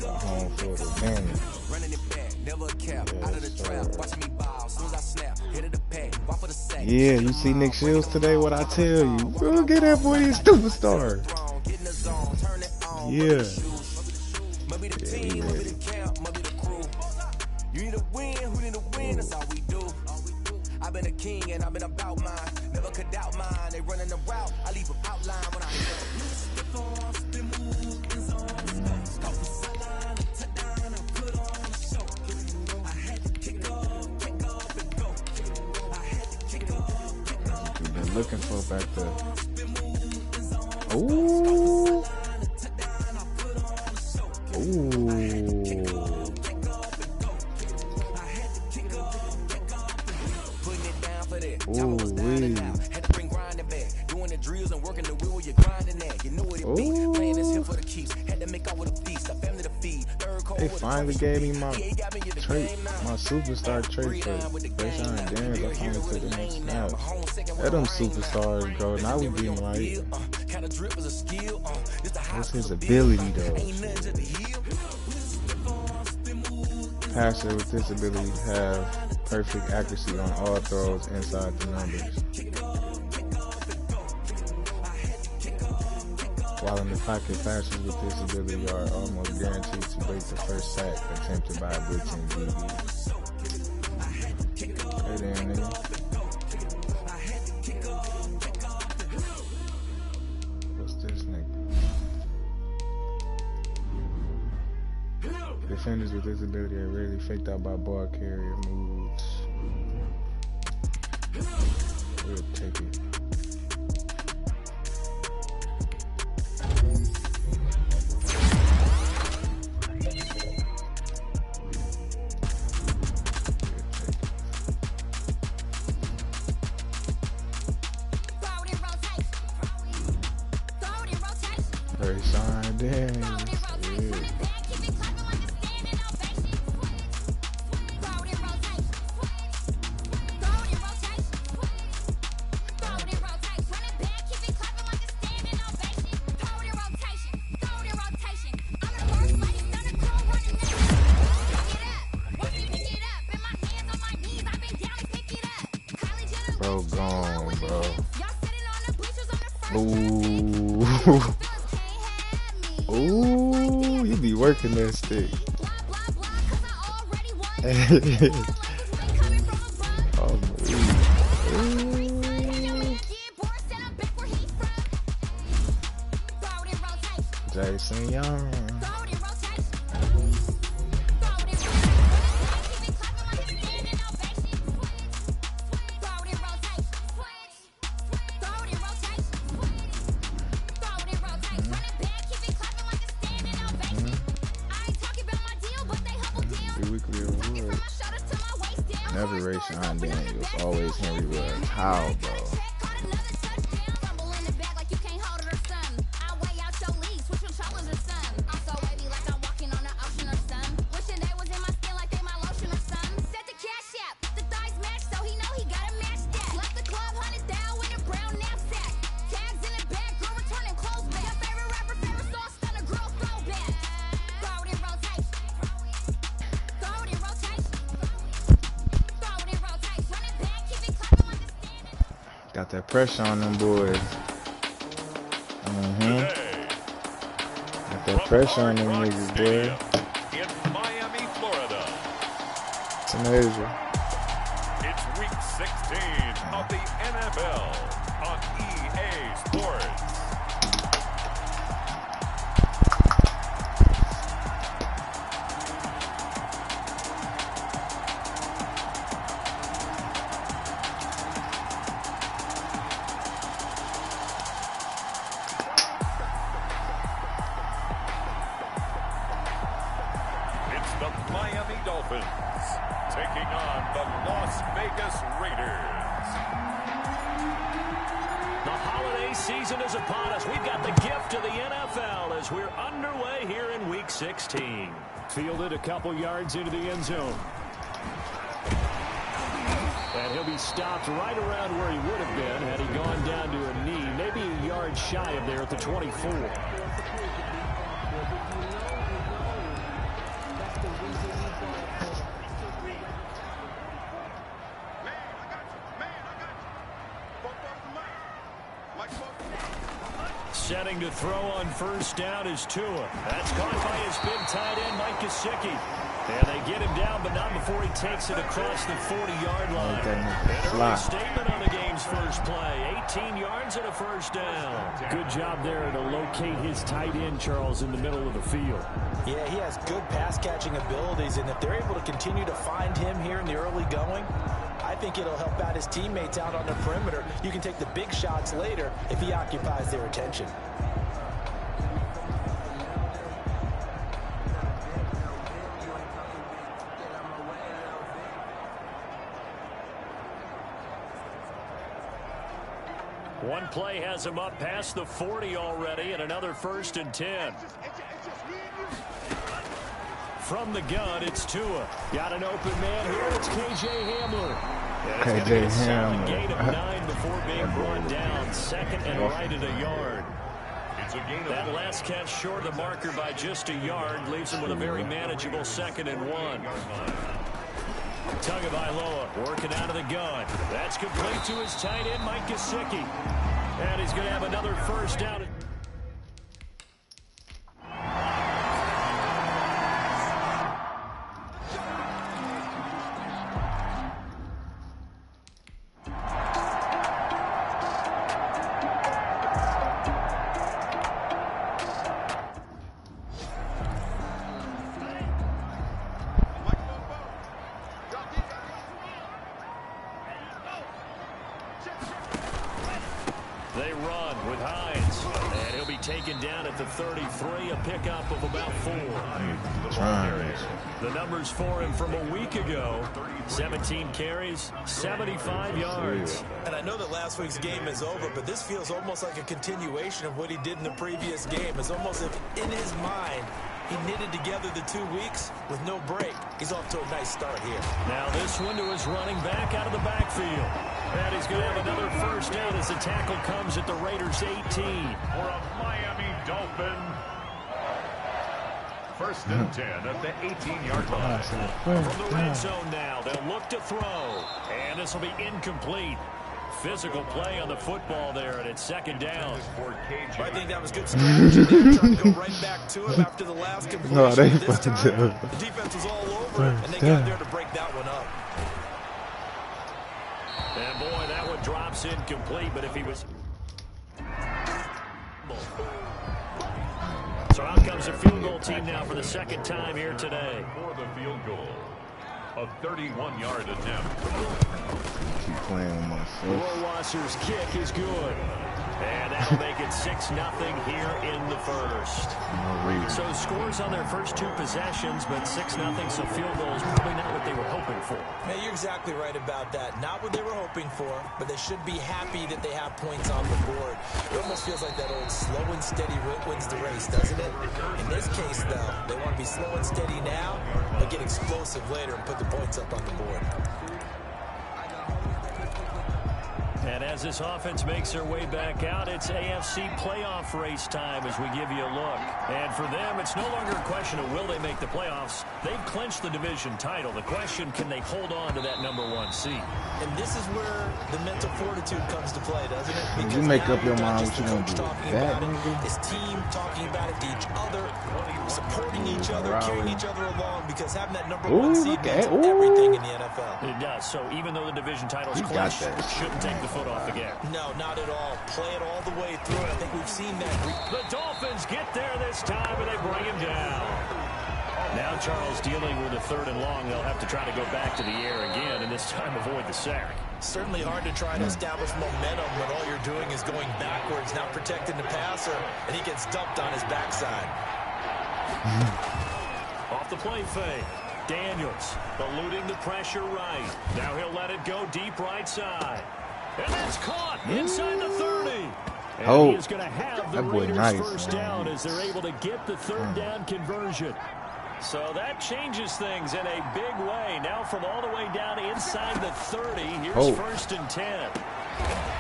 Home field advantage. Yeah, you see Nick Shields today? What I tell you, bro, get that boy his superstar. Yeah. You need a win, who need a win? That's all we do. I've been a king and I've been about mine. Never could doubt mine. They running the route. I leave them outline when I hit them. We've been looking for back there. Ooh. Ooh. Ooh, wee. Had to bring grinding back. Doing the drills and working the wheel you're grinding at. You know what it be. Playing this here for the keeps. Had to make out with a feast. A family to feed. They finally gave me my trait, my superstar trait for Rashawn and Daniels. I finally took them snaps. Let them superstars go. Now we getting right. What's his ability though? Passer with this ability have perfect accuracy on all throws inside the numbers. While in the pocket, passers with this ability are almost guaranteed to break the first sack attempted by a blitzing DB. Hey there, nigga. What's this nigga? Defenders with this ability are rarely faked out by ball carrier moves. We'll take it. Rashawn Daniels. Bro, gone, bro. Ooh. Ooh, you be working that stick. Oh, Jason Young. Never Rashawn Daniels. Always Henry Ruggs. How, bro? Got that pressure on them boys. Got that pressure on them niggas, boy. In Miami, Florida. It's amazing. It's week 16 of the NFL on EA Sports. The Miami Dolphins taking on the Las Vegas Raiders. The holiday season is upon us. We've got the gift of the NFL as we're underway here in Week 16. Fielded a couple yards into the end zone. And he'll be stopped right around where he would have been had he gone down to a knee, maybe a yard shy of there at the 24. Setting to throw on first down is Tua. That's caught by his big tight end, Mike Gesicki. And they get him down, but not before he takes it across the 40-yard line. An early statement on the game's first play. 18 yards and a first down. Good job there to locate his tight end, Charles, in the middle of the field. Yeah, he has good pass-catching abilities, and if they're able to continue to find him here in the early going, I think it'll help out his teammates out on the perimeter. You can take the big shots later if he occupies their attention. One play has him up past the 40 already, and another 1st and 10. From the gun, it's Tua. Got an open man here. It's K.J. Hamler. K.J. Hamler. Gain of 9 before being brought down. Second and right at a yard. That last catch short of the marker by just a yard leaves him with a very manageable 2nd and 1. Tagovailoa working out of the gun. That's complete to his tight end, Mike Gesicki. And he's going to have another first down. They run with Hines, and he'll be taken down at the 33, a pickup of about 4. The numbers for him from a week ago, 17 carries, 75 yards. And I know that last week's game is over, but this feels almost like a continuation of what he did in the previous game. It's almost as if in his mind, he knitted together the 2 weeks with no break. He's off to a nice start here. Now this one to his running back out of the backfield. And he's going to have another first down as the tackle comes at the Raiders' 18. For a Miami Dolphin. 1st and 10 at the 18-yard line. From the red zone now, they'll look to throw. And this will be incomplete. Physical play on the football there, and it's 2nd down. I think that was good strategy. They were trying to go right back to him after the last completion. No, they this time, the defense was all over it, and they got there to break that one up. And boy, that one drops incomplete, but if he was... So out comes a field goal team now for the 2nd time here today. For the field goal, a 31-yard attempt. Keep playing with my foot. Rohrwasser's kick is good. And that'll make it 6-0 here in the first. So scores on their first 2 possessions, but 6-0, so field goals probably not what they were hoping for. Hey, you're exactly right about that. Not what they were hoping for, but they should be happy that they have points on the board. It almost feels like that old slow and steady wins the race, doesn't it? In this case, though, they want to be slow and steady now, but get explosive later and put the points up on the board. And as this offense makes their way back out, it's AFC playoff race time as we give you a look. And for them, it's no longer a question of will they make the playoffs. They've clinched the division title. The question, can they hold on to that #1 seed? And this is where the mental fortitude comes to play, doesn't it? Because you make up your mind what you're going to do. His team talking about it to each other, supporting each other, carrying each other along, because having that #1 seed means everything in the NFL. It does. So even though the division title is clinched, it shouldn't take the foot off the gas. No, not at all. Play it all the way through. I think we've seen that. The Dolphins get there this time, and they bring him down. Now Charles dealing with a 3rd and long. They'll have to try to go back to the air again, and this time avoid the sack. Certainly hard to try to establish momentum when all you're doing is going backwards, not protecting the passer, and he gets dumped on his backside. Off the play fake. Daniels eluding the pressure right. Now he'll let it go deep right side. And that's caught inside the 30. And he is going to have the Raiders first down as they're able to get the 3rd down conversion. So that changes things in a big way. Now from all the way down inside the 30, here's 1st and 10.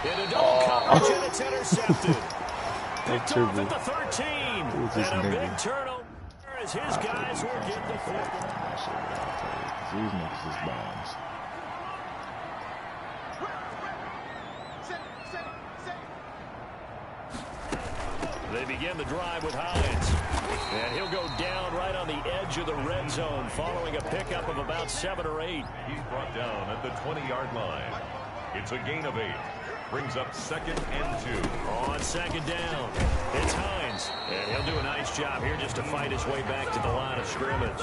Into double coverage, and it's intercepted. Picked off at the 13. And a big turnover as his guys will get the football. These niggas is bombs. They begin the drive with Hines. And he'll go down right on the edge of the red zone following a pickup of about 7 or 8. He's brought down at the 20-yard line. It's a gain of 8. Brings up 2nd and 2. On 2nd down, it's Hines. And he'll do a nice job here just to fight his way back to the line of scrimmage.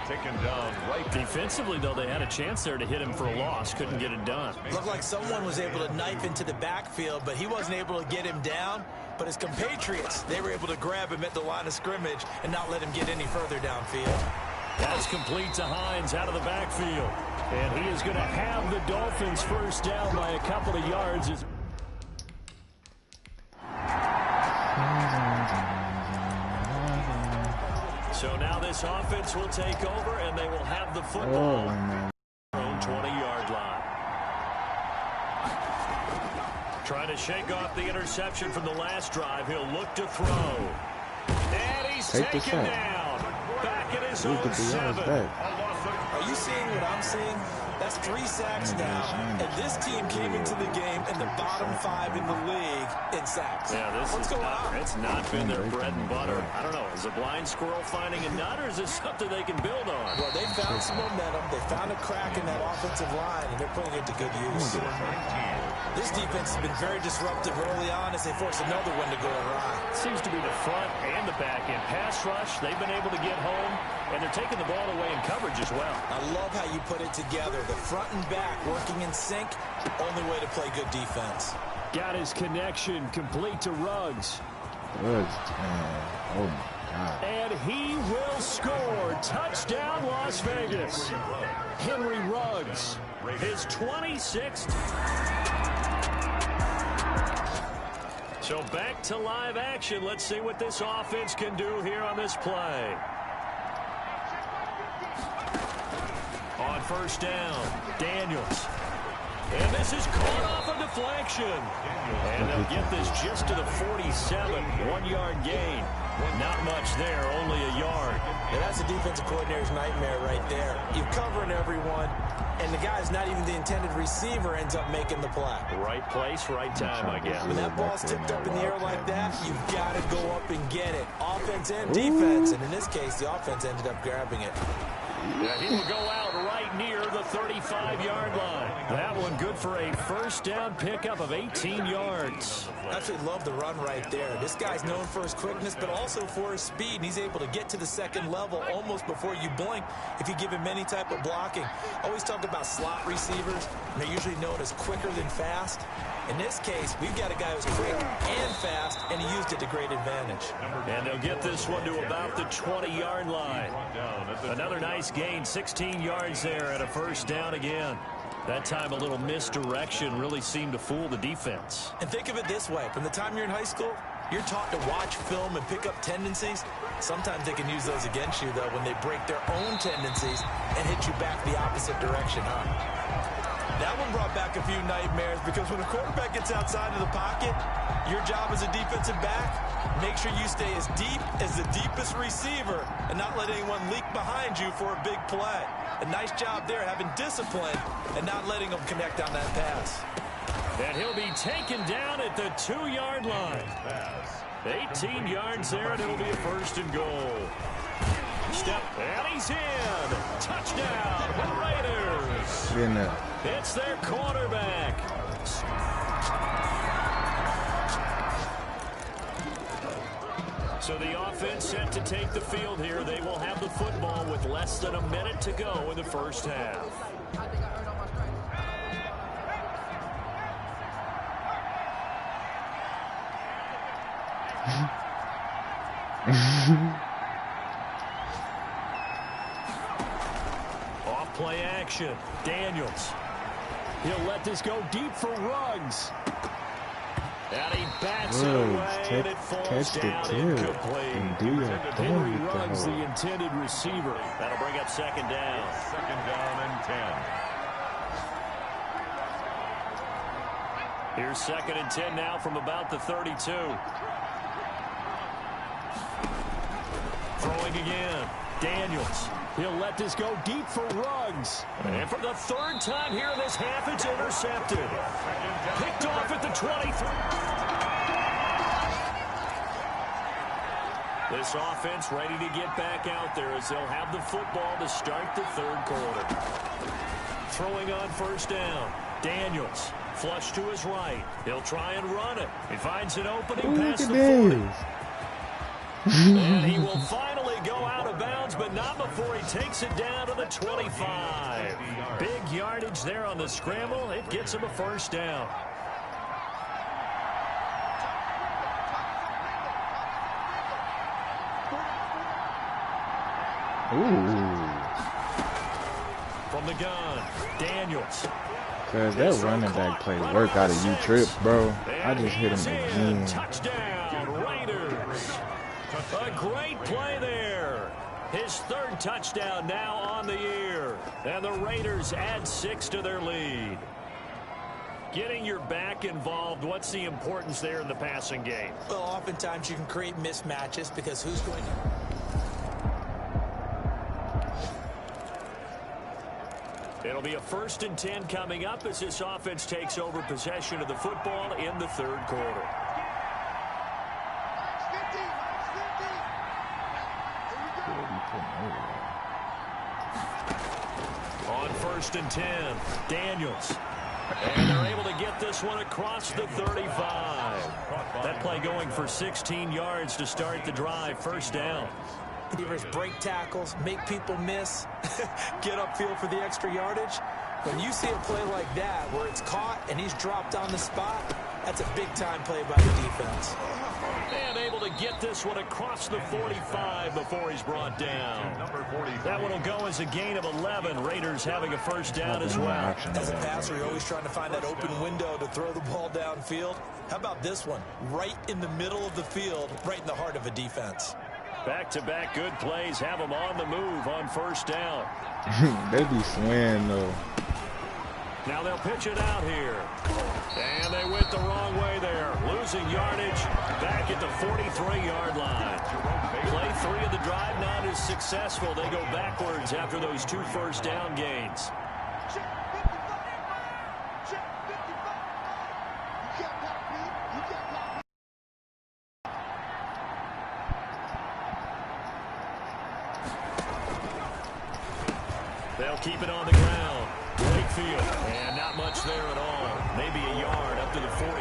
Taken down right. Defensively, though, they had a chance there to hit him for a loss. Couldn't get it done. Looked like someone was able to knife into the backfield, but he wasn't able to get him down. But his compatriots, they were able to grab him at the line of scrimmage and not let him get any further downfield. That's complete to Hines out of the backfield. And he is going to have the Dolphins first down by a couple of yards. So now this offense will take over, and they will have the football on their own 20-yard line. Trying to shake off the interception from the last drive. He'll look to throw. And he's taken down. Back at his own 7. Are you seeing what I'm seeing? That's 3 sacks now, and this team came into the game in the bottom 5 in the league in sacks. Yeah, What's going on? It's not been their bread and butter. I don't know. Is a blind squirrel finding a nut, or is this something they can build on? Well, they found some momentum. They found a crack in that offensive line, and they're putting it to good use. This defense has been very disruptive early on as they force another one to go awry. Seems to be the front and the back end. Pass rush, they've been able to get home, and they're taking the ball away in coverage as well. I love how you put it together. The front and back working in sync, only way to play good defense. Got his connection complete to Ruggs. Ruggs, man. Oh, my God. And he will score. Touchdown, Las Vegas. Henry Ruggs, his 26th. So back to live action. Let's see what this offense can do here on this play. On first down, Daniels. And this is caught off a deflection. And they'll get this just to the 47, 1-yard gain. Not much there, only a yard. And that's a defensive coordinator's nightmare right there. You're covering everyone, and the guy's not even the intended receiver ends up making the play. Right place, right time, I guess. When that ball's tipped up in the air like that, you've got to go up and get it. Offense and defense, and in this case, the offense ended up grabbing it. Yeah, he will go out right near the 35-yard line. That one good for a first down pickup of 18 yards. I actually love the run right there. This guy's known for his quickness, but also for his speed. And he's able to get to the second level almost before you blink if you give him any type of blocking. Always talk about slot receivers. They're usually known as quicker than fast. In this case, we've got a guy who's quick and fast, and he used it to great advantage. And they'll get this one to about the 20-yard line. Another nice gain, 16 yards there and a first down again. That time a little misdirection really seemed to fool the defense. And think of it this way. From the time you're in high school, you're taught to watch film and pick up tendencies. Sometimes they can use those against you, though, when they break their own tendencies and hit you back the opposite direction, huh? That one brought back a few nightmares because when a quarterback gets outside of the pocket, your job as a defensive back, make sure you stay as deep as the deepest receiver and not let anyone leak behind you for a big play. A nice job there having discipline and not letting them connect on that pass. And he'll be taken down at the 2-yard line. 18 yards there, and it'll be a first and goal. Step, and he's in. Touchdown, the Raiders. In there. It's their quarterback. So the offense set to take the field here. They will have the football with less than a minute to go in the first half. Off play action. Daniels. He'll let this go deep for Ruggs. And he bats it away, and it falls down incomplete. Henry Ruggs, the intended receiver. That'll bring up second down. Second down and 10. Here's second and 10 now from about the 32. Throwing again. Daniels. He'll let this go deep for Ruggs. And for the third time here in this half, it's intercepted. Picked off at the 23. This offense ready to get back out there as they'll have the football to start the third quarter. Throwing on first down. Daniels. Flush to his right. He'll try and run it. He finds an opening past the 40. And he will finally go out of bounds, but not before he takes it down to the 25. Big yardage there on the scramble. It gets him a first down. Ooh. From the gun, Daniels. Cause that running back play work out of you trips, bro. I just hit him again. Touchdown, Raiders. A great play there. His third touchdown now on the year. And the Raiders add 6 to their lead. Getting your back involved, what's the importance there in the passing game? Well, oftentimes you can create mismatches because who's going to... It'll be a first and 10 coming up as this offense takes over possession of the football in the third quarter. On first and 10, Daniels. And they're able to get this one across the 35. That play going for 16 yards to start the drive. First down. Receivers break tackles, make people miss, get upfield for the extra yardage. When you see a play like that where it's caught and he's dropped on the spot, that's a big-time play by the defense. And able to get this one across the 45 before he's brought down. That one will go as a gain of 11. Raiders having a first down as well. As a passer, you're always trying to find that open window to throw the ball downfield. How about this one? Right in the middle of the field, right in the heart of a defense. Back-to-back good plays have them on the move on first down. They be swinging, though. Now they'll pitch it out here. And they went the wrong way there. Losing yardage back at the 43-yard line. Play 3 of the drive not as successful. They go backwards after those 2 first down gains. They'll keep it on the ground. Wakefield. And not much there at all. Maybe a yard up to the 43.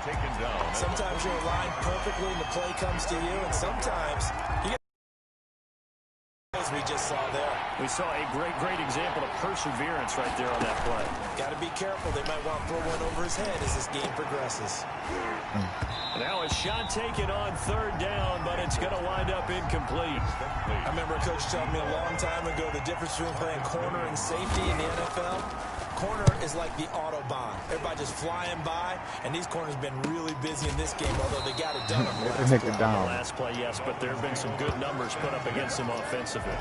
Taken down. Sometimes you're aligned perfectly and the play comes to you, and sometimes you get as we just saw there. We saw a great example of perseverance right there on that play. Got to be careful. They might want to throw one over his head as this game progresses. Now a shot taken on third down, but it's going to wind up incomplete. I remember a coach telling me a long time ago the difference between playing corner and safety in the NFL. Corner is like the Autobahn. Everybody just flying by, and these corners have been really busy in this game, although they got it done on the last play, yes, but there have been some good numbers put up against them offensively.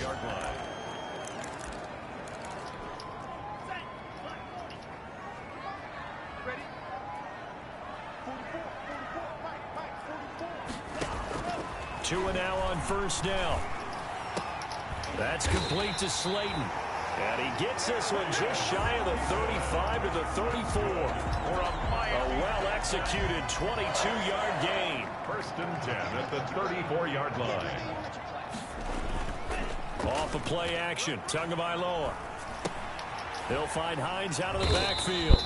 Yard line. Tua now on first down. That's complete to Slayton. And he gets this one just shy of the 35 to the 34. A well-executed 22-yard gain. First and 10 at the 34-yard line. Off of play action, Tagovailoa. They'll find Hines out of the backfield.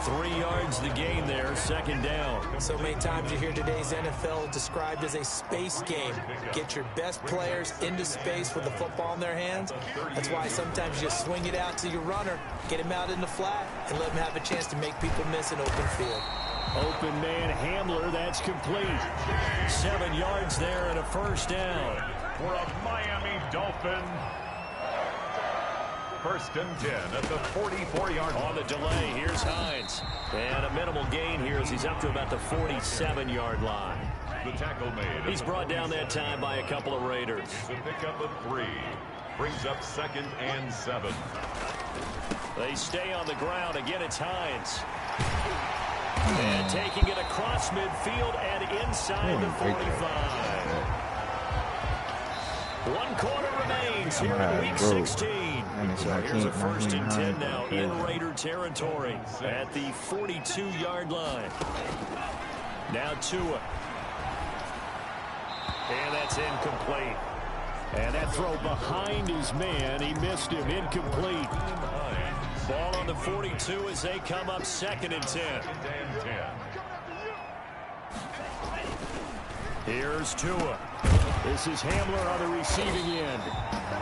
3 yards the gain there, second down. So many times you hear today's NFL described as a space game. Get your best players into space with the football in their hands. That's why sometimes you just swing it out to your runner, get him out in the flat, and let him have a chance to make people miss an open field. Open man Hamler, that's complete. 7 yards there and a first down. For a Miami Dolphin. First and 10 at the 44-yard line. On the delay, here's Hines. And a minimal gain here as he's up to about the 47-yard line. The tackle made. He's brought down that time by a couple of Raiders. The pickup of 3. Brings up 2nd and 7. They stay on the ground. Again, it's Hines. And taking it across midfield and inside the 45. 1 quarter remains here in Week 16. So here's a first and 10 now in Raider territory at the 42-yard line. Now Tua. And that's incomplete. And that throw behind his man. He missed him. Incomplete. Ball on the 42 as they come up 2nd and 10. Here's Tua. This is Hamler on the receiving end.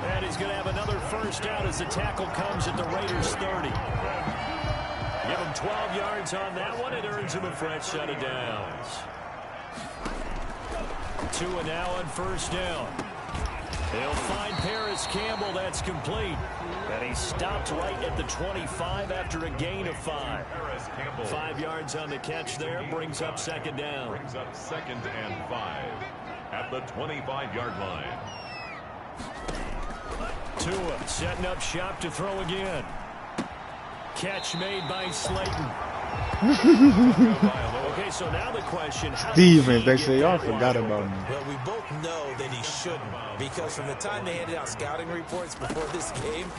And he's going to have another first down as the tackle comes at the Raiders' 30. Give him 12 yards on that one. It earns him a fresh set of downs. Tua now on first down. He'll find Paris Campbell. That's complete. And he stopped right at the 25 after a gain of 5. 5 yards on the catch there. Brings up 2nd down. Brings up 2nd and 5 at the 25-yard line. Tua setting up shop to throw again. Catch made by Slayton. Okay, so now the question. Stevens, they say y'all forgot about me. Well, we both know that he shouldn't, because from the time they handed out scouting reports before this game,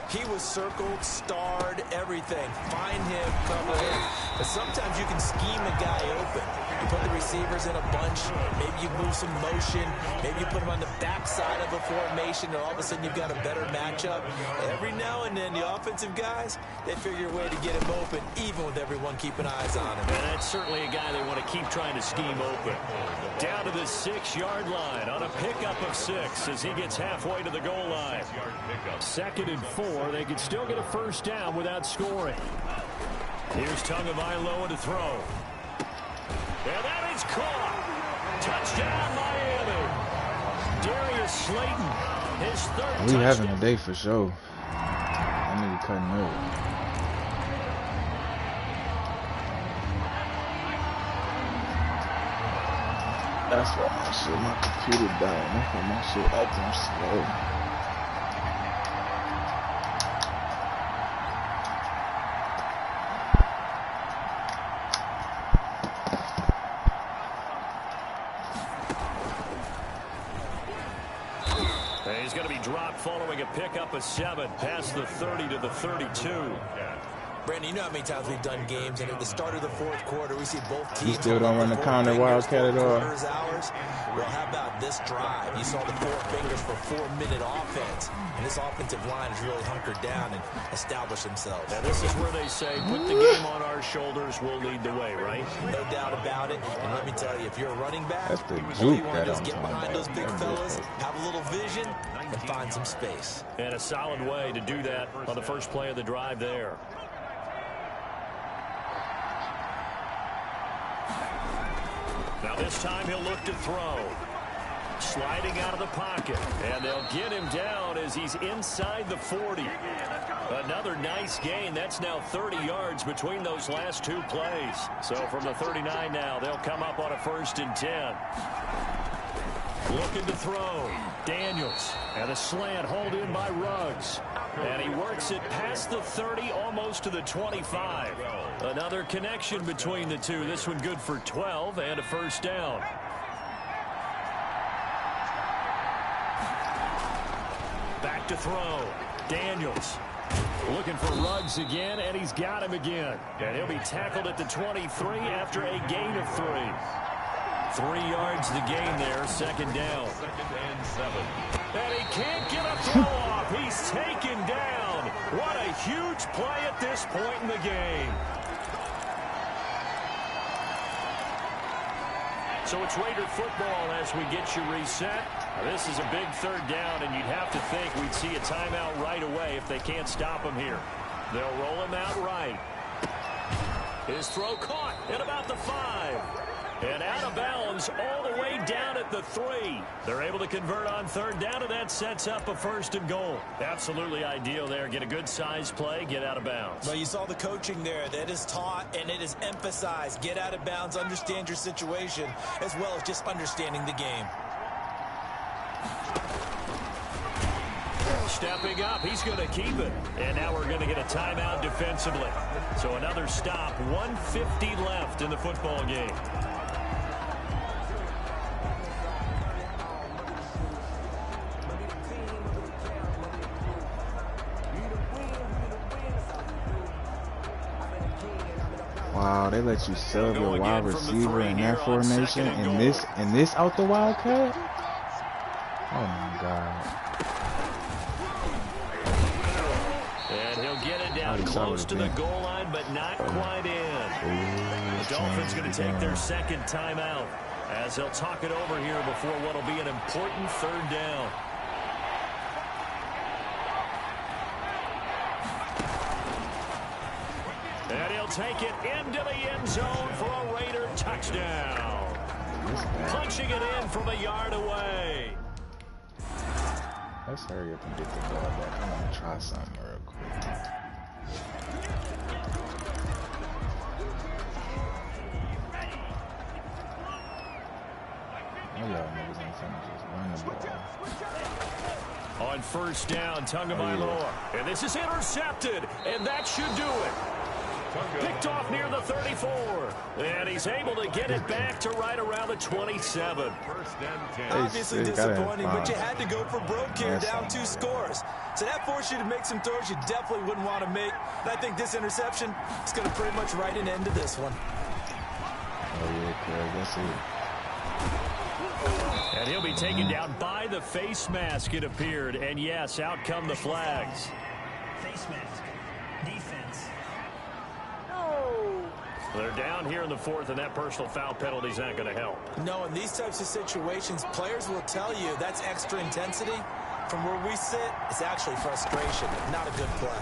he was circled, starred, everything. Find him, cover him. But sometimes you can scheme a guy open. You put the receivers in a bunch. Maybe you move some motion. Maybe you put them on the backside of a formation, and all of a sudden you've got a better matchup. Every now and then, the offensive guys, they figure a way to get him open, even with everyone keeping eyes on him. And that's certainly a guy they want to keep trying to scheme open. Down to the 6-yard line on a pickup of 6 as he gets halfway to the goal line. 2nd and 4. They could still get a first down without scoring. Here's Tagovailoa to throw. And that is caught. Touchdown, Miami. Darius Slayton, his 3rd touchdown. We having a day for sure. I need to cut him out. That's why my computer died. That's why my shit acting slow. He's going to be dropped following a pickup of 7 past the 30 to the 32. Brandon, you know how many times we've done games, and at the start of the fourth quarter, we see both teams. You still don't run the counter Wildcat at all? Well, how about this drive? You saw the 4 fingers for 4-minute offense, and this offensive line has really hunkered down and established themselves. Now, this is where they say, put the game on our shoulders, we'll lead the way, right? No doubt about it. And let me tell you, if you're a running back, that's the all you want to do is get behind those big fellas, have a little vision, and find some space. And a solid way to do that on the first play of the drive there. Now this time he'll look to throw. Sliding out of the pocket. And they'll get him down as he's inside the 40. Another nice gain. That's now 30 yards between those last 2 plays. So from the 39 now, they'll come up on a 1st and 10. Looking to throw. Daniels. And a slant hauled in by Ruggs. And he works it past the 30, almost to the 25. Another connection between the two. This one good for 12 and a 1st down. Back to throw. Daniels. Looking for Ruggs again, and he's got him again. And he'll be tackled at the 23 after a gain of 3. 3 yards the gain there, 2nd down. 2nd and 7. And he can't get a throw off. He's taken down. What a huge play at this point in the game. So it's Raider football as we get you reset. Now this is a big 3rd down, and you'd have to think we'd see a timeout right away if they can't stop him here. They'll roll him out right. His throw caught at about the 5. And out of bounds all the way down at the 3. They're able to convert on 3rd down, and that sets up a 1st and goal. Absolutely ideal there. Get a good size play, get out of bounds. Well, you saw the coaching there. That is taught and it is emphasized. Get out of bounds, understand your situation, as well as just understanding the game. Stepping up, he's going to keep it. And now we're going to get a timeout defensively. So another stop, 1:50 left in the football game. Wow, they let you sub your wide receiver in that formation and this out the Wildcat? Oh my God. And he'll get it down close to the goal line, but not quite in. The Dolphins going to take their 2nd timeout as they'll talk it over here before what will be an important 3rd down. And he'll take it into the end zone for a Raider touchdown. Punching it in from a yard away. Let's hurry up and get the ball back. I'm going to try something real quick. Y'all niggas ain't finna just run the ball. On 1st down, Tagovailoa. And this is intercepted, and that should do it. Picked off near the 34. And he's able to get it back to right around the 27. Obviously disappointing, but you had to go for broke here, down 2 scores. So that forced you to make some throws you definitely wouldn't want to make. And I think this interception is going to pretty much write an end to this one. Oh, yeah, Craig, that's it. And he'll be taken down by the face mask, it appeared. And yes, out come the flags. Face mask. Defense. They're down here in the 4th, and that personal foul penalty is not going to help. No, in these types of situations, players will tell you that's extra intensity. From where we sit, it's actually frustration, not a good play.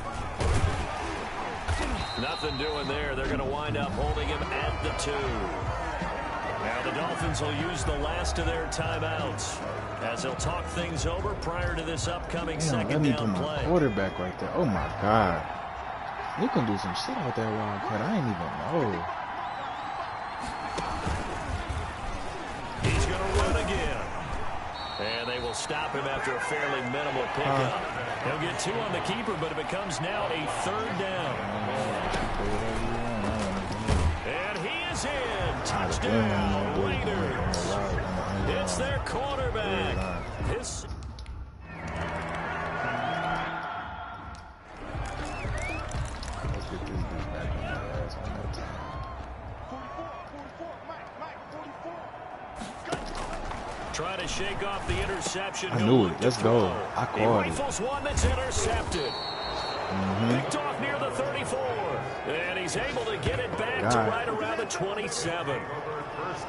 Nothing doing there. They're going to wind up holding him at the 2. Now the Dolphins will use the last of their timeouts as they'll talk things over prior to this upcoming 2nd down play. Quarterback right there. Oh my God. You can do some shit with that Wildcat. I ain't even know. He's going to run again. And they will stop him after a fairly minimal pickup. He'll get 2 on the keeper, but it becomes now a 3rd down. And he is in. Touchdown, Raiders. It's their quarterback. This... Let's get this Trying to shake off the interception. I knew it. Let's go. I caught it. He rifles one that's intercepted. Picked off near the 34. And he's able to get it back to right around the 27.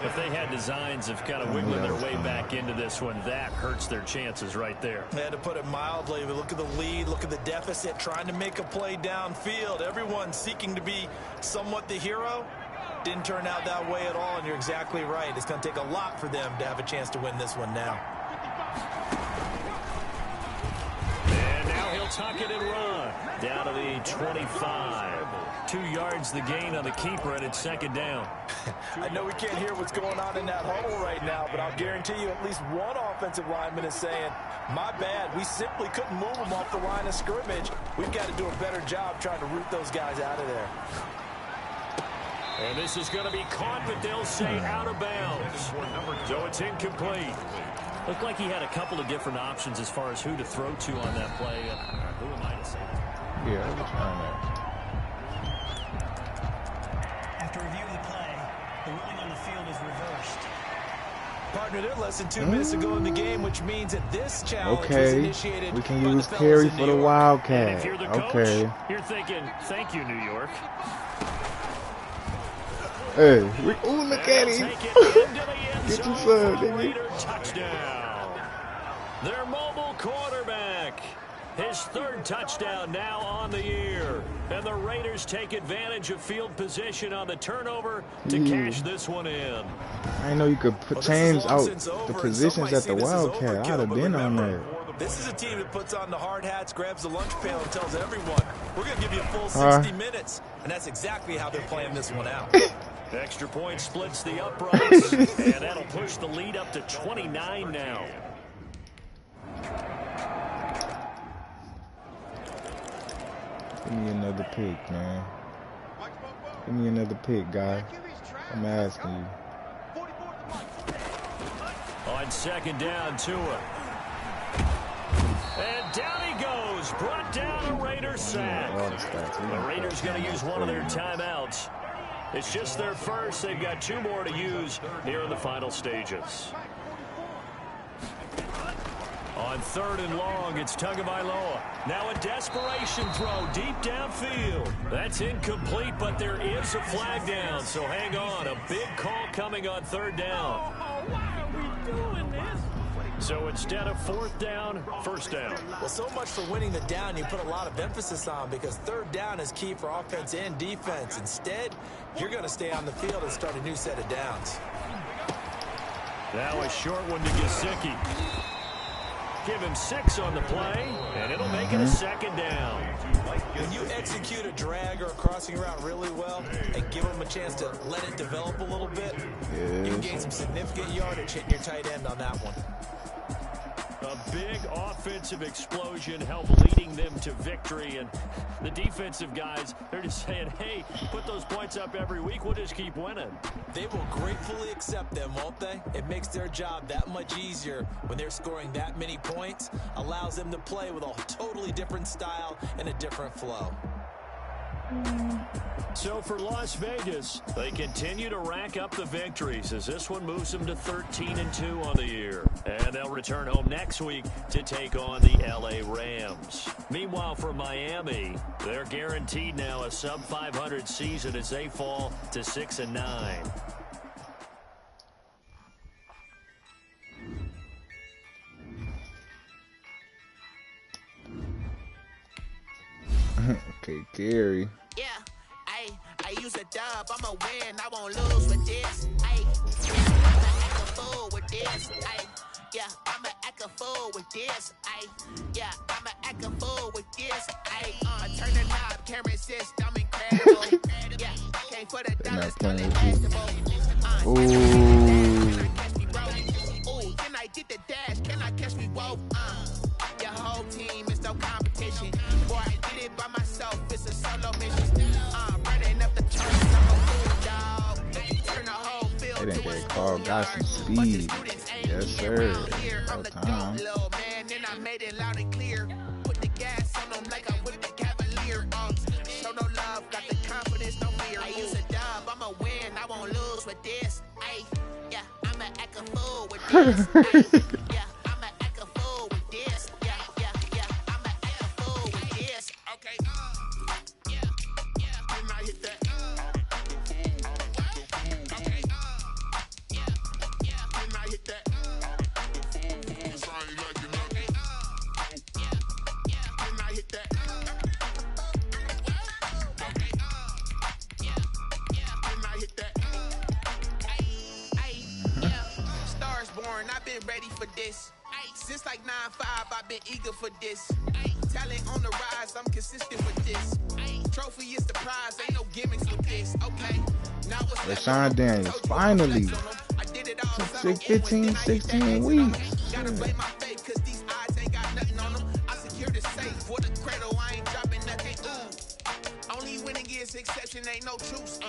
If they had designs of kind of wiggling their way back into this one, that hurts their chances right there. They had to put it mildly. But look at the lead, look at the deficit, trying to make a play downfield. Everyone seeking to be somewhat the hero. Didn't turn out that way at all, and you're exactly right. It's going to take a lot for them to have a chance to win this one now. And now he'll tuck it and run. Down to the 25. 2 yards the gain on the keeper, and it's second down. I know we can't hear what's going on in that huddle right now, but I'll guarantee you at least one offensive lineman is saying, my bad, we simply couldn't move them off the line of scrimmage. We've got to do a better job trying to root those guys out of there. And this is going to be caught, but they'll say out of bounds. So it's incomplete. Looked like he had a couple of different options as far as who to throw to on that play. Who am I to say? Yeah, I was trying that. After review of the play, the ruling on the field is reversed. Partner, they're less than 2 minutes to go in the game, which means that this challenge was Okay, initiated we can by use the fellas Perry in for New the York. Wildcat. If you're the coach, Okay. you're thinking, thank you, New York. Hey, ooh, look at him. Get your son, nigga. Touchdown. Their mobile quarterback. His 3rd touchdown now on the year. And the Raiders take advantage of field position on the turnover to cash this one in. I didn't know you could change out the positions at the Wildcat. I'd have been on there. This is a team that puts on the hard hats, grabs the lunch pail, and tells everyone, we're going to give you a full 60 minutes. And that's exactly how they're playing this one out. Extra point splits the uprights, and that'll push the lead up to 29 now. Give me another pick, man. Give me another pick, guy. I'm asking you. On second down, Tua. And down he goes. Brought down a Raiders sack. The Raiders going to use one of their timeouts. It's just their first. They've got 2 more to use here in the final stages. On 3rd and long, it's Tagovailoa. Now a desperation throw deep downfield. That's incomplete, but there is a flag down. So hang on. A big call coming on 3rd down. Why are we doing this? So instead of 4th down, 1st down. Well, so much for winning the down you put a lot of emphasis on, because 3rd down is key for offense and defense. Instead, you're going to stay on the field and start a new set of downs. Now a short one to Gesicki. Give him 6 on the play, and it'll make it a 2nd down. When you execute a drag or a crossing route really well and give them a chance to let it develop a little bit, you can gain some significant yardage hitting your tight end on that one. A big offensive explosion helped leading them to victory, and the defensive guys, they're just saying, hey, put those points up every week, we'll just keep winning. They will gratefully accept them, won't they? It makes their job that much easier when they're scoring that many points, allows them to play with a totally different style and a different flow. So for Las Vegas, they continue to rack up the victories as this one moves them to 13-2 on the year. And they'll return home next week to take on the LA Rams. Meanwhile, for Miami, they're guaranteed now a sub-500 season as they fall to 6-9. Okay, Gary. Yeah, I use a dub, I'ma win, I won't lose with this. I'ma act a fool with this. Yeah, I'ma act a fool with this. Yeah, I'ma act a fool with this. I turn the knob, can't resist, I'm incredible. Yeah, came for the dollars, call it basketball. Ooh, can I get the dash? Can I catch me? Whoa, your whole team is no competition. Boy, I did it by myself, it's a solo mission. Running up the charts, I'm a fool, dog. Turn the whole field They didn't get called, got some speed. Yes, sir. No time. Little man, then I made it loud and clear. Put the gas on them like I'm with the Cavalier. Show no love, got the confidence, no fear. I use a dub, I'ma win, I won't lose with this. Yeah, I'ma act a fool. fool with this. Ay, yeah, I'ma act a fool with this. Yeah, I'ma act a fool with this. Okay. Yeah, then I hit that. Okay. Yeah, then I hit that. I've been ready for this. Since like 9-5, I've been eager for this. Talent on the rise, I'm consistent with this. Trophy is the prize, ain't no gimmicks with this. Okay, now what's Rashawn Daniels finally. Took 16 weeks. Gotta play my faith, cause these odds ain't got nothing on them. I secure the safe for the cradle, I ain't dropping nothing. Ooh. Only winning is exception, ain't no truce.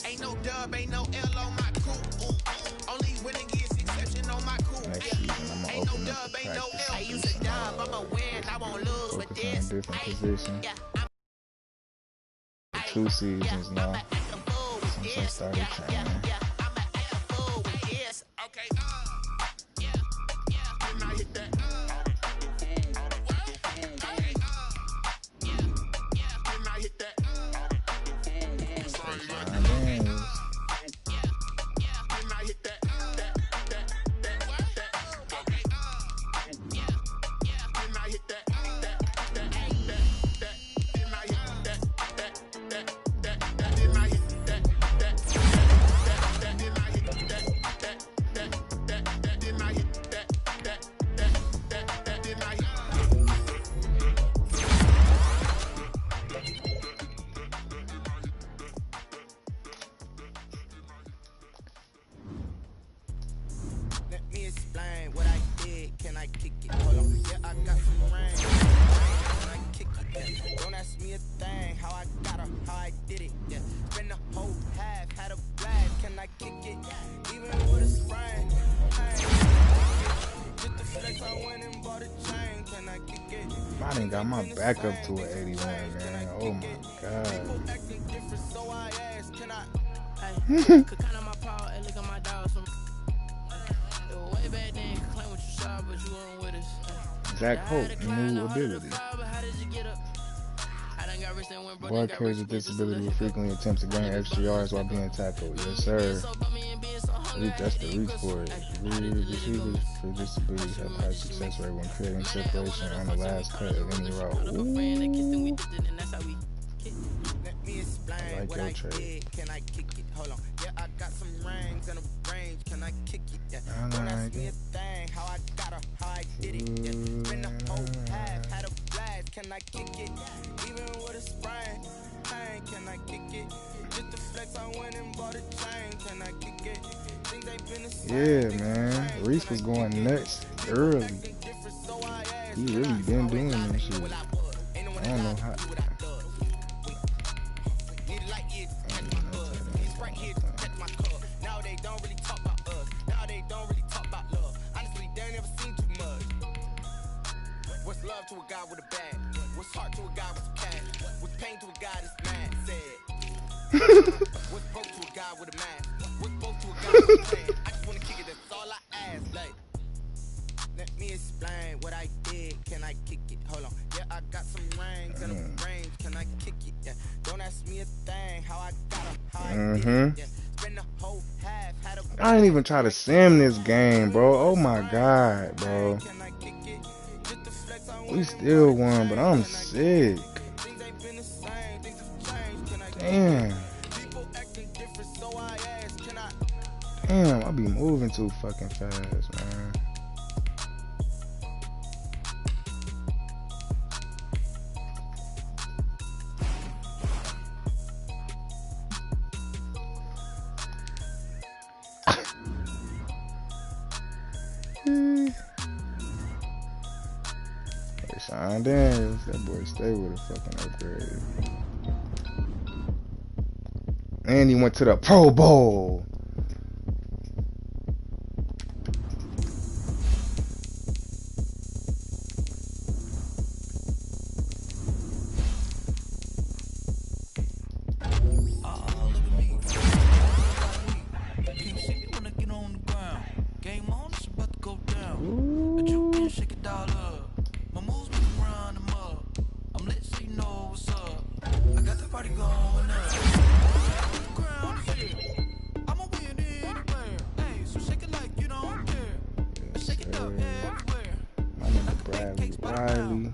Ain't no dub, ain't no L on my crew. Only winning is exception on my crew. Ain't no dub, ain't no L. I use a dub, I'ma win, I won't lose with this. Different position. 2 seasons now since I started training. Okay. Then I hit that. Then I hit that. I done got my back up to an 81, man. Oh my god. Zach Hope, new ability. Boy carries a disability will frequently attempts to gain extra yards while being tackled. Yes, sir. That's the reach for it. Receivers for disabilities have a high success rate when creating separation on the last cut of any route. Ooh. I like your trade. Can I kick it? Hold on. Yeah, I got some rings and a range. Can I kick it? Yeah. Don't ask me a thing. How I got her, how I did it. Yeah. Been the whole half, had a blast. Can I kick it? Even with a sprain. Hey, can I kick it? Just the flex, I went and bought a chain. Can I kick it? Things ain't been the same. Yeah, man. Reese was going nuts early. He really been doing this shit. I don't know how. Love to a guy with a bag. What's heart to a guy with a cash? What's pain to a guy that's mad? Said. What's broke to a guy with a mask? What's broke to a guy with a plan? I just wanna kick it, that's all I ask. Like, let me explain what I did. Can I kick it? Hold on. Yeah, I got some rings and a range. Can I kick it? Yeah. Don't ask me a thing. How I got her, how I did it. Yeah. Spend the whole half, had a I ain't even try to sim this game, bro. Oh my god, bro. We still won, but I'm sick. Damn. Damn, I be moving too fucking fast, man. Rashawn Daniels, that boy stay with a fucking upgrade. And he went to the Pro Bowl. Game Bradley Riley.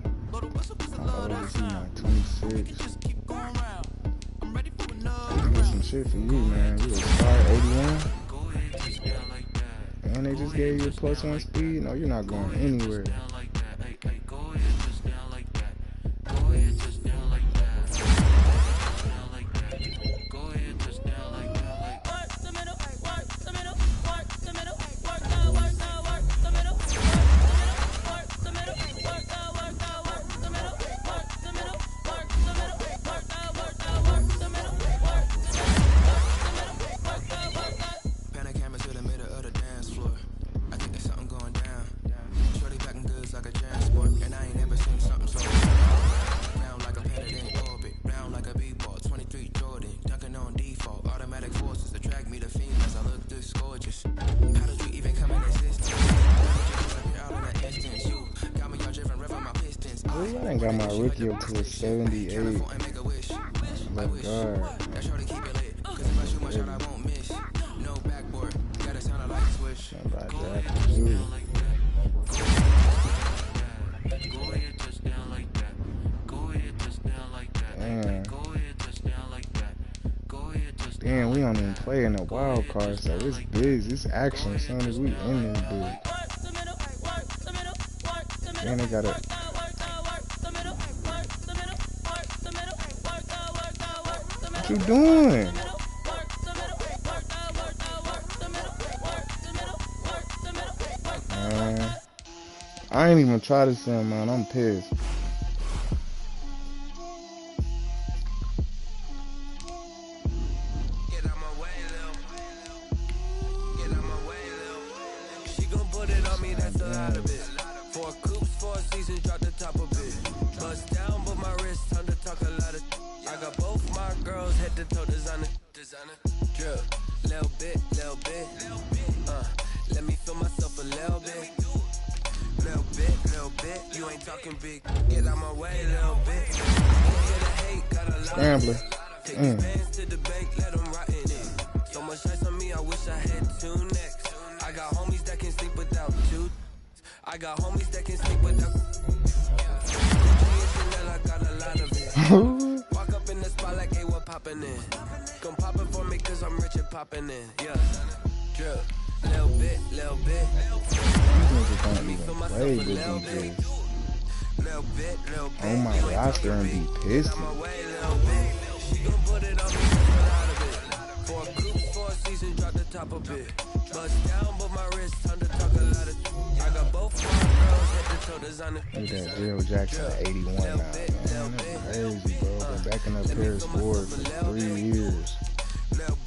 How old is he now? 26. I got some shit for you, man. You a star 81. And they just gave you a +1 speed. No, you're not going anywhere. I got my rookie up to a 78. My God. Damn, we don't even play in the wild card, so it's big. It's action as soon as we in this big. And they got a. What you doing? Man, I ain't even try to send, man. I'm pissed. She gon' put it on me, that's a lot of it. 4 coops, 4 seasons, drop the top of it. Bust down, but my wrist, time to talk a lot of. I got both my girls head to toe designer. Drip, little bit. Let me feel myself a little bit. Little bit. You ain't talking big. Get out my way, little bit. I can't hear the hate, got a lot Scrambler. Take these bands to the bank, let them rot in it. So much ice on me, I wish I had 2 necks. I got homies that can sleep without 2. I got homies that can sleep without. I got a lot of it. Walk up in the spot like, hey, what poppin' in? Come pop it for me, cause I'm rich and poppin' in. Yeah. Drip. Little bit. These niggas don't even play with them kids. On my roster and be pissed. She gon' put it on me, that's a lot of it. 4 coops, 4 seasons, drop the top of it. Bust down, but my wrist, time to talk a lot of. I got both my girls, head to toe designer. Look at that Jill Jackson at 81 now, man. That's crazy, bro. Been backing up Paris Ford for 3 years. Little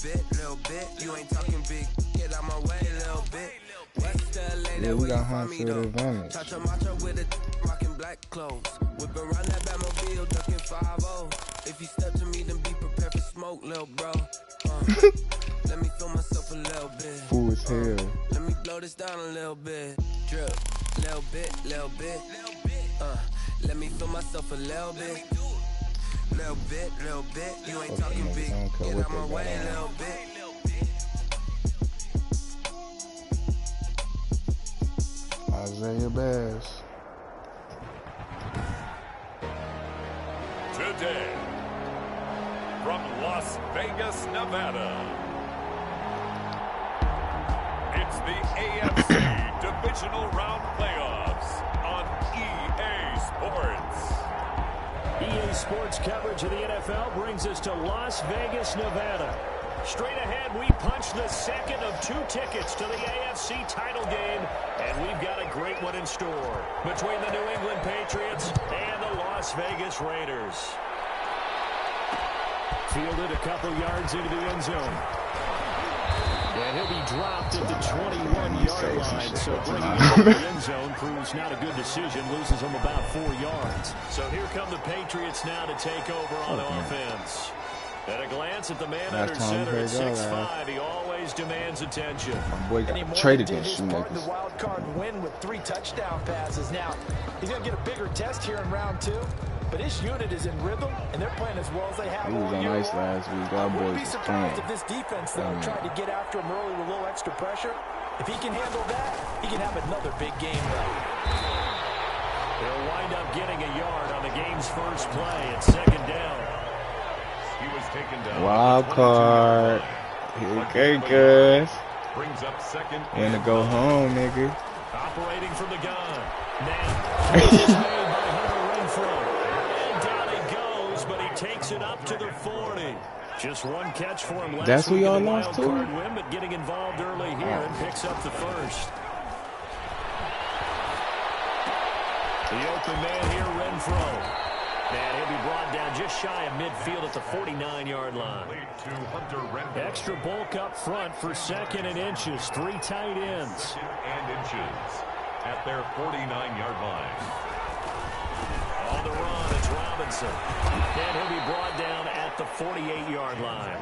bit, you ain't talking big. Get out my way, little bit. West LA, yeah, we got home field advantage. Touch a macho with it, rocking black clothes. Whip around that Batmobile, ducking 5-0. If you step to me, then be prepared for smoke, little bro. Let me feel myself a little bit. Fool as hell. Let me blow this down a little bit. Drip, little bit. Let me feel myself a little bit. Little bit. You ain't talking big. Get out my way, little bit. Isaiah Bass. Today, from Las Vegas, Nevada, it's the AFC Divisional Round Playoffs on EA Sports. EA Sports coverage of the NFL brings us to Las Vegas, Nevada. Straight ahead, we punch the second of 2 tickets to the AFC title game, and we've got a great one in store between the New England Patriots and the Las Vegas Raiders. Fielded a couple yards into the end zone. And he'll be dropped at the 21-yard line, so bringing him to the end zone proves not a good decision, loses him about 4 yards. So here come the Patriots now to take over on offense. At a glance at the man under center at 6'5", he always demands attention. My boy got traded against Shoemakers. The wild card win with 3 touchdown passes. Now, he's going to get a bigger test here in round 2, but his unit is in rhythm, and they're playing as well as they have. He was on ice last week. Our boys wouldn't be surprised if this defense, though, tried to get after him early with a little extra pressure. If he can handle that, he can have another big game, though. He'll wind up getting a yard on the game's first play at second down. He was taken down. Wild card. Okay, cuz. Brings up second. And to go home, nigga. Operating from the gun. Now, is made by Hunter Renfrow. And down he goes, but he takes it up to the 40. Just one catch for him last That's who week y'all in the lost wild to? card win, but getting involved early here and picks up the first. The open man here, Renfrow. And he'll be brought down just shy of midfield at the 49-yard line. Extra bulk up front for second and inches. 3 tight ends. Second and inches at their 49-yard line. On the run, it's Robinson. And he'll be brought down at the 48-yard line.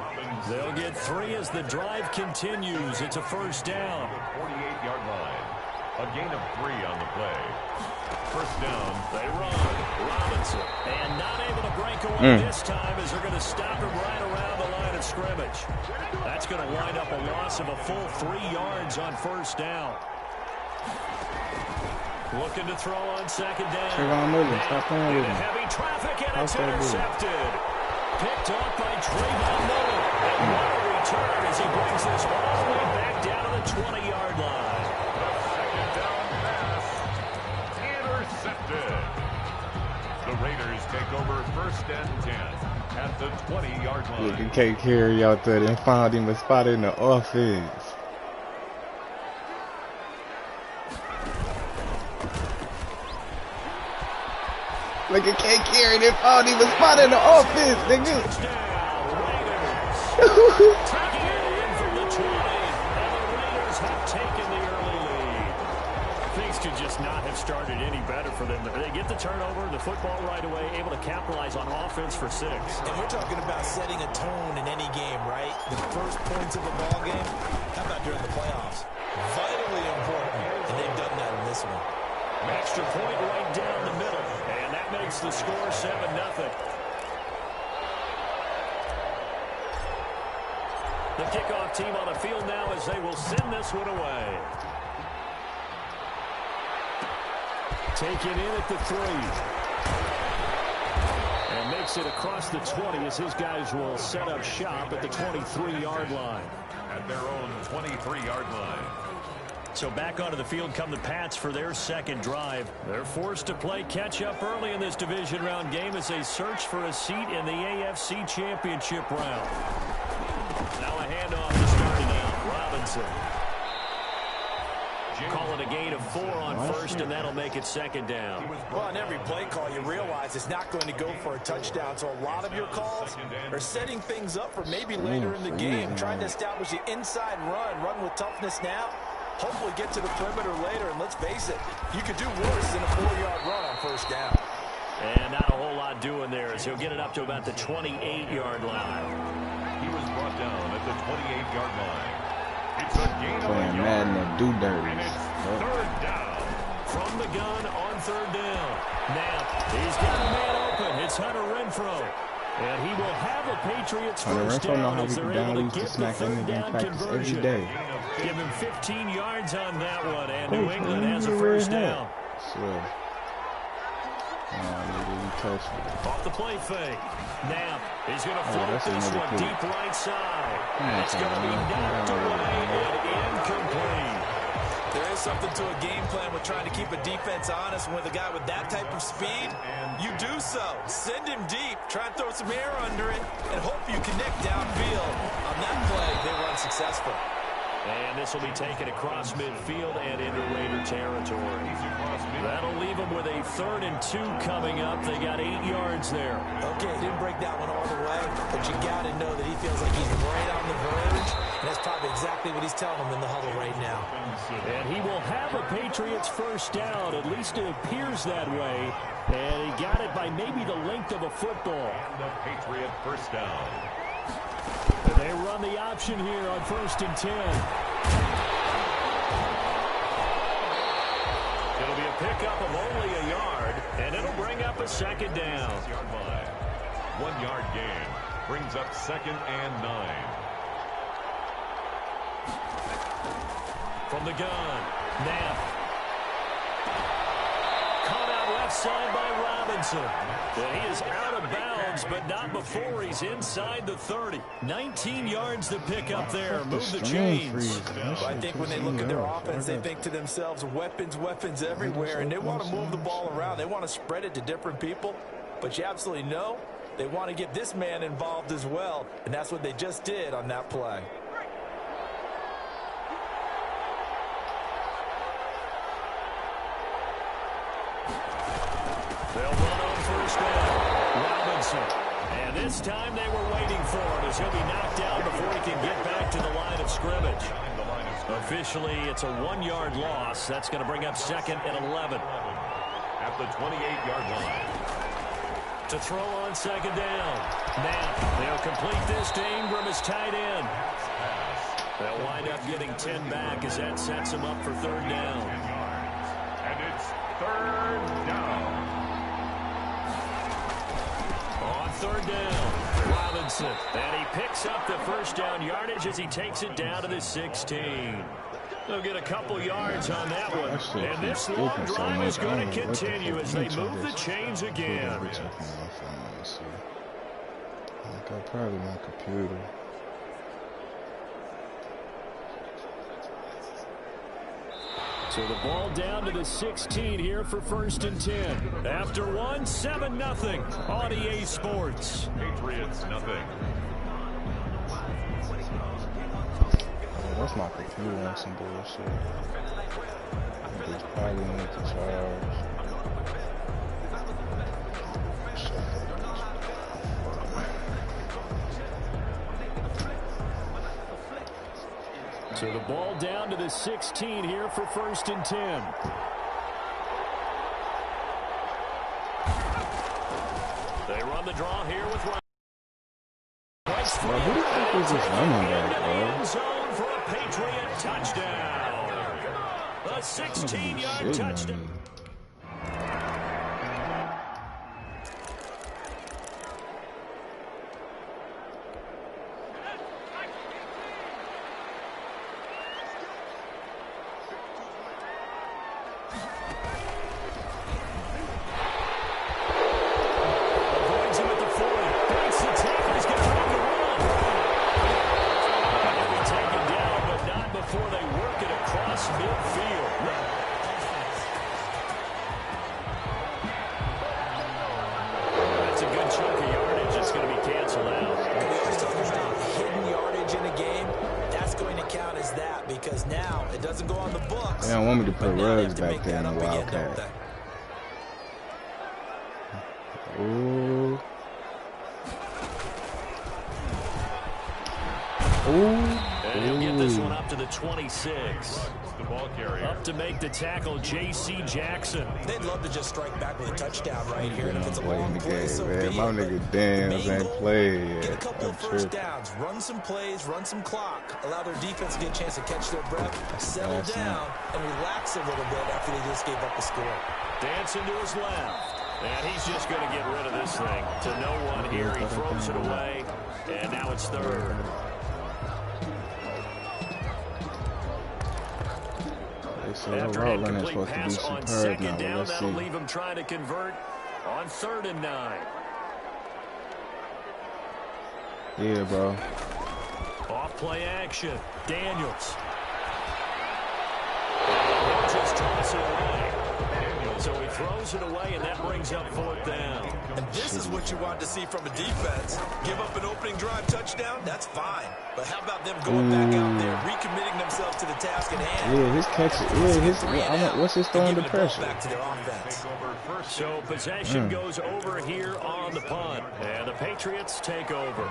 They'll get 3 as the drive continues. It's a first down. 48-yard line. A gain of 3 on the play. First down. They run. Robinson. And not able to break away this time as they're going to stop him right around the line of scrimmage. That's going to wind up a loss of a full 3 yards on first down. Looking to throw on second down. Stop playing with him. Heavy traffic and it's intercepted. Picked off by Trayvon Miller. And what a return as he brings this all the way back down to the 20-yard line. Second down pass. Intercepted. The Raiders take over first and 10 at the 20-yard line. Look at K Carey out there and found him a spot in the offense. Look at K Carey, they found him a spot in the offense, nigga. Taking it in from the 20, and the Raiders have taken the early lead. Things could just not have started any better for them. They get the turnover, the football right away, able to capitalize on offense for 6. And we're talking about setting a tone in any game, right? The first points of a ball game, how about during the playoffs? Vitally important, and they've done that in this one. Extra point right down the middle, and that makes the score 7-0. The kickoff team on the field now as they will send this one away. Taken in at the 3. And makes it across the 20 as his guys will set up shop at the 23-yard line. At their own 23-yard line. So back onto the field come the Pats for their second drive. They're forced to play catch-up early in this division round game as they search for a seat in the AFC Championship round. Now a handoff to start it out. Robinson. Call it a gain of 4 on first, and that'll make it second down. Well, on every play call, you realize it's not going to go for a touchdown. So a lot of your calls are setting things up for maybe later in the game, trying to establish the inside run with toughness now. Hopefully get to the perimeter later, and let's face it, you could do worse than a 4-yard run on first down. And not a whole lot doing there as he'll get it up to about the 28-yard line. He was brought down at the 28-yard line. It's a gain of a yard. Madden and do dirty. And it's third down. From the gun on third down. Now, he's got a man open. It's Hunter Renfrow. And he will have a Patriots first down as they're able to get the third down conversion. Give him 15 yards on that one, and New England has a first down. Sure. Off the play fake. Now, he's going to float this one deep right side. It's going to be knocked away and incomplete. There is something to a game plan with trying to keep a defense honest. With a guy with that type of speed, you do so. Send him deep, try and throw some air under it, and hope you connect downfield. On that play, they were unsuccessful. And this will be taken across midfield and into Raider territory. That'll leave them with a 3rd and 2 coming up. They got 8 yards there. Okay, didn't break that one all the way, but you got to know that he feels like he's right on the verge, and that's probably exactly what he's telling them in the huddle right now. And he will have a Patriots first down. At least it appears that way. And he got it by maybe the length of a football. And the Patriot first down. And they run the option here on 1st and 10. It'll be a pickup of only a yard, and it'll bring up a second down. 1 yard gain brings up 2nd and 9. From the gun, Knapp. Caught out left offside by Robinson. And he is out of bounds, but not before he's inside the 30. 19 yards to pick up there. Move the chains. Well, I think when they look at their offense, they think to themselves, weapons, weapons everywhere, and they want to move the ball around. They want to spread it to different people. But you absolutely know they want to get this man involved as well, and that's what they just did on that play. They'll run on first down. Robinson. And this time they were waiting for it as he'll be knocked down before he can get back to the line of scrimmage. Officially, it's a 1-yard loss. That's going to bring up 2nd and 11. At the 28-yard line. To throw on 2nd down. Now, they'll complete this to Ingram as tight end. They'll wind up getting 10 back as that sets them up for 3rd down. And it's 3rd down. On 3rd down, Robinson. And he picks up the first down yardage as he takes it down to the 16. They'll get a couple yards on that one. And this long drive is going to continue as they move the chains again. Probably my computer. So the ball down to the 16 here for 1st and 10. After 1, 7-0 on EA Sports. Patriots nothing. That's my computer on some bullshit. It's probably need to charge. So the ball down to the 16 here for 1st and 10. They run the draw here with Ryan. Bro, who the fuck is this running back, bro? Zone for a Patriot touchdown. A 16-yard touchdown. They don't want me to put rugs back there in the Wildcat. Ooh. And he'll get this one up to the 26. The ball carrier. Up to make the tackle, J.C. Jackson. They'd love to just strike back with a touchdown right here. And if it's a long play, so be it. My nigga Dams ain't played yet. Get a couple of first downs, run some plays, run some clock, allow their defense to get a chance to catch their breath, settle down, and relax a little bit after they just gave up the score. Dancing to his left. And he's just going to get rid of this thing. To no one here, he throws it away. And now it's 3rd. After an incomplete pass on 2nd down, that'll leave him trying to convert on 3rd and 9. Yeah, bro. Off play action. Daniels. He'll just toss it away. So he throws it away, and that brings up 4th down. And this is what you want to see from a defense. Give up an opening drive touchdown, that's fine. But how about them going back out there, recommitting themselves to the task at hand? Yeah, his catch. Yeah, what's his throwing the pressure? Back to their offense. So possession goes over here on the punt, and the Patriots take over.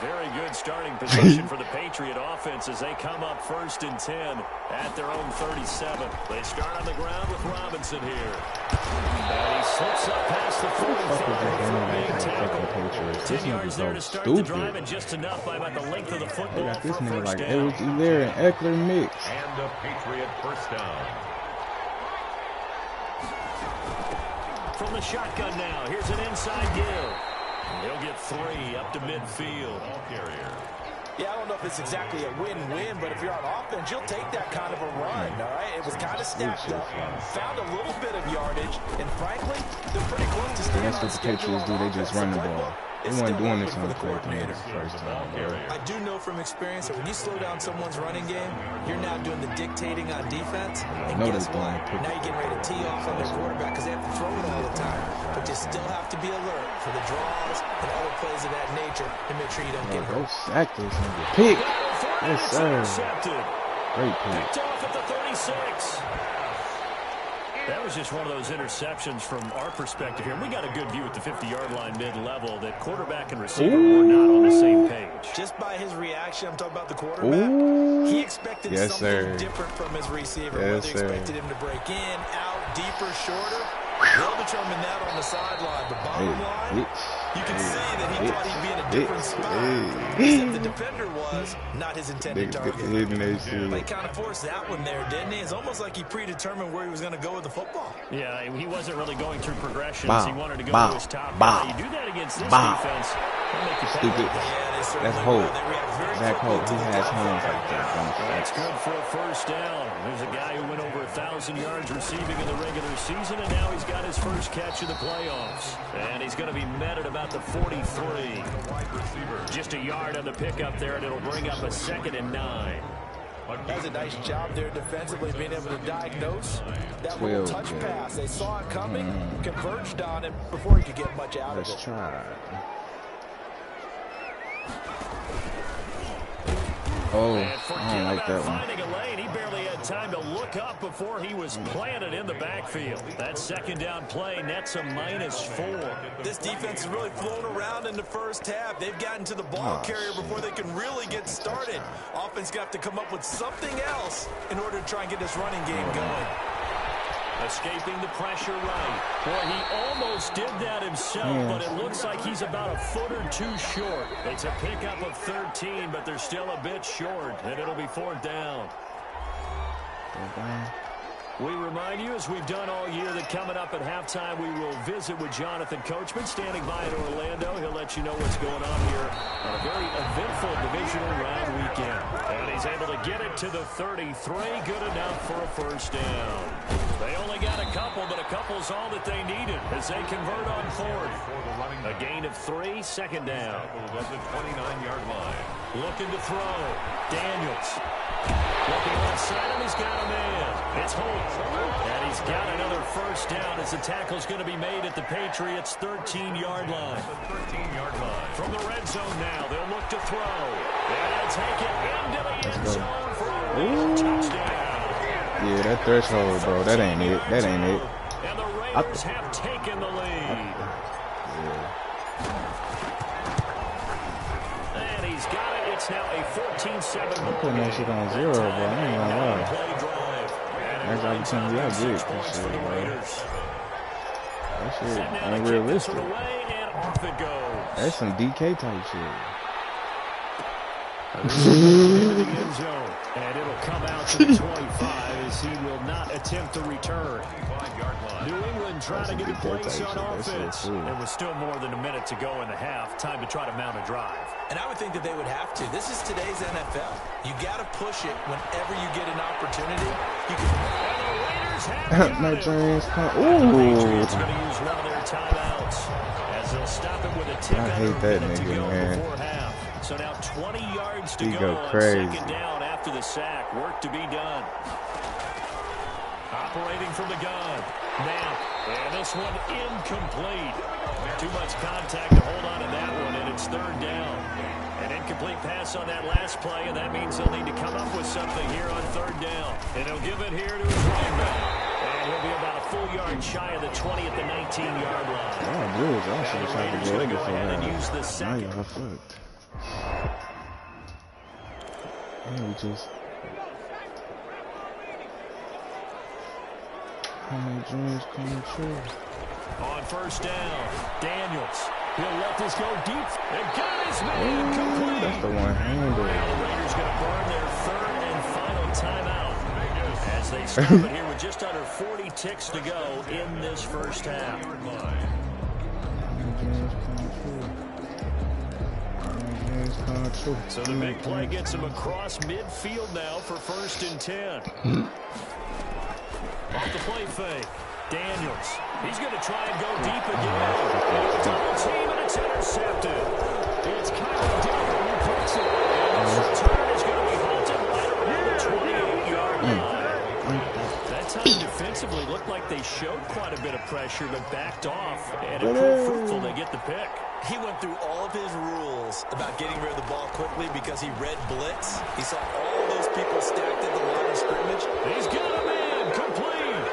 Very good starting position for the Patriot offense as they come up 1st and 10 at their own 37. They start on the ground with Robinson here. And he slips up past the 45 for a big tackle. 10 yards there to start the drive, and just enough by about the length of the football for first down. It was Elaire and Eckler mix. And a Patriot first down. From the shotgun now, here's an inside give. He'll get 3 up to midfield. Ball carrier. Yeah, I don't know if it's exactly a win-win, but if you're on offense, you'll take that kind of a run, all right? It was kind of stacked up, found a little bit of yardage, and frankly, they're pretty close to staying on schedule. That's what the Patriots do. They just run the ball. They weren't doing this on the coordinator first time. I do know from experience that when you slow down someone's running game, you're now doing the dictating on defense. And guess what? Now you're getting ready to tee off on their quarterback because they have to throw it all the time. But you still have to be alert for the draws and other plays of that nature to make sure you don't get hurt. Go sack this nigga. Pick. Yes, sir. Great pick. Picked off at the 36. That was just one of those interceptions from our perspective here. We got a good view at the 50-yard line mid-level that quarterback and receiver were not on the same page. Just by his reaction, I'm talking about the quarterback, he expected something different from his receiver. Whether he expected him to break in, out, deeper, shorter. They'll determine that on the sideline. But bottom line, you can see that he thought he'd be in a different spot. Except the defender was not his intended target. But he kind of forced that one there, didn't he? It's almost like he predetermined where he was going to go with the football. Yeah, he wasn't really going through progressions. He wanted to go to his top guy. You do that against this defense, they'll make you pay. Stupid. That's Holt. Zach Holt. He has hands like that. That's good for a first down. There's a guy who went over 1,000 yards receiving in the regular season, and now he's got his first catch of the playoffs. And he's going to be met at about the 43. Just a yard on the pickup there, and it'll bring up a 2nd and 9. Does a nice job there defensively, being able to diagnose that little touch pass. They saw it coming, converged on him before he could get much out of it. Let's try. Oh, I don't like that one. Finding a lane, he barely had time to look up before he was planted in the backfield. That 2nd down play nets a -4. This defense has really flown around in the first half. They've gotten to the ball carrier before they can really get started. Offense got to come up with something else in order to try and get this running game going. Escaping the pressure right. Boy, he almost did that himself, but it looks like he's about a foot or two short. It's a pickup of 13, but they're still a bit short, and it'll be 4th down. We remind you, as we've done all year, that coming up at halftime, we will visit with Jonathan Coachman, standing by in Orlando. He'll let you know what's going on here on a very eventful divisional round weekend. And he's able to get it to the 33, good enough for a first down. They only got a couple, but a couple's all that they needed as they convert on 4th. A gain of 3, 2nd down. At the 29-yard line. Looking to throw. Daniels. Looking left side, and he's got a man. It's Holt. And he's got another first down as the tackle's going to be made at the Patriots' 13-yard line. The 13-yard line. From the red zone now, they'll look to throw. And take it into the end zone for a real touchdown. Yeah, that threshold, bro. That ain't it. That ain't it. And the Raiders have taken the lead. And he's got it. It's now a 14-7. I'm putting that shit on 0, bro. I ain't gonna lie. That's opportunity I get for shit, bro. That shit ain't realistic. That's some DK type shit. And it'll come out to the 25 as he will not attempt to return. New England trying to get a place on offense. There was still more than a minute to go in the half. Time to try to mount a drive. And I would think that they would have to. This is today's NFL. You got to push it whenever you get an opportunity. You can. No James. Patriots going to use one of their timeouts as they'll stop it with a tick. I hate that nigga, man. So now 20 yards to he go on second down after the sack. Work to be done. Operating from the gun. Now, and this one incomplete. Too much contact to hold on to that one, and it's 3rd down. An incomplete pass on that last play, and that means they'll need to come up with something here on 3rd down. And he'll give it here to his running back. And he'll be about a full yard shy of the 20 at the 19-yard line. Oh, dude, I should have tried to go over for that. Now you're fucked. And we just... How many dreams come true? On 1st down, Daniels. He'll let this go deep. And got his man complete. That's the one-hander. The Raiders going to burn their 3rd and final timeout as they stop it here with just under 40 ticks to go in this first half. So the big play gets him across midfield now for 1st and 10. Off the play fake. Daniels. He's going to try and go deep again. Double team, and it's intercepted. It's Kyle Dillon who puts it. And this return is going to be halted right around the 28-yard line. That time defensively looked like they showed quite a bit of pressure, but backed off, and it proved fruitful. They get the pick. He went through all of his rules about getting rid of the ball quickly because he read blitz. He saw all those people stacked at the line of scrimmage. He's got him in, complete.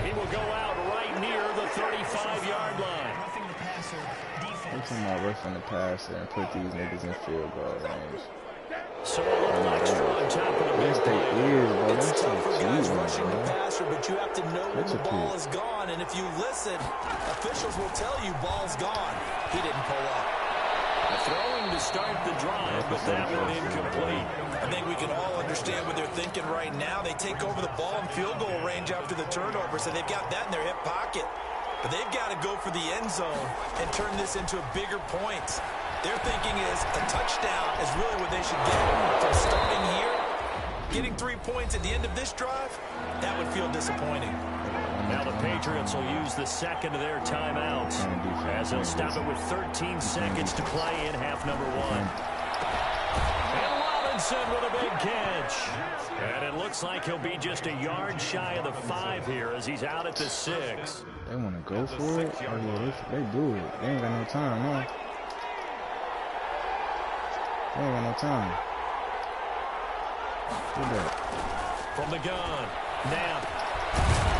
He will go out right near the 35-yard line. I'm talking about roughing the passer and put these niggas in field goal range. So it looked like strong top of the yes, they is, bro. It's That's tough for so guys cute, rushing the bro. passer, but you have to know when the ball is gone. And if you listen, officials will tell you ball's gone. He didn't pull up. Throwing to start the drive, but that one incomplete. I think we can all understand what they're thinking right now. They take over the ball in field goal range after the turnover, so they've got that in their hip pocket. But they've got to go for the end zone and turn this into bigger points. Their thinking is a touchdown is really what they should get from starting here. Getting 3 points at the end of this drive, that would feel disappointing. Now the Patriots will use the second of their timeouts as they'll stop it with 13 seconds to play in half number 1. And Robinson with a big catch. And it looks like he'll be just a yard shy of the 5 here as he's out at the 6. They want to go for it? Oh, yeah, they do it. They ain't got no time, no. They ain't got no time. Do that. From the gun, Knapp.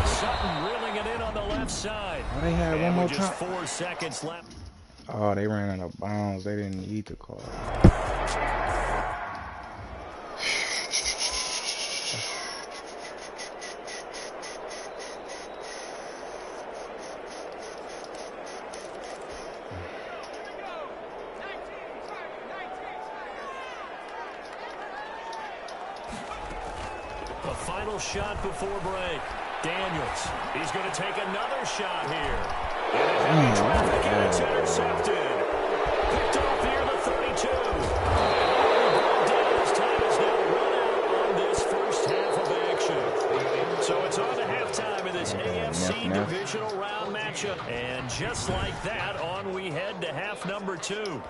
Sutton reeling it in on the left side. Oh, they had one more time. Just 4 seconds left. Oh, they ran out of bounds. They didn't need the call. The final shot before break. Daniels, he's going to take another shot here. And in traffic, and it's intercepted. Picked off here, the 32. Daniels' time is now run out on this first half of action. So it's on to halftime in this AFC divisional round matchup. And just like that, on we head to half number 2.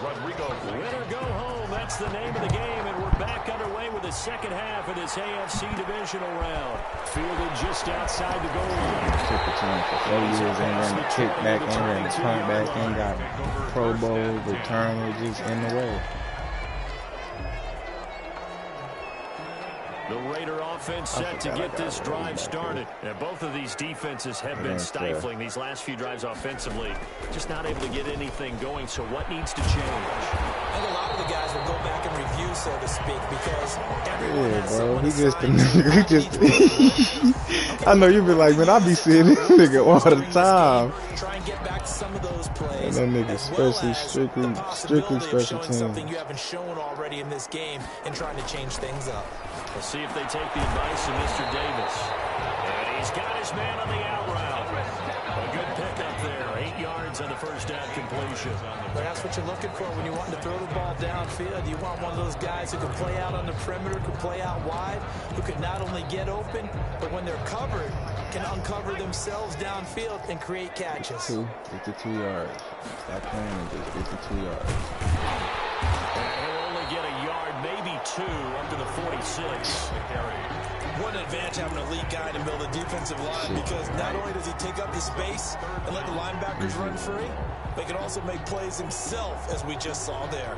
Rodrigo. Winner go home. That's the name of the game, and we're back underway with the second half of this AFC divisional round. Fielded just outside the goal line. Took the time for 4 years, ain't ran the kick back, ain't ran the punt back, ain't got Pro Bowl, return, just in the way. The Raider offense set to get this drive started. And both of these defenses have been stifling these last few drives offensively. Just not able to get anything going, so what needs to change? I think a lot of the guys will go back and review, so to speak, because everyone has bro, he just the nigga. I know you be like, man, I be seeing this nigga all the time. Try and get back to some of those plays. And that nigga strictly special teams. Something you haven't shown already in this game and trying to change things up. We'll see if they take the advice of Mr. Davis. And he's got his man on the out route. A good pickup there. 8 yards on the first down completion. But that's what you're looking for when you want to throw the ball downfield. You want one of those guys who can play out on the perimeter, can play out wide, who can not only get open, but when they're covered, can uncover themselves downfield and create catches. 52 yards. That plan is 52 yards. Get a yard, maybe 2, up to the 46. What an advantage having an elite guy in the middle of the defensive line, because not only does he take up the space and let the linebackers run free, but he can also make plays himself, as we just saw there.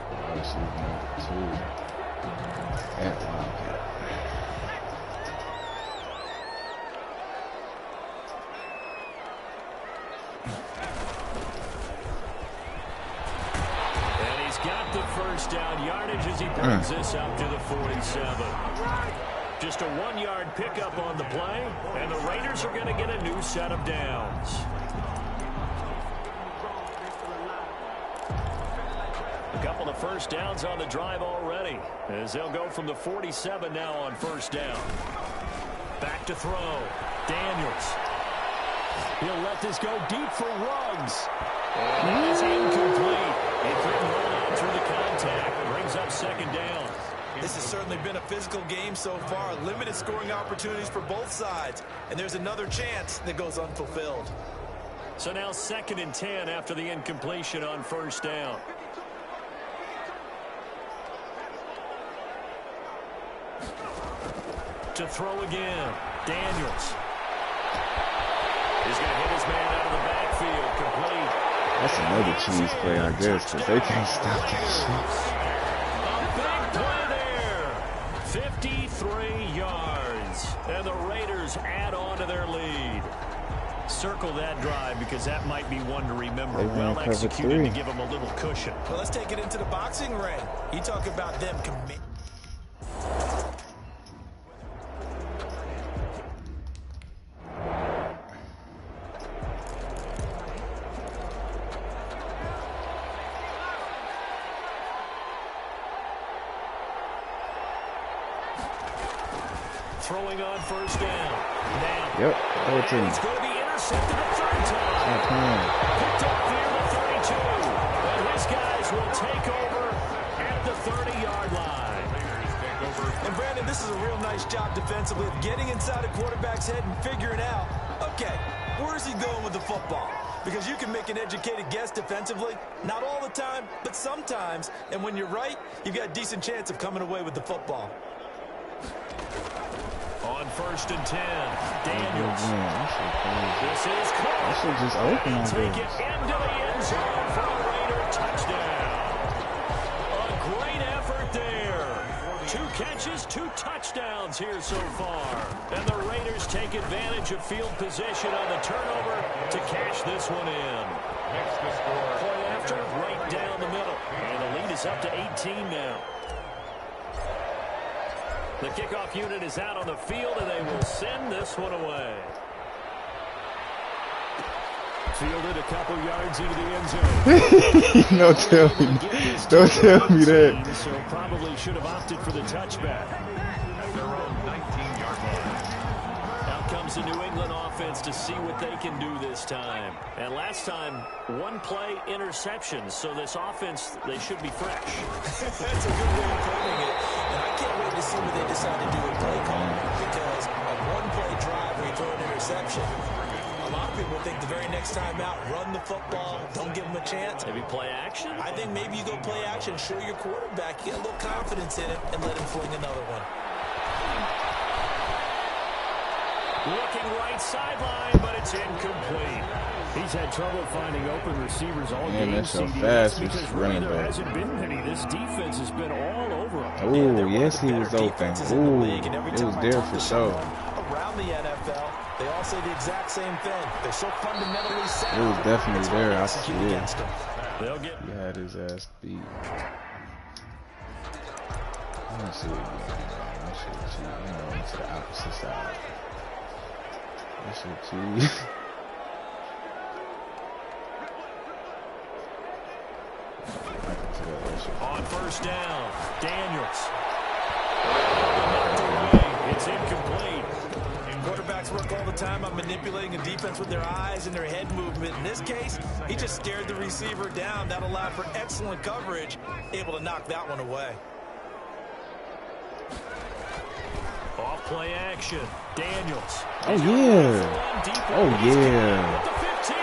First down yardage as he brings this up to the 47. Just a 1-yard pickup on the play, and the Raiders are going to get a new set of downs. A couple of first downs on the drive already, as they'll go from the 47 now on first down. Back to throw. Daniels. He'll let this go deep for Ruggs. And that is incomplete. He couldn't hold on through the contact. Brings up second down. This has certainly been a physical game so far. Limited scoring opportunities for both sides. And there's another chance that goes unfulfilled. So now 2nd and 10 after the incompletion on first down. To throw again, Daniels. He's going to hit his man out of the backfield, complete. That's another cheese play, I guess, because they can't stop that shit. A big play there. 53 yards. And the Raiders add on to their lead. Circle that drive because that might be one to remember. Well executed to give them a little cushion. Well, let's take it into the boxing ring. You talk about them commit. Throwing on first down. Now. Yep. He's going to be intercepted a third time. Picked up near the 32. And his guys will take over at the 30-yard line. And Brandon, this is a real nice job defensively of getting inside a quarterback's head and figuring out, okay, where's he going with the football? Because you can make an educated guess defensively. Not all the time, but sometimes. And when you're right, you've got a decent chance of coming away with the football. On 1st and 10, Daniels. This is caught. That should just open on Take it into the end zone for a Raider touchdown. A great effort there. 2 catches, 2 touchdowns here so far. And the Raiders take advantage of field position on the turnover to cash this one in. Play after, right down the middle. And the lead is up to 18 now. The kickoff unit is out on the field, and they will send this one away. Fielded a couple yards into the end zone. Don't tell me that. So probably should have opted for the touchback. At their own 19-yard line. Out comes the New England offense to see what they can do this time. And last time, 1-play interception. So this offense, they should be fresh. That's a good way of putting it. And I can't wait to see what they decide to do with play calling. Because a 1-play drive where you throw an interception, a lot of people think the very next time out, run the football, don't give them a chance. Maybe play action? I think maybe you go play action, show your quarterback, you get a little confidence in it, and let him fling another one. Looking right sideline, but it's incomplete. He's had trouble finding open receivers all game. That's so fast with running there back. hasn't been many. This defense has been all over him. Oh, yes, he was open. Oh, it was there for sure. Around the NFL, they all say the exact same thing. They're so fundamentally sound. It was definitely there. I see it. They'll get. He had his ass beat. Let me see it again. That shit cheap. To the opposite side. That shit cheap. On first down, Daniels. It's incomplete. Quarterbacks work all the time on manipulating a defense with their eyes and their head movement. In this case, he just stared the receiver down. That allowed for excellent coverage, able to knock that one away. Off play action, Daniels. Oh, yeah. Oh, yeah. The 15.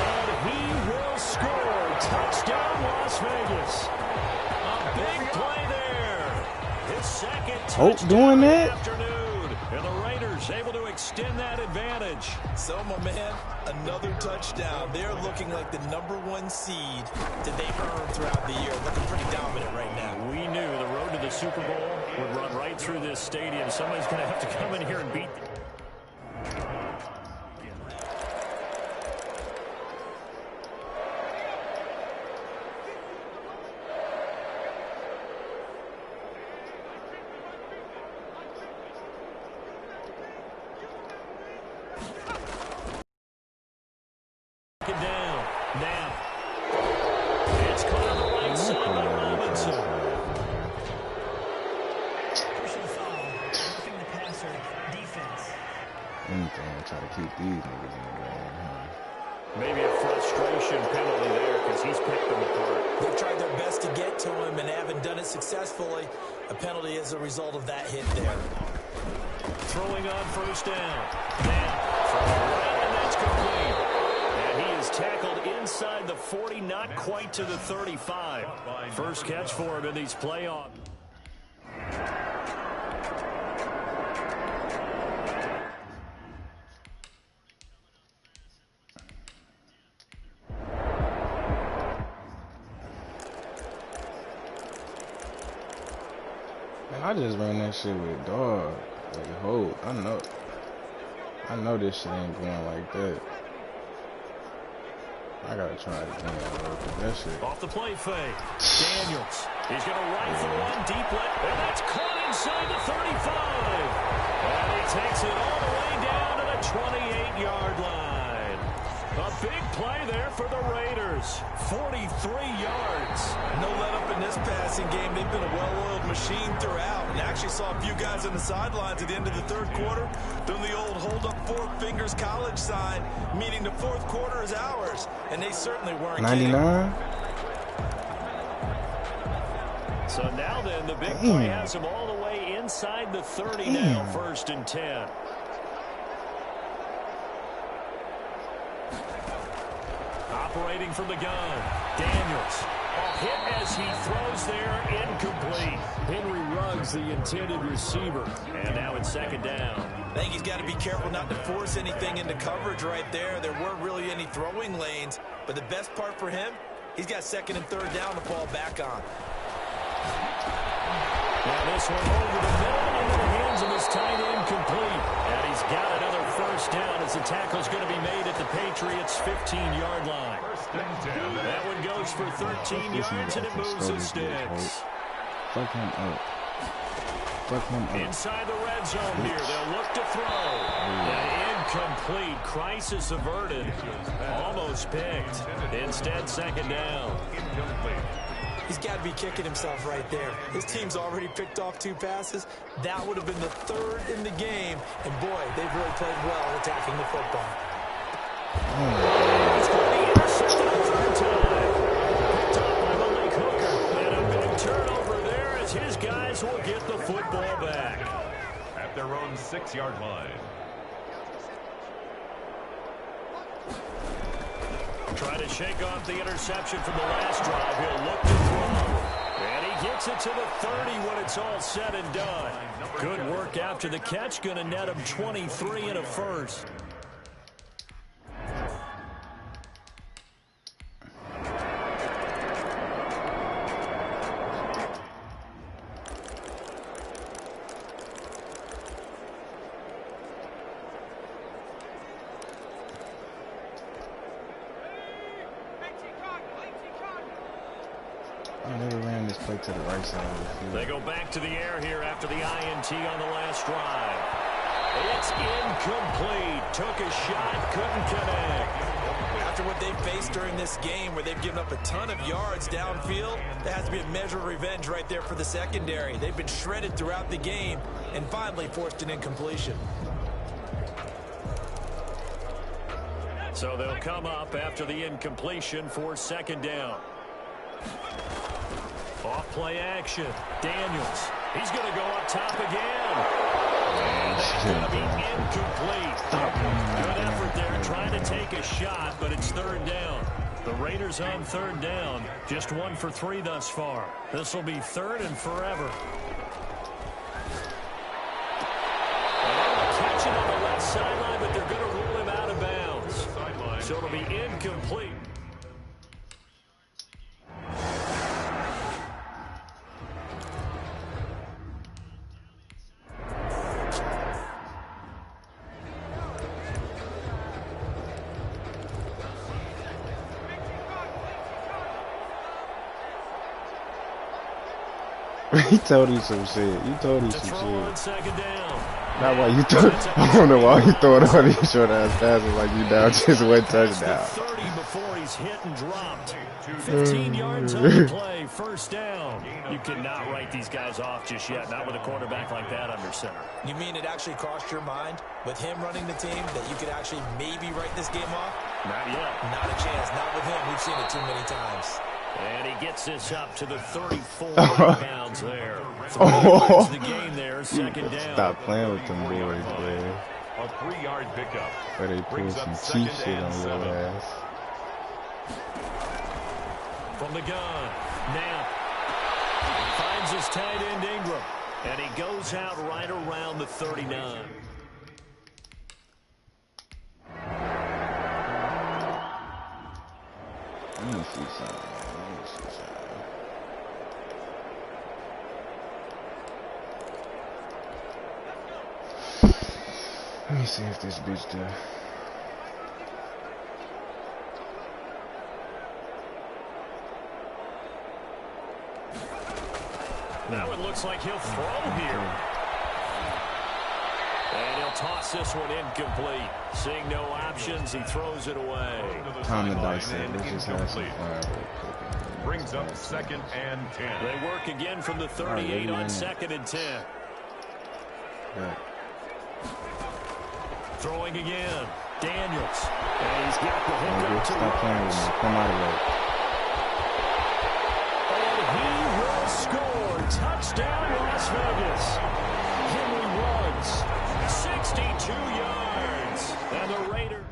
And he will score. Touchdown, Las Vegas. A big play there. His second touchdown doing that? Afternoon. And the Raiders able to extend that advantage. So, my man, another touchdown. They're looking like the #1 seed that they've earned throughout the year. Looking pretty dominant right now. We knew the road to the Super Bowl would run right through this stadium. Somebody's going to have to come in here and beat them. Maybe a frustration penalty there because he's picked them apart. They've tried their best to get to him and haven't done it successfully. A penalty as a result of that hit there. Throwing on first down. Now, from right, and that's complete. And he is tackled inside the 40, not quite to the 35. First catch for him in these playoffs. I just ran that shit with dog. Like, hold, I know this shit ain't going like that. I gotta try it again, bro. That shit. Off the play fake. Daniels. He's gonna rifle one deep left, and that's caught inside the 35. And he takes it all the way down to the 28-yard line. A big play there for the Raiders. 43 yards. No let up in this passing game. They've been a well-oiled machine throughout. And actually saw a few guys on the sidelines at the end of the third quarter doing the old hold up 4 fingers college sign, meaning the fourth quarter is ours. And they certainly weren't 99. So now then, the big play has him all the way inside the 30 now, 1st and 10. Operating from the gun, Daniels. Hit as he throws there, incomplete. Henry Ruggs, the intended receiver. And now it's 2nd down. I think he's got to be careful not to force anything into coverage right there. There weren't really any throwing lanes. But the best part for him, he's got 2nd and 3rd down to fall back on. Now this one over the middle into the hands of his tight end, complete. And he's got another 1st down as the tackle's going to be made at the Patriots' 15-yard line. That one goes for 13 yards, and it moves the sticks. Fuck him up. Fuck him up. Inside the red zone here, they'll look to throw. And incomplete. Crisis averted. Almost picked. Instead, 2nd down. He's got to be kicking himself right there. His team's already picked off 2 passes. That would have been the 3rd in the game. And boy, they've really played well attacking the football. It's going to be intercepted a 3rd time. Picked up by Malik Hooker. And a big turnover there as his guys will get the football back. At their own 6-yard line. Trying to shake off the interception from the last drive. He'll look to throw. And he gets it to the 30 when it's all said and done. Good work after the catch. Going to net him 23 and a 1st. I never ran this play to the right side of the field. They go back to the air here after the INT on the last drive. It's incomplete. Took a shot, couldn't connect. After what they've faced during this game where they've given up a ton of yards downfield, there has to be a measure of revenge right there for the secondary. They've been shredded throughout the game and finally forced an incompletion. So they'll come up after the incompletion for 2nd down. Off play action. Daniels. He's going to go up top again. And that's going to be incomplete. Good effort there trying to take a shot, but it's 3rd down. The Raiders on 3rd down. Just 1 for 3 thus far. This will be 3rd and forever. Catch it on the left sideline, but they're going to rule him out of bounds. So it'll be incomplete. He told you some shit. You told him some shit. 2nd down. Not why you throw. I don't know why you throw it on these short ass passes like you down just 1 touchdown. 30 before he's hit and dropped. 15 yards on the play, 1st down. You cannot write these guys off just yet, not with a quarterback like that under center. You mean it actually crossed your mind with him running the team that you could actually maybe write this game off? Not yet. Not a chance. Not with him. We've seen it too many times. And he gets this up to the 34 pounds there. The game there, second down. Stop playing with them boys, man. A 3-yard pickup. But they pull some cheap shit on your ass. From the gun, Knapp finds his tight end Ingram, and he goes out right around the 39. Let me see something. Let me see if this bitch there. Now it looks like he'll throw here. And he'll toss this one incomplete. Seeing no options, he throws it away. Time to dissect. Let's just have some fire. Brings up 2nd and 10. They work again from the 38 on 2nd and 10. Right. Throwing again. Daniels. And he's got the hook up to stop playing with me. Come out of the way. And he will score. Touchdown, Las Vegas. Henry runs 62 yards. And the Raiders.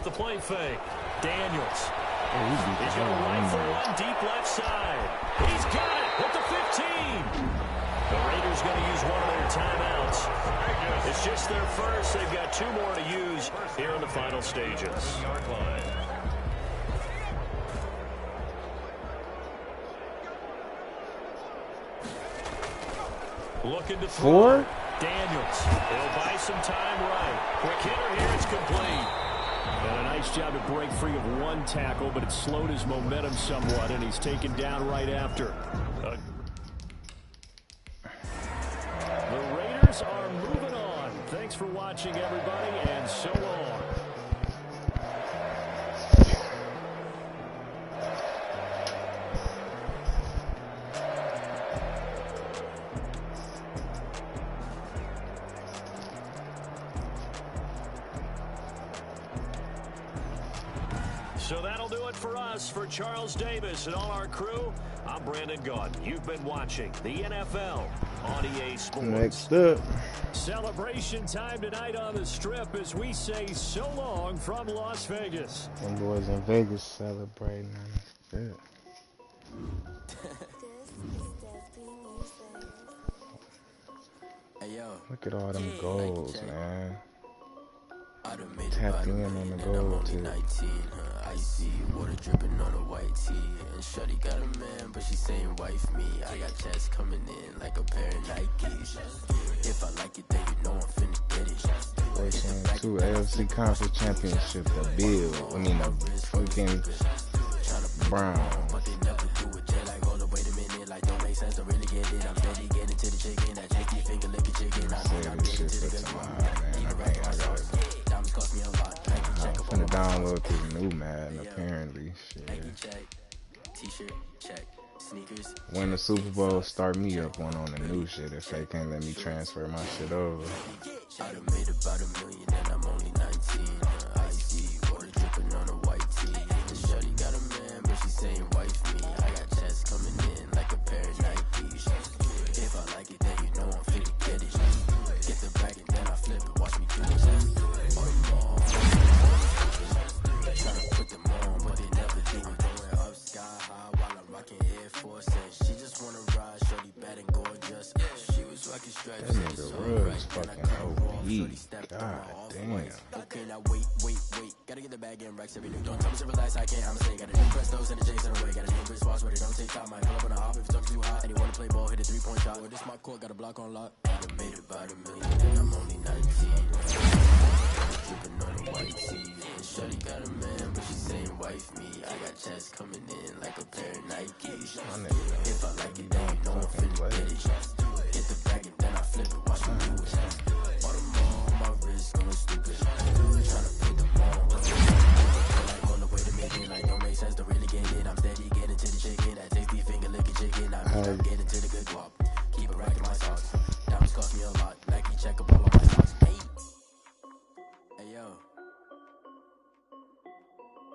The play fake. Daniels. He's going to rifle one deep left side. He's got it at the 15. The Raiders going to use one of their timeouts. It's just their first. They've got 2 more to use here in the final stages. Looking to throw. 4? Daniels. He'll buy some time right. Quick hitter here. It's complete. And a nice job to break free of one tackle, but it slowed his momentum somewhat, and he's taken down right after. The Raiders are moving on. Thanks for watching, everybody, and so long. So that'll do it for us. For Charles Davis and all our crew, I'm Brandon Gaudin. You've been watching the NFL on EA Sports. Next up. Celebration time tonight on the Strip as we say so long from Las Vegas. Them boys in Vegas celebrating on the Strip. Look at all them goals, man. Tapped in on the goal, too. Icy water dripping on a white tee, and shorty got a man, but she saying wife me. I got checks coming in like a pair of Nikes. If I like it, then you know I'm finna get it. Rashawn 2 AFC Conference Championship, the Bill. I mean, the fucking Brown. But they never do it. They're like, hold up, wait a minute, like don't make sense, don't really get it. I'm steady getting to the chicken, that cheeky finger licking chicken. I'm getting to the good one. Diamonds cost me a lot. I'm finna download this new Madden, apparently. Shit. T-shirt, check. Sneakers. When the Super Bowl start me up on the new shit if they can't let me transfer my shit over. I done made about $1 million and I'm only 19. Icy water dripping on a white tee. The shorty got a man, but she saying wife me. I got checks coming in like a pair of Nikes. If I like it, then you know I'm finna get it. Get the bag and then I flip it. Watch me do it. Tryna put them on, but they never do it. Going up sky high while I'm rocking Air Force. And she just wanna ride, shorty bad and gorgeous. She was rocking stripes. That nigga Rudd's fucking OP. God damn. Okay, now wait. Gotta get the bag and racks every day. Don't tell me to relax, I can't, I'ma say. Got a new Prestos and the J's in the way. Got a new wristwatch, but it don't take time. Might pull up on a hop if it's talking too hot. And you wanna play ball, hit a 3-point shot. Well, this my court, got a block on lock. I done made about $1 million and I'm only 19. Dripping on a white tee. Shorty got a man, but she saying wife me. I got checks coming in like a pair of Nikes. If I like it, then you know I'm finna What? Hit the bag and then I flip it. Watch me do it. All the more on my wrist going stupid. Tryna put them on, but like on the way to make it. Like don't make sense to really get it. I'm steady getting to the chicken. That tasty finger licking chicken. I'm getting to the good guap. Keep it racking my socks. Diamonds cost me a lot. Nike check up all of my socks. Hey yo.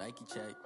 Nike check.